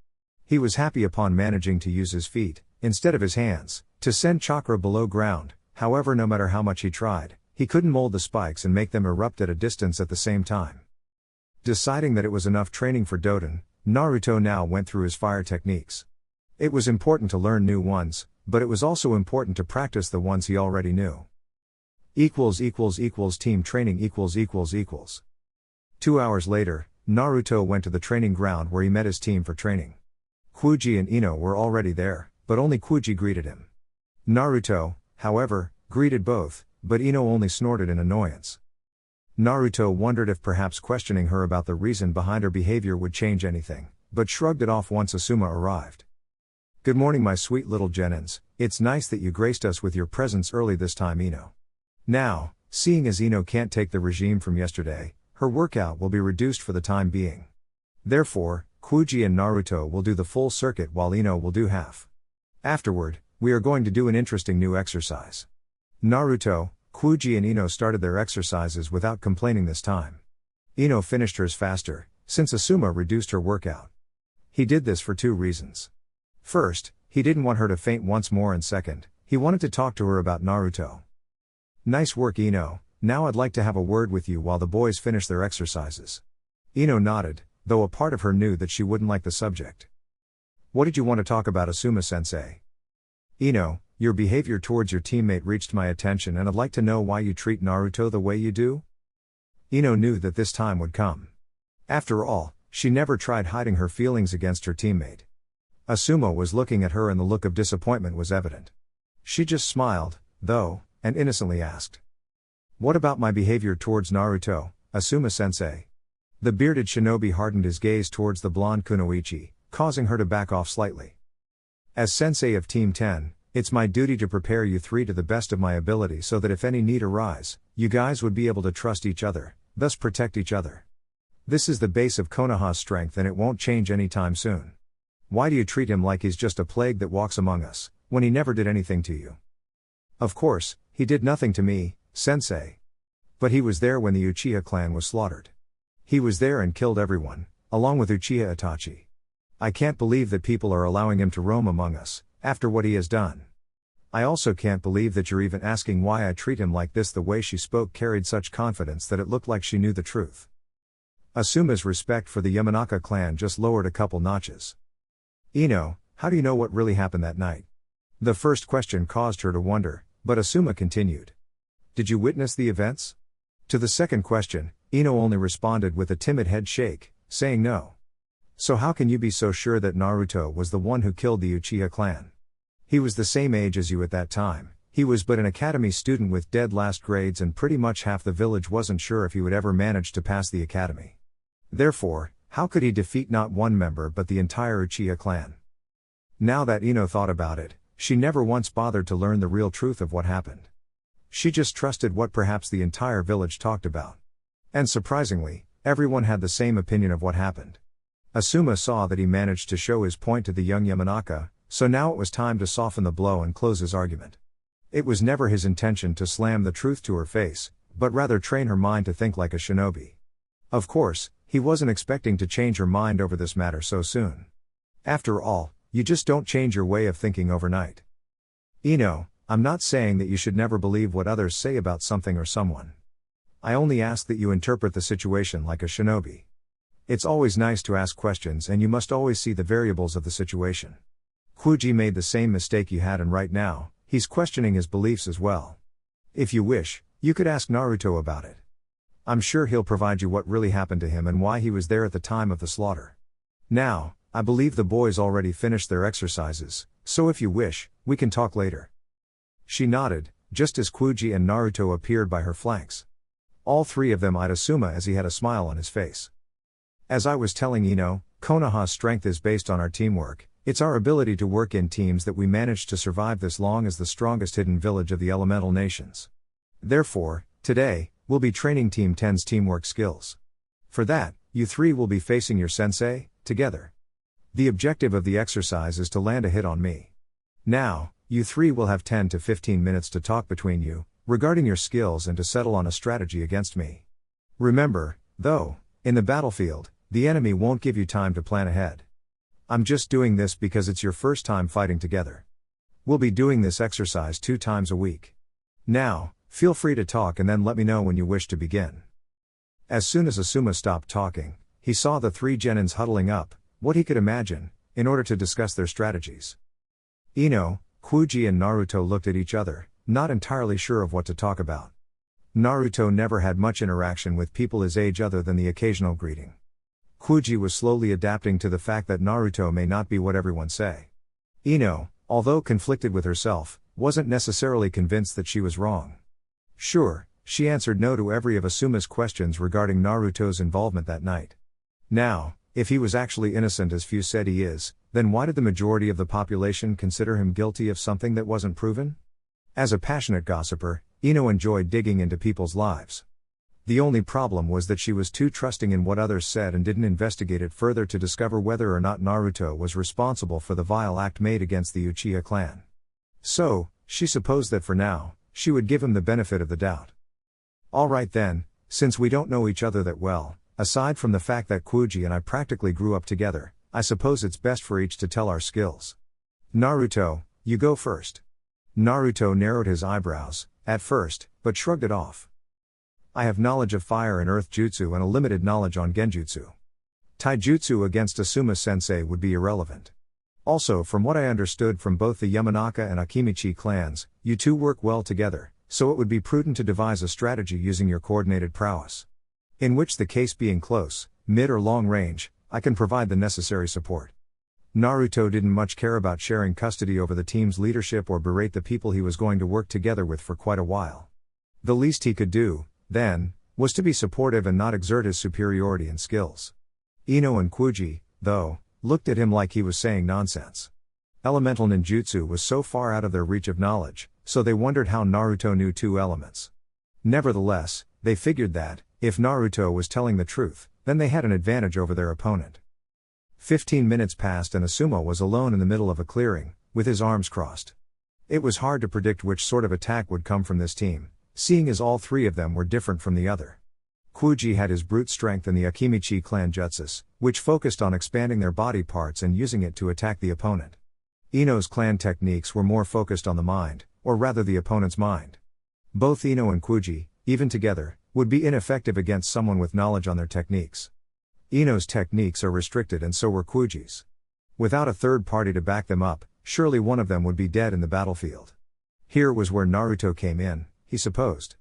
He was happy upon managing to use his feet, instead of his hands, to send chakra below ground. However, no matter how much he tried, he couldn't mold the spikes and make them erupt at a distance at the same time. Deciding that it was enough training for Doton, Naruto now went through his fire techniques. It was important to learn new ones, but it was also important to practice the ones he already knew. Team training 2 hours later, Naruto went to the training ground where he met his team for training. Kuji and Ino were already there, but only Kuji greeted him. Naruto, however, greeted both, but Ino only snorted in annoyance. Naruto wondered if perhaps questioning her about the reason behind her behavior would change anything, but shrugged it off once Asuma arrived. "Good morning, my sweet little Genins, it's nice that you graced us with your presence early this time, Ino." Now, seeing as Ino can't take the regime from yesterday, her workout will be reduced for the time being. Therefore, Kuji and Naruto will do the full circuit while Ino will do half. Afterward, we are going to do an interesting new exercise. Naruto, Kuji and Ino started their exercises without complaining this time. Ino finished hers faster, since Asuma reduced her workout. He did this for 2 reasons. First, he didn't want her to faint once more, and second, he wanted to talk to her about Naruto. "Nice work, Ino, now I'd like to have a word with you while the boys finish their exercises." Ino nodded, though a part of her knew that she wouldn't like the subject. What did you want to talk about, Asuma-sensei? Ino, your behavior towards your teammate reached my attention and I'd like to know why you treat Naruto the way you do? Ino knew that this time would come. After all, she never tried hiding her feelings against her teammate. Asuma was looking at her and the look of disappointment was evident. She just smiled, though, and innocently asked. What about my behavior towards Naruto, Asuma-sensei? The bearded shinobi hardened his gaze towards the blonde kunoichi, causing her to back off slightly. As sensei of Team 10, it's my duty to prepare you three to the best of my ability so that if any need arise, you guys would be able to trust each other, thus protect each other. This is the base of Konoha's strength and it won't change anytime soon. Why do you treat him like he's just a plague that walks among us, when he never did anything to you? Of course, he did nothing to me, sensei. But he was there when the Uchiha clan was slaughtered. He was there and killed everyone, along with Uchiha Itachi. I can't believe that people are allowing him to roam among us, after what he has done. I also can't believe that you're even asking why I treat him like this. The way she spoke carried such confidence that it looked like she knew the truth. Asuma's respect for the Yamanaka clan just lowered a couple notches. Ino, how do you know what really happened that night? The first question caused her to wonder, but Asuma continued. Did you witness the events? To the second question, Ino only responded with a timid head shake, saying no. So how can you be so sure that Naruto was the one who killed the Uchiha clan? He was the same age as you at that time, he was but an academy student with dead last grades and pretty much half the village wasn't sure if he would ever manage to pass the academy. Therefore, how could he defeat not one member but the entire Uchiha clan? Now that Ino thought about it, she never once bothered to learn the real truth of what happened. She just trusted what perhaps the entire village talked about. And surprisingly, everyone had the same opinion of what happened. Asuma saw that he managed to show his point to the young Yamanaka, so now it was time to soften the blow and close his argument. It was never his intention to slam the truth to her face, but rather train her mind to think like a shinobi. Of course, he wasn't expecting to change her mind over this matter so soon. After all, you just don't change your way of thinking overnight. Ino, I'm not saying that you should never believe what others say about something or someone. I only ask that you interpret the situation like a shinobi. It's always nice to ask questions and you must always see the variables of the situation. Kuji made the same mistake you had and right now, he's questioning his beliefs as well. If you wish, you could ask Naruto about it. I'm sure he'll provide you what really happened to him and why he was there at the time of the slaughter. Now, I believe the boys already finished their exercises, so if you wish, we can talk later. She nodded, just as Kuji and Naruto appeared by her flanks. All three of them eyed Asuma as he had a smile on his face. As I was telling Ino, Konoha's strength is based on our teamwork. It's our ability to work in teams that we managed to survive this long as the strongest hidden village of the elemental nations. Therefore, today, we'll be training Team 10's teamwork skills. For that, you three will be facing your sensei, together. The objective of the exercise is to land a hit on me. Now, you three will have 10 to 15 minutes to talk between you, regarding your skills and to settle on a strategy against me. Remember, though, in the battlefield, the enemy won't give you time to plan ahead. I'm just doing this because it's your first time fighting together. We'll be doing this exercise 2 times a week. Now, feel free to talk and then let me know when you wish to begin. As soon as Asuma stopped talking, he saw the 3 genins huddling up, what he could imagine, in order to discuss their strategies. Ino, Kuji and Naruto looked at each other, not entirely sure of what to talk about. Naruto never had much interaction with people his age other than the occasional greeting. Kuji was slowly adapting to the fact that Naruto may not be what everyone say. Ino, although conflicted with herself, wasn't necessarily convinced that she was wrong. Sure, she answered no to every of Asuma's questions regarding Naruto's involvement that night. Now, if he was actually innocent as few said he is, then why did the majority of the population consider him guilty of something that wasn't proven? As a passionate gossiper, Ino enjoyed digging into people's lives. The only problem was that she was too trusting in what others said and didn't investigate it further to discover whether or not Naruto was responsible for the vile act made against the Uchiha clan. So, she supposed that for now, she would give him the benefit of the doubt. Alright then, since we don't know each other that well, aside from the fact that Kuji and I practically grew up together, I suppose it's best for each to tell our skills. Naruto, you go first. Naruto narrowed his eyebrows, at first, but shrugged it off. I have knowledge of fire and earth jutsu and a limited knowledge on genjutsu. Taijutsu against Asuma-sensei would be irrelevant. Also, from what I understood from both the Yamanaka and Akimichi clans, you two work well together, so it would be prudent to devise a strategy using your coordinated prowess. In which the case being close, mid or long range, I can provide the necessary support. Naruto didn't much care about sharing custody over the team's leadership or berate the people he was going to work together with for quite a while. The least he could do, then, was to be supportive and not exert his superiority and skills. Ino and Kuji, though, looked at him like he was saying nonsense. Elemental ninjutsu was so far out of their reach of knowledge, so they wondered how Naruto knew two elements. Nevertheless, they figured that, if Naruto was telling the truth, then they had an advantage over their opponent. 15 minutes passed and Asuma was alone in the middle of a clearing, with his arms crossed. It was hard to predict which sort of attack would come from this team, seeing as all three of them were different from the other. Kuji had his brute strength and the Akimichi clan jutsus, which focused on expanding their body parts and using it to attack the opponent. Ino's clan techniques were more focused on the mind, or rather the opponent's mind. Both Ino and Kuji, even together, would be ineffective against someone with knowledge on their techniques. Ino's techniques are restricted and so were Kuji's. Without a third party to back them up, surely one of them would be dead in the battlefield. Here was where Naruto came in, he supposed.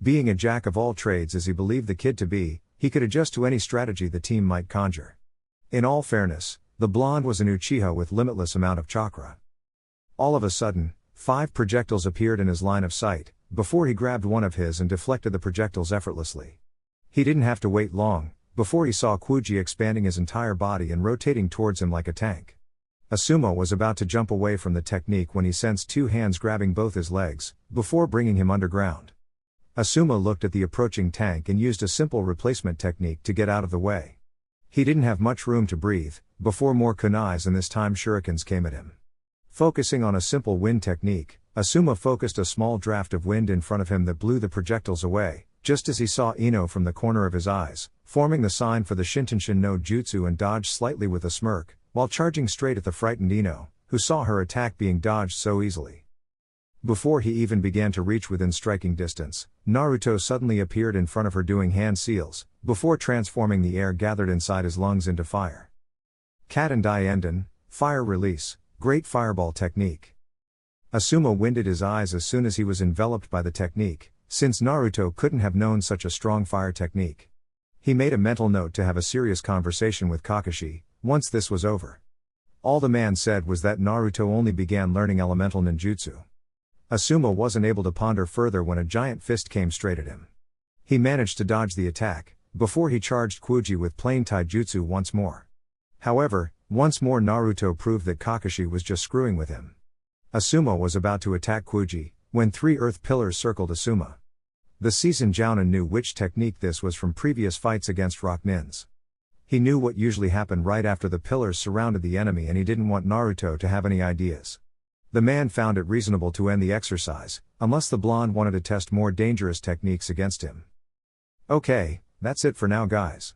Being a jack of all trades as he believed the kid to be, he could adjust to any strategy the team might conjure. In all fairness, the blonde was an Uchiha with limitless amount of chakra. All of a sudden, 5 projectiles appeared in his line of sight, before he grabbed one of his and deflected the projectiles effortlessly. He didn't have to wait long, before he saw Kuji expanding his entire body and rotating towards him like a tank. Asuma was about to jump away from the technique when he sensed 2 hands grabbing both his legs, before bringing him underground. Asuma looked at the approaching tank and used a simple replacement technique to get out of the way. He didn't have much room to breathe, before more kunais and this time shurikens came at him. Focusing on a simple wind technique, Asuma focused a small draft of wind in front of him that blew the projectiles away, just as he saw Ino from the corner of his eyes, forming the sign for the Shintenshin no Jutsu and dodged slightly with a smirk, while charging straight at the frightened Ino, who saw her attack being dodged so easily. Before he even began to reach within striking distance, Naruto suddenly appeared in front of her doing hand seals, before transforming the air gathered inside his lungs into fire. Kat and Enden, fire release, great fireball technique. Asuma winded his eyes as soon as he was enveloped by the technique, since Naruto couldn't have known such a strong fire technique. He made a mental note to have a serious conversation with Kakashi, once this was over. All the man said was that Naruto only began learning elemental ninjutsu. Asuma wasn't able to ponder further when a giant fist came straight at him. He managed to dodge the attack, before he charged Kuji with plain taijutsu once more. However, once more Naruto proved that Kakashi was just screwing with him. Asuma was about to attack Kuji, when 3 earth pillars circled Asuma. The seasoned Jounin knew which technique this was from previous fights against rock nins. He knew what usually happened right after the pillars surrounded the enemy and he didn't want Naruto to have any ideas. The man found it reasonable to end the exercise, unless the blonde wanted to test more dangerous techniques against him. Okay, that's it for now guys.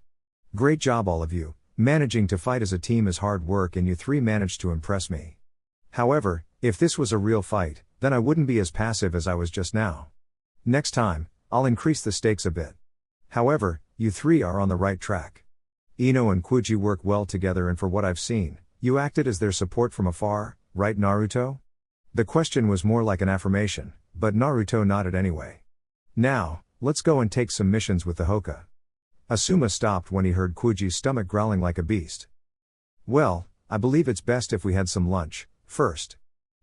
Great job all of you, managing to fight as a team is hard work and you 3 managed to impress me. However, if this was a real fight, then I wouldn't be as passive as I was just now. Next time, I'll increase the stakes a bit. However, you 3 are on the right track. Ino and Kuji work well together and for what I've seen, you acted as their support from afar, right Naruto? The question was more like an affirmation, but Naruto nodded anyway. Now, let's go and take some missions with the Hoka. Asuma stopped when he heard Kuji's stomach growling like a beast. Well, I believe it's best if we had some lunch, first.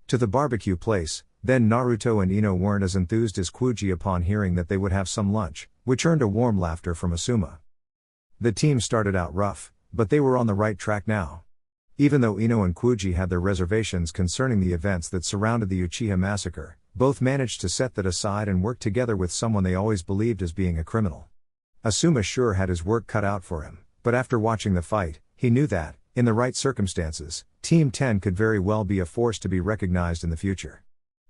To the barbecue place, then Naruto and Ino weren't as enthused as Kuji upon hearing that they would have some lunch, which earned a warm laughter from Asuma. The team started out rough, but they were on the right track now. Even though Ino and Kuji had their reservations concerning the events that surrounded the Uchiha Massacre, both managed to set that aside and work together with someone they always believed as being a criminal. Asuma sure had his work cut out for him, but after watching the fight, he knew that, in the right circumstances, Team 10 could very well be a force to be recognized in the future.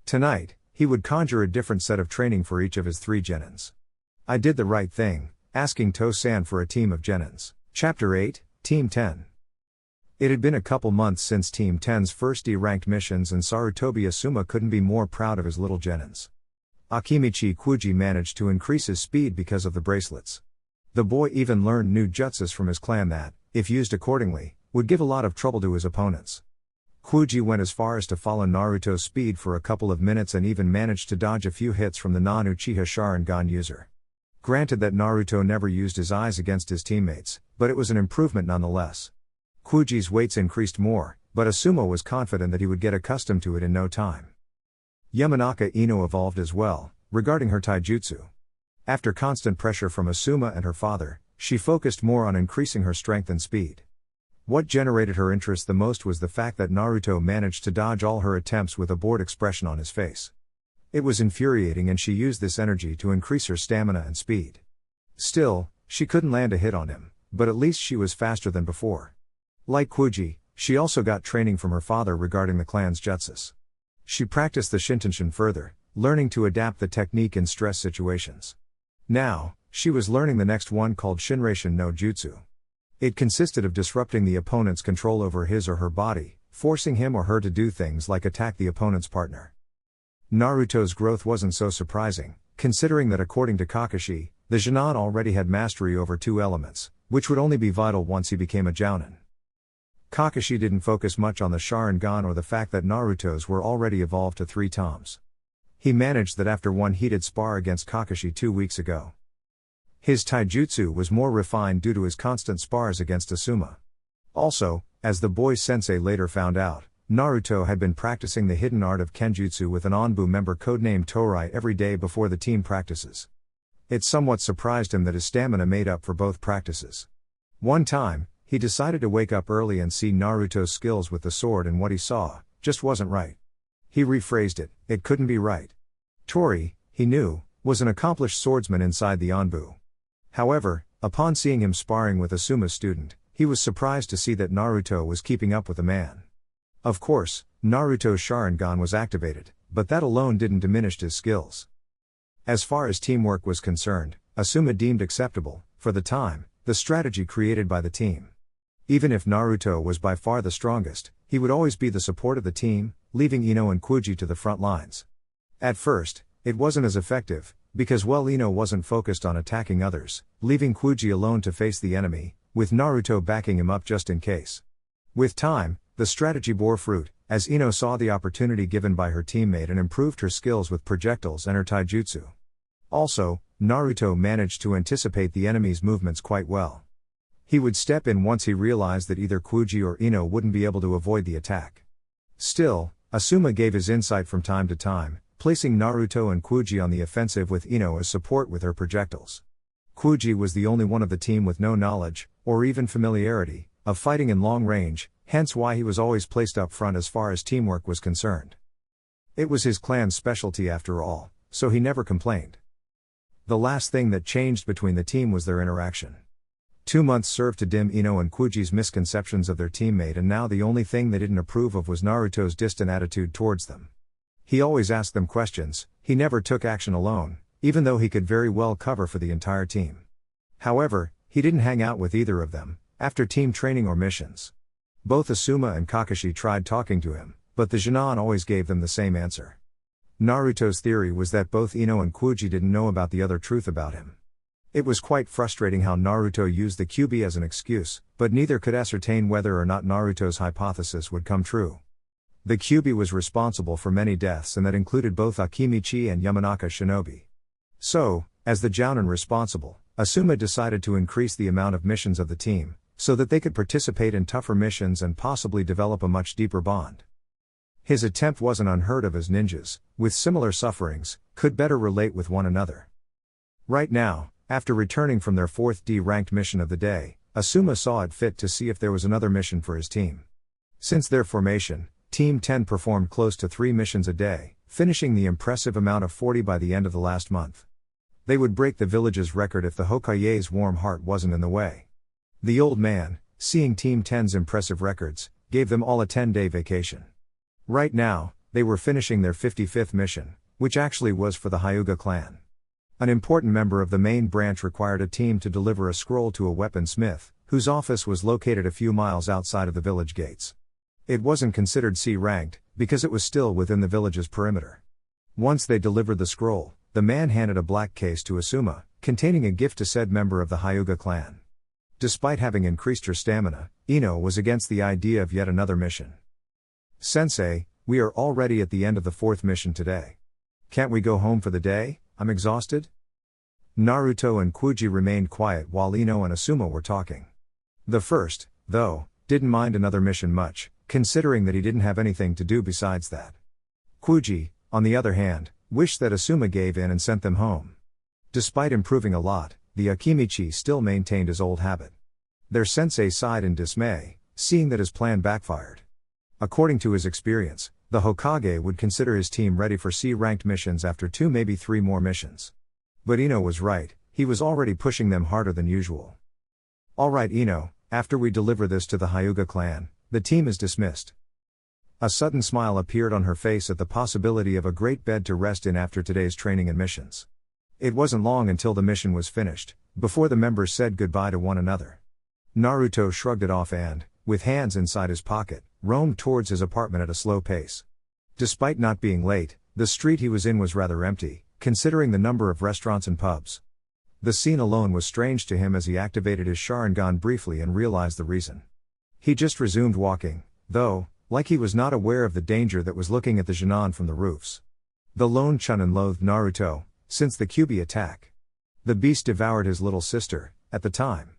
Tonight, he would conjure a different set of training for each of his 3 genins. I did the right thing, asking To-san for a team of genins. Chapter 8, Team 10. It had been a couple months since Team 10's first D-ranked missions and Sarutobi Asuma couldn't be more proud of his little genins. Akimichi Kuji managed to increase his speed because of the bracelets. The boy even learned new jutsus from his clan that, if used accordingly, would give a lot of trouble to his opponents. Kuji went as far as to follow Naruto's speed for a couple of minutes and even managed to dodge a few hits from the non-Uchiha Sharingan user. Granted that Naruto never used his eyes against his teammates, but it was an improvement nonetheless. Kuji's weights increased more, but Asuma was confident that he would get accustomed to it in no time. Yamanaka Ino evolved as well, regarding her taijutsu. After constant pressure from Asuma and her father, she focused more on increasing her strength and speed. What generated her interest the most was the fact that Naruto managed to dodge all her attempts with a bored expression on his face. It was infuriating and she used this energy to increase her stamina and speed. Still, she couldn't land a hit on him, but at least she was faster than before. Like Kuji, she also got training from her father regarding the clan's jutsus. She practiced the Shintenshin further, learning to adapt the technique in stress situations. Now, she was learning the next one called Shinraishin no Jutsu. It consisted of disrupting the opponent's control over his or her body, forcing him or her to do things like attack the opponent's partner. Naruto's growth wasn't so surprising, considering that according to Kakashi, the Genin already had mastery over two elements, which would only be vital once he became a Jounin. Kakashi didn't focus much on the Sharingan or the fact that Naruto's were already evolved to 3 toms. He managed that after one heated spar against Kakashi 2 weeks ago. His taijutsu was more refined due to his constant spars against Asuma. Also, as the boy's sensei later found out, Naruto had been practicing the hidden art of Kenjutsu with an Onbu member codenamed Torai every day before the team practices. It somewhat surprised him that his stamina made up for both practices. One time, he decided to wake up early and see Naruto's skills with the sword, and what he saw just wasn't right. He rephrased it couldn't be right. Tori, he knew, was an accomplished swordsman inside the Onbu. However, upon seeing him sparring with Asuma's student, he was surprised to see that Naruto was keeping up with the man. Of course, Naruto's Sharingan was activated, but that alone didn't diminish his skills. As far as teamwork was concerned, Asuma deemed acceptable, for the time, the strategy created by the team. Even if Naruto was by far the strongest, he would always be the support of the team, leaving Ino and Kuji to the front lines. At first, it wasn't as effective, because Ino wasn't focused on attacking others, leaving Kuji alone to face the enemy, with Naruto backing him up just in case. With time, the strategy bore fruit, as Ino saw the opportunity given by her teammate and improved her skills with projectiles and her taijutsu. Also, Naruto managed to anticipate the enemy's movements quite well. He would step in once he realized that either Kuji or Ino wouldn't be able to avoid the attack. Still, Asuma gave his insight from time to time, placing Naruto and Kuji on the offensive with Ino as support with her projectiles. Kuji was the only one of the team with no knowledge, or even familiarity, of fighting in long range, hence why he was always placed up front as far as teamwork was concerned. It was his clan's specialty after all, so he never complained. The last thing that changed between the team was their interaction. 2 months served to dim Ino and Kuji's misconceptions of their teammate, and now the only thing they didn't approve of was Naruto's distant attitude towards them. He always asked them questions, he never took action alone, even though he could very well cover for the entire team. However, he didn't hang out with either of them, after team training or missions. Both Asuma and Kakashi tried talking to him, but the Genin always gave them the same answer. Naruto's theory was that both Ino and Kuji didn't know about the other truth about him. It was quite frustrating how Naruto used the Kyuubi as an excuse, but neither could ascertain whether or not Naruto's hypothesis would come true. The Kyuubi was responsible for many deaths, and that included both Akimichi and Yamanaka Shinobi. So, as the Jounin responsible, Asuma decided to increase the amount of missions of the team, so that they could participate in tougher missions and possibly develop a much deeper bond. His attempt wasn't unheard of, as ninjas, with similar sufferings, could better relate with one another. Right now, after returning from their 4th D-ranked mission of the day, Asuma saw it fit to see if there was another mission for his team. Since their formation, Team 10 performed close to 3 missions a day, finishing the impressive amount of 40 by the end of the last month. They would break the village's record if the Hokage's warm heart wasn't in the way. The old man, seeing Team 10's impressive records, gave them all a 10-day vacation. Right now, they were finishing their 55th mission, which actually was for the Hyuga clan. An important member of the main branch required a team to deliver a scroll to a weaponsmith, whose office was located a few miles outside of the village gates. It wasn't considered C-ranked, because it was still within the village's perimeter. Once they delivered the scroll, the man handed a black case to Asuma, containing a gift to said member of the Hyuga clan. Despite having increased her stamina, Ino was against the idea of yet another mission. "Sensei, we are already at the end of the 4th mission today. Can't we go home for the day? I'm exhausted?" Naruto and Kuji remained quiet while Ino and Asuma were talking. The first, though, didn't mind another mission much, considering that he didn't have anything to do besides that. Kuji, on the other hand, wished that Asuma gave in and sent them home. Despite improving a lot, the Akimichi still maintained his old habit. Their sensei sighed in dismay, seeing that his plan backfired. According to his experience, the Hokage would consider his team ready for C-ranked missions after 2 maybe 3 more missions. But Ino was right, he was already pushing them harder than usual. "Alright Ino, after we deliver this to the Hyuga clan, the team is dismissed." A sudden smile appeared on her face at the possibility of a great bed to rest in after today's training and missions. It wasn't long until the mission was finished, before the members said goodbye to one another. Naruto shrugged it off and, with hands inside his pocket, roamed towards his apartment at a slow pace. Despite not being late, the street he was in was rather empty, considering the number of restaurants and pubs. The scene alone was strange to him as he activated his Sharingan briefly and realized the reason. He just resumed walking, though, like he was not aware of the danger that was looking at the Genin from the roofs. The lone Chunin loathed Naruto, since the Kyuubi attack. The beast devoured his little sister, at the time.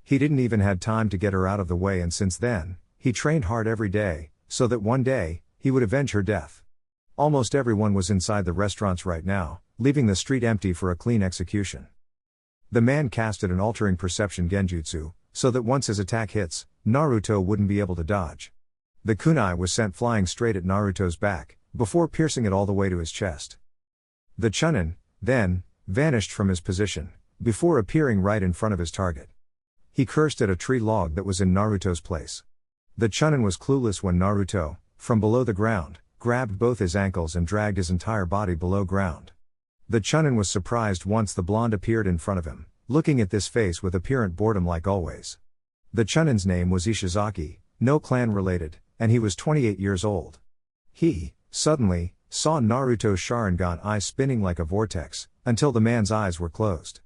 He didn't even had time to get her out of the way, and since then, he trained hard every day, so that one day, he would avenge her death. Almost everyone was inside the restaurants right now, leaving the street empty for a clean execution. The man casted an altering perception genjutsu, so that once his attack hits, Naruto wouldn't be able to dodge. The kunai was sent flying straight at Naruto's back, before piercing it all the way to his chest. The Chunin, then, vanished from his position, before appearing right in front of his target. He cursed at a tree log that was in Naruto's place. The Chunin was clueless when Naruto, from below the ground, grabbed both his ankles and dragged his entire body below ground. The Chunin was surprised once the blonde appeared in front of him, looking at this face with apparent boredom like always. The Chunin's name was Ishizaki, no clan related, and he was 28 years old. He, suddenly, saw Naruto's Sharingan eyes spinning like a vortex, until the man's eyes were closed.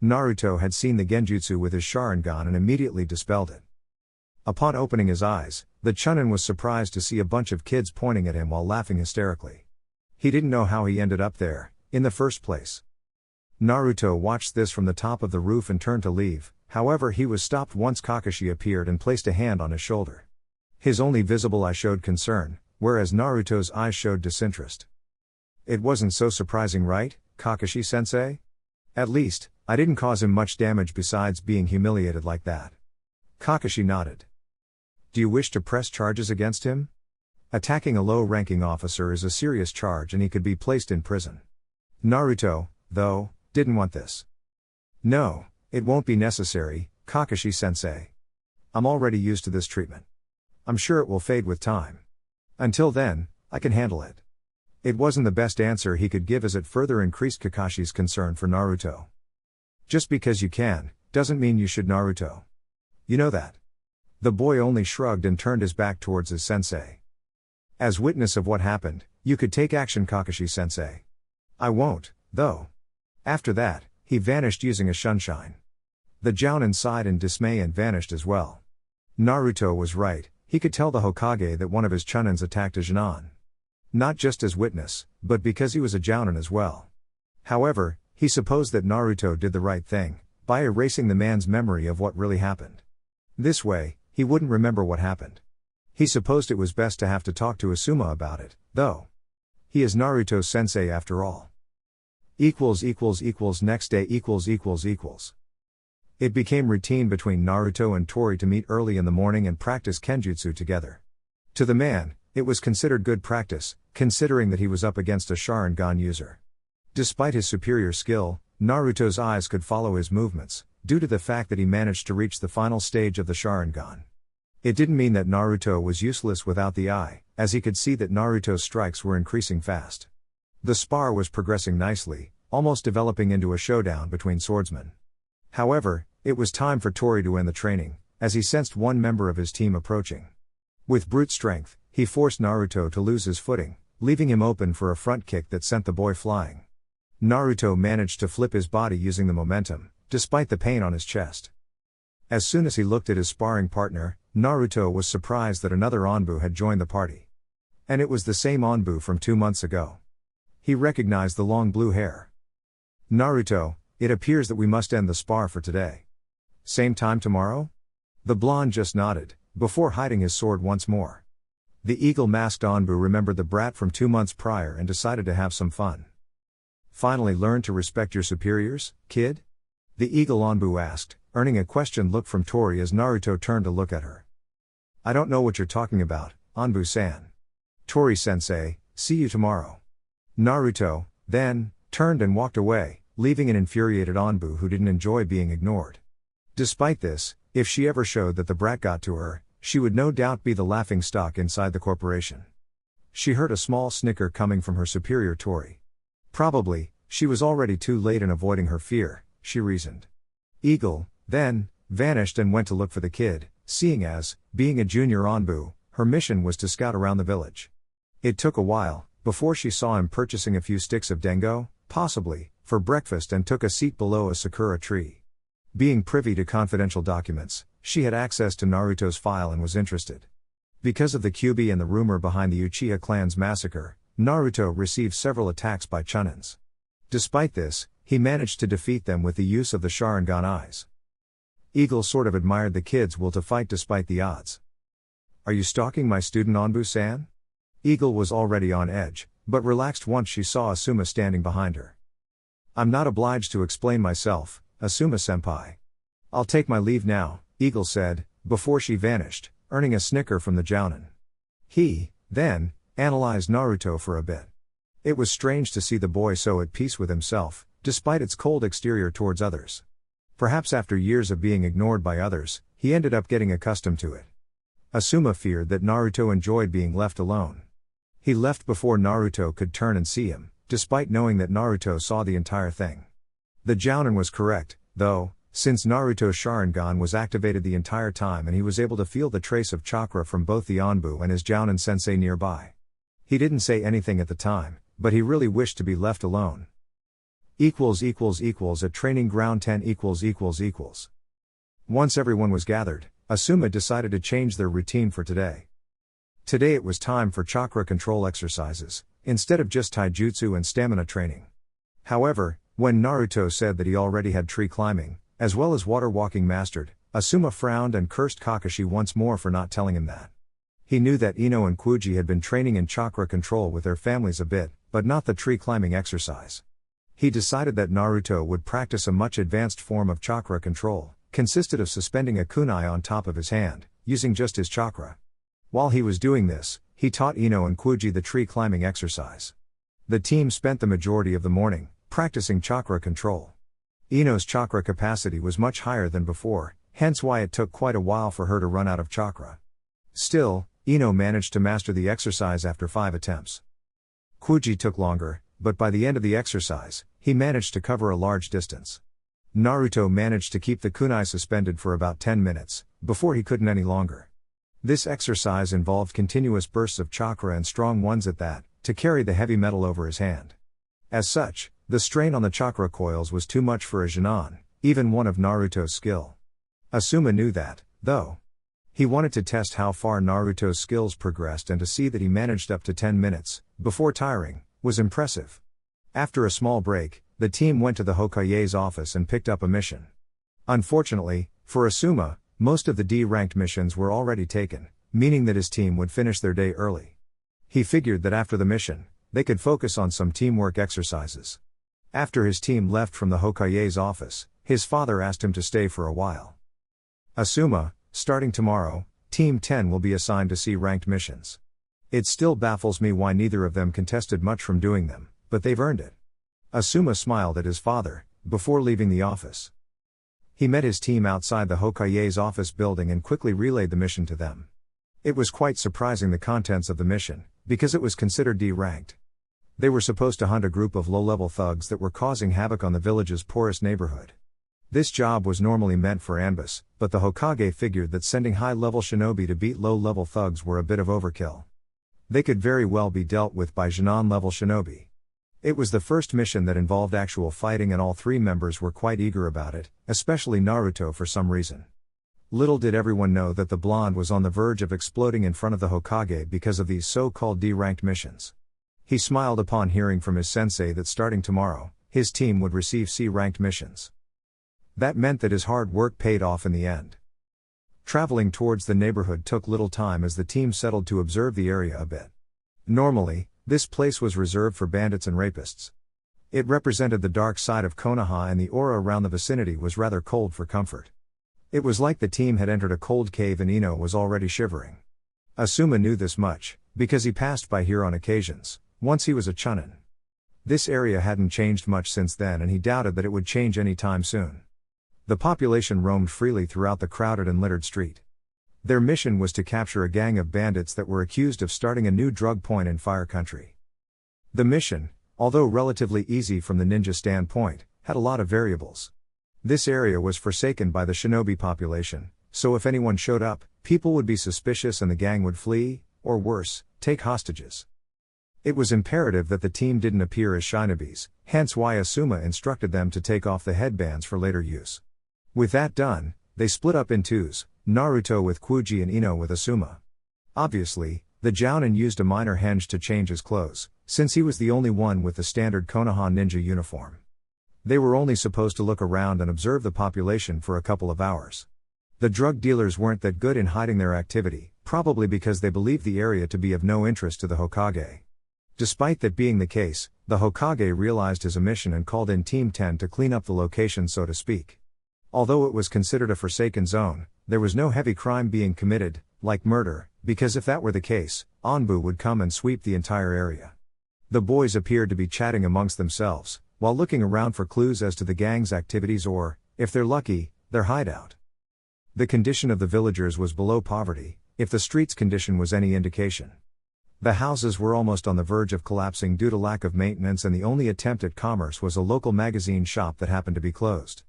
Naruto had seen the genjutsu with his Sharingan and immediately dispelled it. Upon opening his eyes, the Chunin was surprised to see a bunch of kids pointing at him while laughing hysterically. He didn't know how he ended up there, in the first place. Naruto watched this from the top of the roof and turned to leave, however he was stopped once Kakashi appeared and placed a hand on his shoulder. His only visible eye showed concern, whereas Naruto's eyes showed disinterest. "It wasn't so surprising, right, Kakashi-sensei? At least, I didn't cause him much damage besides being humiliated like that." Kakashi nodded. "Do you wish to press charges against him? Attacking a low-ranking officer is a serious charge and he could be placed in prison." Naruto, though, didn't want this. "No, it won't be necessary, Kakashi-sensei. I'm already used to this treatment. I'm sure it will fade with time. Until then, I can handle it." It wasn't the best answer he could give as it further increased Kakashi's concern for Naruto. "Just because you can, doesn't mean you should, Naruto. You know that." The boy only shrugged and turned his back towards his sensei. "As witness of what happened, you could take action, Kakashi-sensei. I won't, though." After that, he vanished using a shunshine. The Jounin sighed in dismay and vanished as well. Naruto was right, he could tell the Hokage that one of his Chunins attacked a Genin. Not just as witness, but because he was a Jounin as well. However, he supposed that Naruto did the right thing, by erasing the man's memory of what really happened. This way, he wouldn't remember what happened. He supposed it was best to have to talk to Asuma about it, though. He is Naruto's sensei after all. Next day It became routine between Naruto and Tori to meet early in the morning and practice kenjutsu together. To the man, it was considered good practice, considering that he was up against a Sharingan user. Despite his superior skill, Naruto's eyes could follow his movements, due to the fact that he managed to reach the final stage of the Sharingan. It didn't mean that Naruto was useless without the eye, as he could see that Naruto's strikes were increasing fast. The spar was progressing nicely, almost developing into a showdown between swordsmen. However, it was time for Tori to end the training, as he sensed one member of his team approaching. With brute strength, he forced Naruto to lose his footing, leaving him open for a front kick that sent the boy flying. Naruto managed to flip his body using the momentum, despite the pain on his chest. As soon as he looked at his sparring partner, Naruto was surprised that another Anbu had joined the party. And it was the same Anbu from 2 months ago. He recognized the long blue hair. "Naruto, it appears that we must end the spar for today. Same time tomorrow?" The blonde just nodded, before hiding his sword once more. The eagle-masked Anbu remembered the brat from 2 months prior and decided to have some fun. "Finally learn to respect your superiors, kid?" The eagle Anbu asked, earning a question look from Tori as Naruto turned to look at her. "I don't know what you're talking about, Anbu-san." "Tori-sensei, see you tomorrow." Naruto, then, turned and walked away, leaving an infuriated Anbu who didn't enjoy being ignored. Despite this, if she ever showed that the brat got to her, she would no doubt be the laughingstock inside the corporation. She heard a small snicker coming from her superior Tori. Probably, she was already too late in avoiding her fear, she reasoned. Eagle, then, vanished and went to look for the kid, seeing as, being a junior Anbu, her mission was to scout around the village. It took a while, before she saw him purchasing a few sticks of dengo, possibly, for breakfast and took a seat below a sakura tree. Being privy to confidential documents, she had access to Naruto's file and was interested. Because of the Kyuubi and the rumor behind the Uchiha Clan's massacre, Naruto received several attacks by Chunins. Despite this, he managed to defeat them with the use of the Sharingan eyes. Eagle sort of admired the kid's will to fight despite the odds. "Are you stalking my student Anbu-san?" Eagle was already on edge, but relaxed once she saw Asuma standing behind her. "I'm not obliged to explain myself, Asuma-senpai. I'll take my leave now," Eagle said, before she vanished, earning a snicker from the jounin. He, then, analyzed Naruto for a bit. It was strange to see the boy so at peace with himself, despite its cold exterior towards others. Perhaps after years of being ignored by others, he ended up getting accustomed to it. Asuma feared that Naruto enjoyed being left alone. He left before Naruto could turn and see him, despite knowing that Naruto saw the entire thing. The jounin was correct, though, since Naruto's Sharingan was activated the entire time and he was able to feel the trace of chakra from both the Anbu and his jounin sensei nearby. He didn't say anything at the time, but he really wished to be left alone. At training ground 10 . Once everyone was gathered, Asuma decided to change their routine for today. Today it was time for chakra control exercises, instead of just taijutsu and stamina training. However, when Naruto said that he already had tree climbing, as well as water walking mastered, Asuma frowned and cursed Kakashi once more for not telling him that. He knew that Ino and Kuji had been training in chakra control with their families a bit, but not the tree climbing exercise. He decided that Naruto would practice a much advanced form of chakra control, consisted of suspending a kunai on top of his hand, using just his chakra. While he was doing this, he taught Ino and Kuji the tree climbing exercise. The team spent the majority of the morning practicing chakra control. Ino's chakra capacity was much higher than before, hence why it took quite a while for her to run out of chakra. Still, Ino managed to master the exercise after 5 attempts. Kuji took longer, but by the end of the exercise, he managed to cover a large distance. Naruto managed to keep the kunai suspended for about 10 minutes, before he couldn't any longer. This exercise involved continuous bursts of chakra and strong ones at that, to carry the heavy metal over his hand. As such, the strain on the chakra coils was too much for a Genin, even one of Naruto's skill. Asuma knew that, though. He wanted to test how far Naruto's skills progressed, and to see that he managed up to 10 minutes, before tiring, was impressive. After a small break, the team went to the Hokage's office and picked up a mission. Unfortunately, for Asuma, most of the D-ranked missions were already taken, meaning that his team would finish their day early. He figured that after the mission, they could focus on some teamwork exercises. After his team left from the Hokage's office, his father asked him to stay for a while. "Asuma, starting tomorrow, Team 10 will be assigned to C-ranked missions. It still baffles me why neither of them contested much from doing them, but they've earned it." Asuma smiled at his father, before leaving the office. He met his team outside the Hokage's office building and quickly relayed the mission to them. It was quite surprising, the contents of the mission, because it was considered D-ranked. They were supposed to hunt a group of low-level thugs that were causing havoc on the village's poorest neighborhood. This job was normally meant for ambush, but the Hokage figured that sending high-level shinobi to beat low-level thugs were a bit of overkill. They could very well be dealt with by Genin-level shinobi. It was the first mission that involved actual fighting and all 3 members were quite eager about it, especially Naruto for some reason. Little did everyone know that the blonde was on the verge of exploding in front of the Hokage because of these so-called D-ranked missions. He smiled upon hearing from his sensei that starting tomorrow, his team would receive C-ranked missions. That meant that his hard work paid off in the end. Traveling towards the neighborhood took little time as the team settled to observe the area a bit. Normally, this place was reserved for bandits and rapists. It represented the dark side of Konoha and the aura around the vicinity was rather cold for comfort. It was like the team had entered a cold cave and Ino was already shivering. Asuma knew this much, because he passed by here on occasions, once he was a chunin. This area hadn't changed much since then and he doubted that it would change any time soon. The population roamed freely throughout the crowded and littered street. Their mission was to capture a gang of bandits that were accused of starting a new drug point in Fire Country. The mission, although relatively easy from the ninja standpoint, had a lot of variables. This area was forsaken by the shinobi population, so if anyone showed up, people would be suspicious and the gang would flee, or worse, take hostages. It was imperative that the team didn't appear as shinobis, hence why Asuma instructed them to take off the headbands for later use. With that done, they split up in twos, Naruto with Kuji and Ino with Asuma. Obviously, the Jounin used a minor henge to change his clothes, since he was the only one with the standard Konoha ninja uniform. They were only supposed to look around and observe the population for a couple of hours. The drug dealers weren't that good in hiding their activity, probably because they believed the area to be of no interest to the Hokage. Despite that being the case, the Hokage realized his omission and called in Team 10 to clean up the location so to speak. Although it was considered a forsaken zone, there was no heavy crime being committed, like murder, because if that were the case, Anbu would come and sweep the entire area. The boys appeared to be chatting amongst themselves, while looking around for clues as to the gang's activities or, if they're lucky, their hideout. The condition of the villagers was below poverty, if the street's condition was any indication. The houses were almost on the verge of collapsing due to lack of maintenance and the only attempt at commerce was a local magazine shop that happened to be closed.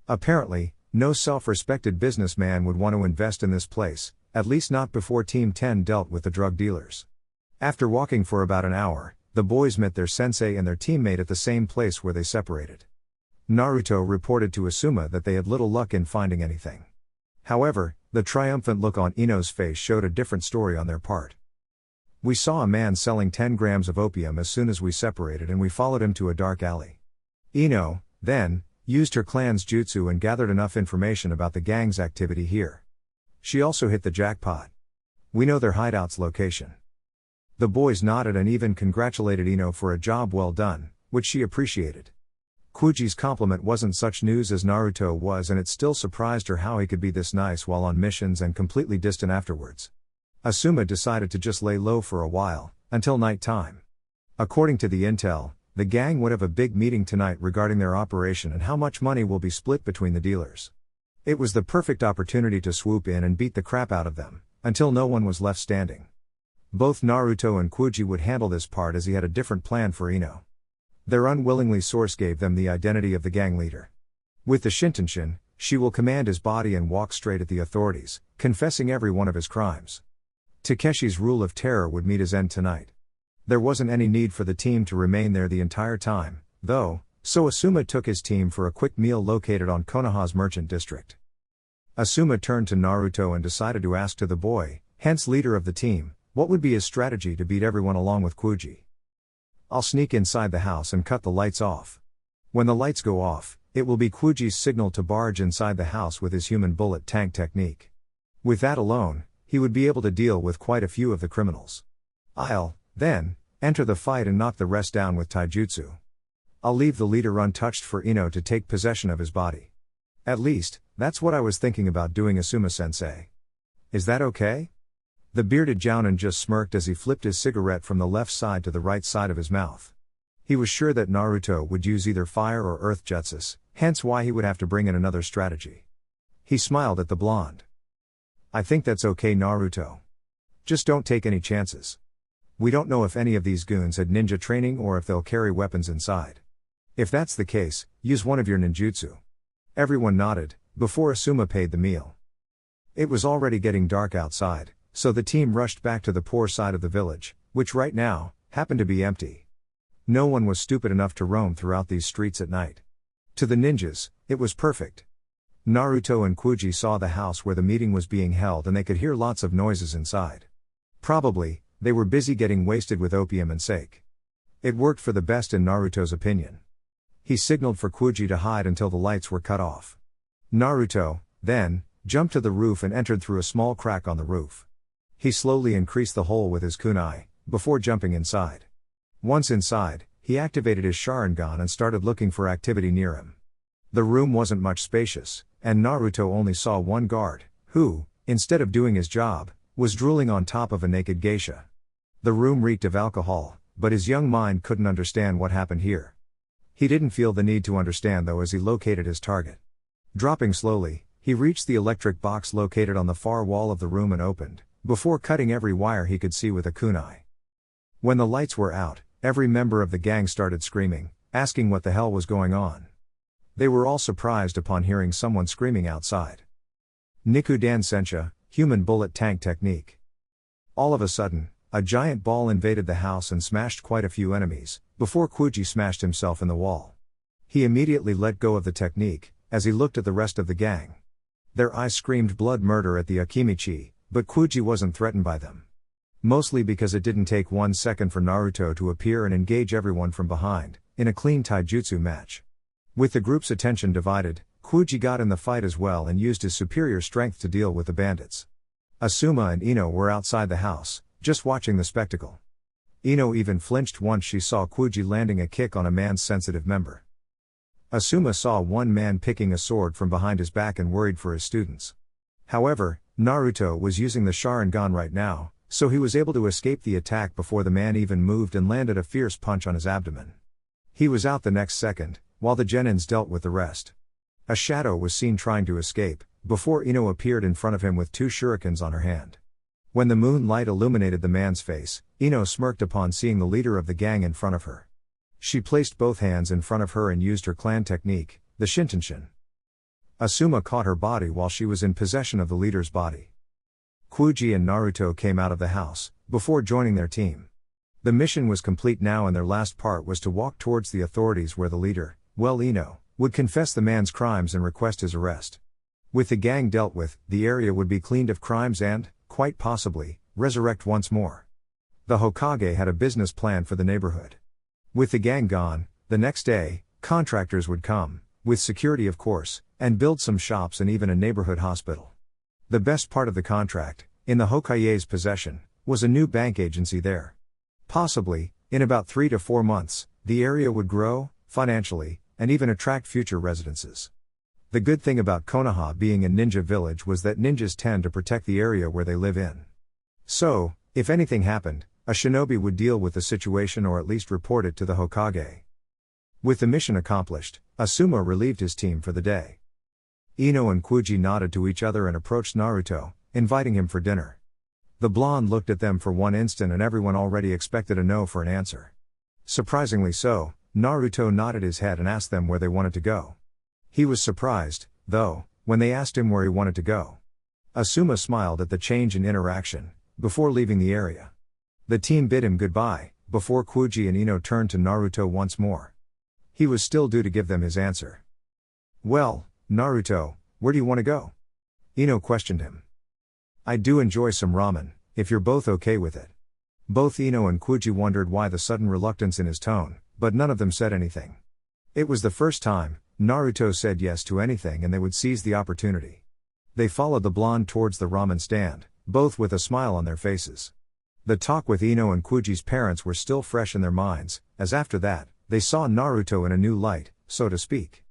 Apparently, no self-respected businessman would want to invest in this place, at least not before Team 10 dealt with the drug dealers. After walking for about an hour, the boys met their sensei and their teammate at the same place where they separated. Naruto reported to Asuma that they had little luck in finding anything. However, the triumphant look on Ino's face showed a different story on their part. We saw a man selling 10 grams of opium as soon as we separated and we followed him to a dark alley. Ino, then, used her clan's jutsu and gathered enough information about the gang's activity here. She also hit the jackpot. We know their hideout's location. The boys nodded and even congratulated Ino for a job well done, which she appreciated. Kuji's compliment wasn't such news as Naruto was and it still surprised her how he could be this nice while on missions and completely distant afterwards. Asuma decided to just lay low for a while, until night time. According to the intel, the gang would have a big meeting tonight regarding their operation and how much money will be split between the dealers. It was the perfect opportunity to swoop in and beat the crap out of them, until no one was left standing. Both Naruto and Kuji would handle this part as he had a different plan for Ino. Their unwillingly source gave them the identity of the gang leader. With the Shintenshin, she will command his body and walk straight at the authorities, confessing every one of his crimes. Takeshi's rule of terror would meet his end tonight. There wasn't any need for the team to remain there the entire time, though, so Asuma took his team for a quick meal located on Konoha's merchant district. Asuma turned to Naruto and decided to ask to the boy, hence leader of the team, what would be his strategy to beat everyone along with Kuji. I'll sneak inside the house and cut the lights off. When the lights go off, it will be Kuji's signal to barge inside the house with his human bullet tank technique. With that alone, he would be able to deal with quite a few of the criminals. I'll, then, enter the fight and knock the rest down with taijutsu. I'll leave the leader untouched for Ino to take possession of his body. At least, that's what I was thinking about doing, Asuma-sensei. Is that okay? The bearded Jounin just smirked as he flipped his cigarette from the left side to the right side of his mouth. He was sure that Naruto would use either fire or earth jutsus, hence why he would have to bring in another strategy. He smiled at the blonde. I think that's okay, Naruto. Just don't take any chances. We don't know if any of these goons had ninja training or if they'll carry weapons inside. If that's the case, use one of your ninjutsu. Everyone nodded, before Asuma paid the meal. It was already getting dark outside, so the team rushed back to the poor side of the village, which right now, happened to be empty. No one was stupid enough to roam throughout these streets at night. To the ninjas, it was perfect. Naruto and Kuji saw the house where the meeting was being held and they could hear lots of noises inside. Probably, they were busy getting wasted with opium and sake. It worked for the best in Naruto's opinion. He signaled for Kuji to hide until the lights were cut off. Naruto, then, jumped to the roof and entered through a small crack on the roof. He slowly increased the hole with his kunai, before jumping inside. Once inside, he activated his Sharingan and started looking for activity near him. The room wasn't much spacious, and Naruto only saw one guard, who, instead of doing his job, was drooling on top of a naked geisha. The room reeked of alcohol, but his young mind couldn't understand what happened here. He didn't feel the need to understand though as he located his target. Dropping slowly, he reached the electric box located on the far wall of the room and opened, before cutting every wire he could see with a kunai. When the lights were out, every member of the gang started screaming, asking what the hell was going on. They were all surprised upon hearing someone screaming outside. Nikudan Sensha, human bullet tank technique. All of a sudden, a giant ball invaded the house and smashed quite a few enemies, before Kuji smashed himself in the wall. He immediately let go of the technique, as he looked at the rest of the gang. Their eyes screamed blood murder at the Akimichi, but Kuji wasn't threatened by them. Mostly because it didn't take 1 second for Naruto to appear and engage everyone from behind, in a clean taijutsu match. With the group's attention divided, Kuji got in the fight as well and used his superior strength to deal with the bandits. Asuma and Ino were outside the house, just watching the spectacle. Ino even flinched once she saw Kuji landing a kick on a man's sensitive member. Asuma saw one man picking a sword from behind his back and worried for his students. However, Naruto was using the Sharingan right now, so he was able to escape the attack before the man even moved and landed a fierce punch on his abdomen. He was out the next second, while the genins dealt with the rest. A shadow was seen trying to escape, before Ino appeared in front of him with 2 shurikens on her hand. When the moonlight illuminated the man's face, Ino smirked upon seeing the leader of the gang in front of her. She placed both hands in front of her and used her clan technique, the Shintenshin. Asuma caught her body while she was in possession of the leader's body. Kuji and Naruto came out of the house, before joining their team. The mission was complete now and their last part was to walk towards the authorities where the leader, Ino, would confess the man's crimes and request his arrest. With the gang dealt with, the area would be cleaned of crimes and, quite possibly, resurrect once more. The Hokage had a business plan for the neighborhood. With the gang gone, the next day, contractors would come, with security of course, and build some shops and even a neighborhood hospital. The best part of the contract, in the Hokage's possession, was a new bank agency there. Possibly, in about 3 to 4 months, the area would grow, financially, and even attract future residences. The good thing about Konoha being a ninja village was that ninjas tend to protect the area where they live in. So, if anything happened, a shinobi would deal with the situation or at least report it to the Hokage. With the mission accomplished, Asuma relieved his team for the day. Ino and Kuji nodded to each other and approached Naruto, inviting him for dinner. The blonde looked at them for one instant and everyone already expected a no for an answer. Surprisingly so, Naruto nodded his head and asked them where they wanted to go. He was surprised, though, when they asked him where he wanted to go. Asuma smiled at the change in interaction, before leaving the area. The team bid him goodbye, before Kuji and Ino turned to Naruto once more. He was still due to give them his answer. "Well, Naruto, where do you want to go?" Ino questioned him. "I do enjoy some ramen, if you're both okay with it." Both Ino and Kuji wondered why the sudden reluctance in his tone, but none of them said anything. It was the first time Naruto said yes to anything and they would seize the opportunity. They followed the blonde towards the ramen stand, both with a smile on their faces. The talk with Ino and Kuji's parents were still fresh in their minds, as after that, they saw Naruto in a new light, so to speak.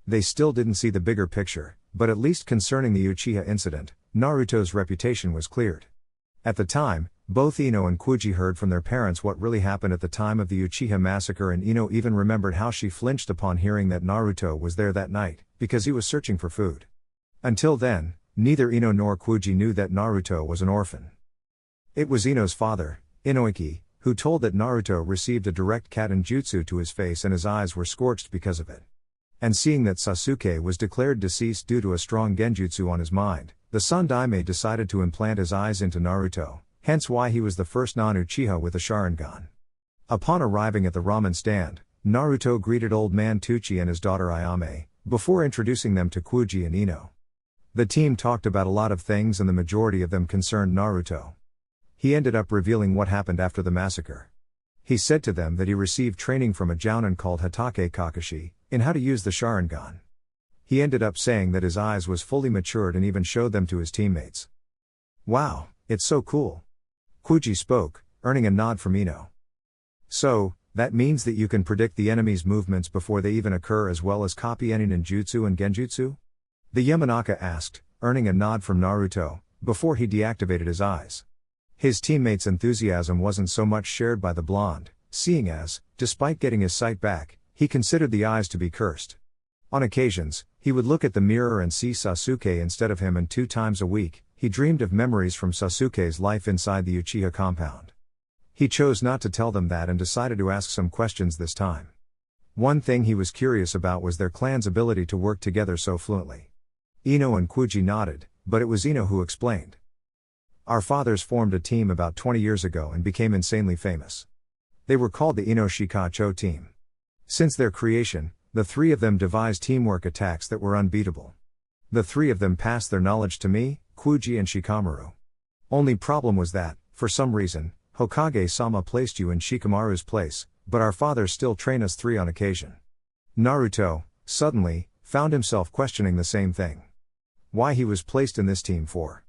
They still didn't see the bigger picture, but at least concerning the Uchiha incident, Naruto's reputation was cleared. At the time, both Ino and Kuji heard from their parents what really happened at the time of the Uchiha Massacre, and Ino even remembered how she flinched upon hearing that Naruto was there that night, because he was searching for food. Until then, neither Ino nor Kuji knew that Naruto was an orphan. It was Ino's father, Inoiki, who told that Naruto received a direct katen jutsu to his face and his eyes were scorched because of it. And seeing that Sasuke was declared deceased due to a strong genjutsu on his mind, the Sandaime decided to implant his eyes into Naruto, hence why he was the first non-Uchiha with a Sharingan. Upon arriving at the ramen stand, Naruto greeted old man Tucci and his daughter Ayame, before introducing them to Kuji and Ino. The team talked about a lot of things and the majority of them concerned Naruto. He ended up revealing what happened after the massacre. He said to them that he received training from a jounin called Hatake Kakashi, in how to use the Sharingan. He ended up saying that his eyes was fully matured and even showed them to his teammates. Wow, it's so cool. Kuji spoke, earning a nod from Ino. So, that means that you can predict the enemy's movements before they even occur as well as copy any ninjutsu and genjutsu? The Yamanaka asked, earning a nod from Naruto, before he deactivated his eyes. His teammates' enthusiasm wasn't so much shared by the blonde, seeing as, despite getting his sight back, he considered the eyes to be cursed. On occasions, he would look at the mirror and see Sasuke instead of him, and 2 times a week, he dreamed of memories from Sasuke's life inside the Uchiha compound. He chose not to tell them that and decided to ask some questions this time. One thing he was curious about was their clan's ability to work together so fluently. Ino and Kuji nodded, but it was Ino who explained. Our fathers formed a team about 20 years ago and became insanely famous. They were called the Ino Shikacho team. Since their creation, the 3 of them devised teamwork attacks that were unbeatable. The 3 of them passed their knowledge to me, Kuji and Shikamaru. Only problem was that, for some reason, Hokage-sama placed you in Shikamaru's place, but our fathers still train us 3 on occasion. Naruto, suddenly, found himself questioning the same thing. Why he was placed in this team for.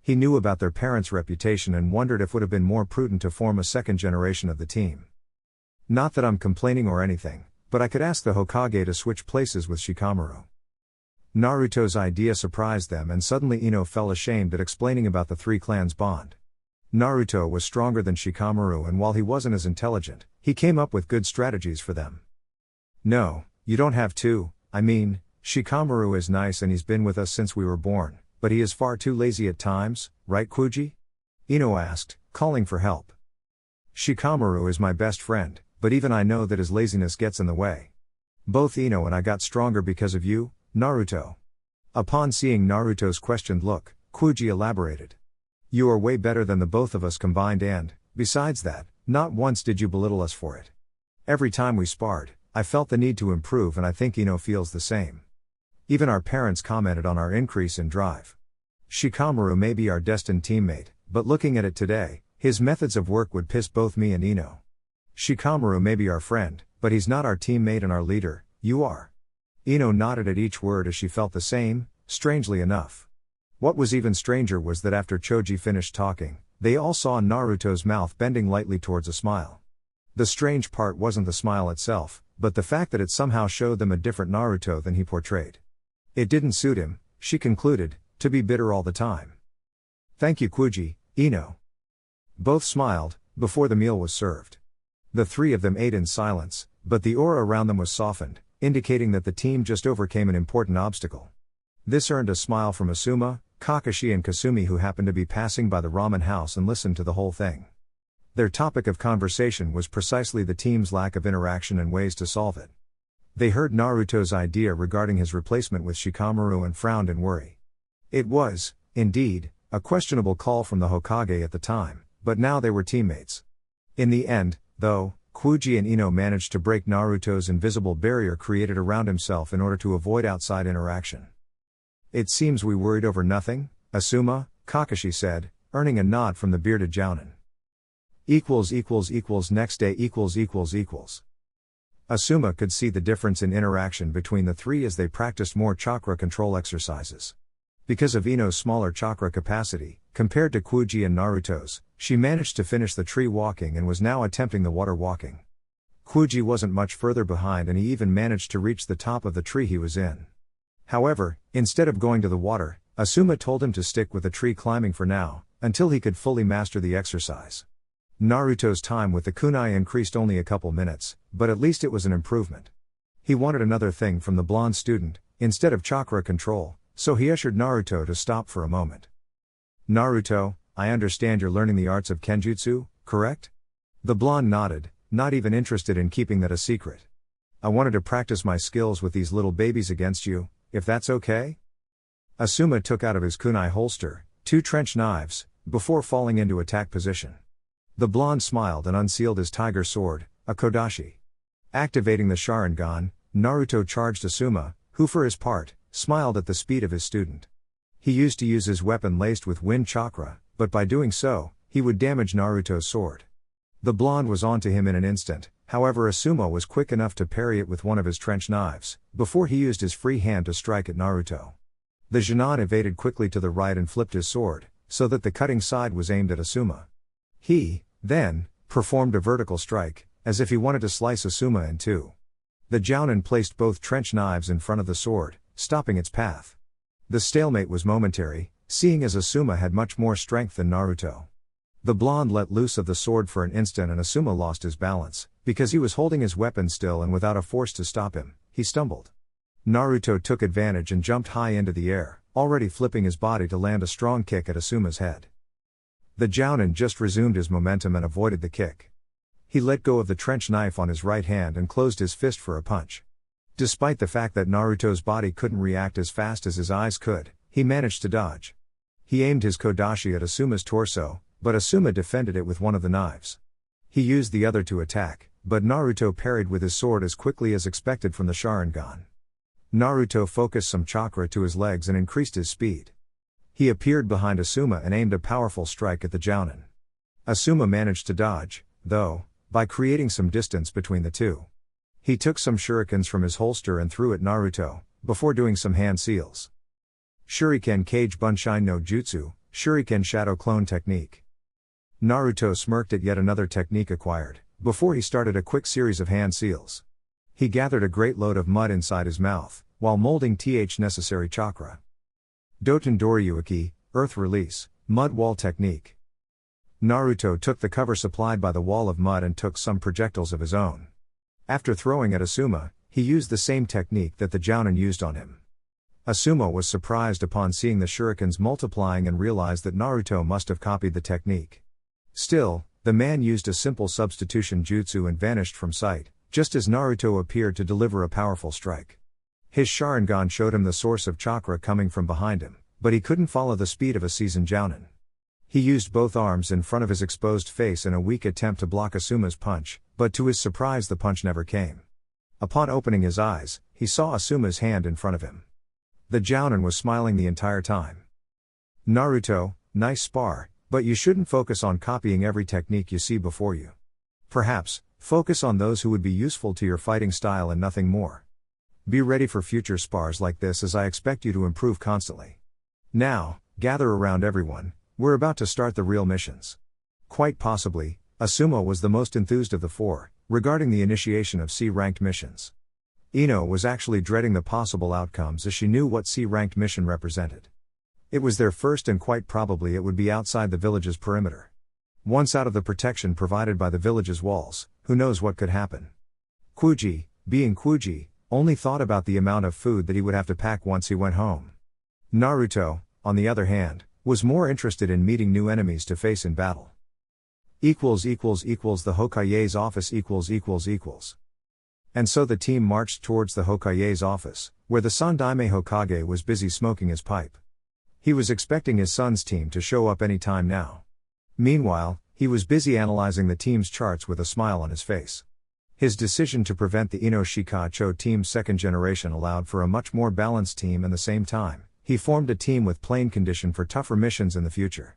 He knew about their parents' reputation and wondered if it would have been more prudent to form a second generation of the team. Not that I'm complaining or anything, but I could ask the Hokage to switch places with Shikamaru. Naruto's idea surprised them, and suddenly Ino felt ashamed at explaining about the 3 clans' bond. Naruto was stronger than Shikamaru, and while he wasn't as intelligent, he came up with good strategies for them. No, you don't have to. I mean, Shikamaru is nice and he's been with us since we were born, but he is far too lazy at times, right Kuji? Ino asked, calling for help. Shikamaru is my best friend, but even I know that his laziness gets in the way. Both Ino and I got stronger because of you, Naruto. Upon seeing Naruto's questioned look, Kuji elaborated. You are way better than the both of us combined, and, besides that, not once did you belittle us for it. Every time we sparred, I felt the need to improve, and I think Ino feels the same. Even our parents commented on our increase in drive. Shikamaru may be our destined teammate, but looking at it today, his methods of work would piss both me and Ino. Shikamaru may be our friend, but he's not our teammate and our leader, you are. Ino nodded at each word as she felt the same, strangely enough. What was even stranger was that after Choji finished talking, they all saw Naruto's mouth bending lightly towards a smile. The strange part wasn't the smile itself, but the fact that it somehow showed them a different Naruto than he portrayed. It didn't suit him, she concluded, to be bitter all the time. Thank you Kuji, Ino. Both smiled, before the meal was served. The 3 of them ate in silence, but the aura around them was softened, indicating that the team just overcame an important obstacle. This earned a smile from Asuma, Kakashi and Kasumi, who happened to be passing by the ramen house and listened to the whole thing. Their topic of conversation was precisely the team's lack of interaction and ways to solve it. They heard Naruto's idea regarding his replacement with Shikamaru and frowned in worry. It was, indeed, a questionable call from the Hokage at the time, but now they were teammates. In the end, though, Kuji and Ino managed to break Naruto's invisible barrier created around himself in order to avoid outside interaction. It seems we worried over nothing, Asuma, Kakashi said, earning a nod from the bearded jounin. Next day Asuma could see the difference in interaction between the 3 as they practiced more chakra control exercises. Because of Ino's smaller chakra capacity, compared to Kuji and Naruto's, she managed to finish the tree walking and was now attempting the water walking. Kuji wasn't much further behind, and he even managed to reach the top of the tree he was in. However, instead of going to the water, Asuma told him to stick with the tree climbing for now, until he could fully master the exercise. Naruto's time with the kunai increased only a couple minutes, but at least it was an improvement. He wanted another thing from the blonde student, instead of chakra control, so he ushered Naruto to stop for a moment. Naruto, I understand you're learning the arts of Kenjutsu, correct? The blonde nodded, not even interested in keeping that a secret. I wanted to practice my skills with these little babies against you, if that's okay? Asuma took out of his kunai holster 2 trench knives, before falling into attack position. The blonde smiled and unsealed his tiger sword, a Kodashi. Activating the Sharingan, Naruto charged Asuma, who for his part, smiled at the speed of his student. He used to use his weapon laced with wind chakra, but by doing so, he would damage Naruto's sword. The blonde was onto him in an instant, however Asuma was quick enough to parry it with one of his trench knives, before he used his free hand to strike at Naruto. The Genin evaded quickly to the right and flipped his sword, so that the cutting side was aimed at Asuma. He, then, performed a vertical strike, as if he wanted to slice Asuma in two. The Jounin placed both trench knives in front of the sword, stopping its path. The stalemate was momentary, seeing as Asuma had much more strength than Naruto. The blonde let loose of the sword for an instant and Asuma lost his balance, because he was holding his weapon still and without a force to stop him, he stumbled. Naruto took advantage and jumped high into the air, already flipping his body to land a strong kick at Asuma's head. The Jounin just resumed his momentum and avoided the kick. He let go of the trench knife on his right hand and closed his fist for a punch. Despite the fact that Naruto's body couldn't react as fast as his eyes could, he managed to dodge. He aimed his Kodashi at Asuma's torso, but Asuma defended it with one of the knives. He used the other to attack, but Naruto parried with his sword as quickly as expected from the Sharingan. Naruto focused some chakra to his legs and increased his speed. He appeared behind Asuma and aimed a powerful strike at the Jounin. Asuma managed to dodge, though, by creating some distance between the two. He took some shurikens from his holster and threw at Naruto, before doing some hand seals. Shuriken Kage Bunshin no Jutsu, Shuriken Shadow Clone Technique. Naruto smirked at yet another technique acquired, before he started a quick series of hand seals. He gathered a great load of mud inside his mouth, while molding necessary chakra. Doton Doryuki, Earth Release, Mud Wall Technique. Naruto took the cover supplied by the wall of mud and took some projectiles of his own. After throwing at Asuma, he used the same technique that the Jounin used on him. Asuma was surprised upon seeing the shurikens multiplying and realized that Naruto must have copied the technique. Still, the man used a simple substitution jutsu and vanished from sight, just as Naruto appeared to deliver a powerful strike. His Sharingan showed him the source of chakra coming from behind him, but he couldn't follow the speed of a seasoned Jounin. He used both arms in front of his exposed face in a weak attempt to block Asuma's punch, but to his surprise the punch never came. Upon opening his eyes, he saw Asuma's hand in front of him. The Jounin was smiling the entire time. Naruto, nice spar, but you shouldn't focus on copying every technique you see before you. Perhaps, focus on those who would be useful to your fighting style and nothing more. Be ready for future spars like this as I expect you to improve constantly. Now, gather around everyone, we're about to start the real missions. Quite possibly, Asuma was the most enthused of the four, regarding the initiation of C-ranked missions. Ino was actually dreading the possible outcomes as she knew what C-ranked mission represented. It was their first and quite probably it would be outside the village's perimeter. Once out of the protection provided by the village's walls, who knows what could happen. Kuji, being Kuji, only thought about the amount of food that he would have to pack once he went home. Naruto, on the other hand, was more interested in meeting new enemies to face in battle. The Hokage's office . And so the team marched towards the Hokage's office, where the Sandaime Hokage was busy smoking his pipe. He was expecting his son's team to show up any time now. Meanwhile, he was busy analyzing the team's charts with a smile on his face. His decision to prevent the Ino Shikacho team's second generation allowed for a much more balanced team, and the same time, he formed a team with plain condition for tougher missions in the future.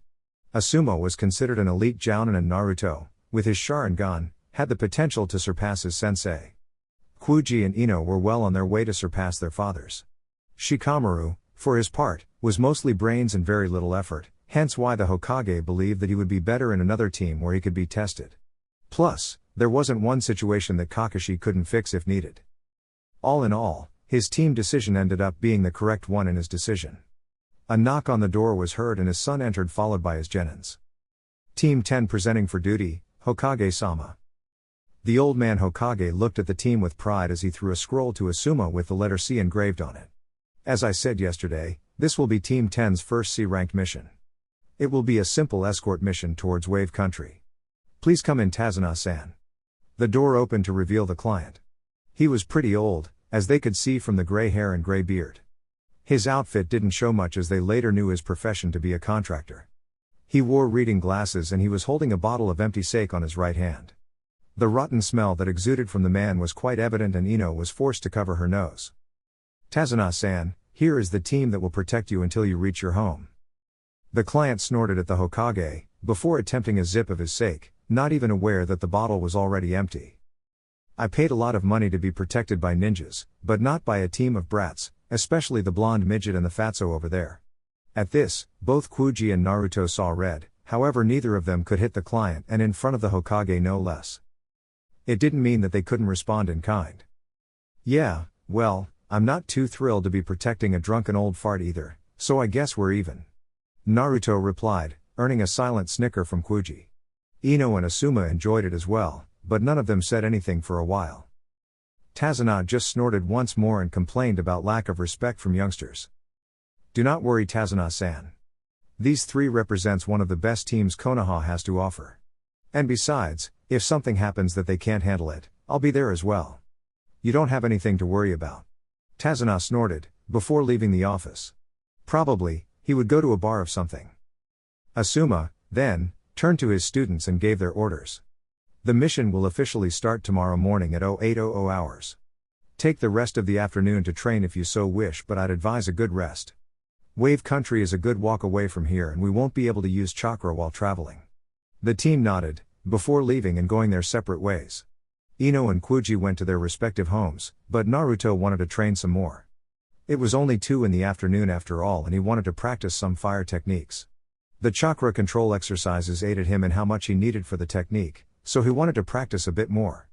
Asuma was considered an elite Jounin, and Naruto, with his Sharingan, had the potential to surpass his sensei. Kuji and Ino were well on their way to surpass their fathers. Shikamaru, for his part, was mostly brains and very little effort, hence why the Hokage believed that he would be better in another team where he could be tested. Plus, there wasn't one situation that Kakashi couldn't fix if needed. All in all, his team decision ended up being the correct one in his decision. A knock on the door was heard and his son entered, followed by his genins. Team 10 presenting for duty, Hokage-sama. The old man Hokage looked at the team with pride as he threw a scroll to Asuma with the letter C engraved on it. As I said yesterday, this will be Team 10's first C-ranked mission. It will be a simple escort mission towards Wave Country. Please come in, Tazuna-san. The door opened to reveal the client. He was pretty old, as they could see from the gray hair and gray beard. His outfit didn't show much, as they later knew his profession to be a contractor. He wore reading glasses and he was holding a bottle of empty sake on his right hand. The rotten smell that exuded from the man was quite evident and Ino was forced to cover her nose. "Tazuna-san, here is the team that will protect you until you reach your home." The client snorted at the Hokage, before attempting a zip of his sake, not even aware that the bottle was already empty. "I paid a lot of money to be protected by ninjas, but not by a team of brats, especially the blonde midget and the fatso over there." At this, both Kuji and Naruto saw red, however neither of them could hit the client and in front of the Hokage no less. It didn't mean that they couldn't respond in kind. "Yeah, well, I'm not too thrilled to be protecting a drunken old fart either, so I guess we're even," Naruto replied, earning a silent snicker from Kuji. Ino and Asuma enjoyed it as well, but none of them said anything for a while. Tazuna just snorted once more and complained about lack of respect from youngsters. "Do not worry, Tazuna-san. These three represents one of the best teams Konoha has to offer. And besides, if something happens that they can't handle it, I'll be there as well. You don't have anything to worry about." Tazuna snorted, before leaving the office. Probably, he would go to a bar of something. Asuma, then, turned to his students and gave their orders. "The mission will officially start tomorrow morning at 0800 hours. Take the rest of the afternoon to train if you so wish, but I'd advise a good rest. Wave Country is a good walk away from here and we won't be able to use chakra while traveling." The team nodded, before leaving and going their separate ways. Ino and Kuji went to their respective homes, but Naruto wanted to train some more. It was only 2 in the afternoon after all and he wanted to practice some fire techniques. The chakra control exercises aided him in how much he needed for the technique, so he wanted to practice a bit more.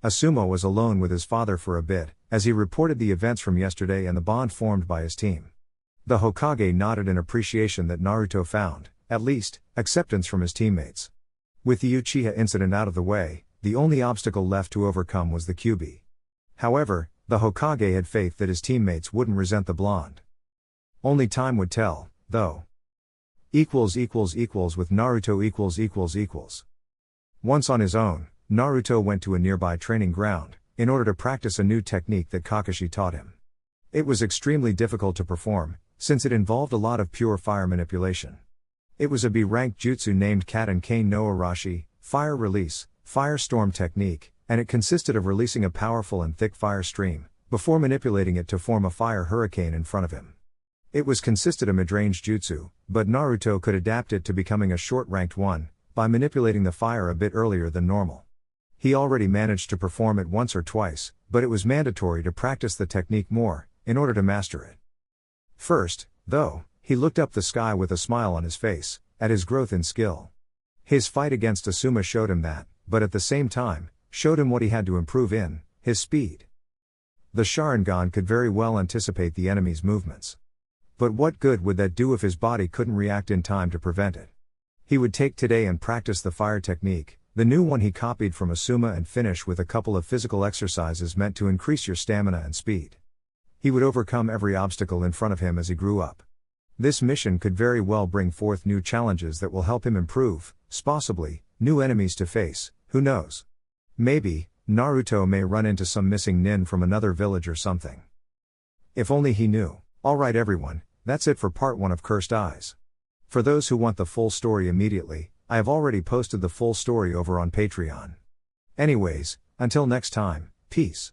Asuma was alone with his father for a bit, as he reported the events from yesterday and the bond formed by his team. The Hokage nodded in appreciation that Naruto found, at least, acceptance from his teammates. With the Uchiha incident out of the way, the only obstacle left to overcome was the Kyuubi. However, the Hokage had faith that his teammates wouldn't resent the blonde. Only time would tell, though. With Naruto . Once on his own, Naruto went to a nearby training ground, in order to practice a new technique that Kakashi taught him. It was extremely difficult to perform, since it involved a lot of pure fire manipulation. It was a B-ranked jutsu named Kat and Kane no Arashi, Fire Release, Firestorm Technique, and it consisted of releasing a powerful and thick fire stream, before manipulating it to form a fire hurricane in front of him. It was consisted of mid-range jutsu, but Naruto could adapt it to becoming a short-ranked one, by manipulating the fire a bit earlier than normal. He already managed to perform it once or twice, but it was mandatory to practice the technique more, in order to master it. First, though, he looked up the sky with a smile on his face, at his growth in skill. His fight against Asuma showed him that, but at the same time, showed him what he had to improve in, his speed. The Sharingan could very well anticipate the enemy's movements. But what good would that do if his body couldn't react in time to prevent it? He would take today and practice the fire technique, the new one he copied from Asuma, and finish with a couple of physical exercises meant to increase your stamina and speed. He would overcome every obstacle in front of him as he grew up. This mission could very well bring forth new challenges that will help him improve, possibly, new enemies to face, who knows? Maybe, Naruto may run into some missing nin from another village or something. If only he knew. Alright everyone, that's it for part 1 of Cursed Eyes. For those who want the full story immediately, I have already posted the full story over on Patreon. Anyways, until next time, peace.